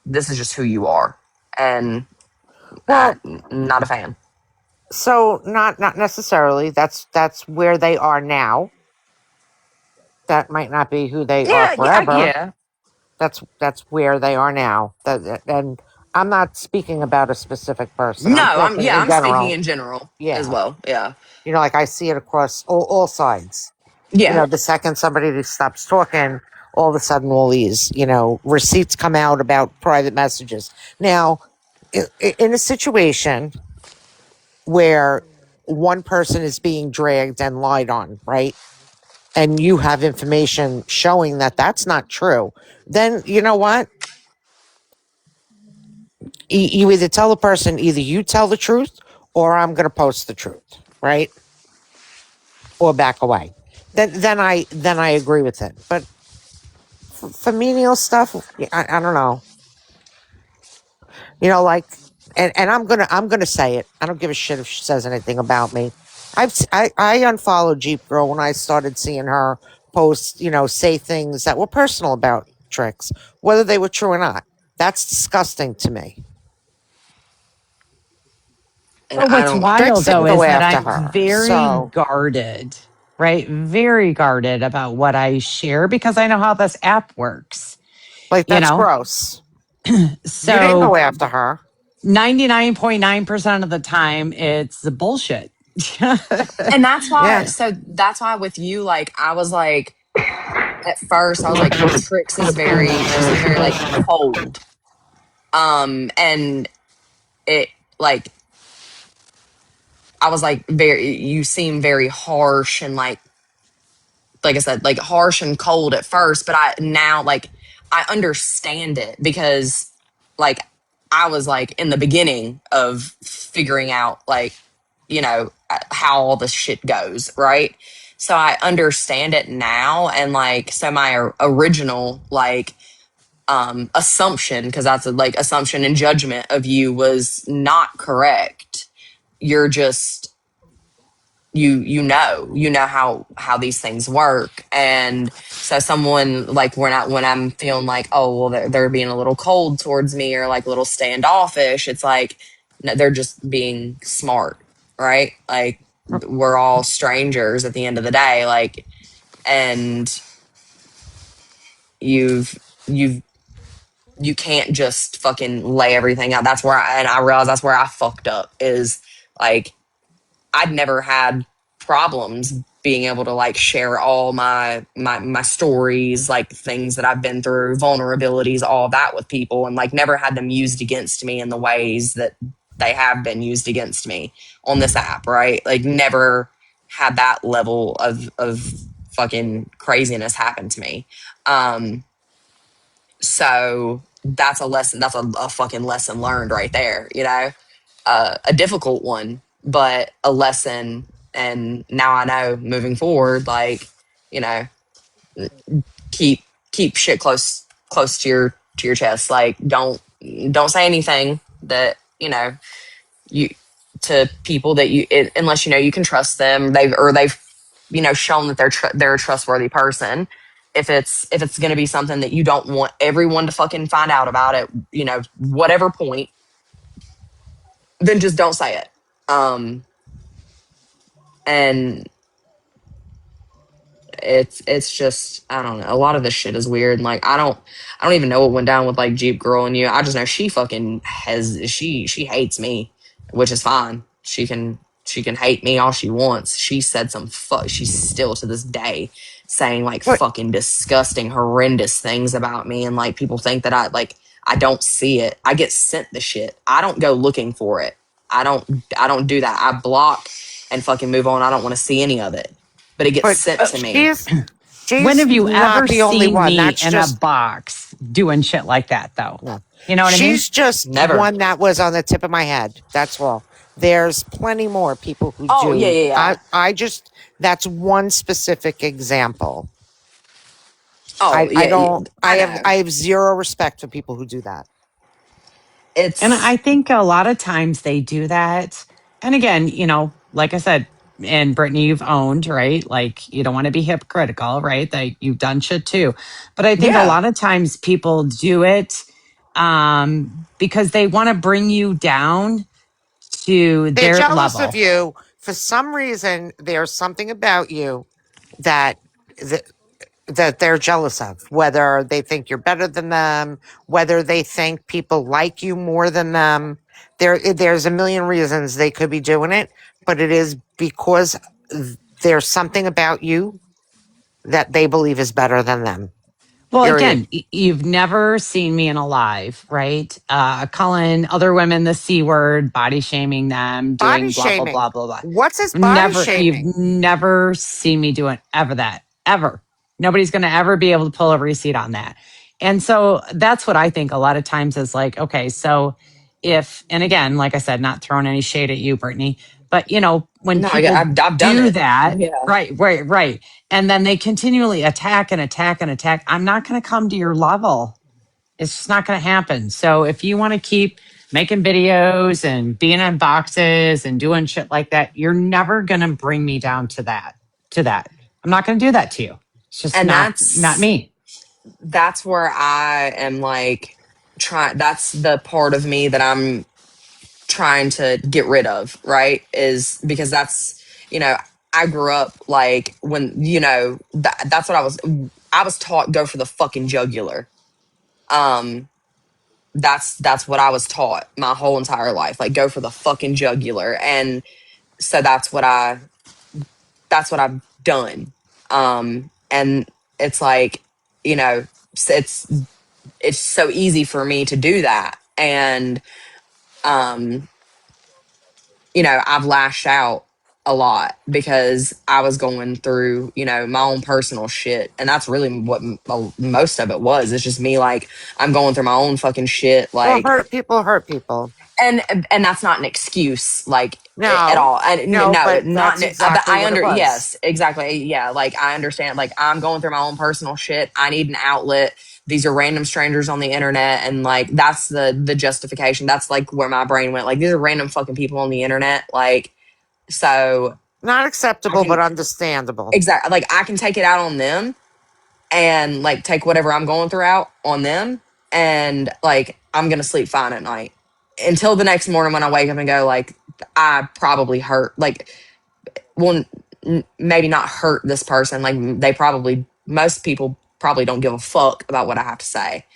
this is just who you are. And Well, not a fan. so not necessarily. That's where they are now. That might not be who they are Yeah, yeah, forever. yeah. That's where they are now. And I'm not speaking about a specific person. No, I'm talking in I'm speaking general. in general as Yeah. well. Yeah. You know, like I see it across all sides. You Yeah. know, the second somebody stops talking, all of a sudden all these, you know, receipts come out about private messages. Now, in a situation where one person is being dragged and lied on, right? And you have information showing that that's not true, then you know what? You either tell the person, either you tell the truth or I'm going to post the truth, right? Or back away. Then I agree with it. But for menial stuff, I don't know. You know, like, and I'm gonna say it. I don't give a shit if she says anything about me. I unfollowed Jeep Girl when I started seeing her post, say things that were personal about Tricks, whether they were true or not. That's disgusting to me. And But I what's don't. Tricks wild though didn't go is that after I'm her, very so guarded, right? Very guarded about what I share because I know how this app works, like you that's know? gross. You didn't So go after her. 99.9% of the time it's the bullshit. And that's why. Yeah, So that's why with you, like I was like at first, I was like, Trix is very. She seems very like cold. And it like I was like very. You seem very harsh and like I said, like harsh and cold at first, but I now like I understand it because like I was like in the beginning of figuring out like, how all this shit goes, right? So I understand it now. And like, so my original like assumption, because that's a like assumption and judgment of you was not correct. You're just you know how these things work. And so someone like when I'm feeling like, oh well, they're being a little cold towards me or like a little standoffish, it's like no, they're just being smart, right? Like we're all strangers at the end of the day, like, and you've you can't just fucking lay everything out. That's where I realize that's where I fucked up is like I'd never had problems being able to like share all my stories, like things that I've been through, vulnerabilities, all that with people, and like never had them used against me in the ways that they have been used against me on this app, right? Like never had that level of fucking craziness happen to me. So that's a lesson. That's a fucking lesson learned right there. A difficult one, but a lesson. And now I know moving forward, like you know, keep keep shit close to your chest. Like don't say anything that you to people that unless you can trust them. They've shown that they're a trustworthy person. If it's going to be something that you don't want everyone to fucking find out about it, whatever point, then just don't say it. And it's just I don't know. A lot of this shit is weird. And like I don't even know what went down with like Jeep Girl and you. I just know she fucking she hates me, which is fine. She can hate me all she wants. She said some fuck. She's still to this day saying like but fucking disgusting, horrendous things about me, and like people think that I don't see it. I get sent the shit. I don't go looking for it. I don't do that. I block and fucking move on. I don't want to see any of it, but it gets but sent to me. When she's have you not ever the only seen one. me That's in a just box doing shit like that, though? no. You know what I mean? She's just Never. one that was on the tip of my head. That's all. There's plenty more people who Oh yeah, do. yeah, yeah. I just that's one specific example. Oh I yeah, yeah. don't I know. I have zero respect for people who do that. And It's I think a lot of times they do that. And again, like I said, and Brittany, you've owned, right? Like you don't want to be hypocritical, right? That you've done shit too. But I think a yeah. lot of times people do it because they want to bring you down to They're their jealous of level. you for some reason. There's something about you that that that they're jealous of, whether they think you're better than them, whether they think people like you more than them. There's a million reasons they could be doing it, but it is because there's something about you that they believe is better than them. Well, Period. again, you've never seen me in a live, right? Calling other women the C word, body shaming them, Body doing blah, blah, shaming. blah, blah, blah. What's his body You've shaming? never seen me doing ever that, ever. Nobody's going to ever be able to pull a receipt on that. And so that's what I think a lot of times is like, okay, so if, and again, like I said, not throwing any shade at you, Brittany, but when No, people I've done do it. that, Yeah. right, and then they continually attack and attack and attack, I'm not going to come to your level. It's just not going to happen. So if you want to keep making videos and being in boxes and doing shit like that, you're never going to bring me down to that. I'm not going to do that to you. It's just And not me. that's where I am like trying, that's the part of me that I'm trying to get rid of, right? Is because that's, I grew up like when, that's what I was taught, go for the fucking jugular. Um, that's what I was taught my whole entire life. Like, go for the fucking jugular. And so that's what I've done. And it's like, you know, it's it's so easy for me to do that. And um, I've lashed out a lot because I was going through, my own personal shit. And that's really what most of it was. It's just me, like, I'm going through my own fucking shit. Well, Like, hurt people. and that's not an excuse, like, at No, all. And no, no, but not, that's but exactly I what it was. yes, exactly. Yeah. Like, I understand, like, I'm going through my own personal shit. I need an outlet. These are random strangers on the internet. And like, that's the justification. That's like where my brain went. Like, these are random fucking people on the internet. Like, so Not I acceptable, can, but understandable. exactly, like, I can take it out on them and like take whatever I'm going through out on them. And like, I'm going to sleep fine at night until the next morning when I wake up and go, like, I probably hurt, like, well, maybe not hurt this person. Like, most people probably don't give a fuck about what I have to say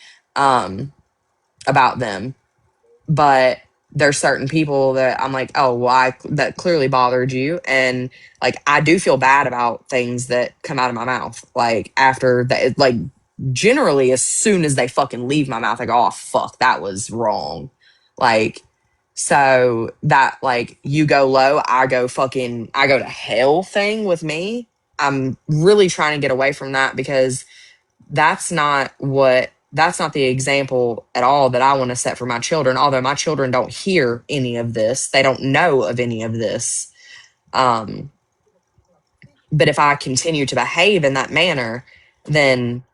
about them. But there's certain people that I'm like, oh, well, that clearly bothered you. And like, I do feel bad about things that come out of my mouth. Like, after that, like, generally, as soon as they fucking leave my mouth, I go, oh, fuck, that was wrong. Like, so that, like, you go low, I go to hell thing with me. I'm really trying to get away from that because that's not the example at all that I want to set for my children. Although my children don't hear any of this, they don't know of any of this. Um, but if I continue to behave in that manner, then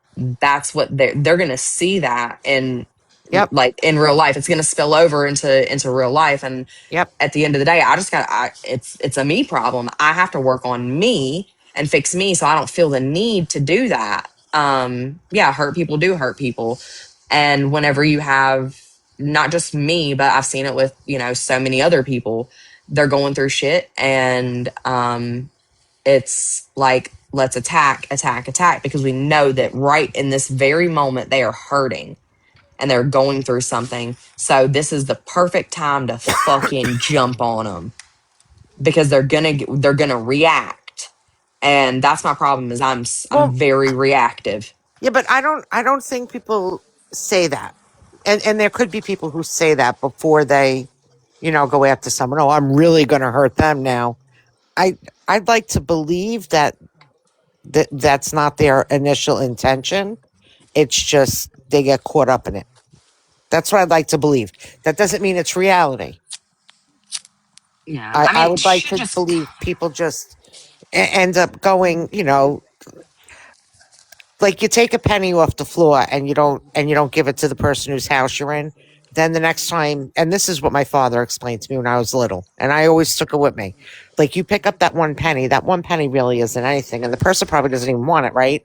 that's what they're going to see that in, Yep, like, in real life. It's going to spill over into real life. And yep. at the end of the day, it's a me problem. I have to work on me and fix me so I don't feel the need to do that. Yeah, hurt people do hurt people. And whenever you have, not just me, but I've seen it with, so many other people, they're going through shit. And it's like, let's attack, because we know that right in this very moment they are hurting and they're going through something. So this is the perfect time to fucking jump on them because they're gonna react. And that's my problem, is I'm Well, very reactive. yeah, but I don't think people say that. And there could be people who say that before they, go after someone. Oh, I'm really going to hurt them now. I I'd like to believe that's not their initial intention. It's just they get caught up in it. That's what I'd like to believe. That doesn't mean it's reality. Yeah, I, I I mean, would like she to just believe people just end up going, like you take a penny off the floor and you don't give it to the person whose house you're in. Then the next time, and this is what my father explained to me when I was little, and I always took it with me. Like you pick up that one penny really isn't anything, and the person probably doesn't even want it, right?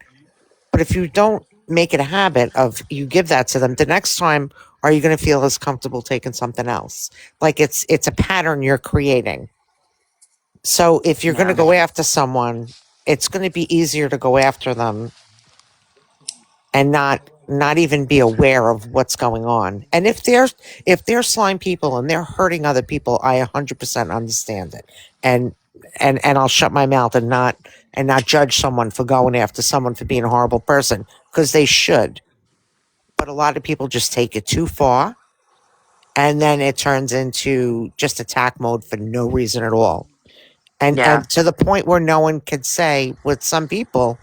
But if you don't make it a habit of you give that to them, the next time are you going to feel as comfortable taking something else? Like it's a pattern you're creating. So if you're going to yeah, go after someone, it's going to be easier to go after them and not even be aware of what's going on. And if they're slime people and they're hurting other people, I 100% understand it. And and I'll shut my mouth and not judge someone for going after someone for being a horrible person because they should. But a lot of people just take it too far and then it turns into just attack mode for no reason at all. yeah. And to the point where no one can say with some people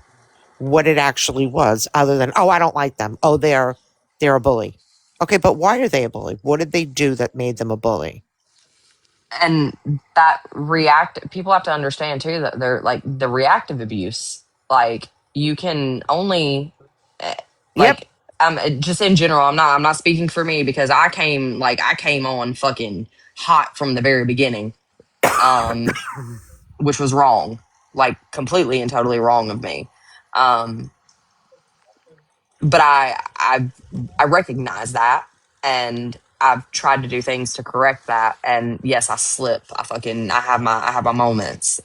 what it actually was other than, oh, I don't like them, oh, they're a bully. Okay, but why are they a bully? What did they do that made them a bully? And that people have to understand too that they're like the reactive abuse, like you can only eh, Yep. like just in general, I'm not speaking for me because I came on fucking hot from the very beginning, um which was wrong, like completely and totally wrong of me. um but I recognize that, and I've tried to do things to correct that. And yes, I slip. I have my moments.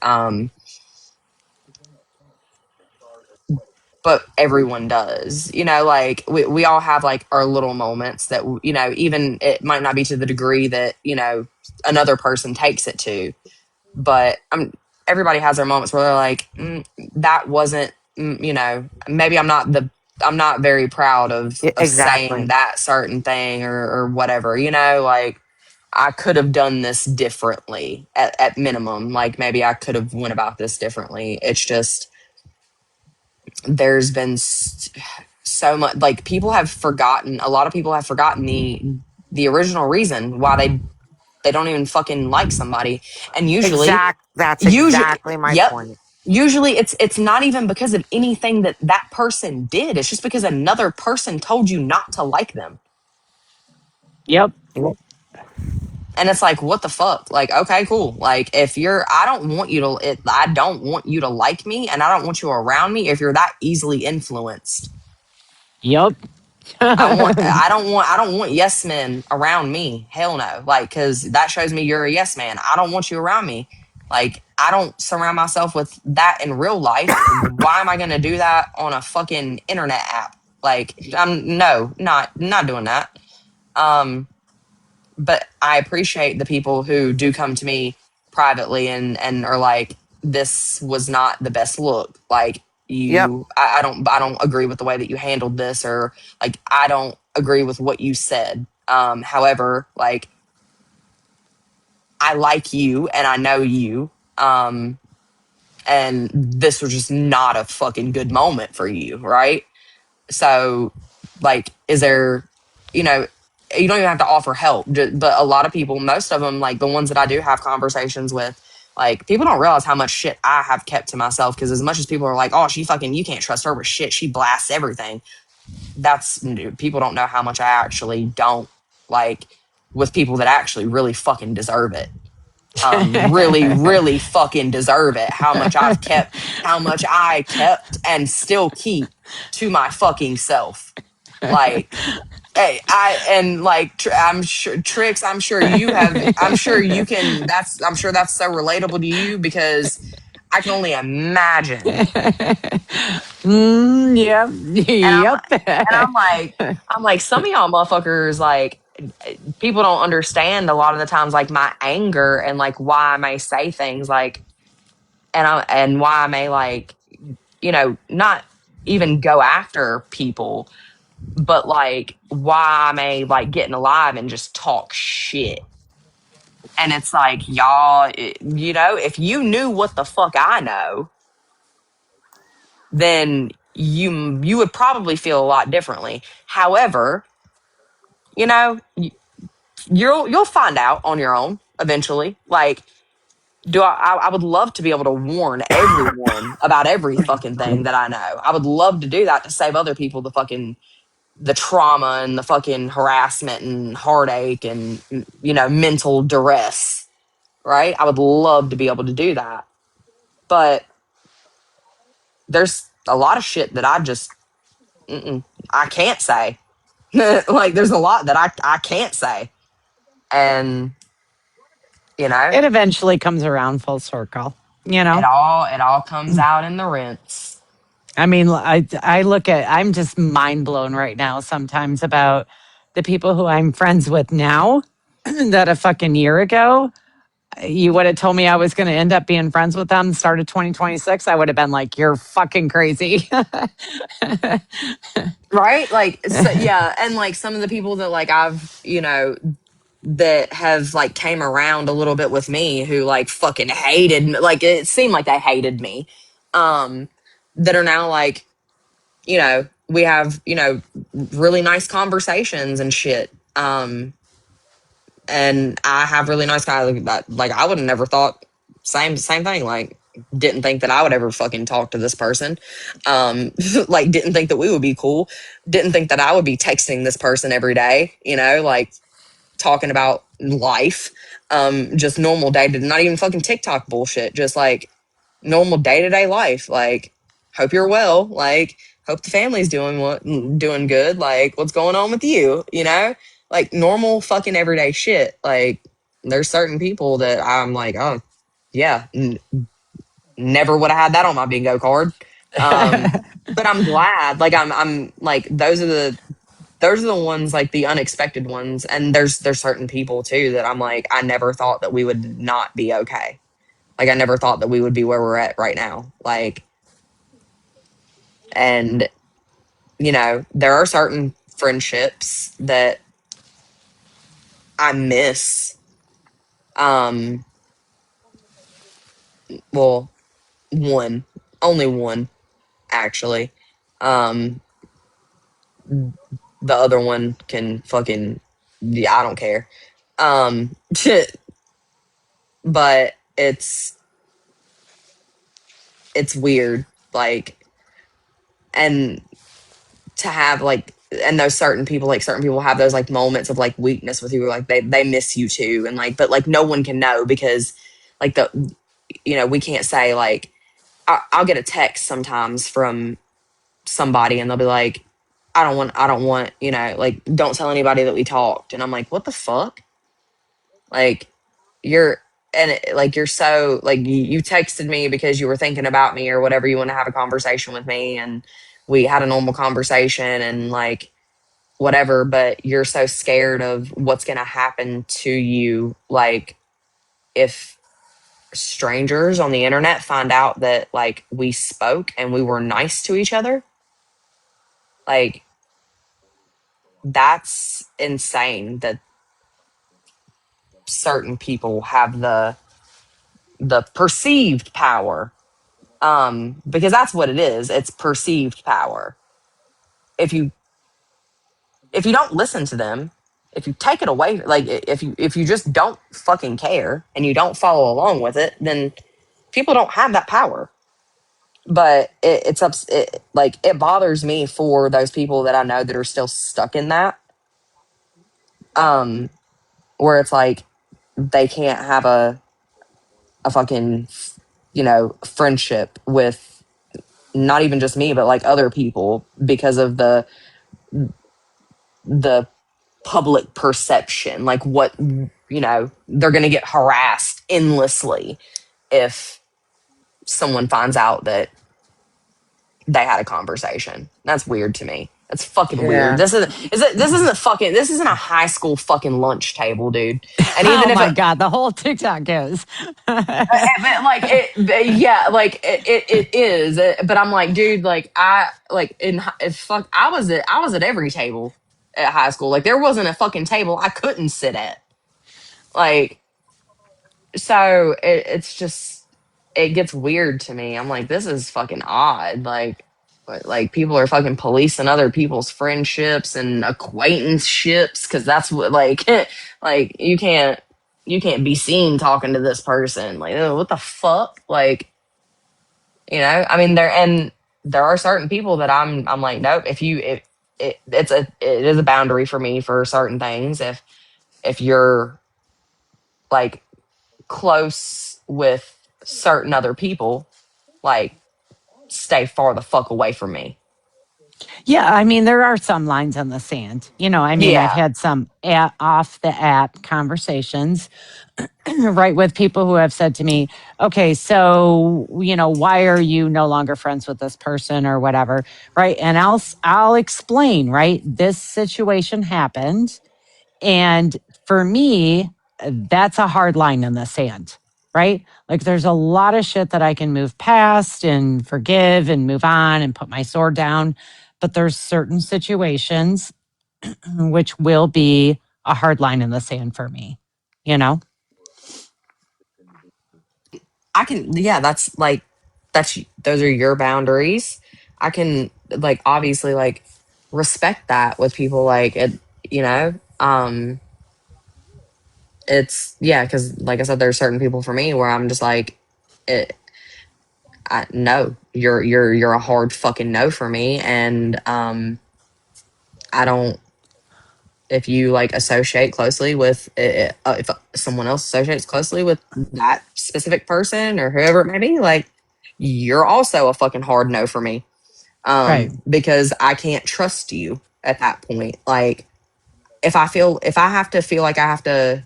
But everyone does, like we all have like our little moments that, even it might not be to the degree that, another person takes it to. But everybody has their moments where they're like, that wasn't, maybe I'm not very proud of saying Exactly. that certain thing, or whatever, like I could have done this differently at minimum. Like maybe I could have went about this differently. It's just, there's been so much, like a lot of people have forgotten the original reason why they don't even fucking like somebody. And That's usually, exactly my yep, point. usually it's not even because of anything that person did. It's just because another person told you not to like them. Yep. Yep. And it's like, what the fuck? Like, okay, cool. Like, if I don't want you to like me, and I don't want you around me if you're that easily influenced. Yep. I don't want yes men around me. Hell no. Like, cause that shows me you're a yes man. I don't want you around me. Like, I don't surround myself with that in real life. Why am I going to do that on a fucking internet app? Like, I'm no, not doing that. Um, but I appreciate the people who do come to me privately and are like, this was not the best look. Like, Yep. I don't agree with the way that you handled this, or like I don't agree with what you said. However, like I like you and I know you. And this was just not a fucking good moment for you, right? So, like, is there, you know, you don't even have to offer help, but a lot of people, most of them, like the ones that I do have conversations with, like, people don't realize how much shit I have kept to myself. Because as much as people are like, oh, you can't trust her with shit, she blasts everything. People don't know how much I actually don't, like, with people that actually really fucking deserve it. Really, really fucking deserve it. How much I kept and still keep to my fucking self. Like, hey, I'm sure Tricks, I'm sure you can, I'm sure that's so relatable to you, because I can only imagine. Yep. And Yep. I'm like, some of y'all motherfuckers, like, people don't understand a lot of the times, like, my anger and like why I may say things like, and why I may, like, not even go after people, but like why I may like getting alive and just talk shit. And it's like, y'all, if you knew what the fuck I know, then you would probably feel a lot differently. However, you know, you'll find out on your own eventually. Like, I would love to be able to warn everyone about every fucking thing that I know. I would love to do that to save other people the trauma and the fucking harassment and heartache and, mental duress, right? I would love to be able to do that. But there's a lot of shit that I can't say. Like, there's a lot that I can't say. And, you know, It eventually comes around full circle, you know? it all comes out in the rinse. I mean, I'm just mind blown right now sometimes about the people who I'm friends with now that a fucking year ago, you would have told me I was going to end up being friends with them start of 2026. I would have been like, you're fucking crazy. Right? Like, so, yeah. And like some of the people that like that have like came around a little bit with me, who like fucking hated me, like it seemed like they hated me, that are now like, we have, you know, really nice conversations and shit. And I have really nice guys like I would have never thought same thing. Like didn't think that I would ever fucking talk to this person. Like didn't think that we would be cool. Didn't think that I would be texting this person every day, you know, like talking about life. Just normal day to not even fucking TikTok bullshit, just like normal day-to-day life. Like hope you're well, like hope the family's doing good, like what's going on with you, you know, like normal fucking everyday shit. Like there's certain people that I'm like, oh yeah, never would have had that on my bingo card. But I'm glad, like I'm like those are the ones, like the unexpected ones. And there's certain people too that I'm like, I never thought that we would not be okay. Like I never thought that we would be where we're at right now. Like, and you know, there are certain friendships that I miss. Um, well, one, only one actually. Um, the other one can fucking, yeah, I don't care. Um, but it's weird. Like, and to have like, and those certain people, like certain people have those like moments of like weakness with you, like they miss you too. And like, but like no one can know because like you know, we can't say like, I'll get a text sometimes from somebody and they'll be like, I don't want, you know, like, don't tell anybody that we talked. And I'm like, what the fuck? Like, you're, and like, you're so, like, you texted me because you were thinking about me or whatever. You want to have a conversation with me. And we had a normal conversation and like, whatever. But you're so scared of what's going to happen to you. Like, if strangers on the internet find out that like we spoke and we were nice to each other, like that's insane that certain people have the perceived power, because that's what it is. It's perceived power. If you if you don't listen to them, if you take it away, like if you just don't fucking care and you don't follow along with it, then people don't have that power. But like it bothers me for those people that I know that are still stuck in that, um where it's like they can't have a fucking, you know, friendship with not even just me but like other people because of the public perception, like what, you know, they're going to get harassed endlessly if someone finds out that they had a conversation. That's weird to me. That's fucking weird. Yeah. This isn't a high school fucking lunch table, dude. And even Oh if my God, the whole TikTok is. but, like yeah, like it is. But I'm like, dude, like I like in if fuck I was at every table at high school. Like there wasn't a fucking table I couldn't sit at. Like, so it's just, it gets weird to me. I'm like, this is fucking odd. Like, like people are fucking policing other people's friendships and acquaintanceships because that's what like like you can't be seen talking to this person. Like, oh, what the fuck? Like, you know, I mean, there are certain people that I'm like, nope. If you it is a boundary for me for certain things. If you're like close with certain other people, like stay far the fuck away from me. Yeah, I mean, there are some lines in the sand. You know, I mean, I've Yeah. had some off the app conversations, right, with people who have said to me, okay, so, you know, why are you no longer friends with this person or whatever, right? And I'll explain, right? This situation happened. And for me, that's a hard line in the sand, right? Like there's a lot of shit that I can move past and forgive and move on and put my sword down. But there's certain situations which will be a hard line in the sand for me, you know? I can, yeah, that's like, that's, those are your boundaries. I can like obviously like respect that with people, like it, you know. It's yeah, because like I said, there's certain people for me where I'm just like, it, no, you're a hard fucking no for me, and I don't. If you like associate closely with if someone else associates closely with that specific person or whoever it may be, like you're also a fucking hard no for me. Right. Because I can't trust you at that point. Like if I have to feel like I have to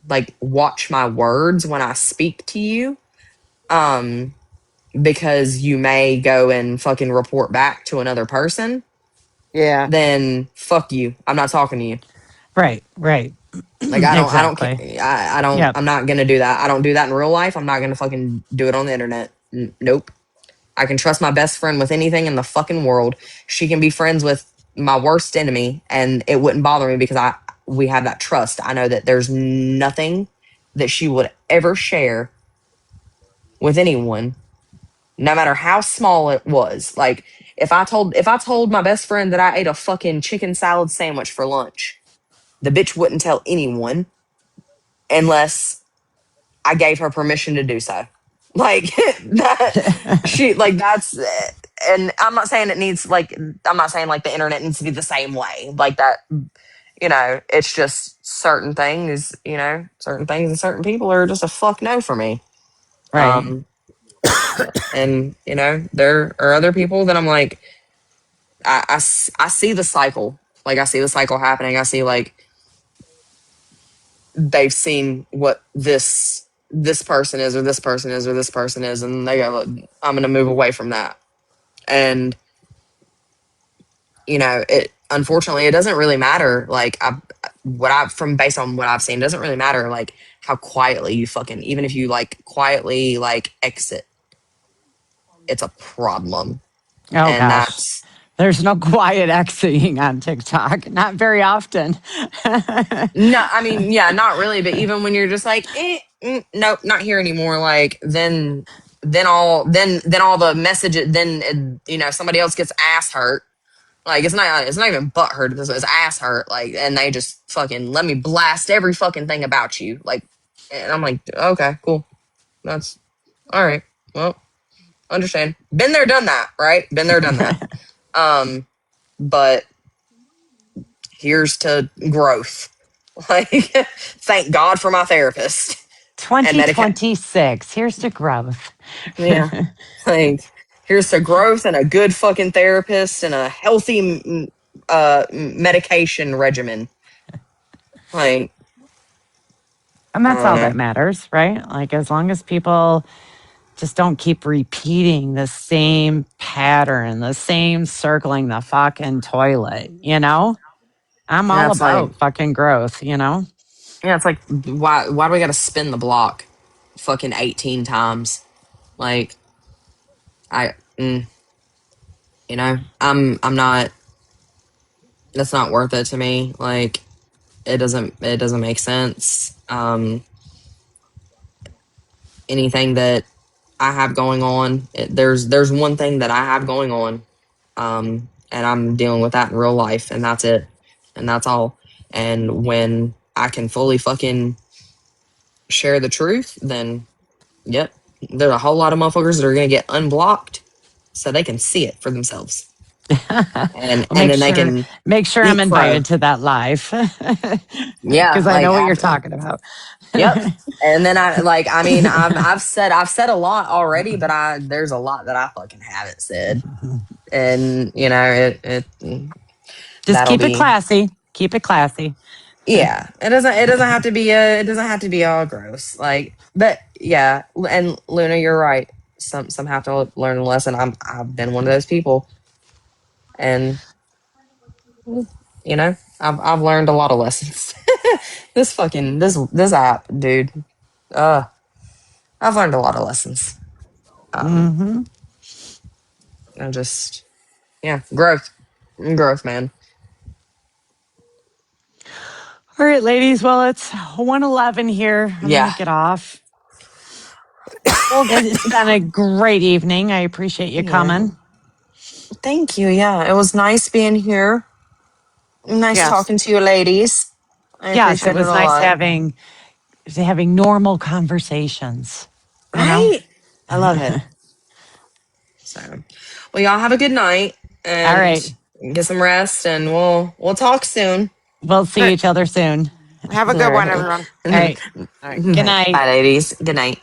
like watch my words when I speak to you, um, because you may go and fucking report back to another person, Yeah. then fuck you. I'm not talking to you. Right. Right. Like I don't care. Exactly. I don't. Yep. I'm not gonna do that. I don't do that in real life. I'm not gonna fucking do it on the internet. Nope. I can trust my best friend with anything in the fucking world. She can be friends with my worst enemy, and it wouldn't bother me because we have that trust. I know that there's nothing that she would ever share with anyone, no matter how small it was. Like if I told my best friend that I ate a fucking chicken salad sandwich for lunch, the bitch wouldn't tell anyone unless I gave her permission to do so. Like that, she like that's, and I'm not saying it needs like, I'm not saying like the internet needs to be the same way like that. You know, it's just certain things. You know, certain things and certain people are just a fuck no for me. Right. Um, and you know, there are other people that I'm like, I see the cycle. Like I see the cycle happening. I see like they've seen what this person is or this person is or this person is, and they go, I'm going to move away from that. And you know, it unfortunately it doesn't really matter. Like what I've from based on what I've seen, it doesn't really matter like how quietly you fucking, even if you like quietly like exit, it's a problem. Oh And gosh. that's There's no quiet exiting on TikTok. Not very often. no, I mean, yeah, not really. But even when you're just like, nope, not here anymore. Like then all the messages, then you know somebody else gets ass hurt. Like it's not even butt hurt. It's ass hurt. Like and they just fucking let me blast every fucking thing about you. Like and I'm like, okay, cool, that's all right. Well, understand. Been there, done that. Right? Been there, done that. Um, but here's to growth. Like, thank God for my therapist and medication. 2026. Here's to growth. Yeah. Like, here's to growth and a good fucking therapist and a healthy medication regimen. Like, And I that's don't all that know. matters, right? Like, as long as people just don't keep repeating the same pattern, the same circling the fucking toilet, you know? I'm Yeah, all it's like, about fucking growth, you know? yeah, it's like, why do we got to spin the block fucking 18 times? Like, I, you know, I'm not, that's not worth it to me. Like, it doesn't make sense. Anything that I have going on, there's one thing that I have going on, and I'm dealing with that in real life, and that's it, and that's all. And when I can fully fucking share the truth, then yep, there's a whole lot of motherfuckers that are gonna get unblocked so they can see it for themselves, Well, and then they can make sure I'm eat crow. invited to that live Yeah, because I like know what you're talking about. yep. And then I mean I've said a lot already, but there's a lot that I fucking haven't said. And you know, Just that'll keep it be classy. Keep it classy. yeah. It doesn't have to be it doesn't have to be all gross. Like but yeah, and Luna, you're right. Some have to learn a lesson. I've been one of those people. And you know, I've learned a lot of lessons. This fucking this app, dude. Uh I've learned a lot of lessons. Um Hmm. I just yeah, growth, man. All right, ladies. Well, it's 1:11 here. I'm going to Yeah, get off. well, It's been a great evening. I appreciate you yeah, coming. Thank you. Yeah, it was nice being here. Nice Yes. talking to you, ladies. I Yes, it appreciate it was a nice lot. having normal conversations, you know? Right? I love it. So, well, y'all have a good night All and right. get some rest, and we'll talk soon. We'll All see right. each other soon. Have a All good one, right. everyone. All right. All right. Good Bye, night. ladies. Good night.